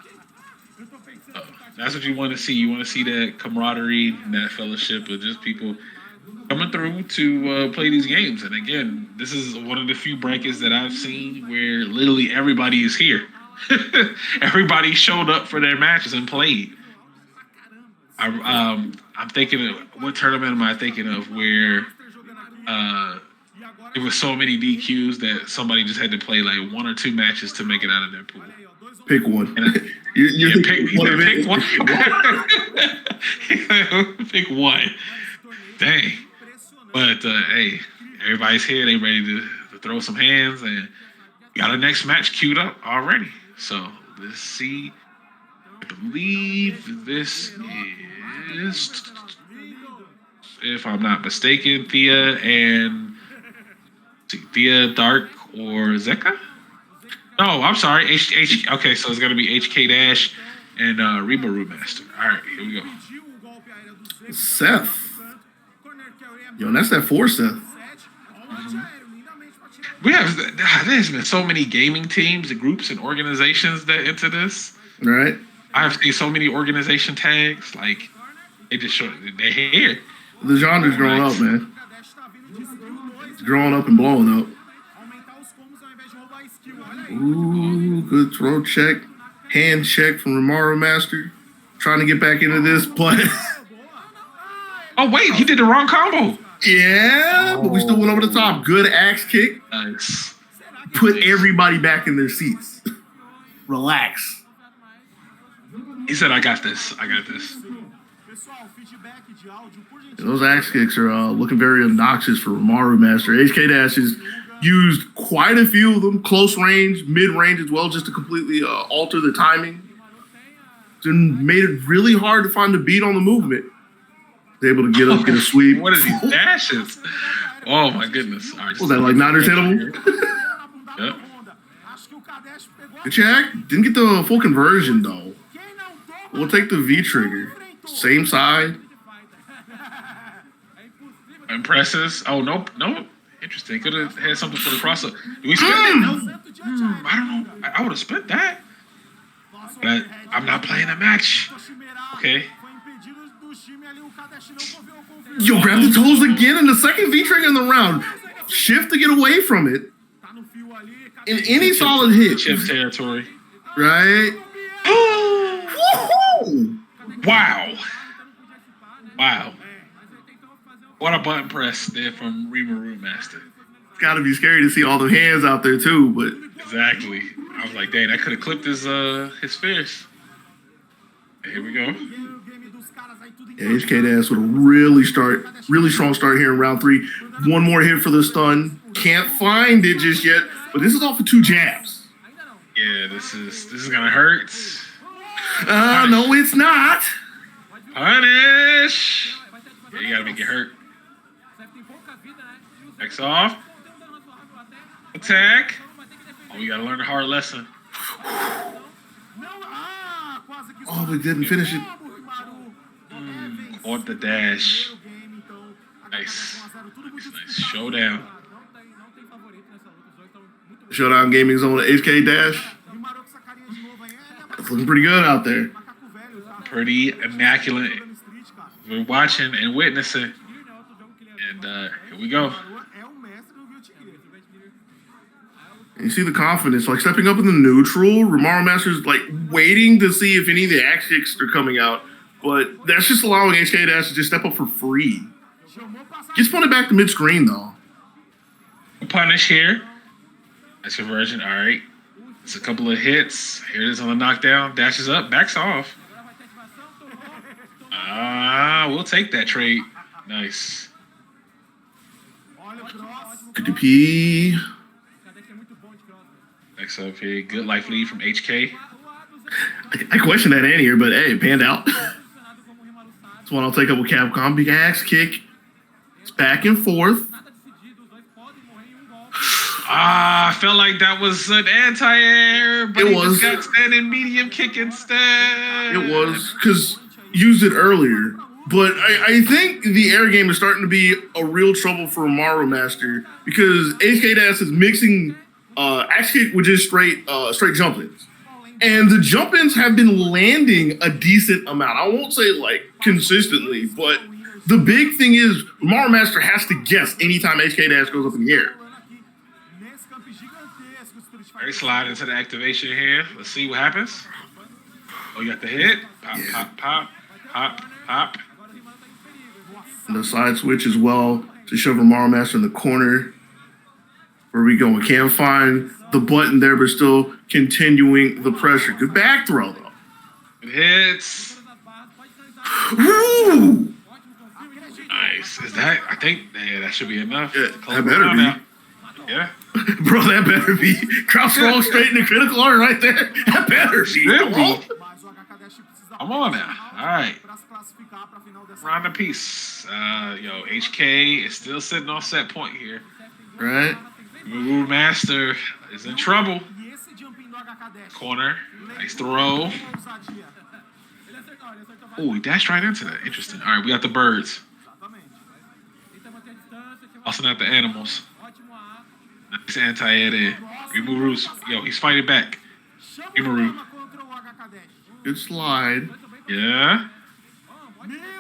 That's what you want to see. You want to see that camaraderie and that fellowship of just people coming through to play these games. And again, this is one of the few brackets that I've seen where literally everybody is here. Everybody showed up for their matches and played. I'm thinking of what tournament am I thinking of where there was so many DQs that somebody just had to play like 1 or 2 matches to make it out of their pool. Pick one. Pick one. Pick one. Dang. But hey, everybody's here. They ready to throw some hands, and got our next match queued up already. So let's see. I believe this is, if I'm not mistaken, Thea, Dark, or Zeka. No, I'm sorry. Okay, so it's gonna be HKDASH and RymaruMaster. All right, here we go. Seth. Yo, that's that 4 Seth. There's been so many gaming teams and groups and organizations that into this. Right. I've seen so many organization tags. Like, they're here. The genre's growing up, man. It's growing up and blowing up. Ooh, good throw check. Hand check from RymaruMaster. Trying to get back into this, but... Oh, wait, he did the wrong combo. Yeah, but we still went over the top. Good axe kick. Nice. Put everybody back in their seats. Relax. He said, I got this. Those axe kicks are looking very obnoxious for RymaruMaster. HKDASH has used quite a few of them, close range, mid range as well, just to completely alter the timing. And made it really hard to find the beat on the movement. They're able to get up, get a sweep. What are these dashes? Oh my goodness! Right, was that like Niners hittable? Yep. Good check. Didn't get the full conversion though. We'll take the V trigger. Same side. Impresses. Oh, nope. Interesting. Could have had something for the crossover. Do we spend it? I don't know. I would have spent that. But I'm not playing the match. Okay. Yo, grab the toes again in the second V-trigger in the round. Shift to get away from it. In any solid hit. Chip territory. Right? Wow. What a button press there from RymaruMaster. It's got to be scary to see all the hands out there, too, but... Exactly. I was like, dang, that could have clipped his fierce. Here we go. Yeah, HKDASH with a really strong start here in round 3. One more hit for the stun. Can't find it just yet, but this is off of 2 jabs. Yeah, this is gonna hurt. No, it's not. Punish. Yeah, you gotta make it hurt. X off. Attack. Oh, we gotta learn a hard lesson. Oh, we didn't finish it. Caught the dash. Nice. Showdown. Shodown Gaming Zone HKDASH. It's looking pretty good out there. Pretty immaculate. We're watching and witnessing. And here we go. You see the confidence, like stepping up in the neutral. RymaruMaster's like waiting to see if any of the axe kicks are coming out, but that's just allowing HKDASH to just step up for free. Gets punted back to mid-screen though. Punish here. That's conversion. All right. It's a couple of hits. Here it is on the knockdown. Dashes up, backs off. We'll take that trade. Nice. Good DP. Next up here, good life lead from HK. I question that in here, but hey, it panned out. That's one I'll take up with Capcom. Big axe kick. It's back and forth. I felt like that was an anti-air, but it he was. just got standing medium kick instead. It was, because used it earlier. But I think the air game is starting to be a real trouble for RymaruMaster because HKDASH is mixing axe kick with just straight jump-ins. And the jump-ins have been landing a decent amount. I won't say like consistently, but the big thing is RymaruMaster has to guess anytime HKDASH goes up in the air. Very slide into the activation here. Let's see what happens. Oh, you got the hit. Pop, Yeah. pop, pop, pop, pop. And the side switch as well to shove RymaruMaster in the corner. Where we go? We can't find the button there, but still continuing the pressure. Good back throw, though. It hits. Woo! Nice. Is that? I think that should be enough. Yeah, Close that better down be. now. Yeah. Bro, that better be. Crouch roll straight into critical art right there. That better be. Should be. Hello? I'm on now. All right. Round of peace. HK is still sitting on set point here. Right? RymaruMaster is in trouble. Corner. Nice throw. Oh, he dashed right into that. Interesting. All right, we got the birds. Also not the animals. Nice anti-air there. Rymaru's, he's fighting back. Rymaru. Good slide. Yeah.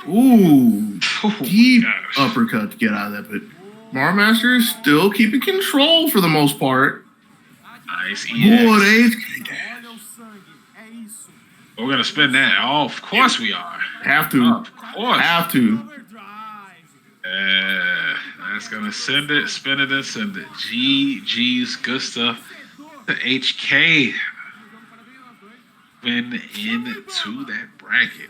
Ooh. Oh, Deep gosh. uppercut to get out of that, but RymaruMaster is still keeping control for the most part. Nice. Good EX. HKDASH. We're going to spin that. Oh, of course we are. Have to. Of course. Have to. That's going to send it, spin it, and send it. GG's. Good stuff. The HK. Win into that bracket.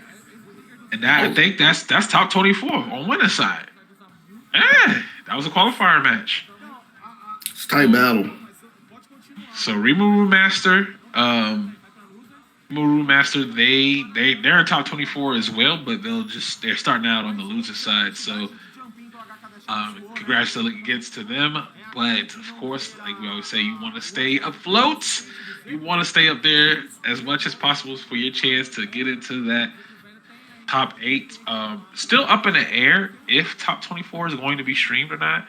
And I think that's top 24 on winner's side. Yeah, that was a qualifier match. It's a tight battle. So RymaruMaster, they're in top 24 as well, but they're starting out on the loser side. So congratulations to them. But of course, like we always say, you want to stay afloat. You want to stay up there as much as possible for your chance to get into that top 8. Still up in the air if top 24 is going to be streamed or not.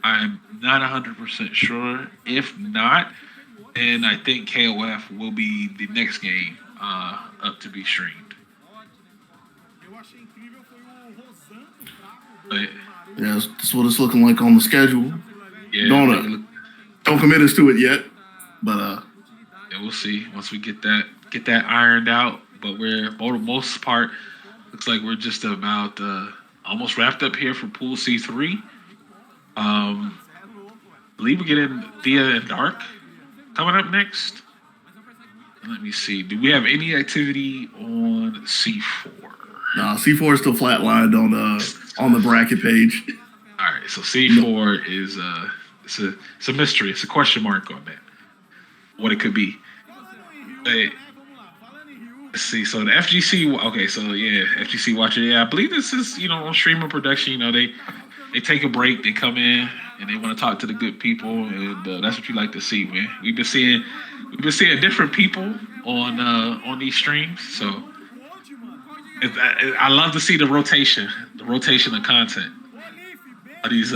I'm not 100% sure. If not, then I think KOF will be the next game up to be streamed. But, yeah, that's what it's looking like on the schedule. Yeah, don't commit us to it yet, but yeah, we'll see once we get that ironed out. But we're for the most part looks like we're just about almost wrapped up here for Pool C3. I believe we get in Thea and Dark coming up next. Let me see. Do we have any activity on C4? No, C4 is still flatlined on the bracket page. All right, so C4 is it's a mystery. It's a question mark on that. What it could be. But, let's see. So the FGC. Okay, so yeah, FGC Watcher. Yeah, I believe this is on streamer production. They take a break. They come in and they want to talk to the good people, and that's what you like to see, man. We've been seeing different people on these streams. So I love to see the rotation of content of these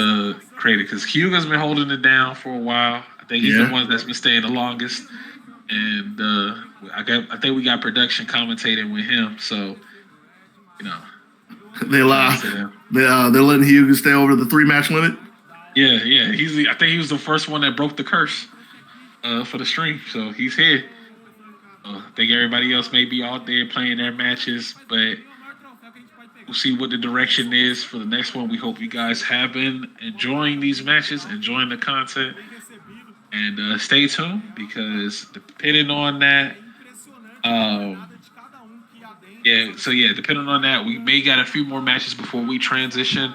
creators, because Hugo's been holding it down for a while. I think he's the one that's been staying the longest, and I think we got production commentating with him. So they're letting Hugo stay over the 3-match limit. Yeah. I think he was the first one that broke the curse for the stream. So he's here. I think everybody else may be out there playing their matches, but we'll see what the direction is for the next one. We hope you guys have been enjoying these matches, enjoying the content, and stay tuned, because depending on that, depending on that, we may got a few more matches before we transition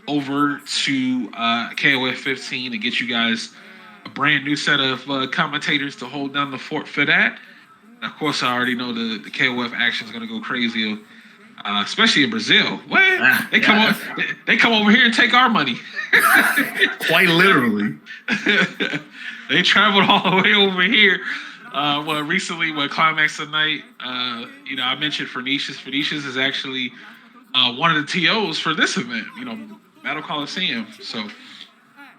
over to KOF 15 and get you guys a brand new set of commentators to hold down the fort for that. And of course, I already know the KOF action is going to go crazy, especially in Brazil. What? They come over here and take our money. Quite literally. They traveled all the way over here. Recently with Climax Tonight, I mentioned Phoenicius. Phoenicius is actually one of the TOs for this event, Battle Coliseum. So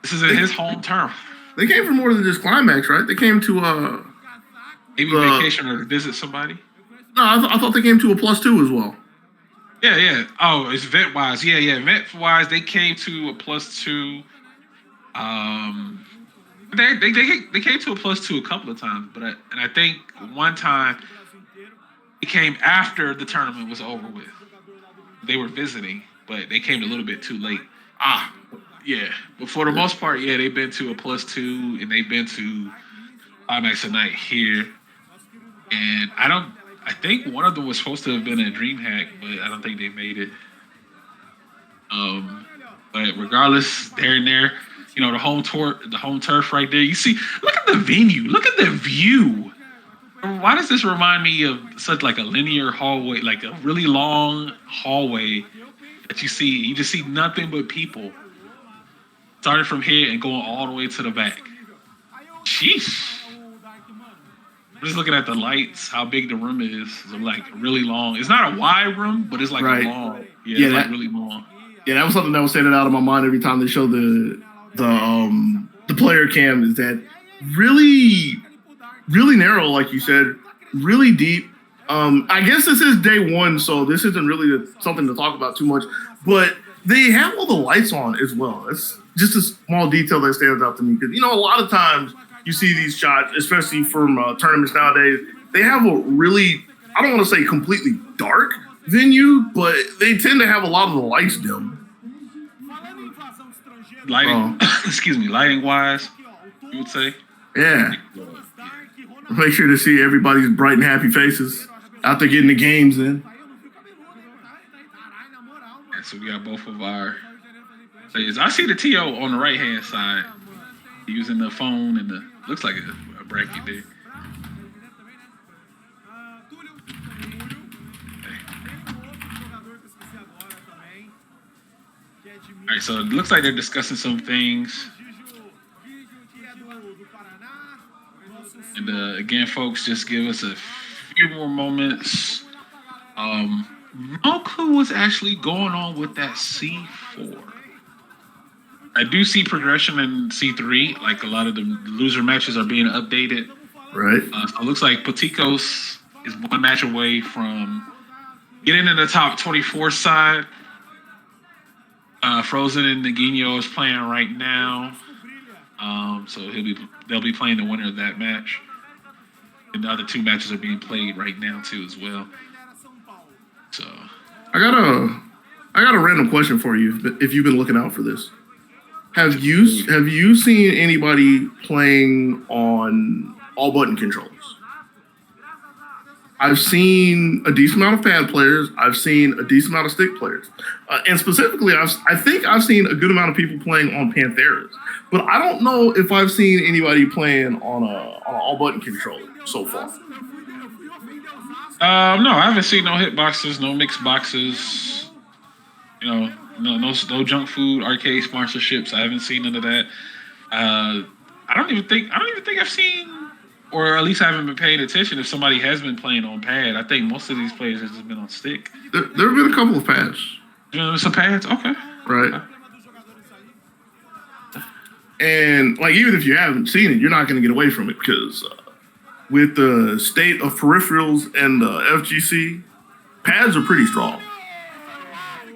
this is in his home turf. They came for more than just Climax, right? They came to maybe vacation or to visit somebody. No, I thought they came to a +2 as well. Yeah. Oh, it's event wise. Yeah. Event wise, they came to a +2. They came to a +2 a couple of times, but I think one time it came after the tournament was over with. They were visiting, but they came a little bit too late. Yeah. But for the most part, yeah, they've been to a +2, and they've been to Climax Tonight here. And I think one of them was supposed to have been at DreamHack, but I don't think they made it. But regardless, they're in there. The home turf right there. You see, look at the venue. Look at the view. Why does this remind me of such like a linear hallway, like a really long hallway that you see? You just see nothing but people. Starting from here and going all the way to the back. Sheesh. I'm just looking at the lights, how big the room is. It's like really long. It's not a wide room, but it's like a long. Yeah, it's really long. Yeah, that was something that was standing out of my mind every time they show the player cam, is that really, really narrow, like you said, really deep. I guess this is day one, so this isn't really something to talk about too much, but they have all the lights on as well. It's just a small detail that stands out to me, because, a lot of times you see these shots, especially from tournaments nowadays, they have a really, I don't want to say completely dark venue, but they tend to have a lot of the lights dim. Lighting, lighting wise, you would say? Yeah. Make sure to see everybody's bright and happy faces out there getting the games in. And so we got both of our players. I see the TO on the right hand side using the phone, and looks like a bracket there. All right, so it looks like they're discussing some things. And again, folks, just give us a few more moments No clue what's actually going on with that C4. I do see progression in C3. Like a lot of the loser matches are being updated. Right. So it looks like PITEKOS is one match away from getting in the top 24 side. Frozen and Neguinho is playing right now. So they'll be playing the winner of that match. And the other two matches are being played right now too as well. So I got a random question for you if you've been looking out for this. Have you seen anybody playing on all button controls? I've seen a decent amount of pad players. I've seen a decent amount of stick players, and specifically, I think I've seen a good amount of people playing on Pantheras. But I don't know if I've seen anybody playing on a all button control so far. No, I haven't seen no hitboxes, no mixed boxes. You know, no junk food arcade sponsorships. I haven't seen none of that. I don't even think I've seen, or at least I haven't been paying attention if somebody has been playing on pad. I think most of these players have just been on stick. There have been a couple of pads. Some pads, okay. Right. Okay. And like, even if you haven't seen it, you're not going to get away from it because with the state of peripherals and the FGC, pads are pretty strong.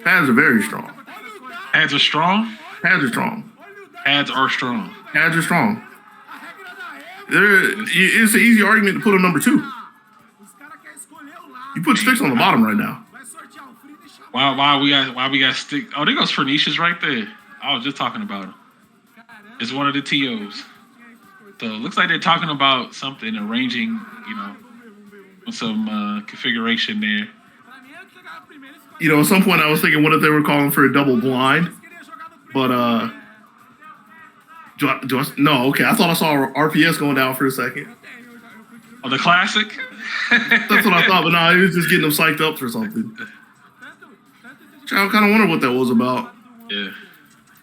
Pads are very strong. Pads are strong? Pads are strong. Pads are strong. Pads are strong. It's an easy argument to put on number 2. You put sticks on the bottom right now. Why we got stick? Oh, there goes Pernicious right there. I was just talking about him. It's one of the TOs. So it looks like they're talking about something, arranging, some configuration there. At some point I was thinking, what if they were calling for a double blind? But no, okay. I thought I saw RPS going down for a second. Oh, the classic? That's what I thought, but no, he was just getting them psyched up for something. I kind of wonder what that was about. Yeah.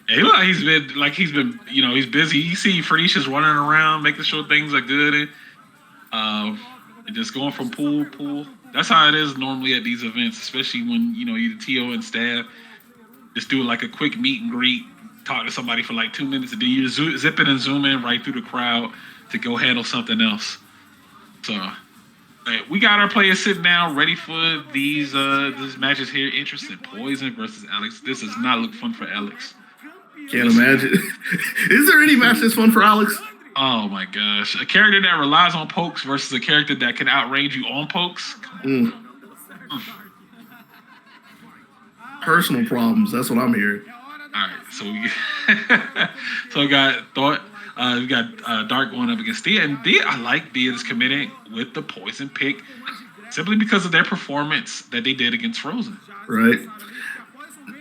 He look like he's been, he's busy. You see Pernicious running around, making sure things are good, and just going from pool. That's how it is normally at these events, especially when you're the TO and staff. Just do like a quick meet and greet, talk to somebody for like 2 minutes, and then you zip it and zoom in right through the crowd to go handle something else. So we got our players sitting down, ready for these matches here. Interesting. Poison versus Alex. This does not look fun for Alex. Can't imagine. Is there any match that's fun for Alex? Oh my gosh. A character that relies on pokes versus a character that can outrange you on pokes? Come on. Personal problems, that's what I'm hearing. Alright, so we got Thought. We got Dark going up against Dia. And Dia, I like Dia's committing with the poison pick simply because of their performance that they did against Frozen. Right.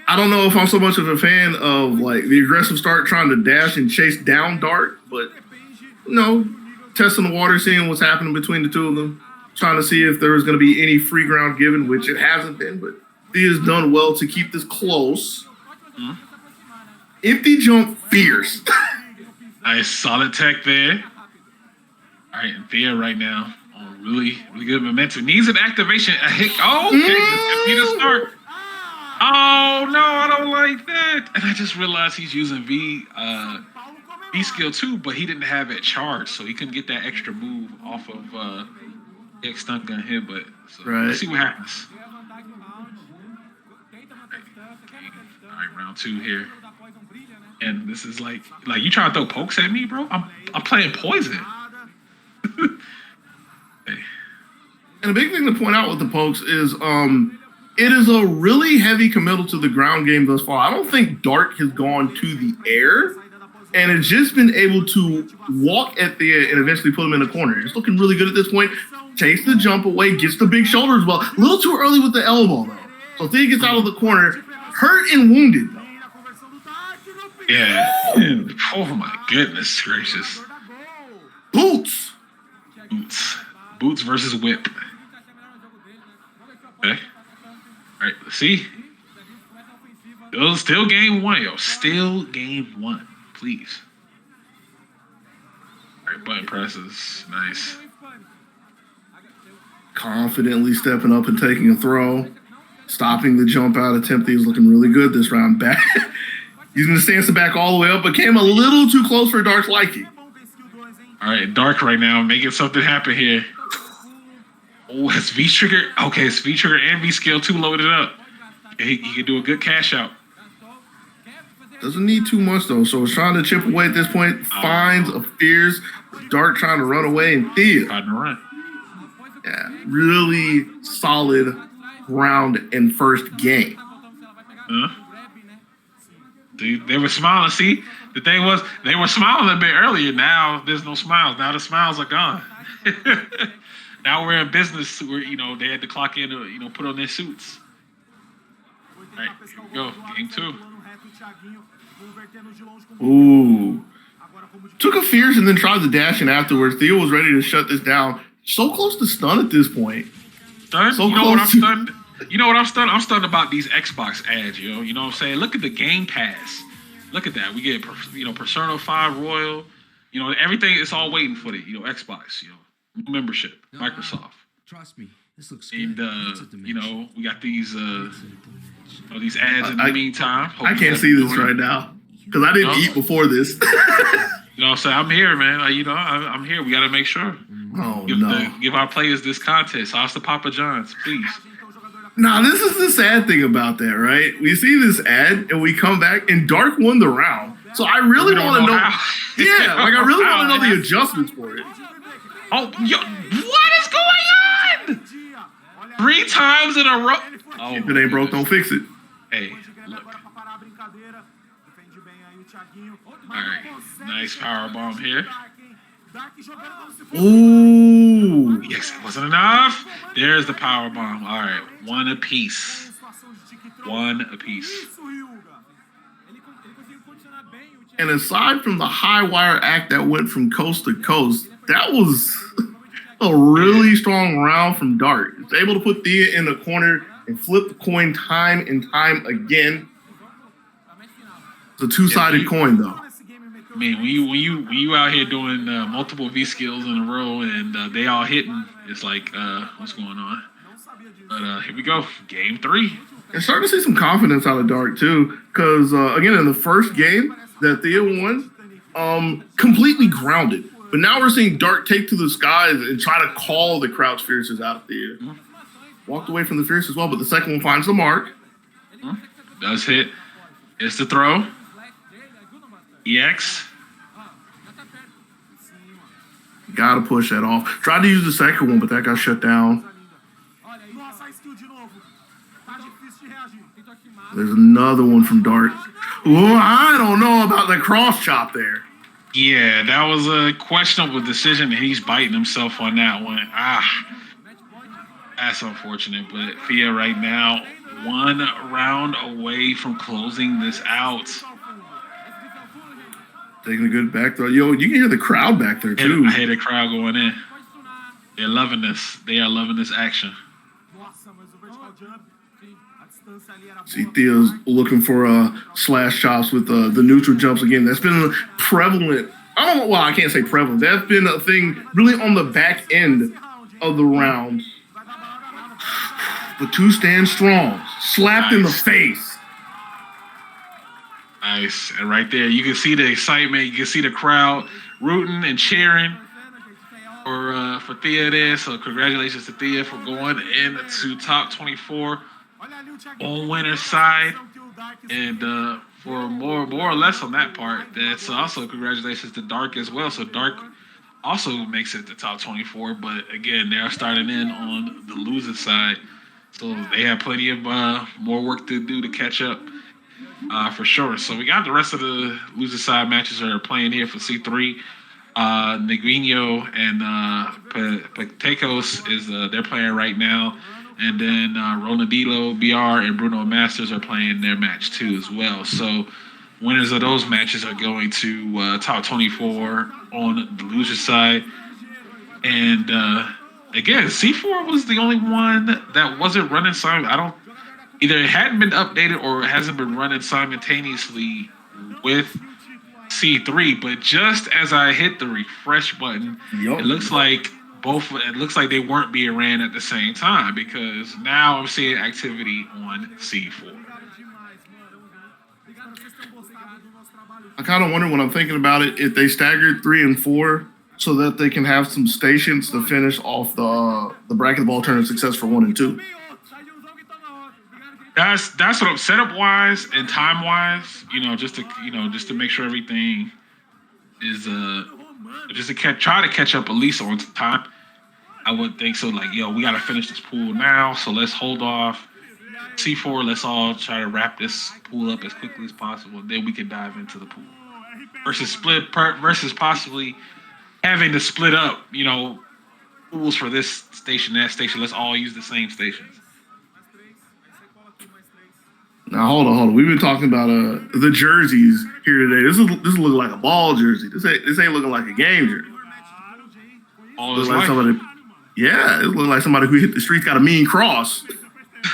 I don't know if I'm so much of a fan of like the aggressive start trying to dash and chase down Dark, but testing the water, seeing what's happening between the two of them, trying to see if there was going to be any free ground given, which it hasn't been, but Dia's done well to keep this close. Mm-hmm. Empty jump fierce. Nice solid tech there. All right, and Thea right now on really, really good momentum. Needs an activation. A hit. Oh, okay. Let's get the start. Oh no, I don't like that. And I just realized he's using V skill too, but he didn't have it charged, so he couldn't get that extra move off of X stun gun here. But right. Let's see what happens. All right, round 2 here. And this is like you trying to throw pokes at me, bro? I'm playing poison. Hey. And the big thing to point out with the pokes is it is a really heavy committal to the ground game thus far. I don't think Dark has gone to the air and has just been able to walk at the air and eventually put him in a corner. He's looking really good at this point. Takes the jump away, gets the big shoulder as well. A little too early with the elbow, though. So Thea gets out of the corner, hurt and wounded, though. Yeah. Oh, my goodness gracious. Boots versus Whip. Okay. All right, let's see. Still game 1, yo. Still game 1, please. All right, button presses. Nice. confidently stepping up and taking a throw. Stopping the jump out attempt. He was looking really good this round. Back. Using the stance to back all the way up, but came a little too close for Dark's liking. All right, Dark right now, making something happen here. Oh, his V-trigger. Okay, his V-trigger and V-scale 2 loaded up. He can do a good cash out. Doesn't need too much, though, so it's trying to chip away at this point. Finds a fierce Dark trying to run away, and Thea. Trying to run. Yeah, really solid round and first game. They were smiling. See, the thing was, they were smiling a bit earlier. Now there's no smiles. Now the smiles are gone. Now we're in business where, they had to clock in to, put on their suits. All right, here we go. Game 2. Ooh. Took a fierce and then tried the dash in afterwards. Theo was ready to shut this down. So close to stun at this point. Stunned? So you know what I'm close to- stunned? You know what I'm stunned? I'm stunned about these Xbox ads, yo. You know what I'm saying? Look at the Game Pass. Look at that. We get, Persona 5 Royal. Everything is all waiting for the, Xbox, new membership, Microsoft. Trust me, this looks And, good. we got these these ads in the meantime. Hope I you can't guys see this enjoy it. right now because I didn't eat before this. You know what I'm saying? I'm here, man. I'm here. We got to make sure. Oh, no. Give our players this content. Sauce to Papa John's, please. Nah, this is the sad thing about that, right? We see this ad and we come back and Dark won the round. So I really want to know. Yeah, like I really want to know the adjustments for it. Oh, what is going on? 3 times in a row. Oh, If it ain't broke, don't fix it. Hey, look. All right, nice power bomb here. Ooh. Yes, it wasn't enough. There's the power bomb. All right, one apiece. One apiece. And aside from the high wire act that went from coast to coast, that was a really strong round from Dark. It's able to put Thea in the corner and flip the coin time and time again. It's a two-sided coin, though. I mean, when you out here doing multiple V skills in a row and they all hitting, it's like, what's going on? But here we go, game 3. And starting to see some confidence out of Dark, too. Because, again, in the first game that Thea won, completely grounded. But now we're seeing Dark take to the skies and try to call the crouch fierces out of Thea. Walked away from the fierce as well, but the second one finds the mark. Does hit. It's the throw. EX. Gotta push that off. Tried to use the second one, but that got shut down. There's another one from Dark. Oh, I don't know about the cross chop there. Yeah, that was a questionable decision, and he's biting himself on that one. That's unfortunate, but Thea right now 1 round away from closing this out. Taking a good back throw. Yo, you can hear the crowd back there, too. I hear the crowd going in. They're loving this. They are loving this action. See, Thea's looking for slash chops with the neutral jumps again. That's been prevalent. I can't say prevalent. That's been a thing really on the back end of the round. The 2 stand strong. Slapped in the face. Nice. And right there, you can see the excitement. You can see the crowd rooting and cheering for Thea there. So congratulations to Thea for going into top 24 on winner's side. And for more or less on that part, that's also congratulations to Dark as well. So Dark also makes it to top 24. But again, they're starting in on the loser side. So they have plenty of more work to do to catch up. For sure. So we got the rest of the loser side matches that are playing here for C3. Neguinho and PITEKOS is they're playing right now, and then Ronaldinho, BR, and BrunoMasters are playing their match too as well. So winners of those matches are going to top 24 on the loser side. And again, C4 was the only one that wasn't running either it hadn't been updated or it hasn't been running simultaneously with C3. But just as I hit the refresh button, It looks like both, it looks like they weren't being ran at the same time because now I'm seeing activity on C4. I kind of wonder when I'm thinking about it if they staggered 3 and 4 so that they can have some stations to finish off the bracket of alternate success for 1 and 2. That's what I'm setup wise and time wise, just to make sure everything is just to try to catch up at least on time. I would think so. Like, we got to finish this pool now, so let's hold off C4. Let's all try to wrap this pool up as quickly as possible. Then we can dive into the pool versus possibly having to split up, pools for this station, that station. Let's all use the same stations. Now hold on. We've been talking about the jerseys here today. This is looking like a ball jersey. This ain't looking like a game jersey. All looks like somebody. Yeah, it looks like somebody who hit the streets got a mean cross.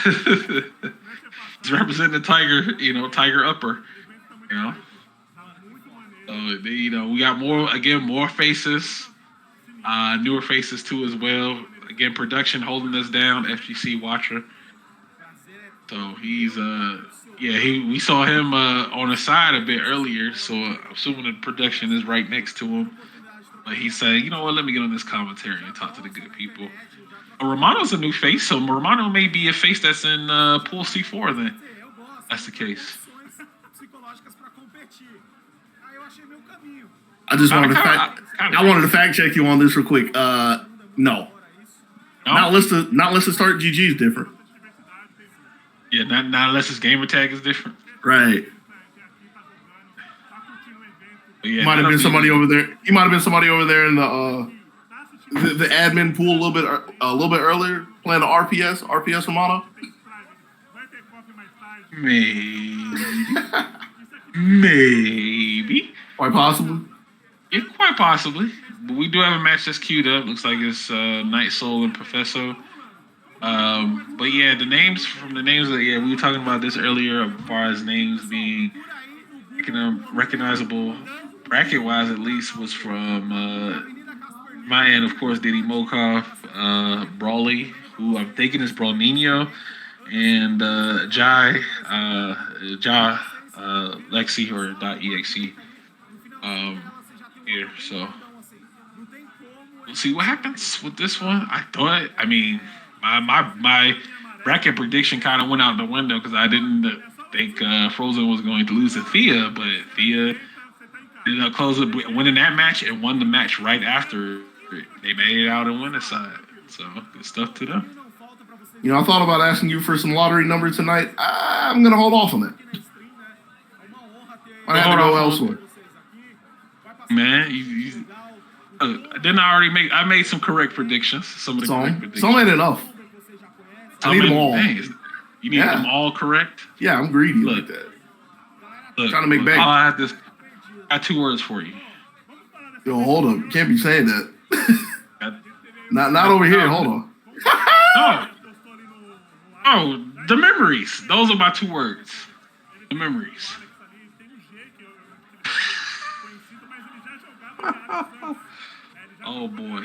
It's representing the tiger, tiger upper. So we got more faces, newer faces too as well. Again, production holding us down. FGC Watcher. So he's we saw him on the side a bit earlier. So I'm assuming the production is right next to him. But he said, you know what? Let me get on this commentary and talk to the good people. Romano's a new face, so Romano may be a face that's in pool C4 then. That's the case. I just wanted to fact check you on this real quick. No. Not unless the start GG is different. Yeah, not unless his gamer tag is different. Right. Yeah, might have been somebody over there. He might have been somebody over there in the admin pool a little bit earlier, playing the RPS Romano. Maybe. Quite possibly. Yeah, quite possibly. But we do have a match that's queued up. Looks like it's KnightSoul and pofesso. But yeah, the names that we were talking about this earlier as far as names being recognizable bracket wise at least was from my end, of course, Didimokof, Brawley, who I'm thinking is Bruninho, and Lexi or .exe here. So we'll see what happens with this one. My bracket prediction kind of went out the window because I didn't think Frozen was going to lose to Thea, but Thea ended up winning that match and won the match right after they made it out and win the side. So good stuff to them. I thought about asking you for some lottery number tonight. I'm gonna hold off on that. I have to go elsewhere. Man, didn't I already make? I made some correct predictions. Some ain't enough. I need them all. You need them all correct? Yeah, I'm greedy like that. Look, trying to make bank. I got 2 words for you. Yo, hold up. You can't be saying that. not over here. Hold on. Oh, the memories. Those are my 2 words. The memories. Oh boy.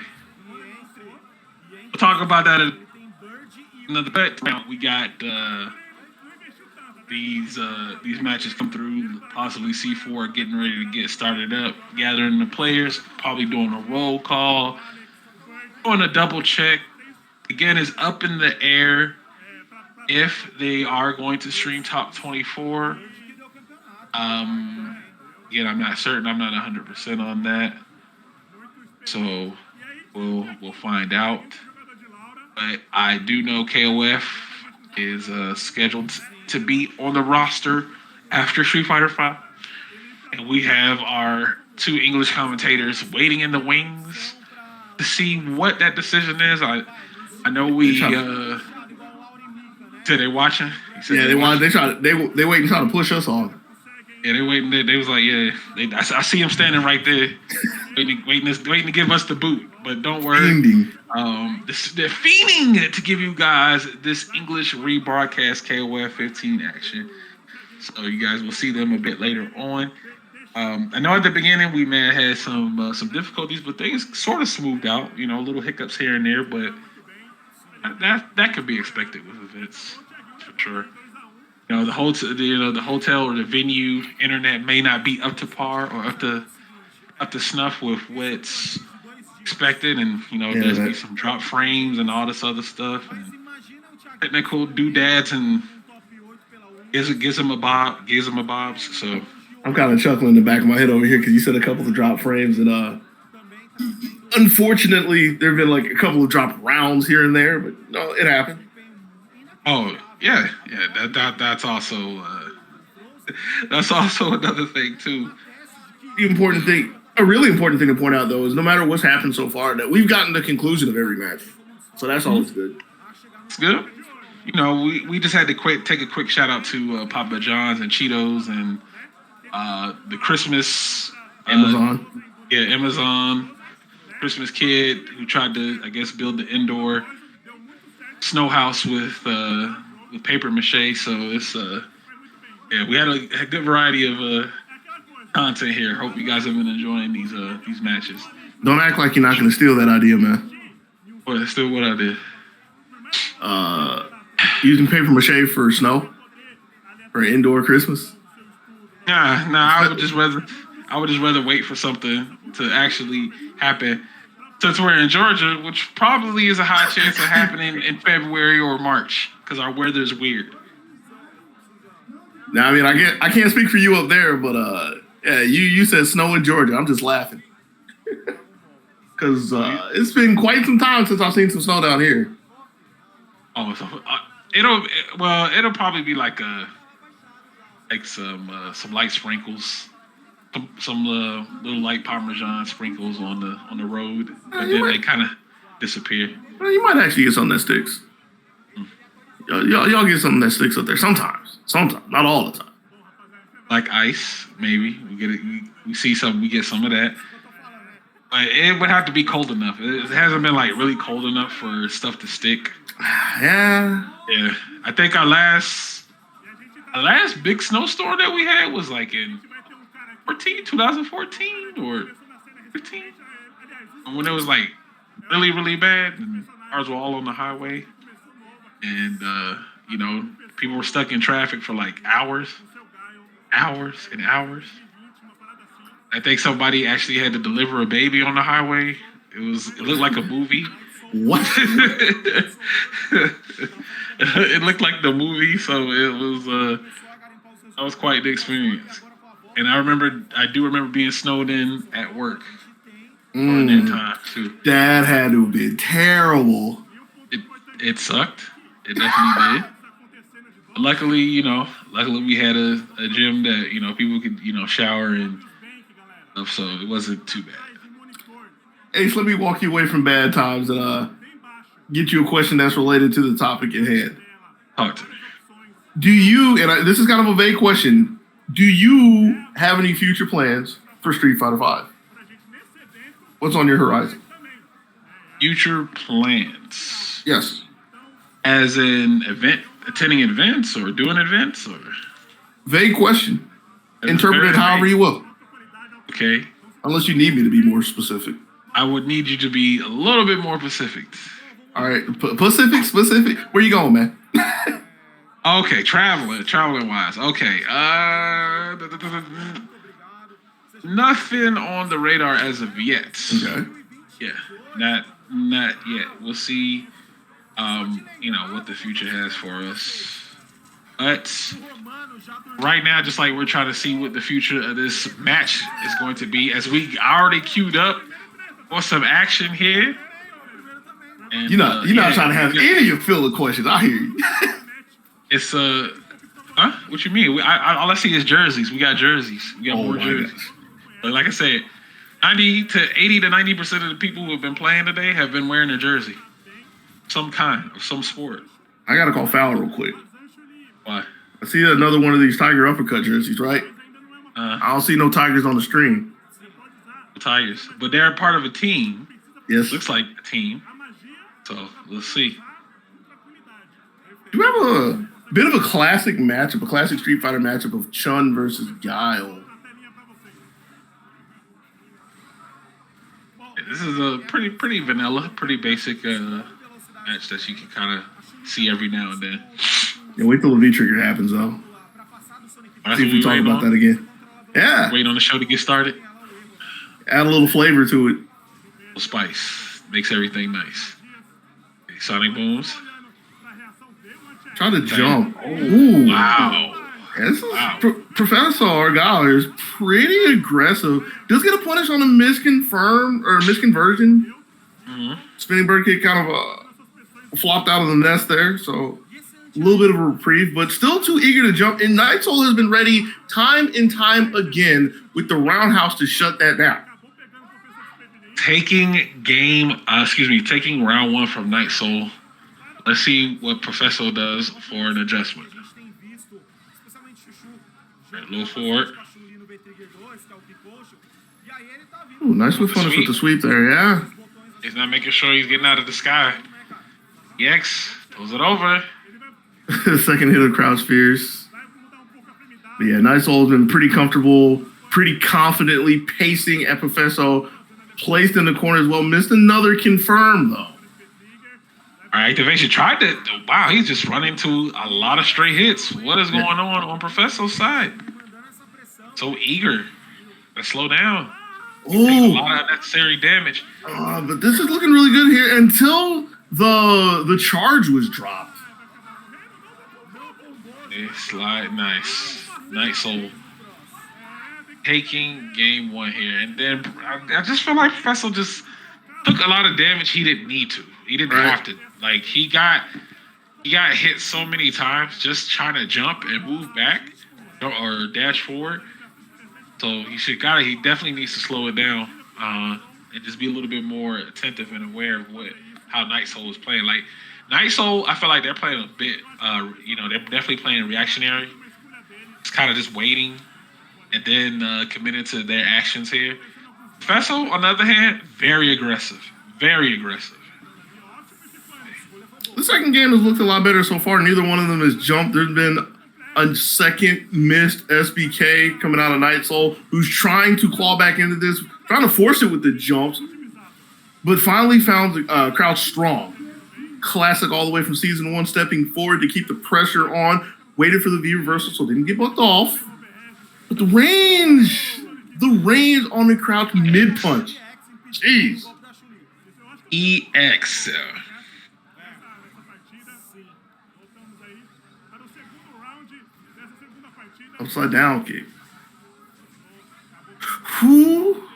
We'll talk about that in another bit. We got these matches come through, possibly C4 getting ready to get started up, gathering the players, probably doing a roll call, doing a double check. Again, it's up in the air if they are going to stream top 24. Again, I'm not certain. I'm not 100% on that. So we'll find out. But I do know KOF is scheduled to be on the roster after Street Fighter V. And we have our 2 English commentators waiting in the wings to see what that decision is. I know we said they watching. Yeah, they waiting trying to push us on. Yeah, they waiting. They was like, I see him standing right there, waiting to give us the boot. But don't worry, they're fiending to give you guys this English rebroadcast KOF 15 action. So you guys will see them a bit later on. I know at the beginning we may have had some difficulties, but things sort of smoothed out. You know, little hiccups here and there, but that could be expected with events for sure. You know, the hotel or the venue internet may not be up to par or up to snuff with what's expected, and you know, there's be some drop frames and all this other stuff and technical doodads and gives him a bobs. So I'm kind of chuckling in the back of my head over here because you said a couple of drop frames, and unfortunately, there have been like a couple of drop rounds here and there, but no, it happened. Oh yeah. That's also another thing too. A really important thing to point out though is no matter what's happened so far, that we've gotten the conclusion of every match, so that's always good. It's good. You know, we just had to take a quick shout out to Papa John's and Cheetos and the Christmas Amazon. Amazon Christmas kid who tried to, I guess, build the indoor snow house with paper mache. So it's we had a good variety of content here. Hope you guys have been enjoying these matches. Don't act like you're not going to steal that idea, man. What I did. Using paper mache for snow for indoor Christmas. Nah. I would just rather wait for something to actually happen. Since we're in Georgia, which probably is a high chance of happening in February or March, because our weather's weird. Now, I mean, I can't speak for you up there, but yeah, you said snow in Georgia. I'm just laughing because it's been quite some time since I've seen some snow down here. Oh, so it'll probably be like some light sprinkles. Some little light Parmesan sprinkles on the road, but then they kind of disappear. Well, you might actually get something that sticks. Y'all get something that sticks up there sometimes, not all the time. Like ice, maybe we get it. We see some, we get some of that, but it would have to be cold enough. It hasn't been like really cold enough for stuff to stick. Yeah. I think our last big snowstorm that we had was like in 2014 or 15, when it was like really, really bad and cars were all on the highway and you know, people were stuck in traffic for like hours and hours. I think somebody actually had to deliver a baby on the highway. It looked like a movie. What? It looked like the movie, so that was quite the experience. And I do remember being snowed in at work during that time too. That had to have been terrible. It sucked. It definitely did. But luckily, we had a gym that, you know, people could, you know, shower and stuff, so it wasn't too bad. Ace, let me walk you away from bad times and get you a question that's related to the topic at hand. Talk to me. Do you, and this is kind of a vague question, do you have any future plans for Street Fighter V? What's on your horizon? Future plans? Yes. As in attending events or doing events or? Vague question. Interpret it however you will. Okay. Unless you need me to be more specific. I would need you to be a little bit more specific. All right. Specific. Where you going, man? Okay, traveling wise. Okay. Nothing on the radar as of yet. Okay. Yeah, not yet. We'll see what the future has for us. But right now, just like we're trying to see what the future of this match is going to be, as we already queued up for some action here. And, you're not trying to have any of your filler questions. I hear you. It's what you mean? All I see is jerseys. We got jerseys. We got more jerseys. But like I said, 80 to 90% of the people who have been playing today have been wearing a jersey, some kind of some sport. I gotta call foul real quick. Why? I see another one of these Tiger uppercut jerseys, right? I don't see no Tigers on the stream. Tigers, but they're part of a team. Yes, looks like a team. So let's see. Do you have a bit of a classic matchup, a classic Street Fighter matchup of Chun versus Guile? This is a pretty vanilla, pretty basic match that you can kind of see every now and then. Yeah, wait till the V trigger happens though. See if we talk about that again. Yeah. Waiting on the show to get started. Add a little flavor to it. A little spice makes everything nice. Okay, Sonic booms. Try to jump. Ooh. Wow. Yeah, this is Professor Argyle is pretty aggressive. Does get a punish on a misconfirmed or misconversion. Spinning bird kick kind of flopped out of the nest there, so a little bit of a reprieve, but still too eager to jump. And KnightSoul has been ready time and time again with the roundhouse to shut that down. Taking round one from KnightSoul. Let's see what Professor does for an adjustment. Right, low forward. Ooh, nice with punish with the sweep there, yeah. He's not making sure he's getting out of the sky. EX throws it over. Second hit of Crouch Fierce. But yeah, KnightSoul has been pretty comfortable, pretty confidently pacing at Professor. Placed in the corner as well. Missed another confirm though. All right, activation tried to. Wow, he's just running to a lot of straight hits. What is going on Professor's side? So eager. Let's slow down. Oh, a lot of unnecessary damage. But this is looking really good here until the charge was dropped. Slide, nice. KnightSoul taking game one here, and then I just feel like Professor just took a lot of damage he didn't need to. He didn't have to. Like he got hit so many times just trying to jump and move back or dash forward. So he definitely needs to slow it down and just be a little bit more attentive and aware of how KnightSoul is playing. Like KnightSoul, I feel like they're playing a bit. They're definitely playing reactionary. It's kind of just waiting and then committing to their actions here. Professor, on the other hand, very aggressive. Very aggressive. The second game has looked a lot better so far. Neither one of them has jumped. There's been a second missed SBK coming out of KnightSoul, who's trying to claw back into this, trying to force it with the jumps, but finally found Crouch strong. Classic all the way from season one, stepping forward to keep the pressure on, waited for the V reversal so didn't get bucked off. But the range on the Crouch mid punch. Jeez. EX. Upside down kick. Whew.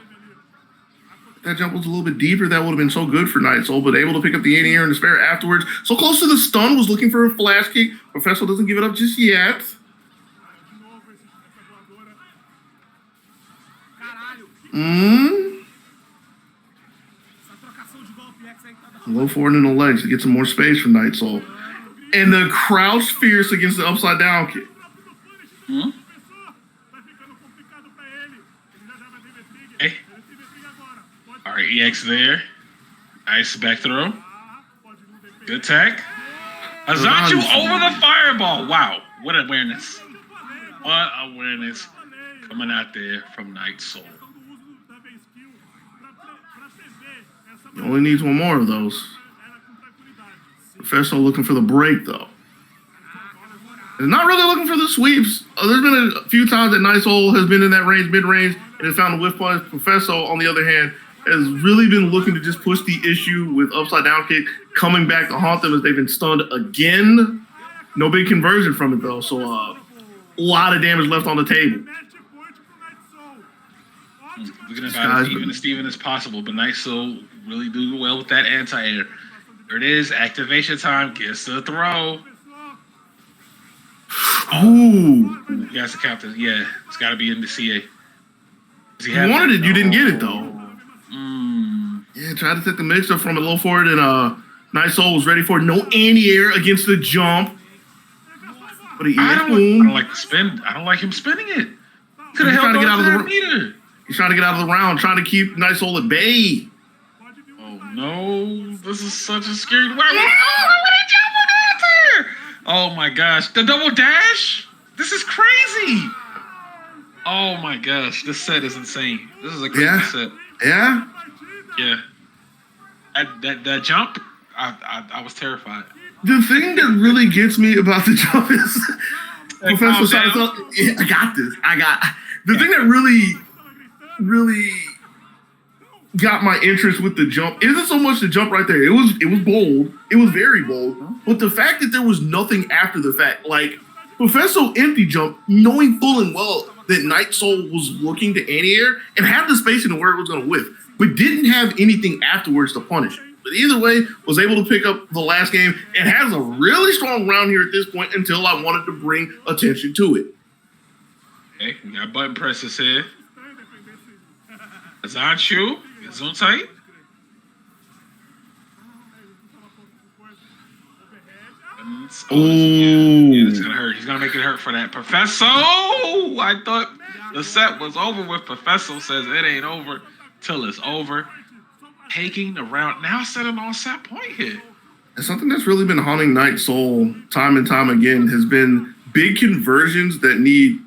That jump was a little bit deeper. That would have been so good for KnightSoul, but able to pick up the anti-air and despair afterwards. So close to the stun, was looking for a flash kick. Professor doesn't give it up just yet. Low forward in the legs to get some more space from KnightSoul. And the crouch fierce against the upside down kick. Okay. All right, EX there. Nice back throw. Good tech. Azanchu over the fireball. Wow, what awareness. What awareness coming out there from KnightSoul. He only needs one more of those. Professor looking for the break, though. He's not really looking for the sweeps. There's been a few times that KnightSoul has been in that range, mid-range, and has found a whiff punch. Professor, on the other hand, has really been looking to just push the issue with upside-down kick, coming back to haunt them as they've been stunned again. No big conversion from it, though, so a lot of damage left on the table. Looking about as even as Steven as possible, but KnightSoul really do well with that anti-air. There it is, activation time, gets the throw. Ooh. He has the captain. Yeah, it's got to be in the CA. You wanted it, you didn't get it, though. Yeah, tried to take the mix-up from a low forward, and KnightSoul was ready for it. No anti-air against the jump. But I don't like the spin. I don't like him spinning it. Could have held on to that meter. He's trying to get out of the round, trying to keep KnightSoul at bay. Oh, no. This is such a scary... Wow, what did he jump on that there? Oh, my gosh. The double dash? This is crazy. Oh, my gosh. This set is insane. This is a crazy set. Yeah. Yeah. That jump, I was terrified. The thing that really gets me about the jump is Professor Sato. Yeah, I got this. The thing that really got my interest with the jump isn't so much the jump right there. It was bold. It was very bold. But the fact that there was nothing after the fact, like Professor empty jump, knowing full and well that KnightSoul was looking to anti-air and had the spacing to where it was going to whiff, but didn't have anything afterwards to punish it. But either way, was able to pick up the last game and has a really strong round here at this point until I wanted to bring attention to it. Okay, we got button presses here. Zanchu, zoom tight. Yeah, it's gonna hurt. He's gonna make it hurt for that. Pofesso! I thought the set was over with. Pofesso says it ain't over till it's over. Taking the round, now setting on set point here. And something that's really been haunting KnightSoul time and time again has been big conversions that need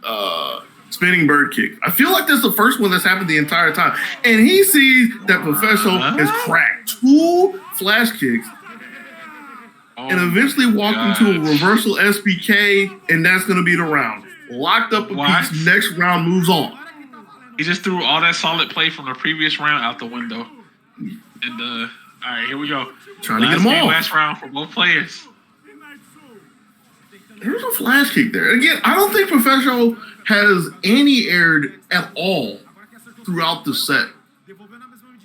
spinning bird kick. I feel like that's the first one that's happened the entire time. And he sees that Pofesso has cracked 2 flash kicks and eventually walked into a reversal SBK, and that's going to be the round. Locked up a piece, next round moves on. He just threw all that solid play from the previous round out the window. And all right, here we go. Trying to get them all. Last round for both players. There's a flash kick there. Again, I don't think Pofesso has anti-aired at all throughout the set.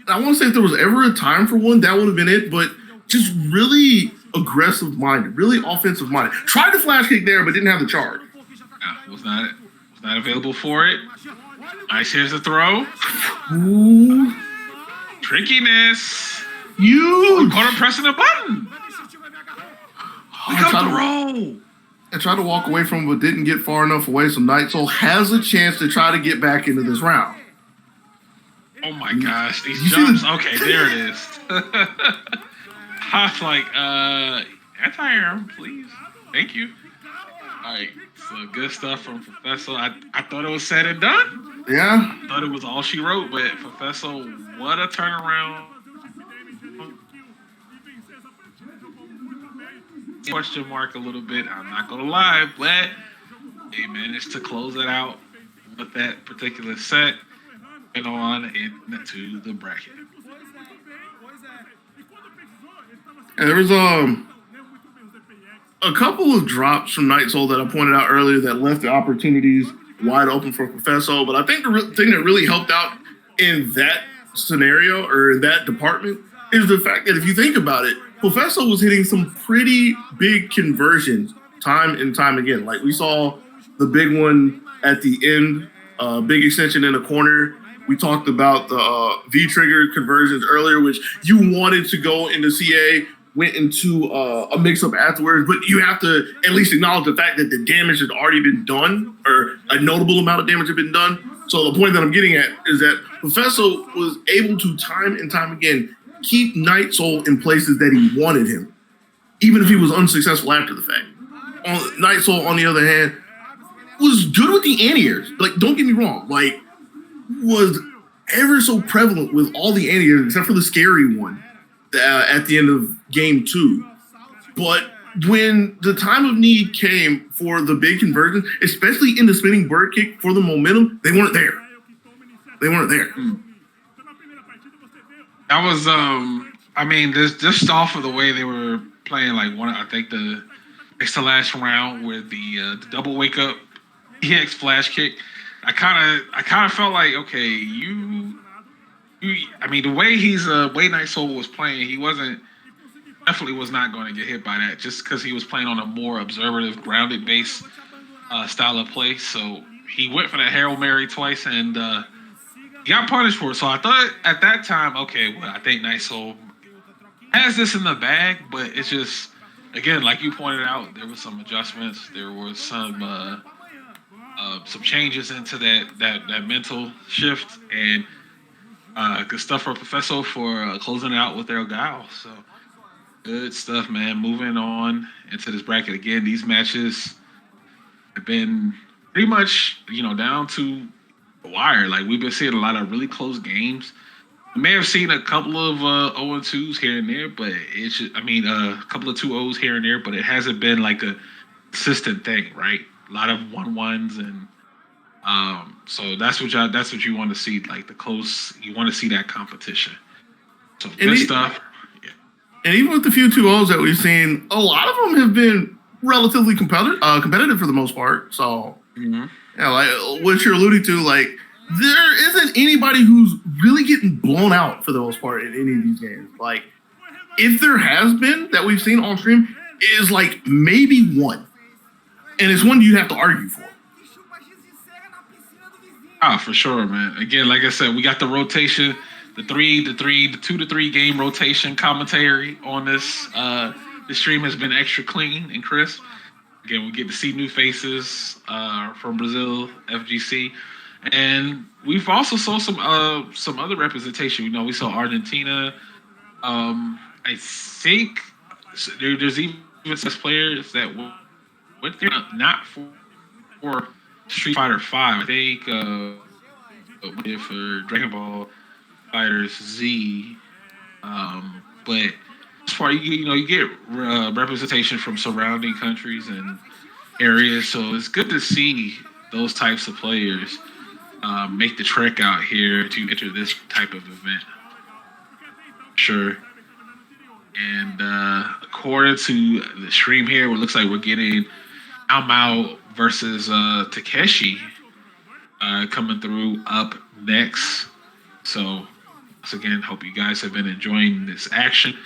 I want to say if there was ever a time for one, that would have been it, but just really aggressive minded, really offensive minded. Tried to flash kick there, but didn't have the charge. Was not available for it. Nice, here's the throw. Ooh. Trickiness. Huge. Caught him pressing the button. We got the roll. I tried to walk away from it, but didn't get far enough away, so KnightSoul has a chance to try to get back into this round. Oh my gosh, these jumps. Okay, there it is. I was like, anti-air, please. Thank you. All right, so good stuff from Pofesso. I thought it was said and done. Yeah. I thought it was all she wrote, but Pofesso, what a turnaround. Question mark a little bit, I'm not gonna lie, but they managed to close it out with that particular set and on into the bracket. And there was a couple of drops from KnightSoul that I pointed out earlier that left the opportunities wide open for Pofesso, but I think the thing that really helped out in that scenario or in that department is the fact that if you think about it, Pofesso was hitting some pretty big conversions time and time again. Like we saw the big one at the end, big extension in the corner. We talked about the V-trigger conversions earlier, which you wanted to go into CA, went into a mix-up afterwards, but you have to at least acknowledge the fact that the damage had already been done, or a notable amount of damage had been done. So the point that I'm getting at is that Pofesso was able to time and time again keep KnightSoul in places that he wanted him, even if he was unsuccessful after the fact. KnightSoul, on the other hand, was good with the anti-airs. Like, don't get me wrong, like, was ever so prevalent with all the anti-airs except for the scary one at the end of game 2. But when the time of need came for the big conversion, especially in the spinning bird kick for the momentum, they weren't there. They weren't there. That was, I mean, just off of the way they were playing, like I think it's the last round where the double wake up EX flash kick. I kind of felt like, okay, you I mean, the way way KnightSoul was playing, he definitely was not going to get hit by that, just because he was playing on a more observative, grounded base style of play. So he went for that Hail Mary twice, and he got punished for it. So I thought at that time, okay, well, I think KnightSoul has this in the bag, but it's just, again, like you pointed out, there was some adjustments. There was some changes into that mental shift, and good stuff for Pofesso for closing it out with their gal. So good stuff, man. Moving on into this bracket again. These matches have been pretty much, down to the wire. Like, we've been seeing a lot of really close games. We may have seen a couple of 0-2s here and there, but a couple of 2-0s here and there, but it hasn't been like a consistent thing, right? A lot of 1-1s, and so that's what you want to see, like the close. You want to see that competition. So good stuff. Yeah. And even with the few 2-0s that we've seen, a lot of them have been relatively competitive for the most part. So, yeah, like what you're alluding to, like there isn't anybody who's really getting blown out for the most part in any of these games. Like, if there has been that we've seen on stream, it is like maybe one, and it's one you have to argue for. Ah, for sure, man. Again, like I said, we got the rotation, the 2 to 3 game rotation commentary on this. The stream has been extra clean and crisp. Again, we get to see new faces from Brazil, FGC, and we've also saw some other representation. You know, we saw Argentina. I think there's even such players that went there not for Street Fighter 5. I think for Dragon Ball Fighters Z, but as far you get representation from surrounding countries and areas, so it's good to see those types of players make the trek out here to enter this type of event. Sure. And according to the stream here, it looks like we're getting Mao versus Takeshi coming through up next. So once again, hope you guys have been enjoying this action.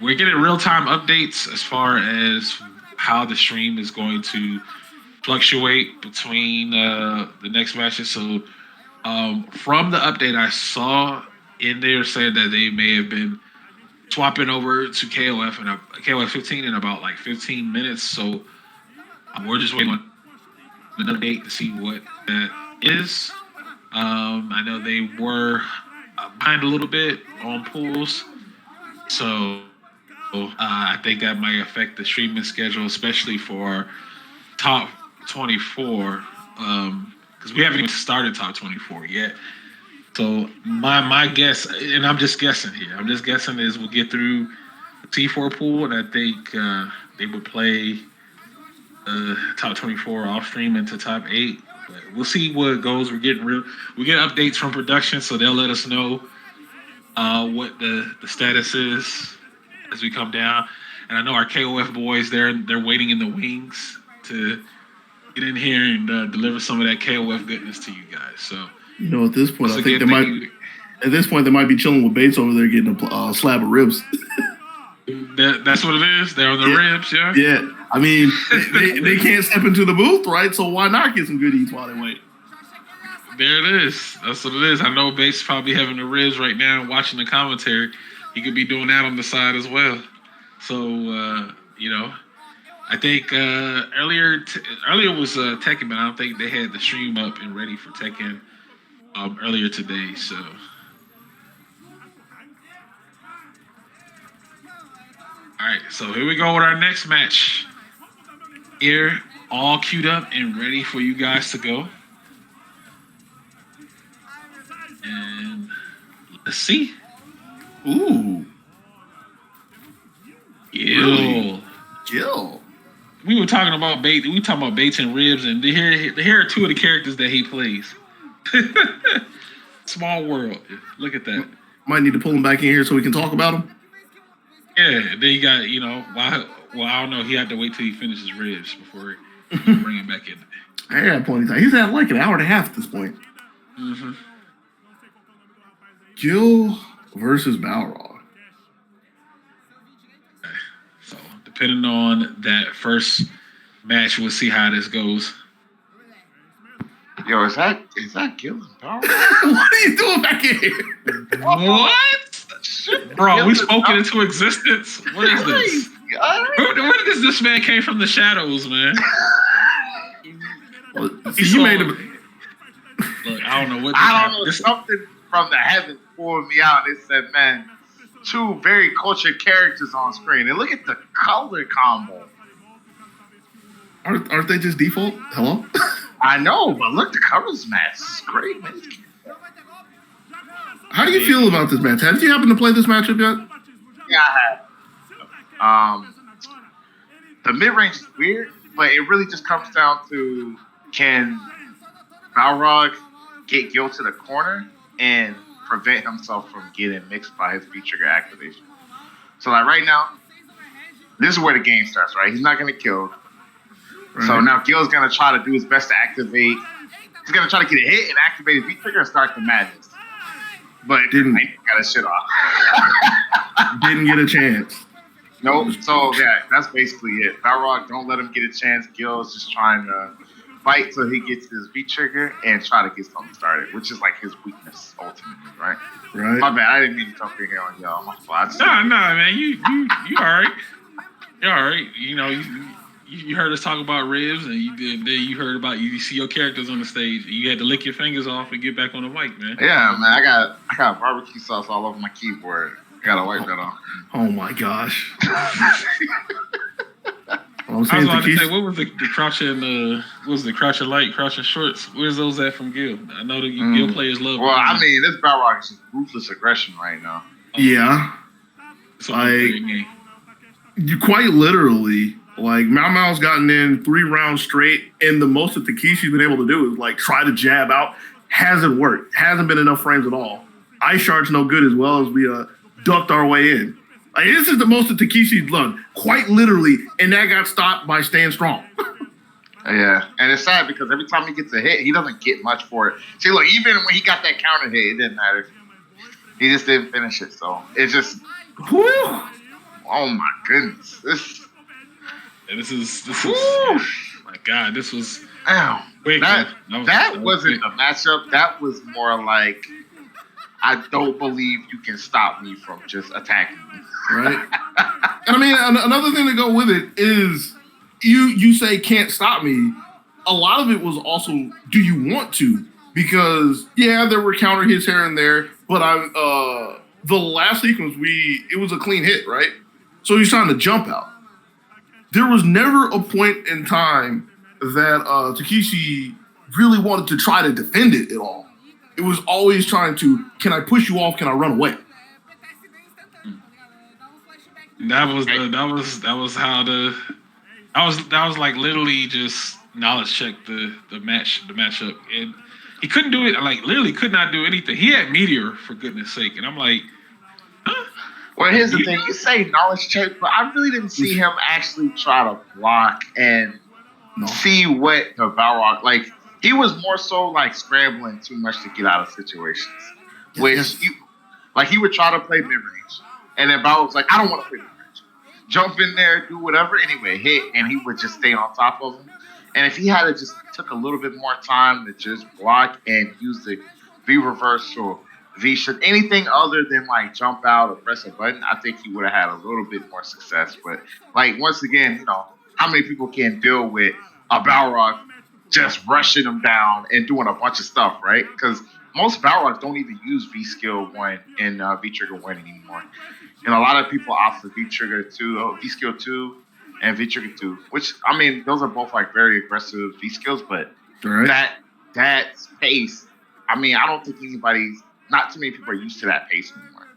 We're getting real-time updates as far as how the stream is going to fluctuate between the next matches. So from the update I saw in there, saying that they may have been swapping over to KOF and KOF 15 in about like 15 minutes. So we're just waiting on an update to see what that is. I know they were behind a little bit on pools, so I think that might affect the streaming schedule, especially for top 24, because we haven't even started top 24 yet. So my guess, and I'm just guessing here, is we'll get through the T4 pool, and I think they would play top 24 off stream into top 8. But we'll see what goes. We get updates from production, so they'll let us know what the status is as we come down. And I know our KOF boys, they're waiting in the wings to get in here and deliver some of that KOF goodness to you guys. So you know, at this point, I think they might be chilling with Bates over there getting a slab of ribs. That's what it is. They're on the ribs, yeah. Yeah, I mean, they can't step into the booth, right? So why not get some good eats while they wait? There it is. That's what it is. I know Bates probably having the ribs right now, watching the commentary. He could be doing that on the side as well. So you know, I think earlier was Tekken, but I don't think they had the stream up and ready for Tekken earlier today. So. All right, so here we go with our next match. Here, all queued up and ready for you guys to go. And let's see. Ooh. Gil. Gil. We were talking about Bates. We were talking about Bates and ribs, and here are two of the characters that he plays. Small world. Look at that. Might need to pull him back in here so we can talk about him. Yeah, then you got, well, I don't know. He had to wait till he finishes ribs before he bring him back in. I had plenty of time. He's at like an hour and a half at this point. Mm-hmm. Gil versus Balrog. Okay. So, depending on that first match, we'll see how this goes. Yo, is that Gil and Balrog? What are you doing back in here? What? Bro, we spoke it into existence. What is this? Where does this man came from the shadows, man? Well, you made him. Look, I don't know what. I don't know. Something from the heavens pulled me out. It said, "Man, two very cultured characters on screen, and look at the color combo." Aren't they just default? Hello? I know, but look, the colors match. It's great, man. How do you feel about this match? Have you happened to play this matchup yet? Yeah, I have. The mid-range is weird, but it really just comes down to can Balrog get Gil to the corner and prevent himself from getting mixed by his V-trigger activation. So like right now, this is where the game starts, right? He's not going to kill. Right. So now Gil's going to try to do his best to activate. He's going to try to get a hit and activate his V-trigger and start the madness. But didn't got his shit off. Didn't get a chance. Nope. So yeah, that's basically it. Balrog, don't let him get a chance. Gil is just trying to fight till he gets his V-trigger and try to get something started, which is like his weakness ultimately, right? Right. My bad. I didn't mean to talk in here on y'all. My fault. No, man. You all right. You're all right. You know, you heard us talk about ribs, and you heard about you see your characters on the stage. You had to lick your fingers off and get back on the mic, man. Yeah, man. I got barbecue sauce all over my keyboard. Gotta wipe that off. Oh my gosh. I was about to say, what was the crouching? What was the crouching light, crouching shorts? Where's those at from Gil? I know the Gil players love. Well, I mean, this Balrog is just ruthless aggression right now. Yeah, like you quite literally. Like Mau Mau's gotten in 3 rounds straight, and the most that Takeshi's been able to do is like try to jab out. Hasn't worked. Hasn't been enough frames at all. Ice Shard's no good as well as we ducked our way in. Like, this is the most that Takeshi's done, quite literally, and that got stopped by Stand Strong. Yeah, and it's sad because every time he gets a hit, he doesn't get much for it. See, look, even when he got that counter hit, it didn't matter. He just didn't finish it, so it's just, whew, oh my goodness, this is my God, this was. Ow. Wait, that wasn't a matchup. That was more like, I don't believe you can stop me from just attacking me. Right. And I mean, another thing to go with it is you say can't stop me. A lot of it was also, do you want to? Because yeah, there were counter hits here and there, but the last sequence it was a clean hit, right? So he's trying to jump out. There was never a point in time that Takeshi really wanted to try to defend it at all. It was always trying to, can I push you off? Can I run away? That was like literally just knowledge check the matchup, and he couldn't do it. Like literally could not do anything. He had Meteor for goodness sake, and I'm like, huh? Well, here's the thing: you say knowledge check, but I really didn't see him actually try to block and see what the Balrog like. He was more so like scrambling too much to get out of situations, which he would try to play mid range, and then Balrog was like, I don't want to play mid range. Jump in there, do whatever. Anyway, hit, and he would just stay on top of him. And if he had just took a little bit more time to just block and use the V reverse or V should anything other than like jump out or press a button, I think he would have had a little bit more success. But like once again, how many people can deal with a Balrog just rushing them down and doing a bunch of stuff, right? Because most Balrogs don't even use V-Skill 1 and V-Trigger 1 anymore. And a lot of people opt for V-Trigger 2, V-Skill 2 and V-Trigger 2, which, I mean, those are both like very aggressive V-Skills, but that pace, I mean, I don't think not too many people are used to that pace anymore.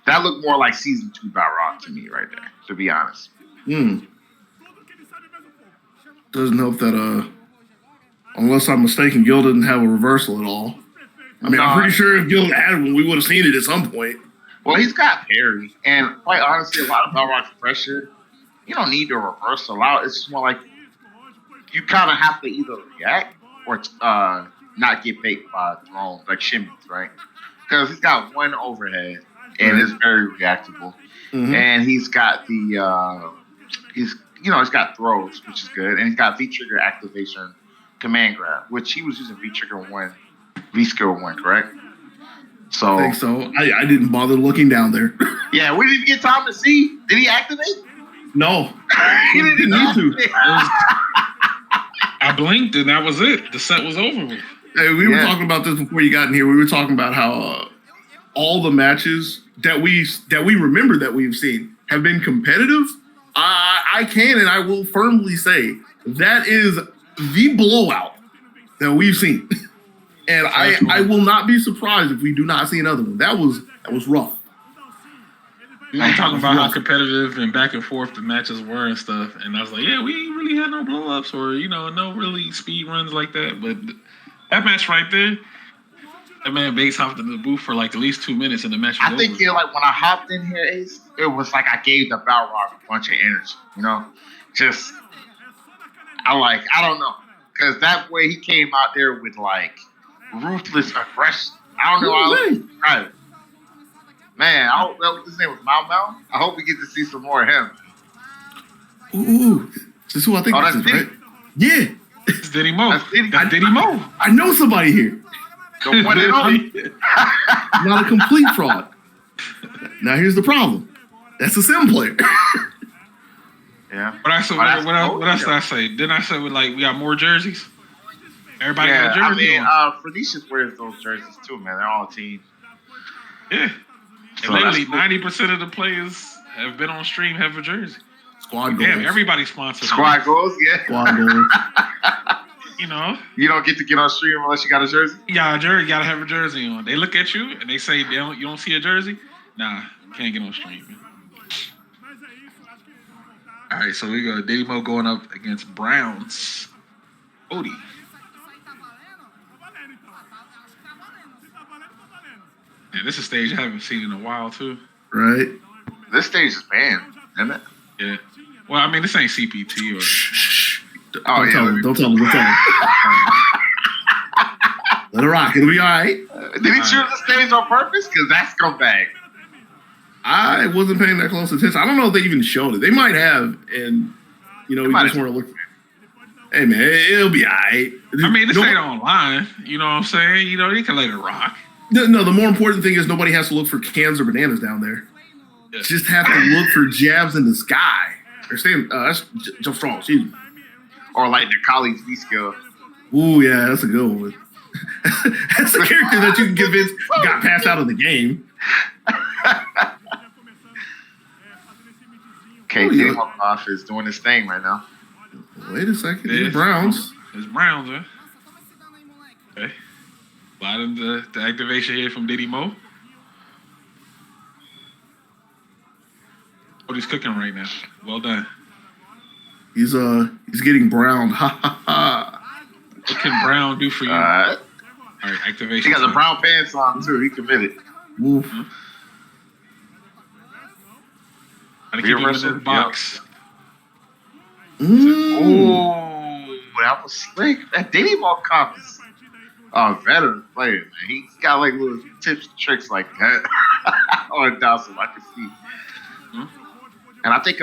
That looked more like Season 2 Balrog to me right there, to be honest. Doesn't help that, unless I'm mistaken, Gil didn't have a reversal at all. I mean, I'm pretty sure if Gil had one, we would have seen it at some point. Well, he's got parry, and quite honestly, a lot of Balrog's pressure, you don't need to reversal out. It's just more like you kind of have to either react or not get baked by thrown, like shimmies, right? Because he's got one overhead, and it's very reactable. And he's got he's got throws, which is good, and he's got V-Trigger activation command grab, which he was using V-Trigger 1, V-Skill 1, correct? So I think so. I didn't bother looking down there. Yeah, we didn't get time to see. Did he activate? No. He didn't need to. I blinked and that was it. The set was over with. Hey, we were talking about this before you got in here. We were talking about how all the matches that we remember that we've seen have been competitive. I can and I will firmly say that is the blowout that we've seen. And I will not be surprised if we do not see another one. That was rough. We were talking about how competitive and back and forth the matches were and stuff, and I was like, yeah, we ain't really had no blow-ups or, no really speed runs like that. But that match right there, that man Bates hopped in the booth for like at least 2 minutes and the match was I think, over. like when I hopped in here, Ace, it was like I gave the Baldur a bunch of energy, Just, I don't know. Because that way he came out there with like ruthless aggression. I don't know how to describe it. Man, I hope his name was Mau. I hope we get to see some more of him. Ooh, this is who I think this is, right? Yeah. It's Didimo. That's Didimo. I know somebody here. The one and only. Not a complete fraud. Now here's the problem. That's a sim player. Yeah. What else did I say? Didn't I say we got more jerseys? Everybody got a jersey on. Phoenicians wears those jerseys too, man. They're all team. Yeah. So literally 90% of the players have been on stream have a jersey. Squad goals. Damn, everybody's sponsored. Squad goals, yeah. Squad goals. You don't get to get on stream unless you got a jersey? Yeah, a jersey. You gotta have a jersey on. They look at you and they say, you don't see a jersey? Nah, can't get on stream, man. All right, so we got Didimo going up against Browns. Odie. Man, this is a stage I haven't seen in a while, too. Right. This stage is banned, isn't it? Yeah. Well, I mean, this ain't CPT or... Don't tell him. Don't tell him. Let it rock. It'll be all right. Did he choose the stage on purpose? Because that's scumbag. I wasn't paying that close attention. I don't know if they even showed it. They might have, and we just want to look. Hey man, it'll be all right. I mean, this ain't online. You know what I'm saying? You can let it rock. No, the more important thing is nobody has to look for cans or bananas down there. Yeah. Just have to look for jabs in the sky. Or saying that's jump strong. Excuse me. Or like the colleague's V skill. Ooh, yeah, that's a good one. That's a character that you can convince got passed out of the game. Okay, Didimokof is doing his thing right now. Wait a second. It's Browns. It's Browns, huh? Okay. Sliding the activation here from Didimo. What he's cooking right now. Well done. He's getting browned. Ha ha ha. What can Brown do for you? All right, activation. He got the brown pants on too. He committed. Oof. Gotta keep him in the box. Yep. Ooh, that was slick. That Didimokof is a veteran player, man. He's got like little tips and tricks like that on Dawson. I can see. And I think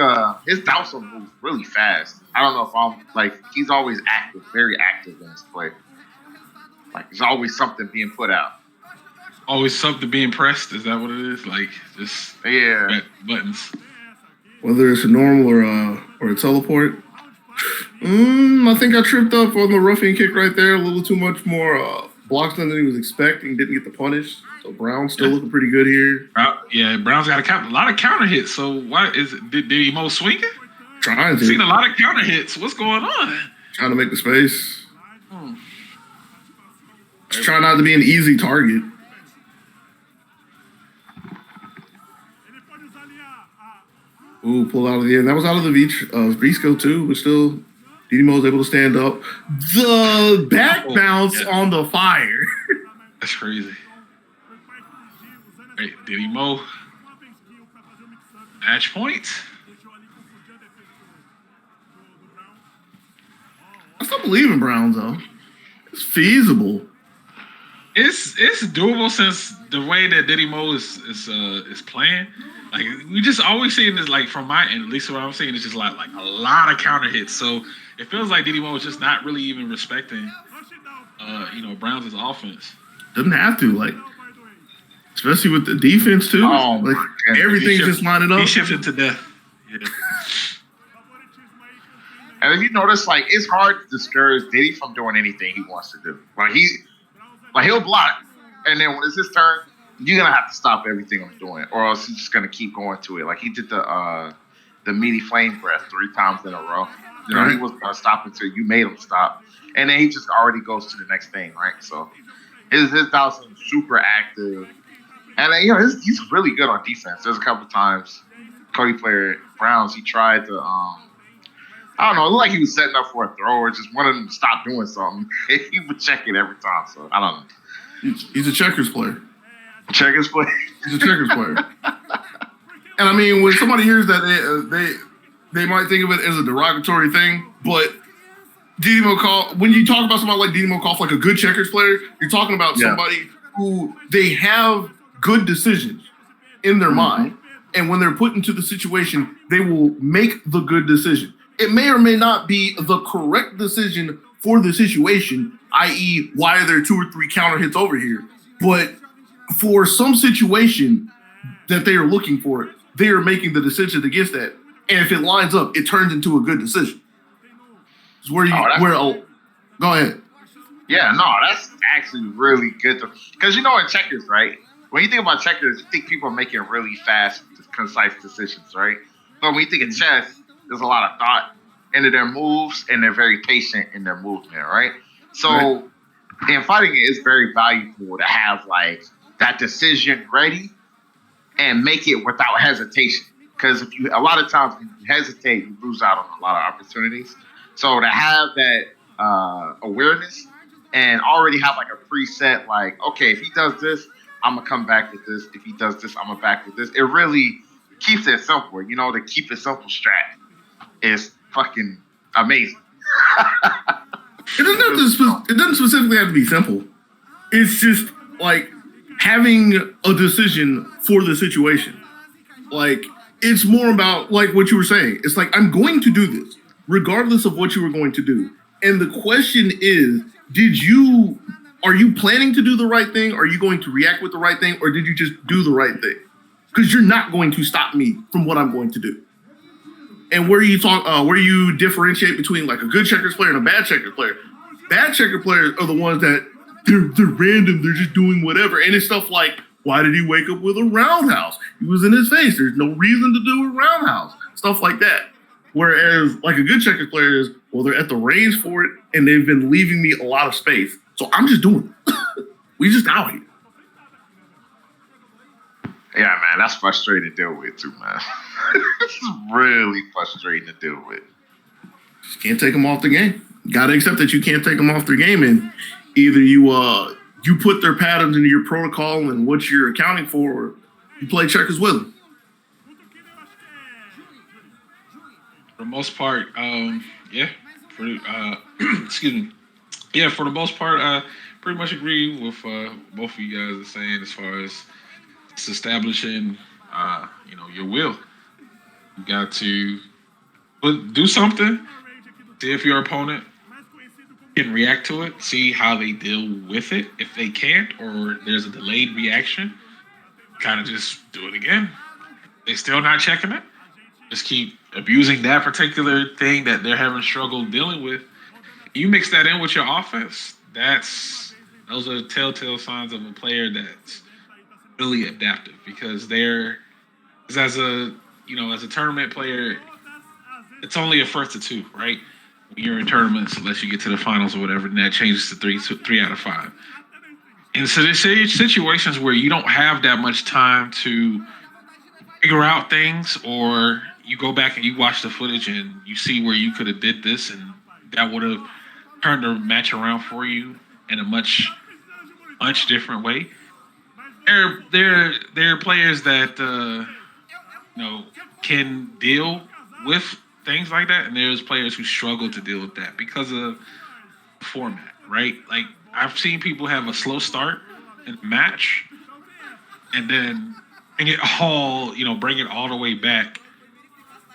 his Dawson moves really fast. I don't know if he's always active, very active in his play. Like there's always something being put out. Always something being pressed. Is that what it is? Like just buttons. Whether it's a normal or a teleport. I think I tripped up on the ruffian kick right there. A little too much more blocks than he was expecting. Didn't get the punish. So Brown's still looking pretty good here. Brown's got a lot of counter hits. So why did Didimo swinging? Trying to. Seen a lot of counter hits. What's going on? Trying to make the space. Just trying not to be an easy target. Ooh, pull out of the end. That was out of the Visco too, but still, Didimo was able to stand up. The back bounce on the fire. That's crazy. Hey, Didimo. Match point. I still believe in Browns though. It's feasible. It's doable since the way that Didimo is playing. Like we just always seeing this, like from my end, at least what I'm seeing is just like a lot of counter hits. So it feels like Didimo is just not really even respecting, Browns' offense. Doesn't have to, especially with the defense too. Everything's just lining up. He shifted to death. Yeah. And if you notice, it's hard to discourage Diddy from doing anything he wants to do. He'll block, and then when it's his turn, you're gonna have to stop everything I'm doing, or else he's just gonna keep going to it. Like he did the meaty flame breath 3 times in a row. He wasn't gonna stop until you made him stop, and then he just already goes to the next thing, right? So His Dawson's super active, and you know he's really good on defense. There's a couple times Cody played Browns. He tried to I don't know. It looked like he was setting up for a throw or just wanted him to stop doing something. He would check it every time. So I don't know. He's a checkers player. Checkers player. He's a checkers player. And I mean, when somebody hears that, they might think of it as a derogatory thing, but Didimokof, when you talk about somebody like Didimokof, like a good checkers player, you're talking about somebody who they have good decisions in their mind, and when they're put into the situation, they will make the good decision. It may or may not be the correct decision for the situation, i.e., why are there 2 or 3 counter hits over here? But for some situation that they are looking for, they are making the decision against that. And if it lines up, it turns into a good decision. It's where go ahead. Yeah, no, that's actually really good. Because, you know, in checkers, right? When you think about checkers, you think people are making really fast, concise decisions, right? But when you think of chess, there's a lot of thought into their moves, and they're very patient in their movement, right? So in fighting, it's very valuable to have, like, that decision ready and make it without hesitation. Because a lot of times when you hesitate, you lose out on a lot of opportunities. So to have that awareness and already have like a preset, like, okay, if he does this, I'm gonna come back with this. If he does this, I'm gonna back with this. It really keeps it simple. You know, the keep it simple strat is fucking amazing. It doesn't specifically have to be simple. It's just like having a decision for the situation. Like, it's more about like what you were saying. It's like, I'm going to do this regardless of what you were going to do. And the question is, are you planning to do the right thing? Are you going to react with the right thing? Or did you just do the right thing? Because you're not going to stop me from what I'm going to do. And where you differentiate between like a good checkers player and a bad checkers player. Bad checker players are the ones that they're random. They're just doing whatever. And it's stuff like, why did he wake up with a roundhouse? He was in his face. There's no reason to do a roundhouse. Stuff like that. Whereas like a good checkers player is, well, they're at the range for it and they've been leaving me a lot of space. So I'm just doing it. We just out here. Yeah, man, that's frustrating to deal with too, man. It's really frustrating to deal with. Just can't take them off the game. Got to accept that you can't take them off their game, and either you put their patterns into your protocol and what you're accounting for, or you play checkers with them. For the most part, excuse me. Yeah, for the most part, I pretty much agree with both of you guys are saying as far as it's establishing, your will. You got to do something, see if your opponent can react to it, see how they deal with it. If they can't, or there's a delayed reaction, kind of just do it again. They still not checking it, just keep abusing that particular thing that they're having struggle dealing with. You mix that in with your offense, those are telltale signs of a player that's really adaptive, because as a tournament player, it's only a first to 2, right? When you're in tournaments, unless you get to the finals or whatever, and that changes to 3 out of 5. And so there's situations where you don't have that much time to figure out things, or you go back and you watch the footage and you see where you could have did this, and that would have turned the match around for you in a much different way. There are players that can deal with things like that, and there's players who struggle to deal with that because of format, right? Like, I've seen people have a slow start in a match and then bring it all the way back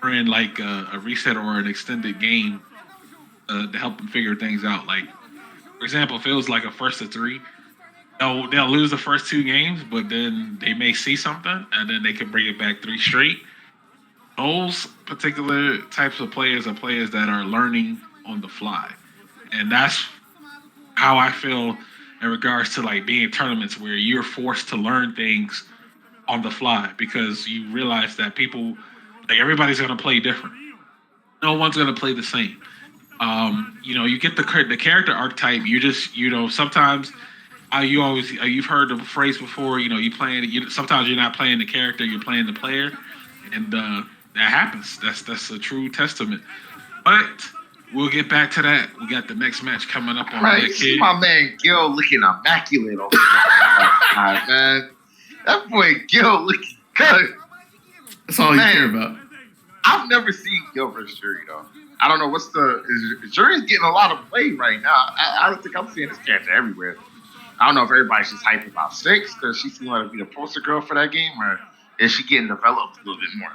in like a reset or an extended game to help them figure things out. Like, for example, if it was like a first to 3, they'll lose the first 2 games, but then they may see something and then they can bring it back 3 straight. Those particular types of players are players that are learning on the fly. And that's how I feel in regards to like being in tournaments where you're forced to learn things on the fly, because you realize that people, like, everybody's going to play different. No one's going to play the same. You get the character archetype. You just, sometimes you've heard the phrase before. You playing. Sometimes you're not playing the character, you're playing the player, and that happens. That's a true testament. But we'll get back to that. We got the next match coming up on Right, that you see kid. my man Gil looking immaculate over there. Man, that boy Gil looking good. That's all you care about. I've never seen Gil versus Jury though. I don't know Jury's getting a lot of play right now. I don't think I'm seeing this character everywhere. I don't know if everybody's just hyped about Six because she seems like to be the poster girl for that game, or is she getting developed a little bit more?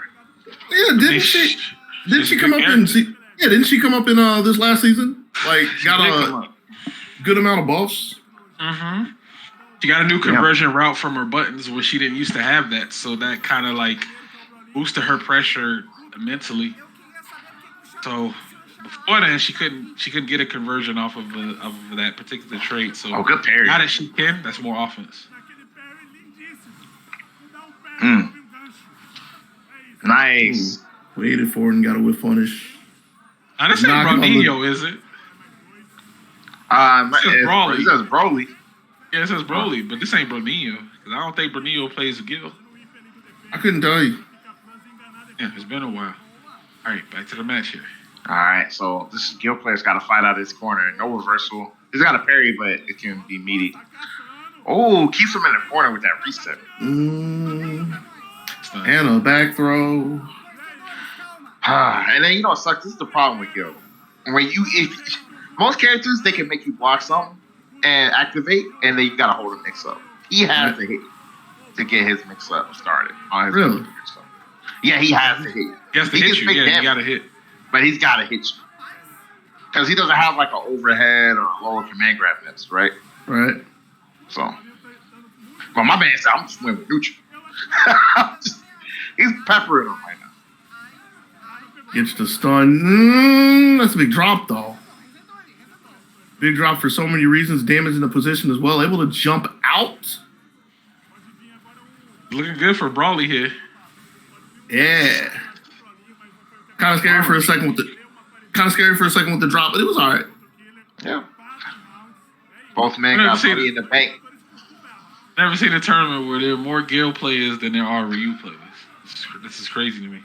Yeah, didn't she come up in? Yeah, didn't she come up in this last season? Like, got a good amount of buffs. Mm-hmm. She got a new conversion route from her buttons where she didn't used to have that, so that kind of like boosted her pressure mentally. So before then, she couldn't get a conversion off of that particular trait. So good parry. Now that she can, that's more offense. Nice. Waited for it and got a whiff punish. Now this ain't BrunoMasters, is it? It says Broly. Yeah, it says Broly, but this ain't BrunoMasters because I don't think BrunoMasters plays Gil. I couldn't tell you. Yeah, it's been a while. All right, back to the match here. All right, so this Gil player's got to fight out of his corner. No reversal. He's got a parry, but it can be meaty. Oh, keeps him in the corner with that reset. And a back throw. And then what sucks? This is the problem with Gil. Most characters, they can make you block something and activate, and then you gotta hold a mix up. He has to hit to get his mix up started on his really? Yeah, he has to hit. He has to hit you. Yeah, you gotta hit. But he's gotta hit you because he doesn't have like an overhead or a lower command grab mix, right? Right. So, but my man said, "I'm just winning with neutral." He's peppering him right now. Gets the stun. That's a big drop, though. Big drop for so many reasons. Damage in the position as well. Able to jump out. Looking good for Brawley here. Yeah. Kind of scary for a second with the drop, but it was all right. Yeah. Both men got money in the bank. Never seen a tournament where there are more Gale players than there are Ryu players. This is crazy to me.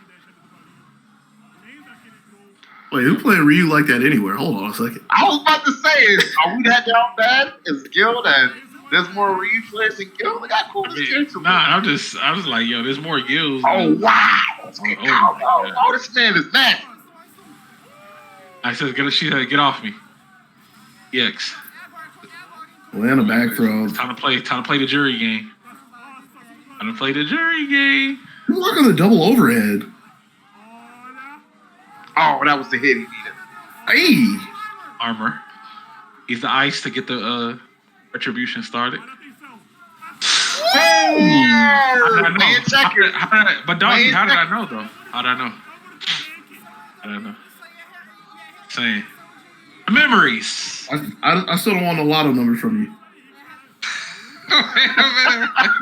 Wait, who playing Ryu like that anywhere? Hold on a second. I was about to say, are we that down bad? Is Gil that there's more Ryu players than Gil? Look how cool this character. Nah, I was like, yo, there's more Gils. Oh wow! Oh, this man is mad. I said, she said, get off me. EX. Well, a back throw. It's time to play the jury game. Time to play the jury game. Who's working the double overhead? Oh, that was the hit he needed. Hey! Armor. He's the ice to get the retribution started. But Doggy, how did I know though? How did I know? Saying memories. I still don't want a lot of numbers from you.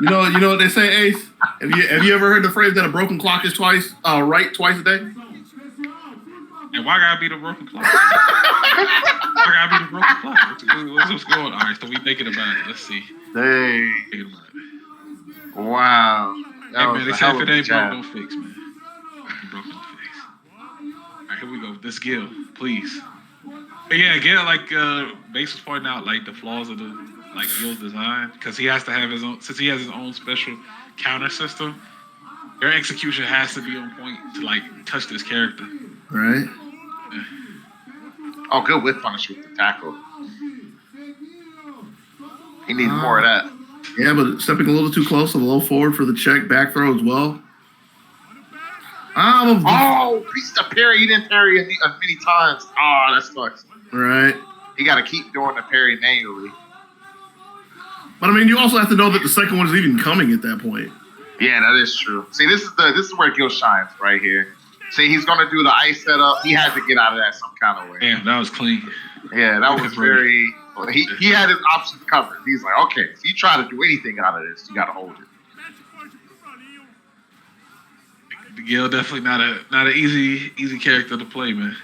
You know what they say, Ace? Have you ever heard the phrase that a broken clock is right twice a day? And why gotta be the broken clock? What's going on? All right, so we thinking about it. Let's see. Dang. Wow. Hey, man, they say if it ain't broke, don't fix, man. Broke, don't fix. All right, here we go. This Gil, please. But yeah, Gil, like Base was pointing out, like the flaws of the Gil's design, because he has to have his own. Since he has his own special counter system, their execution has to be on point to like touch this character. Right. Yeah. Oh, good whip punish with the tackle. He needs more of that. Yeah, but stepping a little too close to the low forward for the check back throw as well. Piece of parry. He didn't parry many times. Oh, that sucks. Right. You got to keep doing the parry manually. But I mean, you also have to know that the second one is even coming at that point. Yeah, that is true. See, this is where Gil shines right here. See, he's gonna do the ice setup. He had to get out of that some kind of way. Damn, that was clean. Yeah, that was very. He had his options covered. He's like, okay, if you try to do anything out of this, you got to hold it. Gil definitely not an easy character to play, man.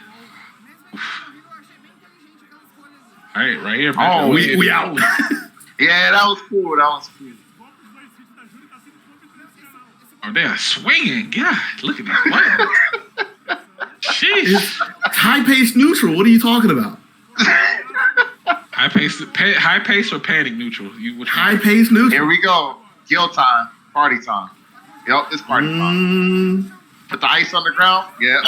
Oof. All right, right here. Oh, we out. Yeah, that was cool. That was cool. Oh, they are swinging. God, look at this one. Sheesh. It's high-paced neutral. What are you talking about? High pace or panic neutral? High-paced neutral. Here we go. Guild time. Party time. Yep, it's party time. Put the ice on the ground. Yeah.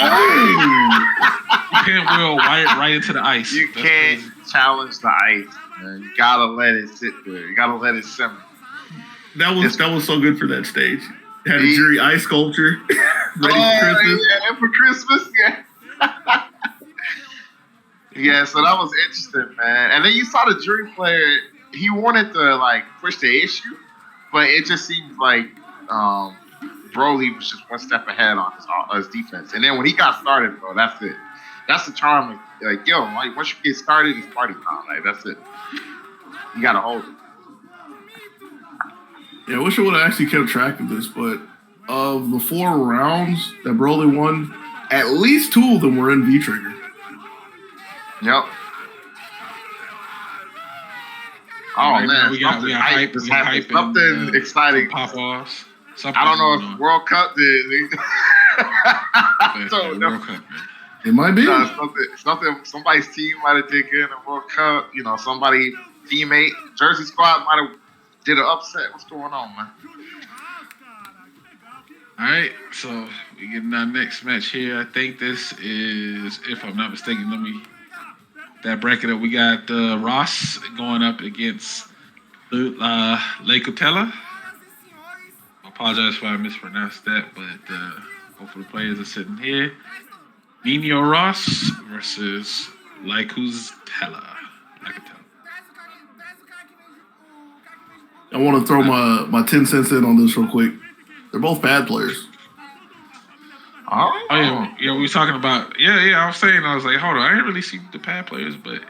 You pinwheel right into the ice. You can't challenge the ice, man. You gotta let it sit there. You gotta let it simmer. That was so good for that stage. Had a jury ice sculpture ready for Christmas. Yeah, for Christmas. Yeah. Yeah, so that was interesting, man. And then you saw the jury player. He wanted to like push the issue, but it just seemed like Broly was just one step ahead on his defense. And then when he got started, bro, that's it. That's the charm. Like, yo, like once you get started, it's party time. Like, that's it. You gotta hold it. Yeah, I wish I would have actually kept track of this, but of the 4 rounds that Broly won, at least 2 of them were in V-Trigger. Yep. Oh right, man, we got hype. Something exciting. Pop offs. I don't know if World Cup did. I don't know. It might be. Something. Somebody's team might have taken a World Cup. You know, somebody teammate, Jersey squad might have did an upset. What's going on, man? All right, so we get our next match here. I think this is, if I'm not mistaken, that bracket up. We got Ross going up against Leikutella. I apologize if I mispronounced that, but both of the players are sitting here. JUNINHO-RAS versus Leikutella. I want to throw my 10 cents in on this real quick. They're both bad players. Oh yeah, we were talking about. I was saying, I was like, hold on, I didn't really see the bad players, but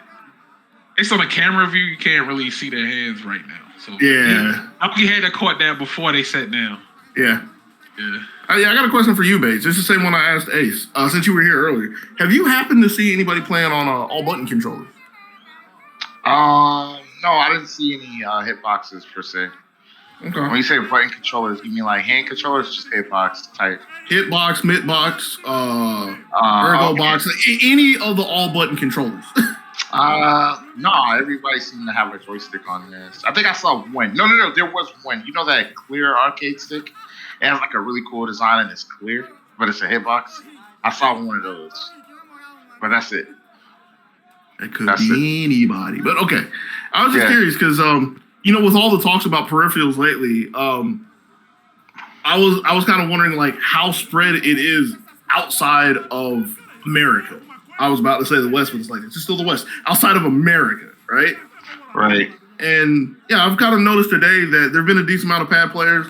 based on the camera view, you can't really see their hands right now. So yeah, I had to caught that before they sat down. Yeah. I got a question for you, Bates. It's the same one I asked Ace. Since you were here earlier, have you happened to see anybody playing on all button controllers? No, I didn't see any hitboxes per se. Okay. When you say button controllers, you mean like hand controllers, or just hitbox type? Hitbox, mitbox, ergo box, any of the all button controllers. No, everybody seemed to have a joystick on this. I think I saw one. No, there was one. You know that clear arcade stick? It has like a really cool design and it's clear, but it's a hitbox. I saw one of those, but that's it. It could be anybody, but okay. I was just curious because with all the talks about peripherals lately, I was kind of wondering like how spread it is outside of America. I was about to say the West, but it's like it's still the West outside of America, right? Right. And yeah, I've kind of noticed today that there've been a decent amount of pad players,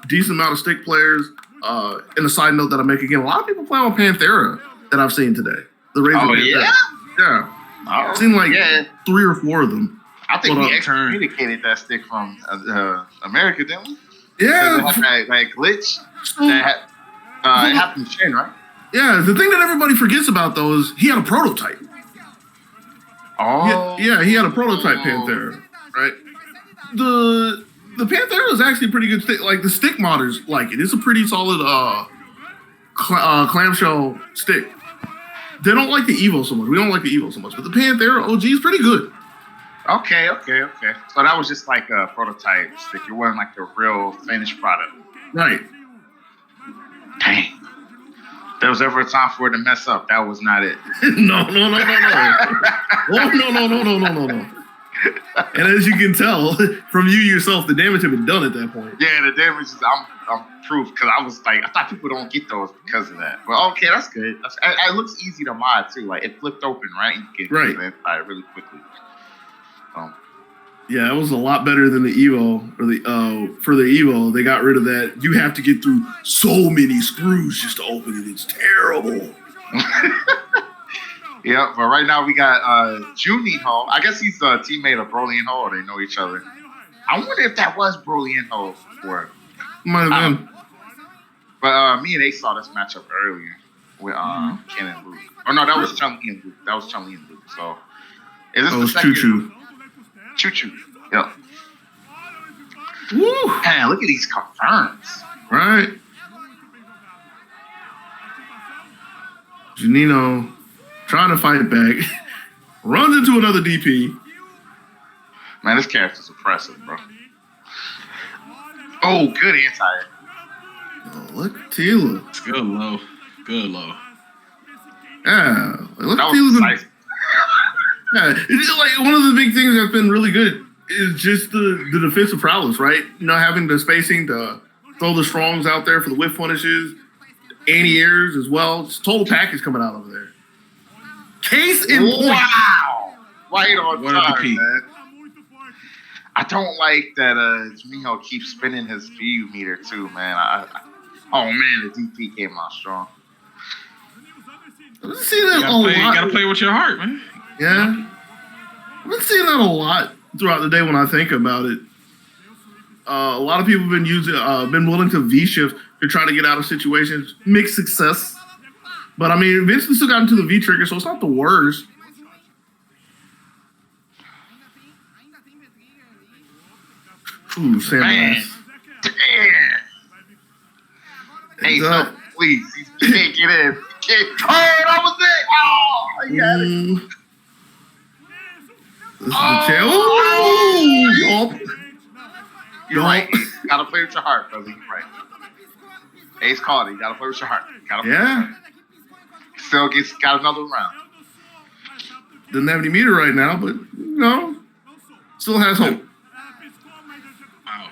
decent amount of stick players. And a side note that I make again, a lot of people play on Panthera that I've seen today. The Razer Panthera. Yeah. I've seen like 3 or 4 of them. I think we excommunicated that stick from America, didn't we? Yeah. That glitch that happened to Shane, right? Yeah, the thing that everybody forgets about though is he had a prototype. Oh. Yeah, he had a prototype Panthera, right? The Panthera is actually a pretty good stick. Like the stick modders like it. It's a pretty solid clamshell stick. They don't like the Evo so much. We don't like the Evo so much, but the Panthera OG is pretty good. Okay. So that was just like a prototype stick. It wasn't like the real finished product. Right. Dang. If there was ever a time for it to mess up, that was not it. No. Oh, no. And as you can tell from you yourself, the damage had been done at that point. Yeah, the damage is, I'm proof, because I was like, I thought people don't get those because of that. Well, okay, that's good. It looks easy to mod too. Like it flipped open, right? You can get inside really quickly. Yeah, it was a lot better than the Evo. Or for the Evo, they got rid of that. You have to get through so many screws just to open it. It's terrible. Yeah, but right now we got JUNINHO. I guess he's a teammate of Broly and Ho, or they know each other. I wonder if that was Broly and Ho before. Might have been. But me and Ace saw this matchup earlier with Ken and Luke. Oh no, that was Chun-Li and Luke. So is this the second? ChuChu. ChuChu. Yep. Woo! Man, look at these confirms. Right. Junino trying to fight back. Runs into another DP. Man, this character's impressive, bro. Oh, good anti. Oh, look at Tila. It's good low. Good low. Yeah. Look That at was Tila's. decisive. Yeah. It's like one of the big things that's been really good is just the defensive prowess, right? You know, having the spacing to throw the strongs out there for the whiff punishes, anti-airs as well. Just total package coming out over there. Case in point. Wow. Right on What a time, peak. man. I don't like that JUNINHO keeps spinning his view meter too, man. Oh man, the DP came out strong. I've been seeing that You a lot. gotta play with your heart, man. Yeah. I've been seeing that a lot throughout the day when I think about it. A lot of people have been willing to V-shift to try to get out of situations. Mixed success. But I mean, eventually still got into the V-trigger, so it's not the worst. Ooh, Sam. Man. Damn. Hey, so please, you can't get in. You can't. Oh, that was it. Oh, he had it. This is the chance. Oh, yup. You're right. You gotta play with your heart, brother. You're right. Ace called it. You gotta play with your heart. Yeah. Still got another round. Doesn't have any meter right now, but you know, still has hope. Wow.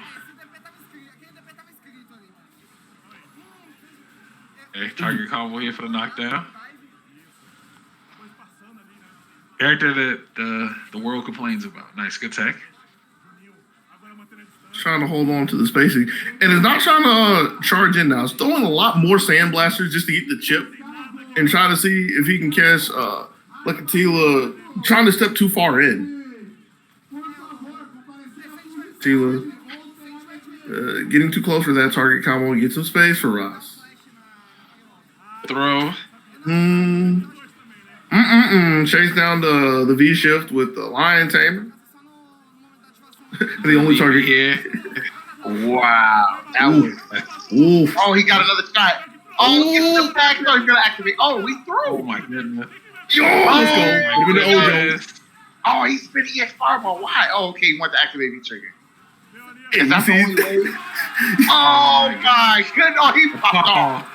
Okay, target combo here for the knockdown. Character that the world complains about. Nice, good tech. Trying to hold on to the spacing. And it's not trying to charge in now. It's throwing a lot more sandblasters just to get the chip and trying to see if he can catch Tila trying to step too far in. Tila getting too close for that target combo and get some space for Ras. Throw. Chase down the V shift with the Lion Tamer. The only target here. Wow. That was. Oof. Oh, he got another shot. Oh, it's the back door. He's gonna activate. Oh, we threw. Oh my goodness. Yo, let's go. Give me the Ojo. Oh, he's spinning EX Fireball. Why? Oh, okay. He wanted to activate V-Trigger. Is Hey, that the you only way? Oh, my goodness. Oh, he popped off.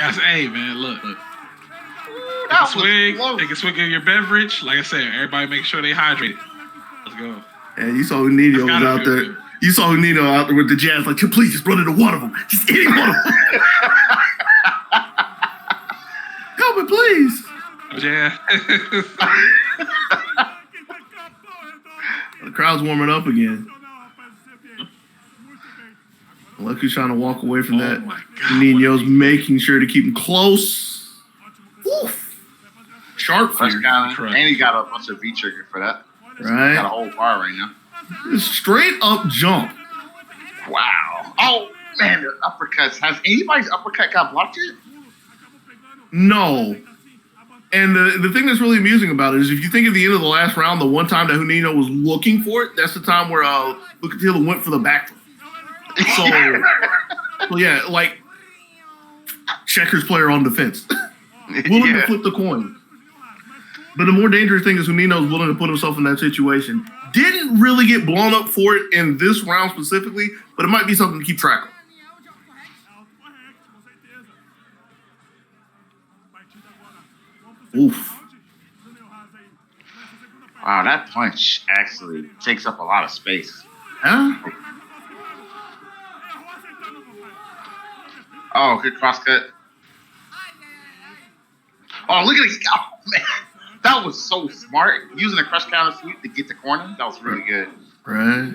That's A, man. Look. Ooh, Take a that swig. was Take a swig of your beverage. Like I said, everybody make sure they hydrate. Let's go. And you saw who Nino was out there. Good. You saw who Nino out there with the jazz. Like, please just run into one of them. Just any one of them. Help me, please. Yeah. The crowd's warming up again. Look who's trying to walk away from that. My God, Nino's making sure to keep him close. Oof. Sharp First fear. guy, Correct. and he got a bunch of V-Trigger for that. Right. Got a whole bar right now. Straight up jump. Wow. Oh, man, the uppercuts. Has anybody's uppercut got blocked yet? No. And the thing that's really amusing about it is if you think at the end of the last round, the one time that Junino was looking for it, that's the time where Lucatilla went for the back throw. So yeah, like checkers player on defense. Willing to flip the coin. But the more dangerous thing is Junino's willing to put himself in that situation. Didn't really get blown up for it in this round specifically, but it might be something to keep track of. Oof. Wow, that punch actually takes up a lot of space. Huh? Oh, good crosscut. Oh, look at it. Oh, man. That was so smart. Using a crush counter sweep to get the corner. That was really good. Right.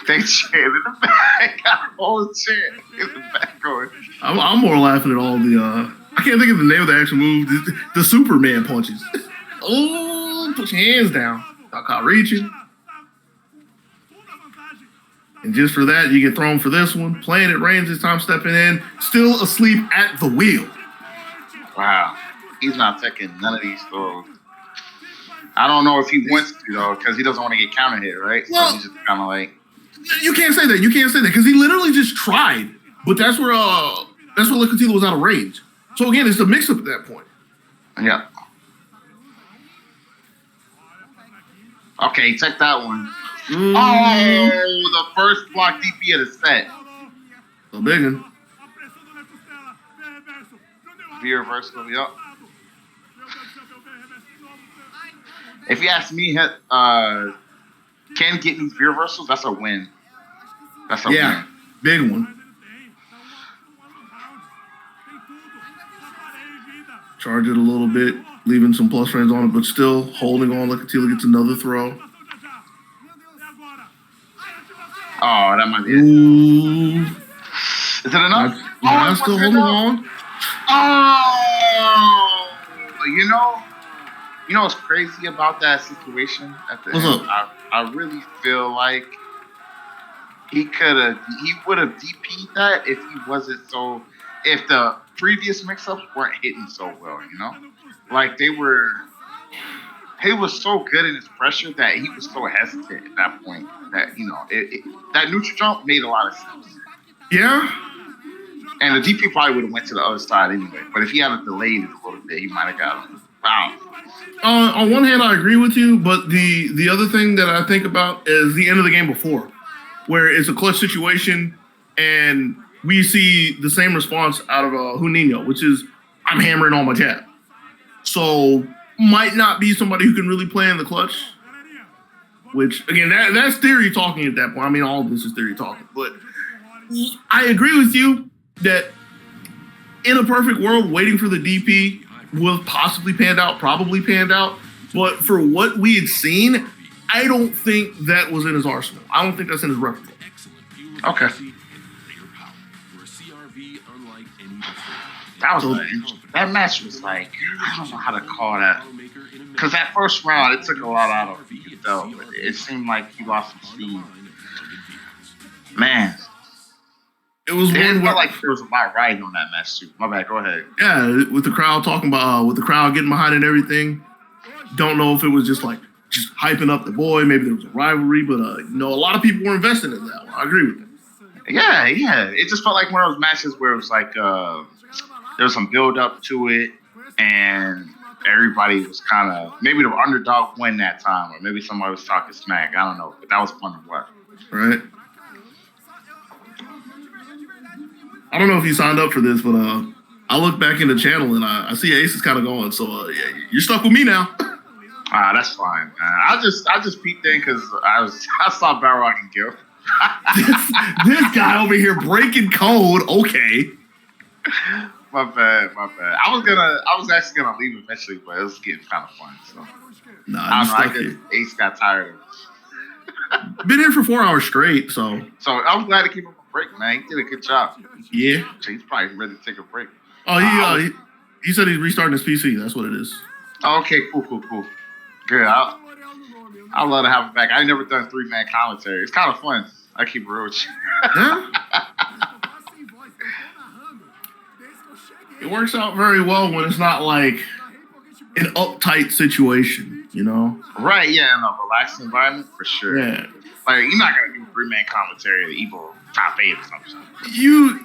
They chant in the back. Got a whole chant in the back going. I'm more laughing at all the I can't think of the name of the actual move. The Superman punches. Oh, put your hands down. I can't reach you. And just for that, you get thrown for this one. Playing it rains this time, stepping in. Still asleep at the wheel. Wow. He's not taking none of these throws. I don't know if he wants to though, because he doesn't want to get counter hit, right? Well, so he's just kind of like. You can't say that. You can't say that because he literally just tried, but that's where Licatilo was out of range. So again, it's the mix-up at that point. Yeah. Okay, check that one. Oh, the first block DP of the set. So big one. V reversal, yep. If you ask me, Ken getting these V reversals, that's a win. That's a win. Big one. Charge it a little bit, leaving some plus frames on it, but still holding on. Licatilo gets another throw. Oh, that might be it. Ooh. Is it enough? I'm still holding on. Oh, you know what's crazy about that situation at the What's end? up? I really feel like he would have DP'd that if if the previous mix-ups weren't hitting so well, you know? Like he was so good in his pressure that he was so hesitant at that point that, that neutral jump made a lot of sense. Yeah. And the DP probably would have went to the other side anyway. But if he had delayed it a little bit, he might have got him. Wow. On one hand, I agree with you, but the other thing that I think about is the end of the game before, where it's a clutch situation and we see the same response out of JUNINHO, which is I'm hammering on my jab. So might not be somebody who can really play in the clutch. Which again, that's theory talking at that point. I mean, all of this is theory talking, but I agree with you that in a perfect world, waiting for the DP will possibly probably panned out. But for what we had seen, I don't think that was in his arsenal. I don't think that's in his repertoire. Okay. That match was like, I don't know how to call that. Because that first round, it took a lot out of him. But it seemed like he lost some speed. Man. It was one where like there was a lot riding on that match too. My bad, go ahead. Yeah, with the crowd talking about, with the crowd getting behind it and everything. Don't know if it was just hyping up the boy. Maybe there was a rivalry, but a lot of people were invested in that one. I agree with that. Yeah. It just felt like one of those matches where it was like there was some build up to it, and everybody was kind of maybe the underdog win that time, or maybe somebody was talking smack. I don't know, but that was fun to watch. Right. I don't know if he signed up for this, but I look back in the channel and I see Ace is kind of going. So yeah, you're stuck with me now. That's fine, man. I just peeked in because I saw Battle Rock and Gil. this guy over here breaking code. Okay. My bad. I was actually gonna leave eventually, but it was getting kind of fun. So nah, I guess Ace got tired of it. Been here for 4 hours straight, so I'm glad to keep him a break, man. He did a good job. Yeah. He's probably ready to take a break. Oh, he said he's restarting his PC. That's what it is. Okay, cool. Good. I'd love to have him back. I ain't never done 3-man commentary. It's kind of fun. I keep it real with you. Yeah. It works out very well when it's not like an uptight situation, you know? Right, yeah, in a relaxed environment, for sure. Yeah. Like, you're not going to do 3-man commentary of the Evo top 8 or something. You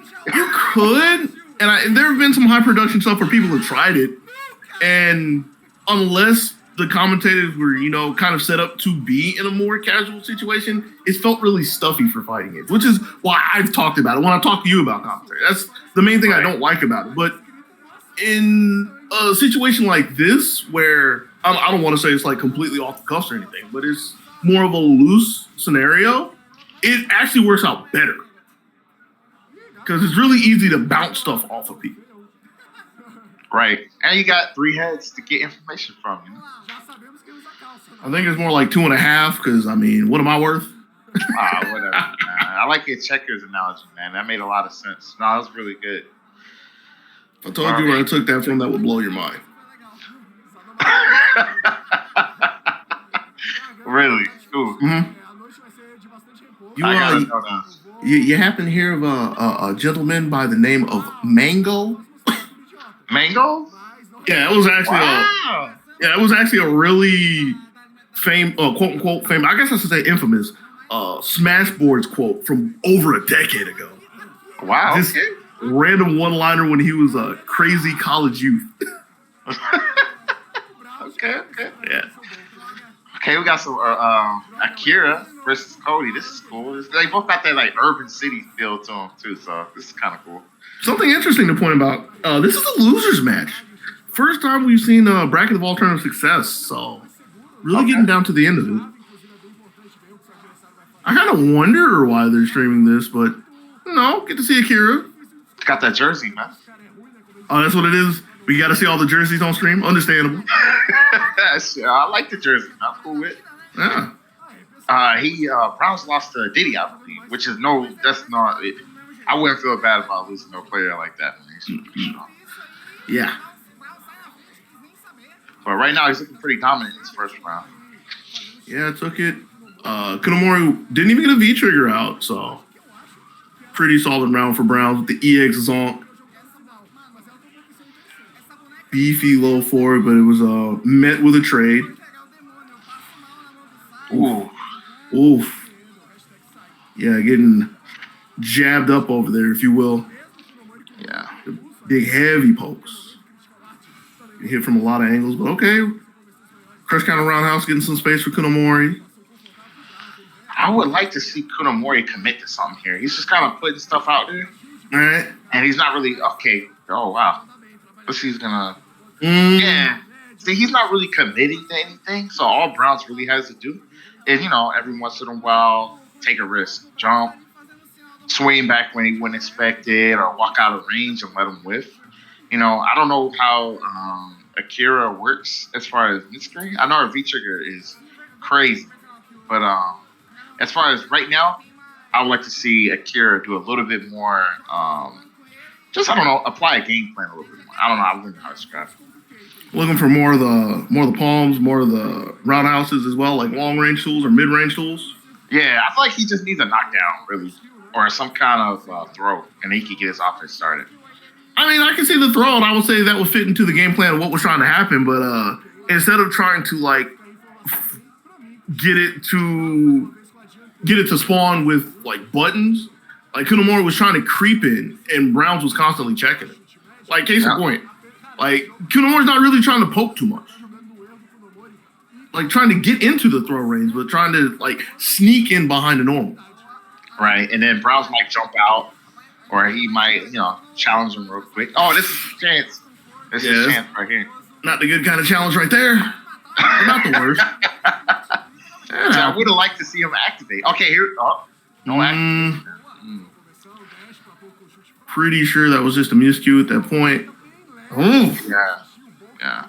could, and there have been some high production stuff where people have tried it, and unless the commentators were, kind of set up to be in a more casual situation, it felt really stuffy for fighting it, which is why I've talked about it when I talk to you about commentary. That's the main thing I don't like about it. But in a situation like this, where I don't want to say it's like completely off the cuff or anything, but it's more of a loose scenario, it actually works out better. Because it's really easy to bounce stuff off of people. Right. And you got 3 heads to get information from, I think it's more like 2.5, because, what am I worth? Whatever, man. I like your checkers analogy, man. That made a lot of sense. No, that was really good. If I told you where I took that from, that would blow your mind. Really? Ooh. Mm-hmm. You happen to hear of a gentleman by the name of Mango? Mango? Yeah, it was actually Wow. it was actually a really quote unquote famous. I guess I should say infamous Smashboards quote from over a decade ago. Wow. This random one-liner when he was a crazy college youth. Okay. Yeah. Okay, we got some Akira versus Cody. This is cool. They both got that like urban city feel to them too, so this is kind of cool. Something interesting to point about. This is a losers match. First time we've seen a bracket of alternative success, so really getting down to the end of it. I kind of wonder why they're streaming this, but get to see Akira. Got that jersey, man. Oh, that's what it is. We got to see all the jerseys on stream. Understandable. I like the jersey. I'm cool with it. Yeah. Browns lost to Diddy, I believe, which is that's not it. I wouldn't feel bad about losing to a player like that. Yeah. But right now, he's looking pretty dominant in his first round. Yeah, took it. Kunomori didn't even get a V trigger out, so pretty solid round for Browns with the EX zonk. Beefy low forward, but it was met with a trade. Oof. Yeah, getting jabbed up over there, if you will. Yeah. Big heavy pokes. Hit from a lot of angles, but okay. Crush counter roundhouse, getting some space for Kunomori. I would like to see Kunomori commit to something here. He's just kind of putting stuff out there. All right. And he's not really, okay. Oh, wow. Let's see, he's going to. Yeah. See, he's not really committing to anything. So all Browns really has to do is, every once in a while, take a risk. Jump, swing back when he wouldn't expect it, or walk out of range and let him whiff. I don't know how Akira works as far as mid-screen. I know our V-trigger is crazy. But as far as right now, I would like to see Akira do a little bit more, apply a game plan a little bit more. I don't know. I wouldn't know how to describe it. Looking for more of the palms, more of the roundhouses as well, like long range tools or mid range tools. Yeah, I feel like he just needs a knockdown, really, or some kind of throw, and he could get his offense started. I mean, I can see the throw, and I would say that would fit into the game plan of what was trying to happen. But instead of trying to get it to spawn with buttons, Kunomori was trying to creep in, and Browns was constantly checking it. Case in point. Kunomori's not really trying to poke too much. Trying to get into the throw range, but trying to, sneak in behind the normal. Right, and then Browns might jump out, or he might, challenge him real quick. Oh, this is a chance. This is a chance right here. Not the good kind of challenge right there. But not the worst. So I would have liked to see him activate. Okay, here. Oh, no activation. Pretty sure that was just a miscue at that point. Oh. Yeah.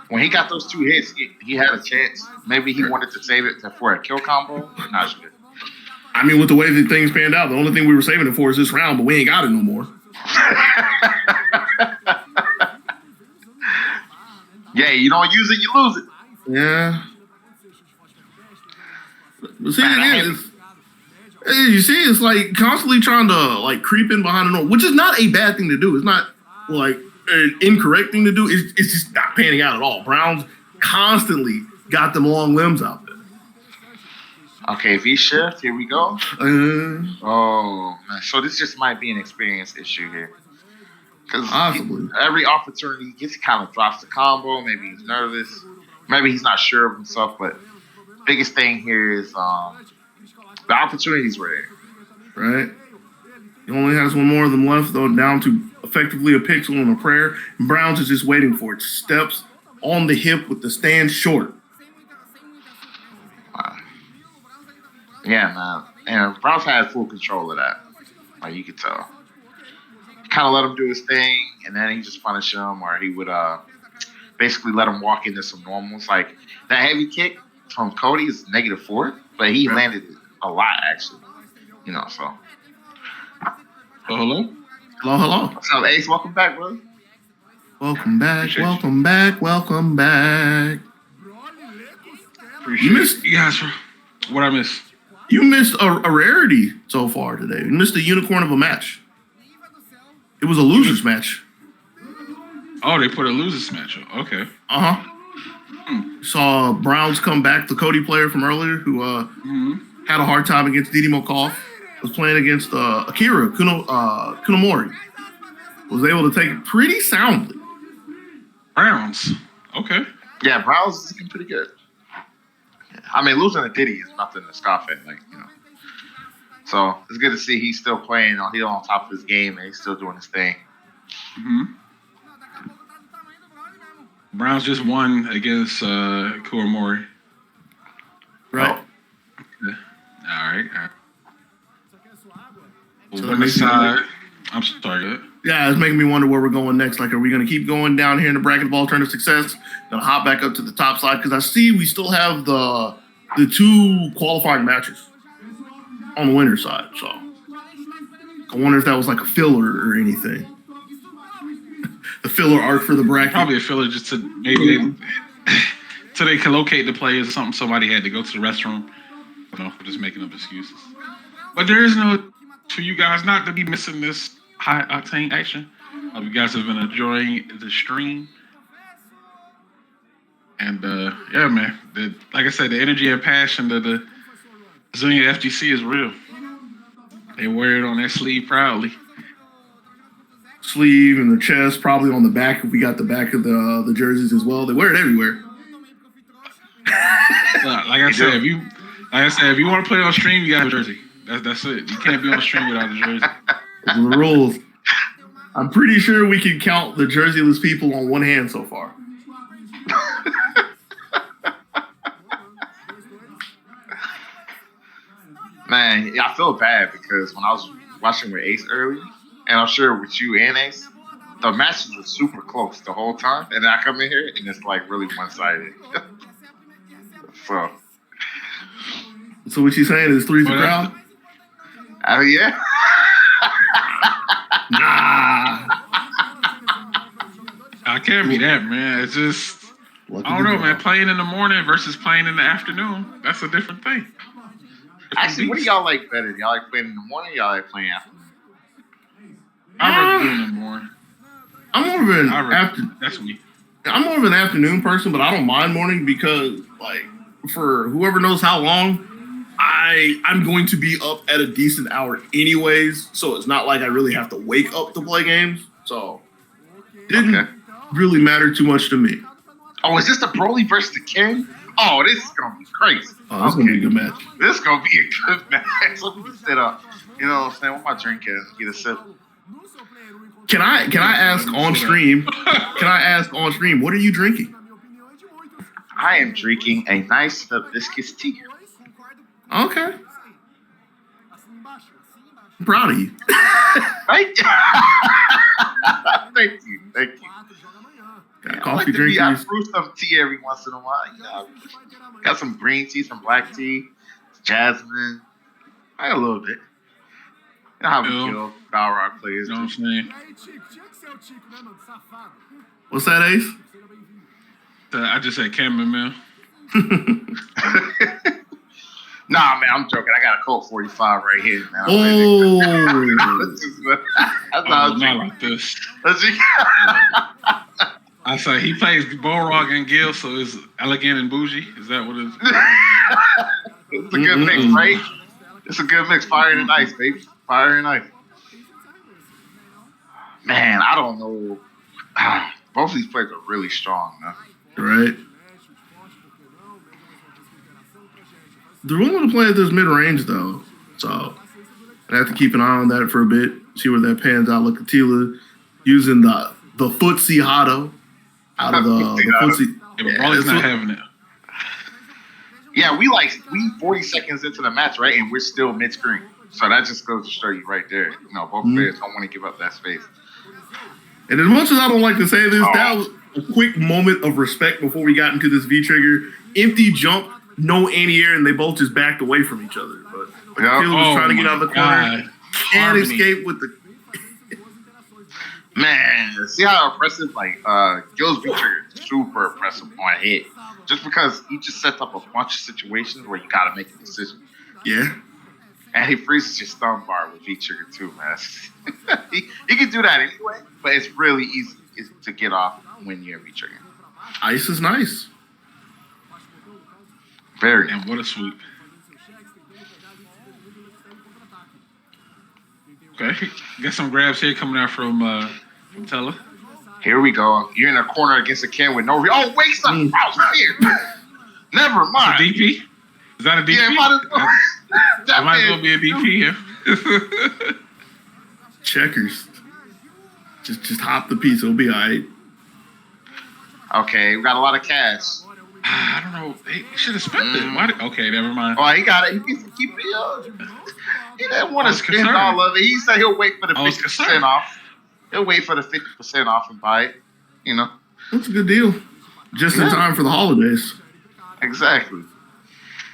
When he got those two hits, he had a chance. Maybe he wanted to save it for a kill combo. Not sure. I mean, with the way that things panned out, the only thing we were saving it for is this round, but we ain't got it no more. Yeah, you don't use it, you lose it. Yeah. But see, again, it's constantly trying to creep in behind the normal, which is not a bad thing to do. It's not an incorrect thing to do. It's just not panning out at all. Browns constantly got them long limbs out there. Okay, V shift. Here we go. Oh man, so this just might be an experience issue here. Because every opportunity he gets, he kind of drops the combo. Maybe he's nervous. Maybe he's not sure of himself. But biggest thing here is the opportunities were there. Right. He only has one more of them left, though, down to effectively a pixel and a prayer. And Browns is just waiting for it. Steps on the hip with the stand short. Wow. Yeah, man. And Browns had full control of that. You could tell. Kind of let him do his thing, and then he just punish him, or he would basically let him walk into some normals. That heavy kick from Cody is -4, but he landed a lot, actually. So. Hello? Hello. What's up, Ace? Welcome back, brother. Welcome back. You missed. Yes, what I missed? You missed a rarity so far today. You missed a unicorn of a match. It was a losers match. Oh, they put a losers matchup. Okay. Saw Browns come back, the Cody player from earlier who had a hard time against Didimokof. Was playing against Akira Kunomori. Was able to take it pretty soundly. Browns. Okay. Yeah, Browns is looking pretty good. I mean, losing to Diddy is nothing to scoff at, like, you know. So it's good to see he's still playing. He's on top of his game and he's still doing his thing. Browns just won against Kunomori. Right. All right. So On the side, I'm sorry. Yeah, it's making me wonder where we're going next. Like, are we going to keep going down here in the bracket of alternative success? Going to hop back up to the top side? Because I see we still have the 2 qualifying matches on the winner's side. So I wonder if that was like a filler or anything. The filler arc for the bracket. Probably a filler just to maybe so they can locate the players or something. Somebody had to go to the restroom. You know, just making up excuses. But there is no for you guys not to be missing this high octane action. Hope you guys have been enjoying the stream. And yeah, man. Like I said, the energy and passion that the Brazilian FGC is real. They wear it on their sleeve proudly. Sleeve and the chest, probably on the back if we got the back of the jerseys as well. They wear it everywhere. Like I said, if you want to play on stream, you got a jersey. That's it. You can't be on stream without a jersey. Those are the rules. I'm pretty sure we can count the jerseyless people on one hand so far. Man, yeah, I feel bad because when I was watching with Ace early, and I'm sure with you and Ace, the matches were super close the whole time. And then I come in here and it's like really one-sided. So what you saying is 3's the crowd? I mean, yeah. Nah. I can't be that, man. It's just, I don't know, man. Playing in the morning versus playing in the afternoon, that's a different thing. Actually, what do y'all like better? Do y'all like playing in the morning or y'all like playing afternoon? I rather do it in the morning. I'm more of an afternoon person, but I don't mind morning because, like, for whoever knows how long, I'm going to be up at a decent hour anyways, so it's not like I really have to wake up to play games. So didn't really matter too much to me. Oh, is this the Broly versus the King? Oh, this is gonna be crazy. Oh, this is gonna be a good match. This is gonna be a good match. Let me sit up. You know what I'm saying? What my drink is? Get a sip. Can I ask on stream? What are you drinking? I am drinking a nice hibiscus tea. Okay. I'm proud of you. Thank you. Got I coffee like to drinkers. I brew some tea every once in a while. You know, got some green tea, some black tea, jasmine. I got a little bit. You know how we kill Baldur players. You know what I'm saying? What's that, Ace? I just said chamomile. Nah, man, I'm joking. I got a Colt 45 right here, man. Oh. That's not like this. I say he plays Balrog and Gil, so it's elegant and bougie. Is that what it is? It's a good mix, right? It's a good mix. Fire and ice, baby. Fire and ice. Man, I don't know. Both of these players are really strong, man. Right. The rule of the play at this mid-range, though, so I have to keep an eye on that for a bit, see where that pans out. Look at Tila using the footsie Hado out of the footsie. Yeah, but Broly's not having it. Yeah, we 40 seconds into the match, right? And we're still mid-screen. So that just goes to show you right there. You know, both players don't want to give up that space. And as much as I don't like to say this, that was a quick moment of respect before we got into this V-trigger. Empty jump, no anti-air, and they both just backed away from each other. But Tila was trying to get out of the corner and escape with the... Man, see how impressive, Gil's V-trigger is super impressive on hit. Just because he just sets up a bunch of situations where you got to make a decision. Yeah. And he freezes your stun bar with V-trigger too, man. he can do that anyway, but it's really easy to is to get off when you're V-triggering. Ice is nice. Very. And what a sweep. Okay. Got some grabs here coming out from Teller. Here we go. You're in a corner against a Ken with no... Oh, wait, something else here. Never mind. Is a DP? Is that a DP? Yeah, might as well. That might as well be a DP here. Checkers. Just hop the piece. It'll be all right. Okay, we got a lot of cash. I don't know. He should have spent it. Why okay, never mind. Oh, he got it. He needs to keep it. He didn't want to spend all of it. He said he'll wait for the 50% off. He'll wait for the 50% off and buy it. You know? That's a good deal. Just in time for the holidays. Exactly.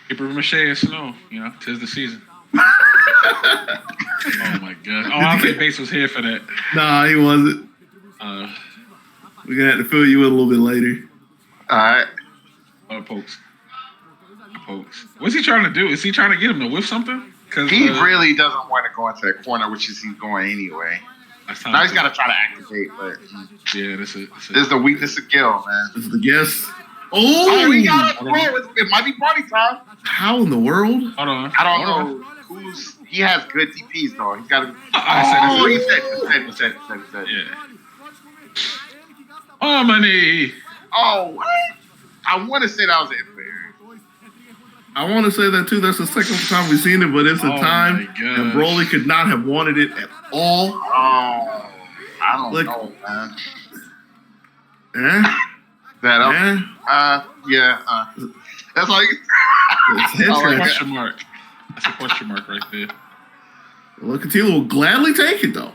Paper mache and snow. You know, 'tis the season. Oh my god! Oh, I think Bates was here for that. Nah, he wasn't. We're gonna have to fill you in a little bit later. All right. Pokes. What's he trying to do? Is he trying to get him to whiff something? Because he really doesn't want to go into that corner, which is he's going anyway. Now he's got to try to activate, but yeah, this is the weakness of Gil, man. This is the guess. Oh, he got it, bro. It might be party time. How in the world? Hold on. I don't know who's. He has good DPs though. He's got to. He said. Yeah. Oh, money. Oh, what? I want to say that was it. I want to say that too. That's the second time we've seen it, but it's a time that Broly could not have wanted it at all. Oh, I don't know, man. That's like that's a question mark. That's a question mark right there. Locatilo will gladly take it though. All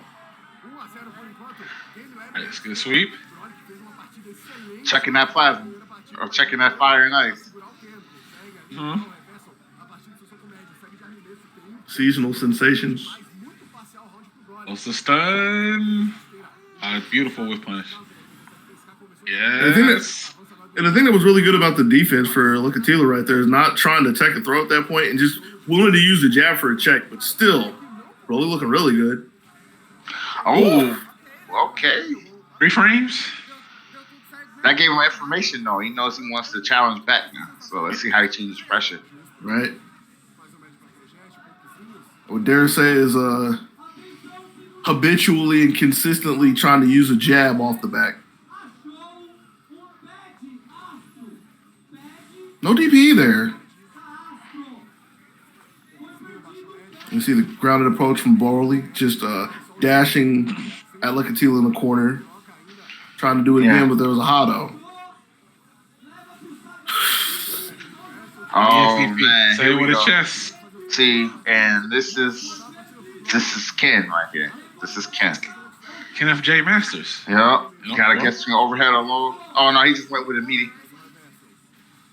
right, it's a good sweep. Checking that plasma or checking that fire and ice. Seasonal sensations. What's the stun? Beautiful whip punish. Yeah. And the thing that was really good about the defense for Locatilo right there is not trying to tech a throw at that point and just willing to use the jab for a check, but still, really looking really good. Oh, okay. 3 frames. That gave him information, though. He knows he wants to challenge back now. So let's see how he changes pressure. Right. I would dare say is habitually and consistently trying to use a jab off the back. No DP there. You see the grounded approach from Broly, just dashing at Locatilo in the corner. Trying to do it again, but there was a Hado. Oh, man. Say it with a chest. See, and this is Ken right here. This is Ken. Ken FJ Masters. Yep. Gotta get some overhead or low. Oh, no, he just went with a meaty.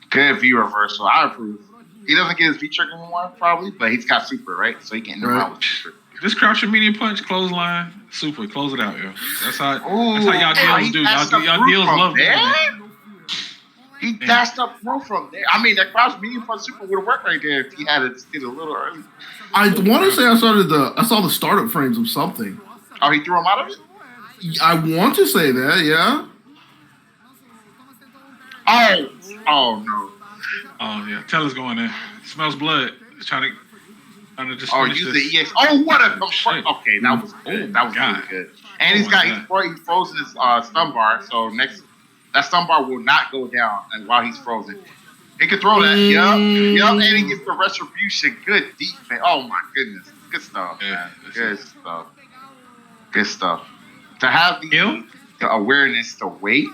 Good V reversal. I approve. He doesn't get his V trigger anymore, probably, but he's got super, right? So he can do around with super. Just crouch your medium punch, clothesline, super, close it out, yo. That's how y'all deals do. Y'all deals love that. He dashed up through from there. I mean, that crouch medium punch super would have worked right there if he had it a little early. I want to say I saw the startup frames of something. Oh, he threw him out of it? I want to say that, yeah. Oh no. Oh yeah, Teller's going in. Smells blood. He's trying to just use the EX. Oh, what a okay, that was good. That was really good. And he's frozen his stun bar, so that stun bar will not go down and while he's frozen. He can throw that. Yup, and he gets the retribution. Good defense. Oh my goodness. Good stuff, man. Good stuff. To have the awareness to wait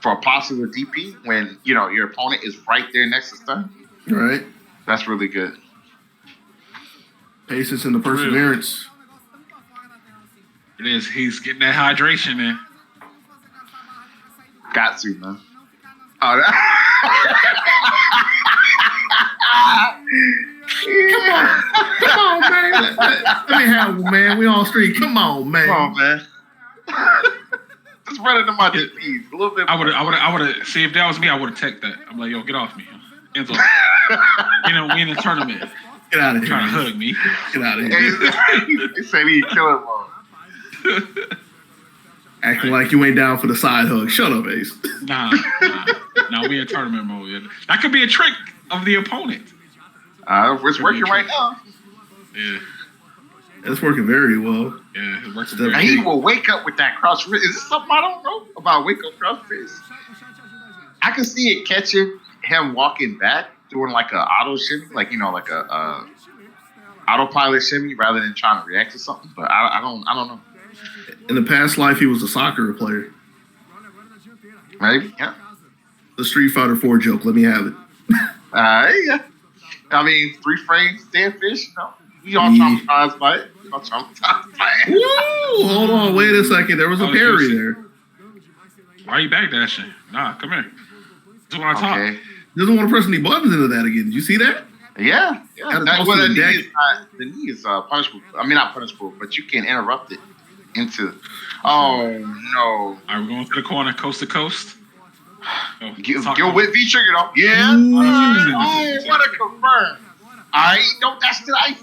for a possible DP when your opponent is right there next to stun. Right. That's really good. Patience and the perseverance. It is. He's getting that hydration in. Got to, man. Oh, Come on, man. Let me have one, man. We on street. Come on, man. Come on, man. Just run into my DPs a little bit. I would have. See, if that was me, I would have teched that. I'm like, yo, get off me. Enzo. We in a tournament. Get out of here. Trying to hug me. Get out of here. He said he'd kill him all. Acting like you ain't down for the side hug. Shut up, Ace. Nah, we in tournament mode. Yeah. That could be a trick of the opponent. It's working right now. Yeah. It's working very well. Yeah, it works. And he will wake up with that cross wrist. Is this something I don't know about wake up cross wrist? I can see it catching him walking back, doing like a auto shimmy, like like a autopilot shimmy, rather than trying to react to something. But I don't know. In the past life, he was a soccer player. Maybe, yeah. The Street Fighter 4 joke. Let me have it. Yeah. I mean, 3 frames, dead fish. We all traumatized by it. Woo! Hold on, wait a second. There was a parry there. Why are you backdashing? Nah, come here. That's what I talk. Doesn't want to press any buttons into that again. Did you see that? Yeah. The knee is punishable. I mean, not punishable, but you can interrupt it into. Oh no! All right, we're going to the corner, coast to coast. Get with V trigger though. Yeah. I want to confirm. Don't dash to the ice.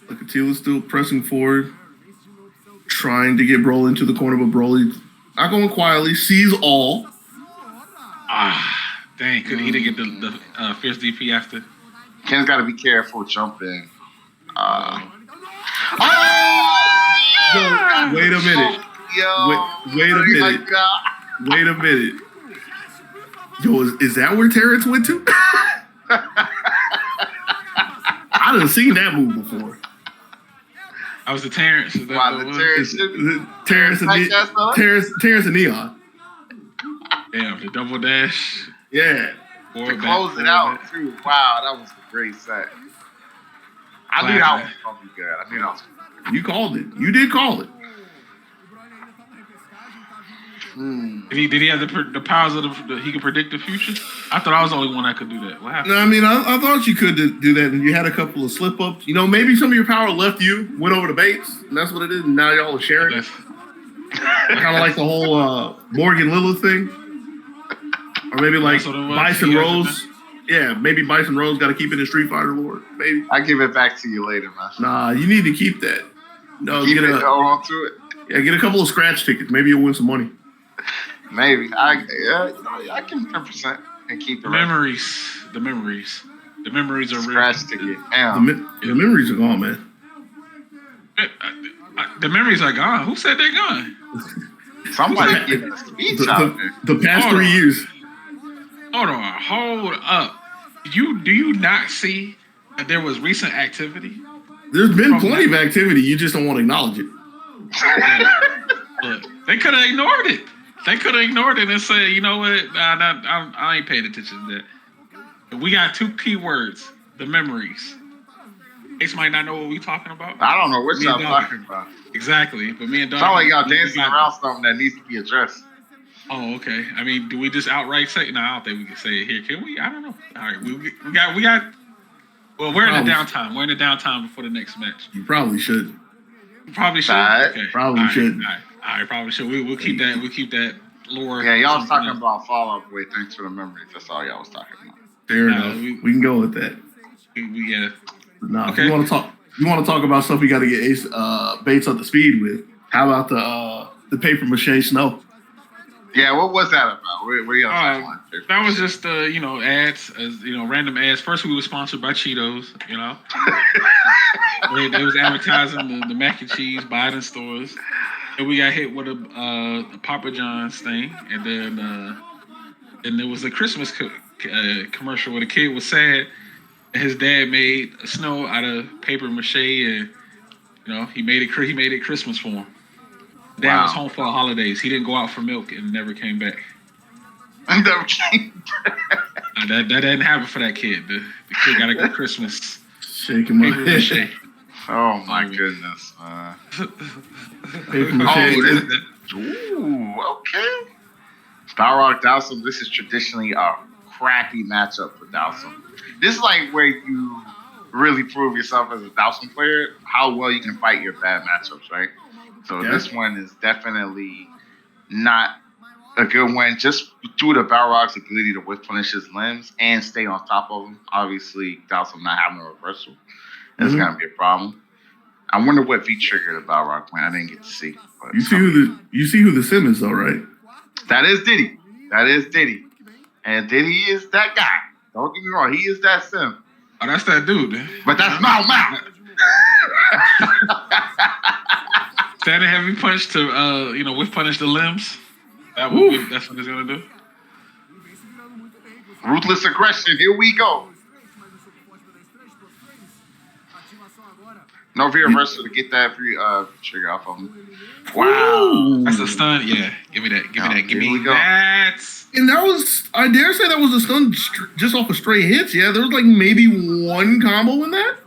Look, Attila still pressing forward, trying to get Broly into the corner, but Broly not going quietly, sees all. Dang, he didn't get the fierce DP after. Ken's got to be careful jumping. Wait a minute. Wait a minute. Wait a minute. Yo, is that where Terrence went to? I done seen that move before. I was the Terrence. Terrence and Neon. Damn, the double dash. Yeah. To close it out, too. Wow, that was a great set. I knew that was going to be good. You called it. You did call it. Did he have the powers of he could predict the future? I thought I was the only one that could do that. What happened? No, I mean, I thought you could do that, and you had a couple of slip-ups. Maybe some of your power left you, went over to Bates, and that's what it is, and now y'all are sharing it. Kind of like the whole Morgan Lilith thing. Or maybe like Bison Rose. Yeah, maybe Bison Rose got to keep it in Street Fighter lore. Maybe. I'll give it back to you later, man. Nah, you need to keep that. No, hold on to it. Yeah, get a couple of scratch tickets. Maybe you'll win some money. Maybe. I can 10% and keep the memories. The memories are real. Scratch ticket. Damn. The memories are gone, man. The memories are gone. Who said they're gone? Somebody giving a speech out there. The past 3 years. Hold up. Do you not see that there was recent activity? There's been plenty of activity. You just don't want to acknowledge it. Look, they could have ignored it. They could have ignored it and said, you know what? I ain't paying attention to that. We got 2 keywords. The memories. Ace might not know what we talking about. I don't know what y'all talking about. Exactly. But me and Dog. It's not like y'all dancing around something that needs to be addressed. Oh, okay. I mean, do we just outright say? No, I don't think we can say it here. Can we? I don't know. All right, we got. Well, we're in the downtime. We're in the downtime before the next match. You probably should. Probably should. Okay. Probably should. All right, probably should. We'll keep that. We'll keep that lore. Yeah, y'all was talking about Fall Out Boy. Thanks for the memories. That's all y'all was talking about. Fair enough. We can go with that. Yeah. Nah, okay. If you want to talk about stuff we got to get Ace Bates up to speed with. How about the paper mache snow? Yeah, what was that about? Where y'all that was just ads, random ads. First, we were sponsored by Cheetos. They was advertising the mac and cheese Biden stores, and we got hit with a Papa John's thing, and then there was a Christmas commercial where the kid was sad, and his dad made a snow out of paper mache, and he made it Christmas for him. Dad was home for the holidays. He didn't go out for milk and never came back. Never came back. That didn't happen for that kid. The kid got a good Christmas. Shaking my head. Oh my goodness, man. Ooh, okay. Balrog Dowsum, this is traditionally a crappy matchup for Dowsum. This is like where you really prove yourself as a Dowsum player, how well you can fight your bad matchups, right? So this one is definitely not a good one, just due to Balrog's ability to whiff punish his limbs and stay on top of him. Obviously, Dowsum not having a reversal is going to be a problem. I wonder what V triggered the Balrog plan. I didn't get to see. But You see who the sim is though, right? that is Diddy. That is Diddy. And Diddy is that guy. Don't get me wrong. He is that sim. Oh, that's that dude. Man. But that's Mao Mao. Standing heavy punch to whiff punish the limbs. That's what he's gonna do. Ruthless aggression. Here we go. No V reversal to get that free trigger off of him. Wow. That's a stun. Yeah. Give me that. Give me we go. that. And that was, I dare say that was a stun just off of straight hits. Yeah, there was like maybe one combo in that.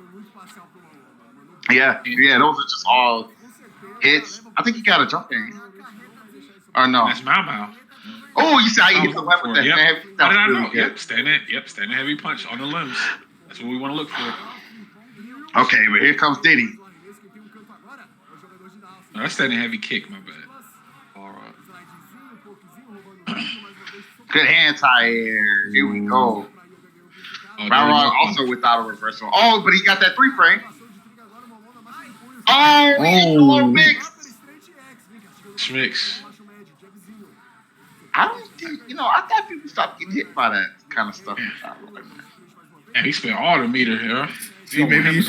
Yeah, those are just all hits. I think he got a jump in. Or no. That's Mao Mao. Oh, you see how he hit the left with that heavy? How did I know? Yep, standing heavy punch on the limbs. That's what we want to look for. Okay, but here comes Diddy. No, that's standing heavy kick, my bad. All right. Good hand tie here. Here we go. Balrog also without a reversal. Oh, but he got that 3-frame. Oh, he's a little mixed. Schmicks. I don't think, I thought people stopped getting hit by that kind of stuff. And he spent all the meter here. See, maybe you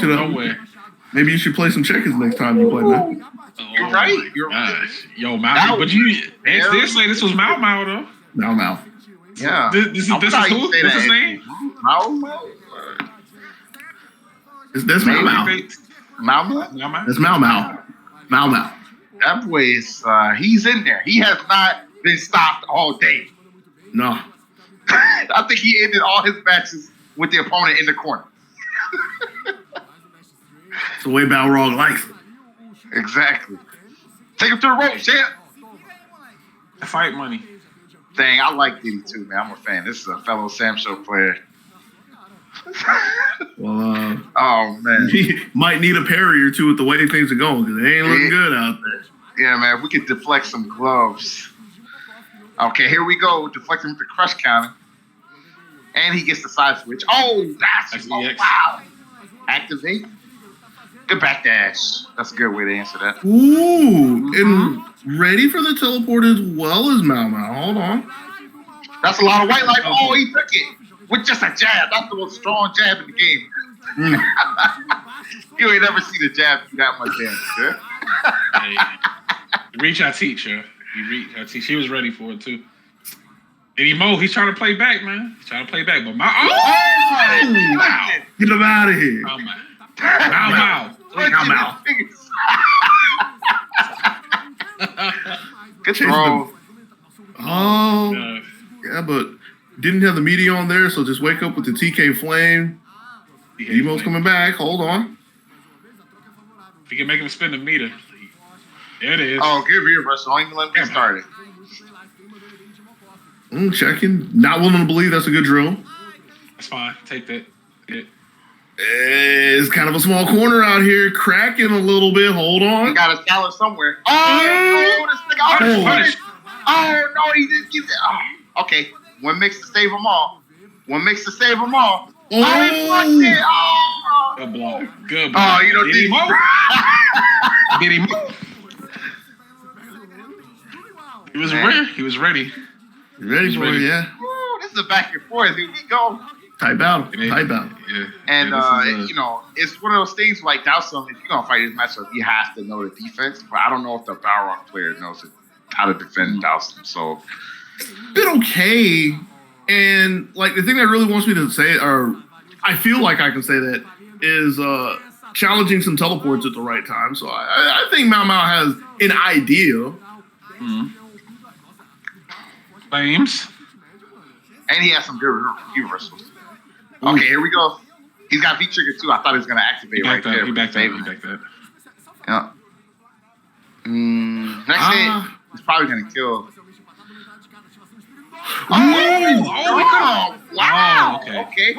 should play some checkers next time you play that. You're right. You're right. Yo, Mao. But you did say this was Mao Mao though. Mao. Yeah. This is who? This is name? Mao Mao. That's Mao Mao. Mao Mao. That's Mao Mao. Mao Mao. That boy is he's in there. He has not been stopped all day. No. I think he ended all his matches with the opponent in the corner. It's the way Balrog likes it. Exactly. Take him to the rope, champ. Fight money. Dang, I like Diddy too, man. I'm a fan. This is a fellow Sam Show player. Well, oh man, he might need a parry or two with the way things are going because it ain't looking good out there. Yeah, man. If we could deflect some gloves. Okay, here we go. Deflecting with the crush counter. And he gets the side switch. Oh, that's wow. Activate. Good backdash. That's a good way to answer that. Ooh, and ready for the teleport as well as Mao Mao. Hold on. That's a lot of white light. Oh, he took it with just a jab. That's the most strong jab in the game. You ain't never seen a jab do that much damage. Hey, reach I teach her. You reach I teach. She was ready for it too. And he's trying to play back, man. He's trying to play back, but Mao. Get him out of here. Mao Mao. Good throw. Oh, yeah, but didn't have the media on there, so just wake up with the TK Flame. Emo's coming back. Hold on. If you can make him spin the meter. There it is. Oh, give me a reversal. Don't even let me get started. Checking. Not willing to believe that's a good drill. That's fine. Take that. It's kind of a small corner out here, cracking a little bit. Hold on. You got a challenge somewhere. Oh, this nigga. Oh, no, he didn't get it. Oh, okay. One mix to save them all. Oh, he fucked it. Oh. Good block. Good block. Oh, you know, Did he move? He was ready. He was ready. Ready for it, yeah. Ooh, this is a back and forth. Here we go. Type out. Yeah. And, it's one of those things like Dowsum, if you're going to fight this matchup, he has to know the defense. But I don't know if the Balrog player knows how to defend Dowsum. So, been okay. And, like, the thing that really wants me to say, or I feel like I can say that, is challenging some teleports at the right time. So I think Mao Mao has an idea. Flames. And he has some good reversals. Okay, here we go. He's got V-trigger too. I thought he was going to activate right there. He backed that. Yeah. Next hit, he's probably going to kill. Wow. Okay.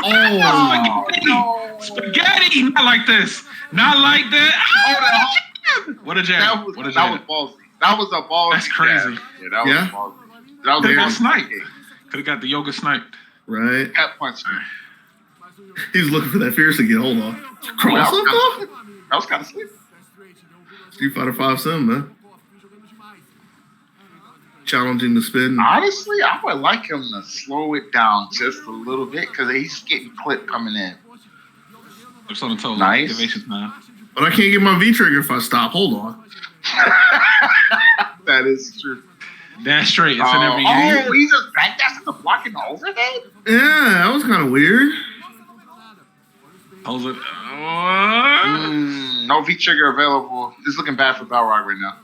Spaghetti. Not like this. Not like that. What a jab. That was ballsy. That was a ballsy. That's crazy. Jab. Yeah, that was ballsy. That was got sniped. Could have got the yoga sniped. Right. Cat punch. He's looking for that fierce again. Hold on. Cross up though? That was kind of slick. Street Fighter 5 Sim, man. Challenging the spin. Honestly, I would like him to slow it down just a little bit because he's getting clip coming in. It's on the toe. Nice. Activation time. But I can't get my V trigger if I stop. Hold on. That is true. That's straight. It's in every Oh, he just backdashed the block in the overhead? Yeah, that was kind of weird. Holds it. No V trigger available. It's looking bad for Balrog right now.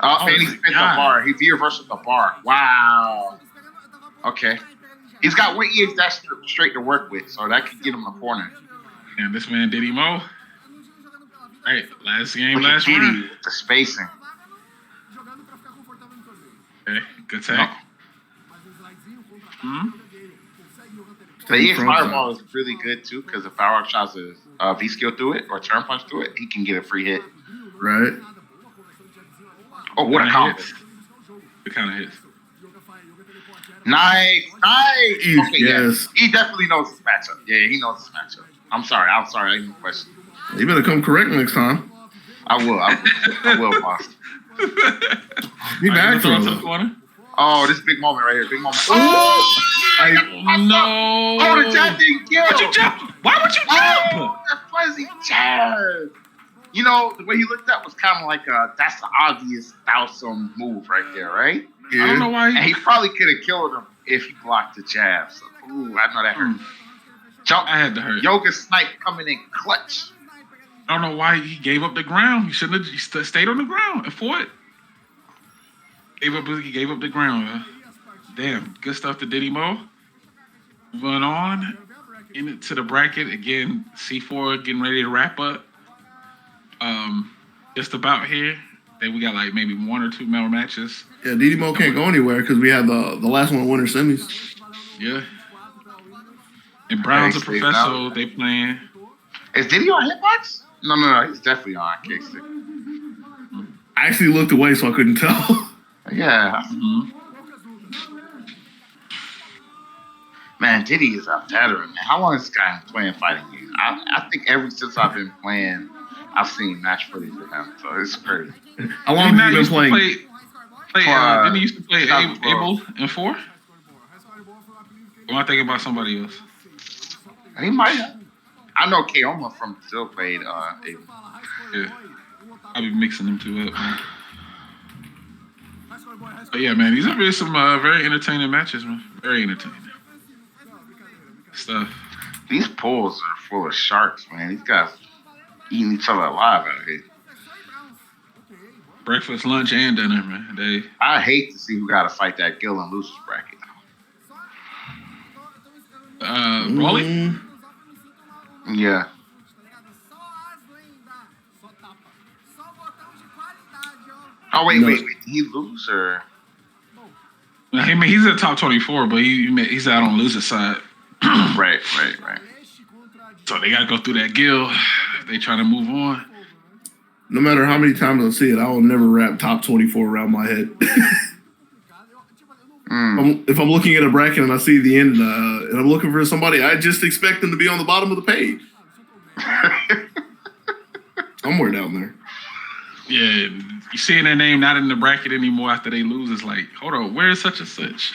And he spent the bar. He V-reversed the bar. Wow. Okay. He's got one EX dash straight to work with, so that could get him a corner. And this man Didimo. Right, last game, Look at last Diddy round. with the spacing. Okay, good tag. The EX Fireball is really good too, because if Balrog tries to V skill through it or turn punch through it, he can get a free hit. Right. Oh, what a combo. It kind of hits. Nice. Okay, yes. Yeah. He definitely knows this matchup. Yeah, he knows this matchup. I'm sorry. I didn't question. You better come correct next time. I will, boss. Be back from the corner. Oh, this big moment right here. Big moment. No. Oh, the jab didn't kill. Why'd you jump? Why would you jump? The fuzzy jab. You know, the way he looked at was kind of like that's the obvious Thousand move right there, right? Yeah. I don't know why. And he probably could have killed him if he blocked the jab. So, ooh, I know that hurt. Jump. I had to hurt. Yoga Snipe coming in clutch. I don't know why he gave up the ground. He shouldn't have stayed on the ground and fought. He gave up the ground. Man. Damn, good stuff to Didimo. Moving on into the bracket again. C4 getting ready to wrap up. Just about here. Then we got like maybe one or two more matches. Yeah, Didimo can't go anywhere because we have the last one winner semis. Yeah. And Brown's a professor. They playing. Is Diddy on hitbox? No. He's definitely on kickstick. I actually looked away, so I couldn't tell. Yeah. Man, Diddy is a veteran. Man. How long has this guy been playing fighting games? I think ever since I've been playing, I've seen match footage with him. So it's crazy. How long have you been playing? Didn't he used to play Abel in 4? Or am I thinking about somebody else? He might have. I know Keoma from Brazil played Abel. Yeah. I'll be mixing them two up, man. But yeah, man, these are really some very entertaining matches, man. Very entertaining stuff. These pools are full of sharks, man. These guys eating each other alive out here. Breakfast, lunch, and dinner, man. I hate to see who got to fight that Gill and losers bracket. Rolly? Yeah. Oh, wait. Did he lose or? I mean, he's at top 24, but he's out on loser side. Right. So they got to go through that Gill if they trying to move on. No matter how many times I see it, I will never wrap top 24 around my head. If I'm looking at a bracket and I see the end and I'm looking for somebody, I just expect them to be on the bottom of the page. Somewhere down there. Yeah, you seeing their name not in the bracket anymore after they lose, it's like, hold on, where is such and such?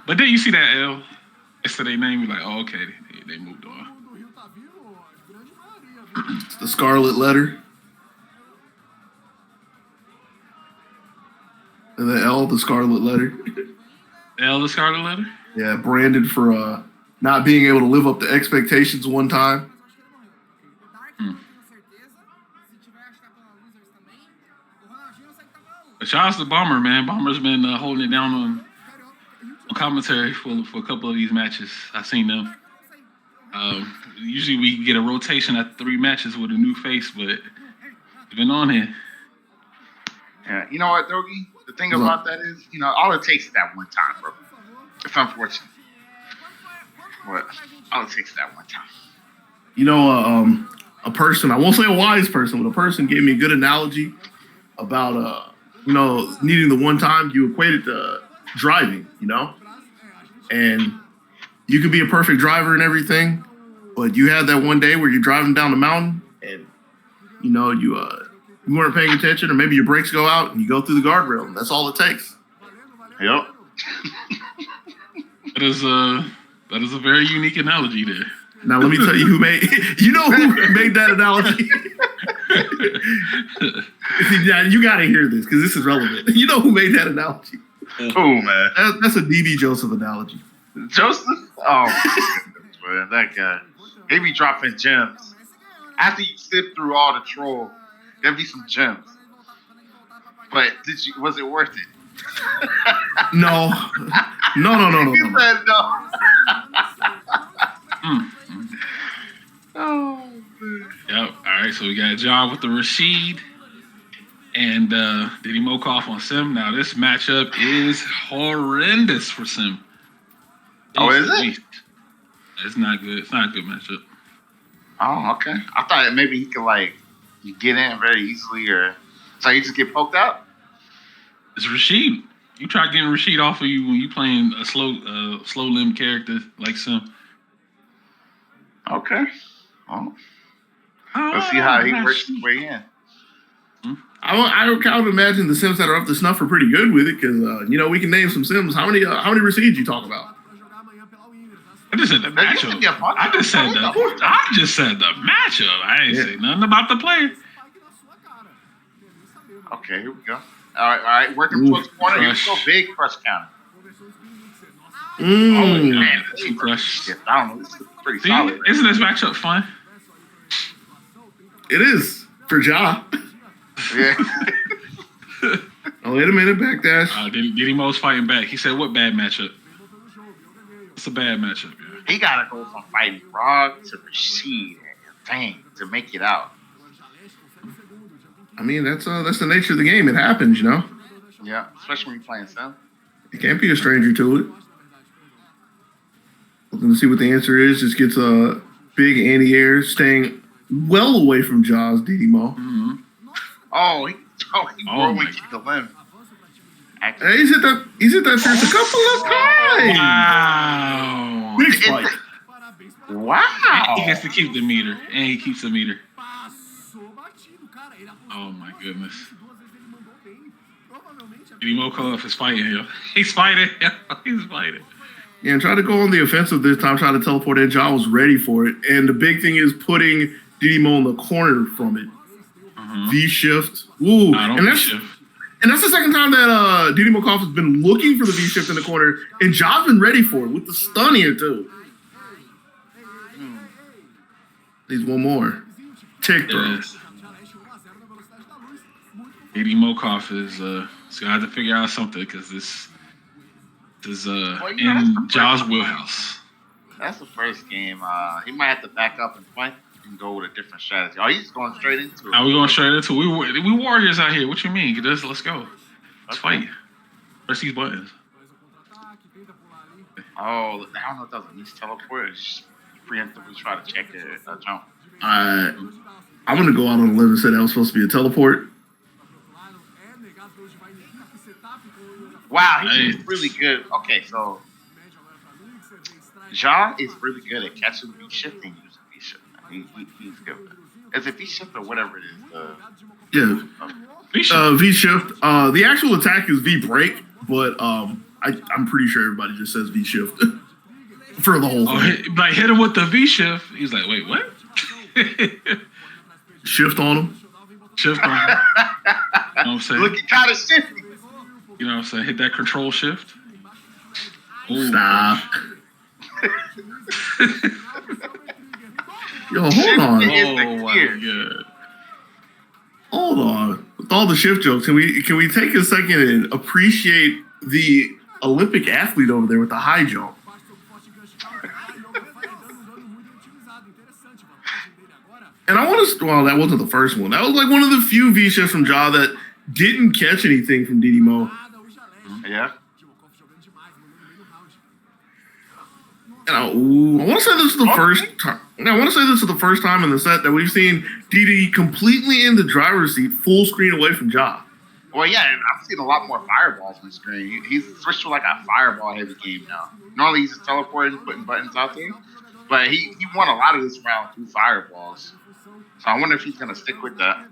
But then you see that L next to their name, you're like, oh, okay, they moved on. It's the Scarlet Letter. And the L, the Scarlet Letter. L, the Scarlet Letter? Yeah, branded for not being able to live up to expectations one time. But shout out to Bomber, man. Bomber's been holding it down on commentary for a couple of these matches. I've seen them. Usually we get a rotation at 3 matches with a new face, but it's been on here. Yeah, you know what, Dookie? The thing about that is, all it takes is that one time, bro. It's unfortunate. But all it takes is that one time. A person, I won't say a wise person, but a person gave me a good analogy about, needing the one time. You equate it to driving, and you could be a perfect driver and everything, but you have that one day where you're driving down the mountain and, you You weren't paying attention, or maybe your brakes go out and you go through the guardrail. And that's all it takes. Yep. That is a very unique analogy there. Now let me tell you who made who made that analogy. See, now you got to hear this because this is relevant. You know who made that analogy? Oh man, That's a DB Joseph analogy. Joseph. Oh my goodness, man, that guy. They be dropping gems after you sift through all the troll. There'll be some gems. But was it worth it? No. He said no. Oh, man. Yep. All right. So we got John with the Rashid and Didimokof on Sim. Now this matchup is horrendous for Sim. Oh, is it? It's not good. It's not a good matchup. Oh, okay. I thought maybe he could you get in very easily, or so you just get poked out. It's Rashid. You try getting Rashid off of you when you playing a slow limb character like Sim. Okay. Well, let's see how he works his way in. I would imagine the Sims that are up to snuff are pretty good with it because we can name some Sims. How many Rashid you talk about? I just said the matchup. I just said the matchup. I ain't say nothing about the player. Okay, here we go. All right. Working towards the corner. Here we go. Big crush counter. Oh man, Two crush. I don't know. This is pretty solid. Isn't this matchup fun? It is for Ja. Yeah. Oh, wait a minute, backdash. Didimo's fighting back. He said, "What bad matchup?" It's a bad matchup. Yeah. He gotta go from fighting Frog to Rashid to make it out. I mean, that's the nature of the game. It happens, Yeah, especially when you're playing Sim. You can't be a stranger to it. Looking to see what the answer is. Just gets a big anti-air, staying well away from Jaws Didimo. Mm-hmm. Oh, he whirlwind kicked the limb. Hey, he's hit that first a couple of times. Wow. Big spike. Wow. He gets to keep the meter, and he keeps the meter. Oh my goodness. Didimokof is fighting him. He's fighting. Yeah, and try to go on the offensive this time, try to teleport in. Ja was ready for it. And the big thing is putting Didimo in the corner from it. Mm-hmm. V-shift. Ooh. And that's the second time that Didimokof has been looking for the V-shift in the corner, and Ja's been ready for it with the stun here, too. Needs one more. Tick throw. Didimokof is going to have to figure out something because this is in Ja's wheelhouse. That's the first game. He might have to back up and fight and go with a different strategy. Oh, he's going straight into it. Are we going straight into it? We warriors out here. What you mean? Let's go. Let's fight. Press these buttons. Oh, I don't know if that was a missed teleport or just preemptively try to check a jump. I'm going to go out on a limb and say that was supposed to be a teleport. Wow, he's really good. Okay, so Ja is really good at catching V-shift and using V-shift. He's good with it. Is it V-shift or whatever it is? V-shift. The actual attack is V-break, but I'm pretty sure everybody just says V-shift for the whole thing. Hit him with the V-shift. He's like, wait, what? Shift on him. Shift on him. You know what I'm saying? Look, he kind of shifty. You know what I'm saying? Hit that control shift. Ooh. Stop. Yo, hold on. Oh my god. Hold on. With all the shift jokes, can we take a second and appreciate the Olympic athlete over there with the high jump? And I want to. Well, that wasn't the first one. That was like one of the few V shifts from Ja that didn't catch anything from Didimo. Yeah. And I want to say this is the first time. I want to say this is the first time in the set that we've seen Didi completely in the driver's seat, full screen away from Ja. Well, yeah, I've seen a lot more fireballs on the screen. He's switched to like a fireball heavy game now. Normally he's just teleporting, putting buttons out there, but he won a lot of this round through fireballs. So I wonder if he's gonna stick with that.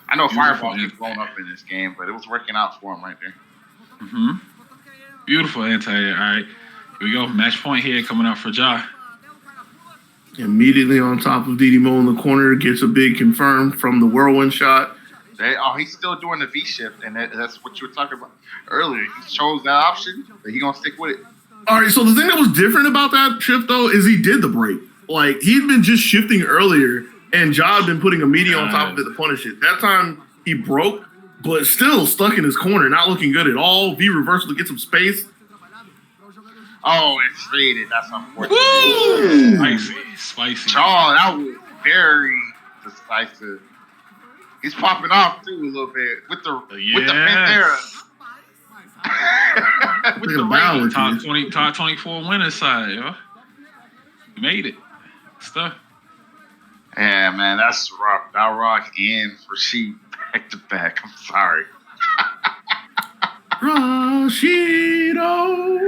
I know Beautiful Fireball gets anti-air. blown up in this game, but it was working out for him right there. Mm-hmm. Beautiful anti-air. All right, here we go. Match point here coming up for Ja. Immediately on top of Didimo in the corner, gets a big confirm from the whirlwind shot. He's still doing the V shift, and that's what you were talking about earlier. He chose that option, but he's gonna stick with it. All right, so the thing that was different about that shift, though, is he did the break. Like, he'd been just shifting earlier, and Ja had been putting a media on top of it to punish it. That time, he broke, but still stuck in his corner, not looking good at all. V reversal to get some space. Oh, it's traded. That's unfortunate. Woo! Spicy. Oh, that was very decisive. He's popping off too a little bit with the Pantera. With the Baldur. Top 24 winner side, yo. You made it. Stuff. Yeah, man, that's rough. Balrog and Rashid back to back. I'm sorry. Rashido.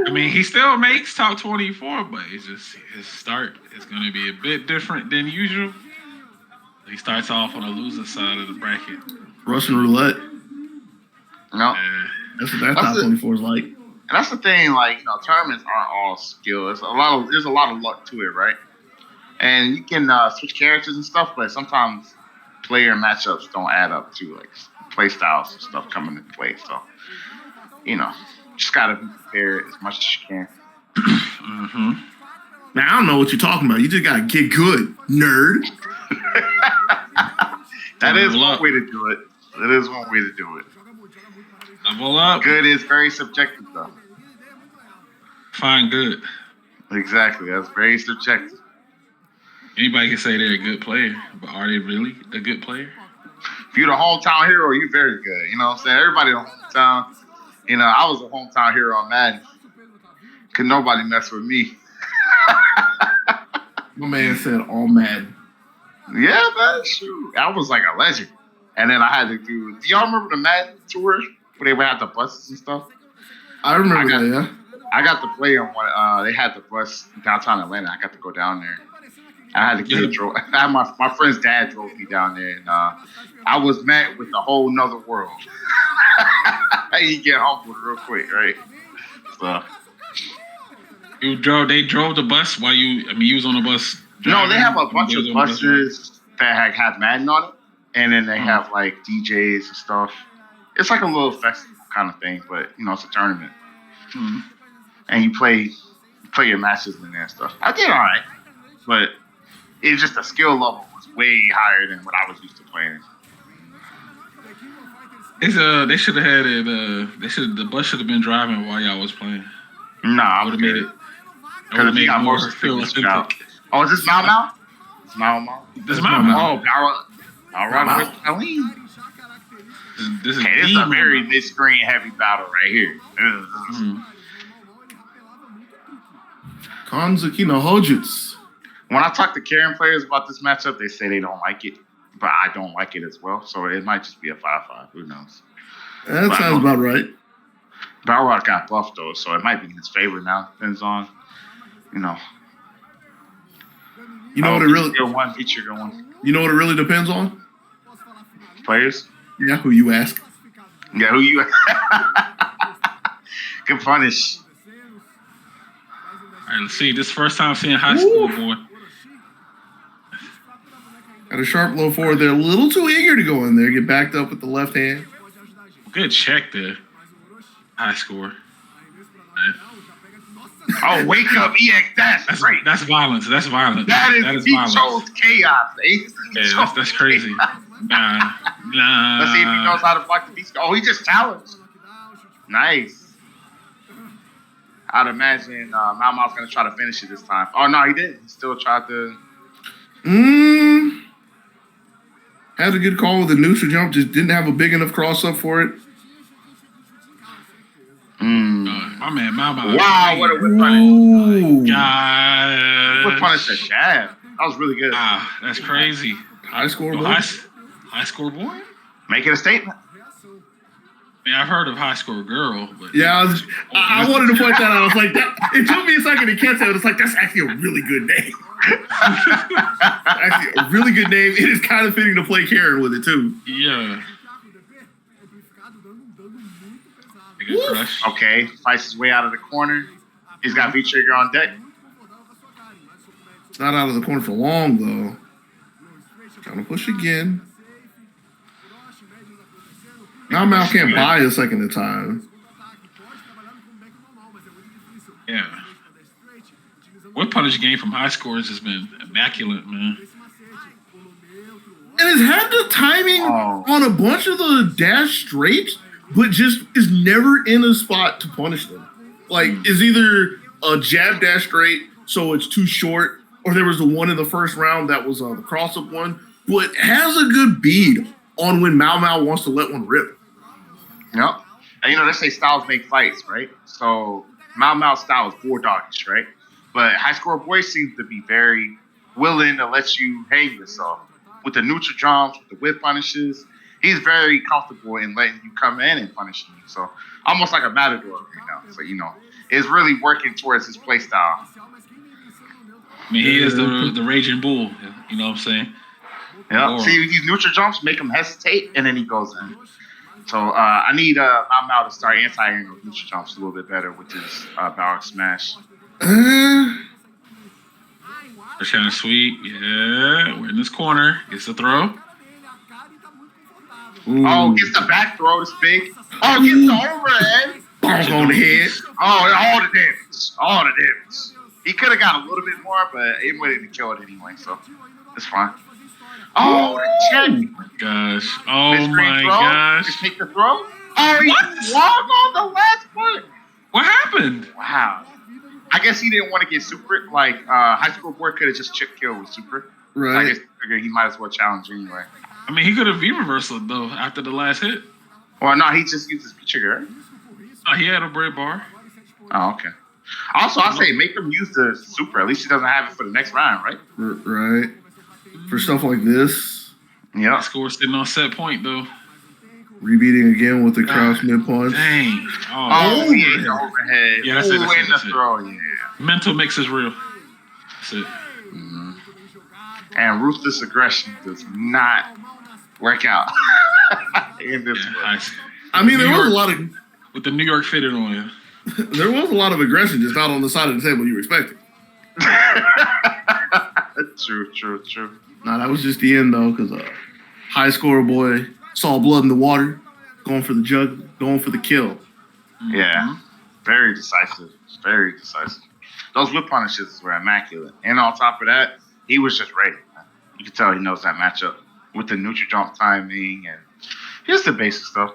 I mean, he still makes top 24, but it's just his start is going to be a bit different than usual. He starts off on the loser side of the bracket. Russian roulette. No. That's what that top 24 is like. And that's the thing, like, tournaments aren't all skill. There's a lot of luck to it, right? And you can switch characters and stuff, but sometimes player matchups don't add up to like play styles and stuff coming into play. So, just gotta be prepared as much as you can. Mm-hmm. Now, I don't know what you're talking about. You just gotta get good, nerd. That is one way to do it. That is one way to do it. Level up. Good is very subjective, though. Fine, good. Exactly. That's very subjective. Anybody can say they're a good player, but are they really a good player? If you're the hometown hero, you're very good. You know what I'm saying? Everybody in the hometown. I was a hometown hero on Madden. Could nobody mess with me. My man said all mad. Yeah, man, shoot. I was like a legend. And then I had to do y'all remember the Madden tour where they would have the buses and stuff? I remember that, yeah. I got to play on one. They had the bus downtown Atlanta. I got to go down there. I had to get drove. I had my friend's dad drove me down there, and I was met with a whole nother world. You get humbled real quick, right? So They drove the bus while you was on the bus. No, they have a bunch of buses that have Madden on it, and then they have like DJs and stuff. It's like a little festival kind of thing, but it's a tournament, and you play your matches in there and stuff. I did all right, but it's just the skill level was way higher than what I was used to playing. They should have had it. The bus should have been driving while y'all was playing. Nah, I would have made it. Because you got more feel out. Oh, is this Mau Mau? It's Mau Mau. This is Mau Mau. Oh, Balrog. This is a very mid-screen heavy battle right here. Kanzuki no Hojutsu. When I talk to Karen players about this matchup, they say they don't like it, but I don't like it as well. So it might just be a 5-5. Who knows? That sounds about right. Balrog got buffed though, so it might be in his favor now. Depends on, You know what it really. One feature one. You know what it really depends on? Players. Yeah, who you ask. Yeah, who you. Good punish. All right, let's see. This first time seeing high school boy. Got a sharp low forward there. A little too eager to go in there. Get backed up with the left hand. Good check there. High score. Right. Oh, wake up, EX. That's great. That's violence. That's violence. That is he violence. chose chaos. Yeah, that's crazy. Nah. Let's see if he knows how to block the beast. Oh, he just challenged. Nice. I'd imagine Mau Mau's going to try to finish it this time. Oh, no, he didn't. He still tried to. Had a good call with the neutral jump. Just didn't have a big enough cross up for it. My man, Mau Mau. Wow, what a whip punish. God. Whip punish a jab. That was really good. That's crazy. High score boy. High score boy? Make it a statement. I've heard of high score girl, but yeah, I wanted to point that out. I was like, it took me a second to catch that. It's like, that's actually a really good name. Actually, a really good name. It is kind of fitting to play Karen with it, too. Yeah. Good crush. Okay, fights his way out of the corner. He's got V-Trigger on deck. It's not out of the corner for long, though. Trying to push again. Now Mal can't buy a second at a time. Yeah. What punish game from high scores has been immaculate, man. And it's had the timing on a bunch of the dash straights, but just is never in a spot to punish them. Like, it's either a jab dash straight, so it's too short, or there was the one in the first round that was the cross-up one, but has a good bead on when Mal wants to let one rip. Yep. And, you know, they say styles make fights, right? So Mal's style is bulldogish, right? But high score boy seems to be very willing to let you hang yourself. With the neutral jumps, with the whip punishes, he's very comfortable in letting you come in and punishing you. So almost like a matador right now. So, you know, it's really working towards his play style. I mean, he is the raging bull. You know what I'm saying? Yeah. See, these neutral jumps make him hesitate, and then he goes in. So I need Mal to start anti-airing those neutral jumps a little bit better with his Baldur smash. They're kind of sweet. Yeah, we're in this corner. Gets the throw. Oh, gets the back throw. It's big. Oh, gets the overhead. Bonk on the head. Oh, all the damage. All the damage. He could have got a little bit more, but it wouldn't have killed it anyway, so it's fine. Oh, the check. Oh my gosh. Oh my gosh. Just take the throw. Oh, he swung on the last part. What happened? Wow. I guess he didn't want to get super. Like, high school board could have just chip kill with super. Right. I guess he figured he might as well challenge anyway. I mean, he could have V-reversed it, though, after the last hit. Well, no, he just used his trigger, right? Oh, he had a bread bar. Oh, okay. Also, I say make him use the super. At least he doesn't have it for the next round, right? Right. For stuff like this. Yeah. Score sitting on set point, though. Rebeating again with the crouch mid punch. Dang. Oh, yeah, the overhead. Yeah, that's it. That's in it, the that's it. throw, yeah. Mental mix is real. That's it. Mm-hmm. And ruthless aggression does not work out in this one. I mean, there was a lot of... With the New York fitted on. There was a lot of aggression, just not on the side of the table you were expecting. True. Nah, that was just the end, though, because high scorer boy saw blood in the water, going for the jug, going for the kill. Yeah, very decisive. Very decisive. Those whip punishes were immaculate. And on top of that, he was just ready. You can tell he knows that matchup with the neutral jump timing and just the basic stuff.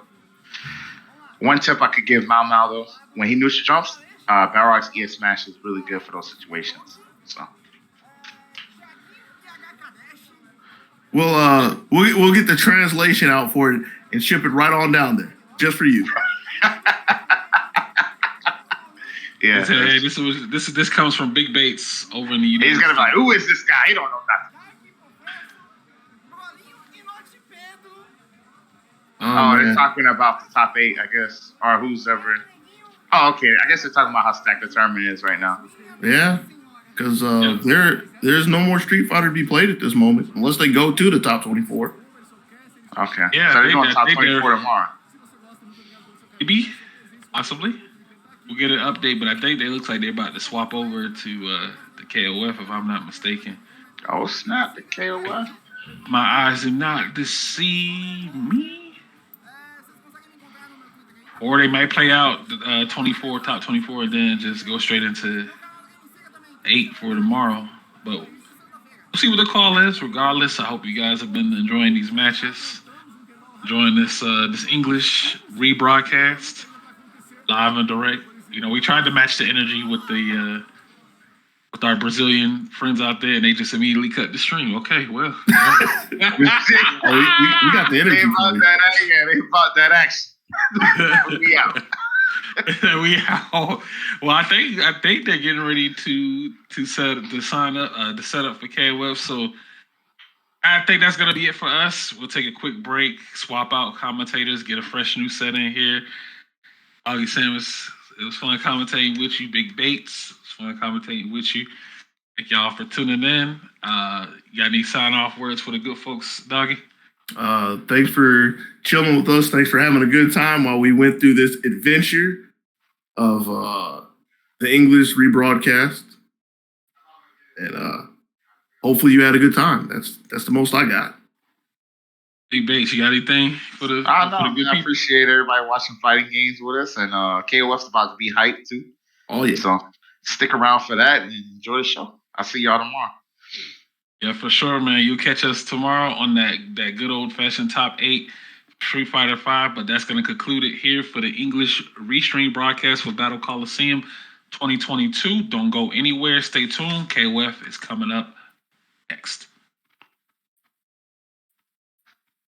One tip I could give Mal though, when he neutral jumps, Balrog's ES smash is really good for those situations. So we'll get the translation out for it and ship it right on down there, just for you. Yeah, hey, this comes from Big Bates over in the United He's gonna be like, who is this guy? He don't know nothing. They're talking about the top 8, I guess, or who's ever. Oh, okay. I guess they're talking about how stacked the tournament is right now. Yeah, because there's no more Street Fighter to be played at this moment, unless they go to the top 24. Okay. Yeah, so they're going top 24 tomorrow. Maybe, possibly. We'll get an update, but I think they looks like they're about to swap over to the KOF, if I'm not mistaken. Oh, snap, the KOF. My eyes do not deceive me. Or they might play out the 24, top 24, and then just go straight into 8 for tomorrow. But we'll see what the call is. Regardless, I hope you guys have been enjoying these matches, enjoying this English rebroadcast, live and direct. You know, we tried to match the energy with the with our Brazilian friends out there, and they just immediately cut the stream. Okay, well, we got the energy. They bought that action. We out. We out. Well, I think they're getting ready to set up for KOF. So I think that's gonna be it for us. We'll take a quick break, swap out commentators, get a fresh new set in here. Augie Sam, it was fun commentating with you, Big Bates. It was fun commentating with you. Thank y'all for tuning in. You got any sign off words for the good folks, Doggy? Thanks for chilling with us. Thanks for having a good time while we went through this adventure of the English rebroadcast. And hopefully you had a good time. That's the most I got. Big Bates, you got anything for the? I appreciate everybody watching fighting games with us, and KOF's about to be hyped too. Oh yeah. So stick around for that and enjoy the show. I'll see y'all tomorrow. Yeah, for sure, man. You'll catch us tomorrow on that good old-fashioned top 8 Street Fighter 5, but that's going to conclude it here for the English restream broadcast for Battle Coliseum 2022. Don't go anywhere. Stay tuned. KOF is coming up next.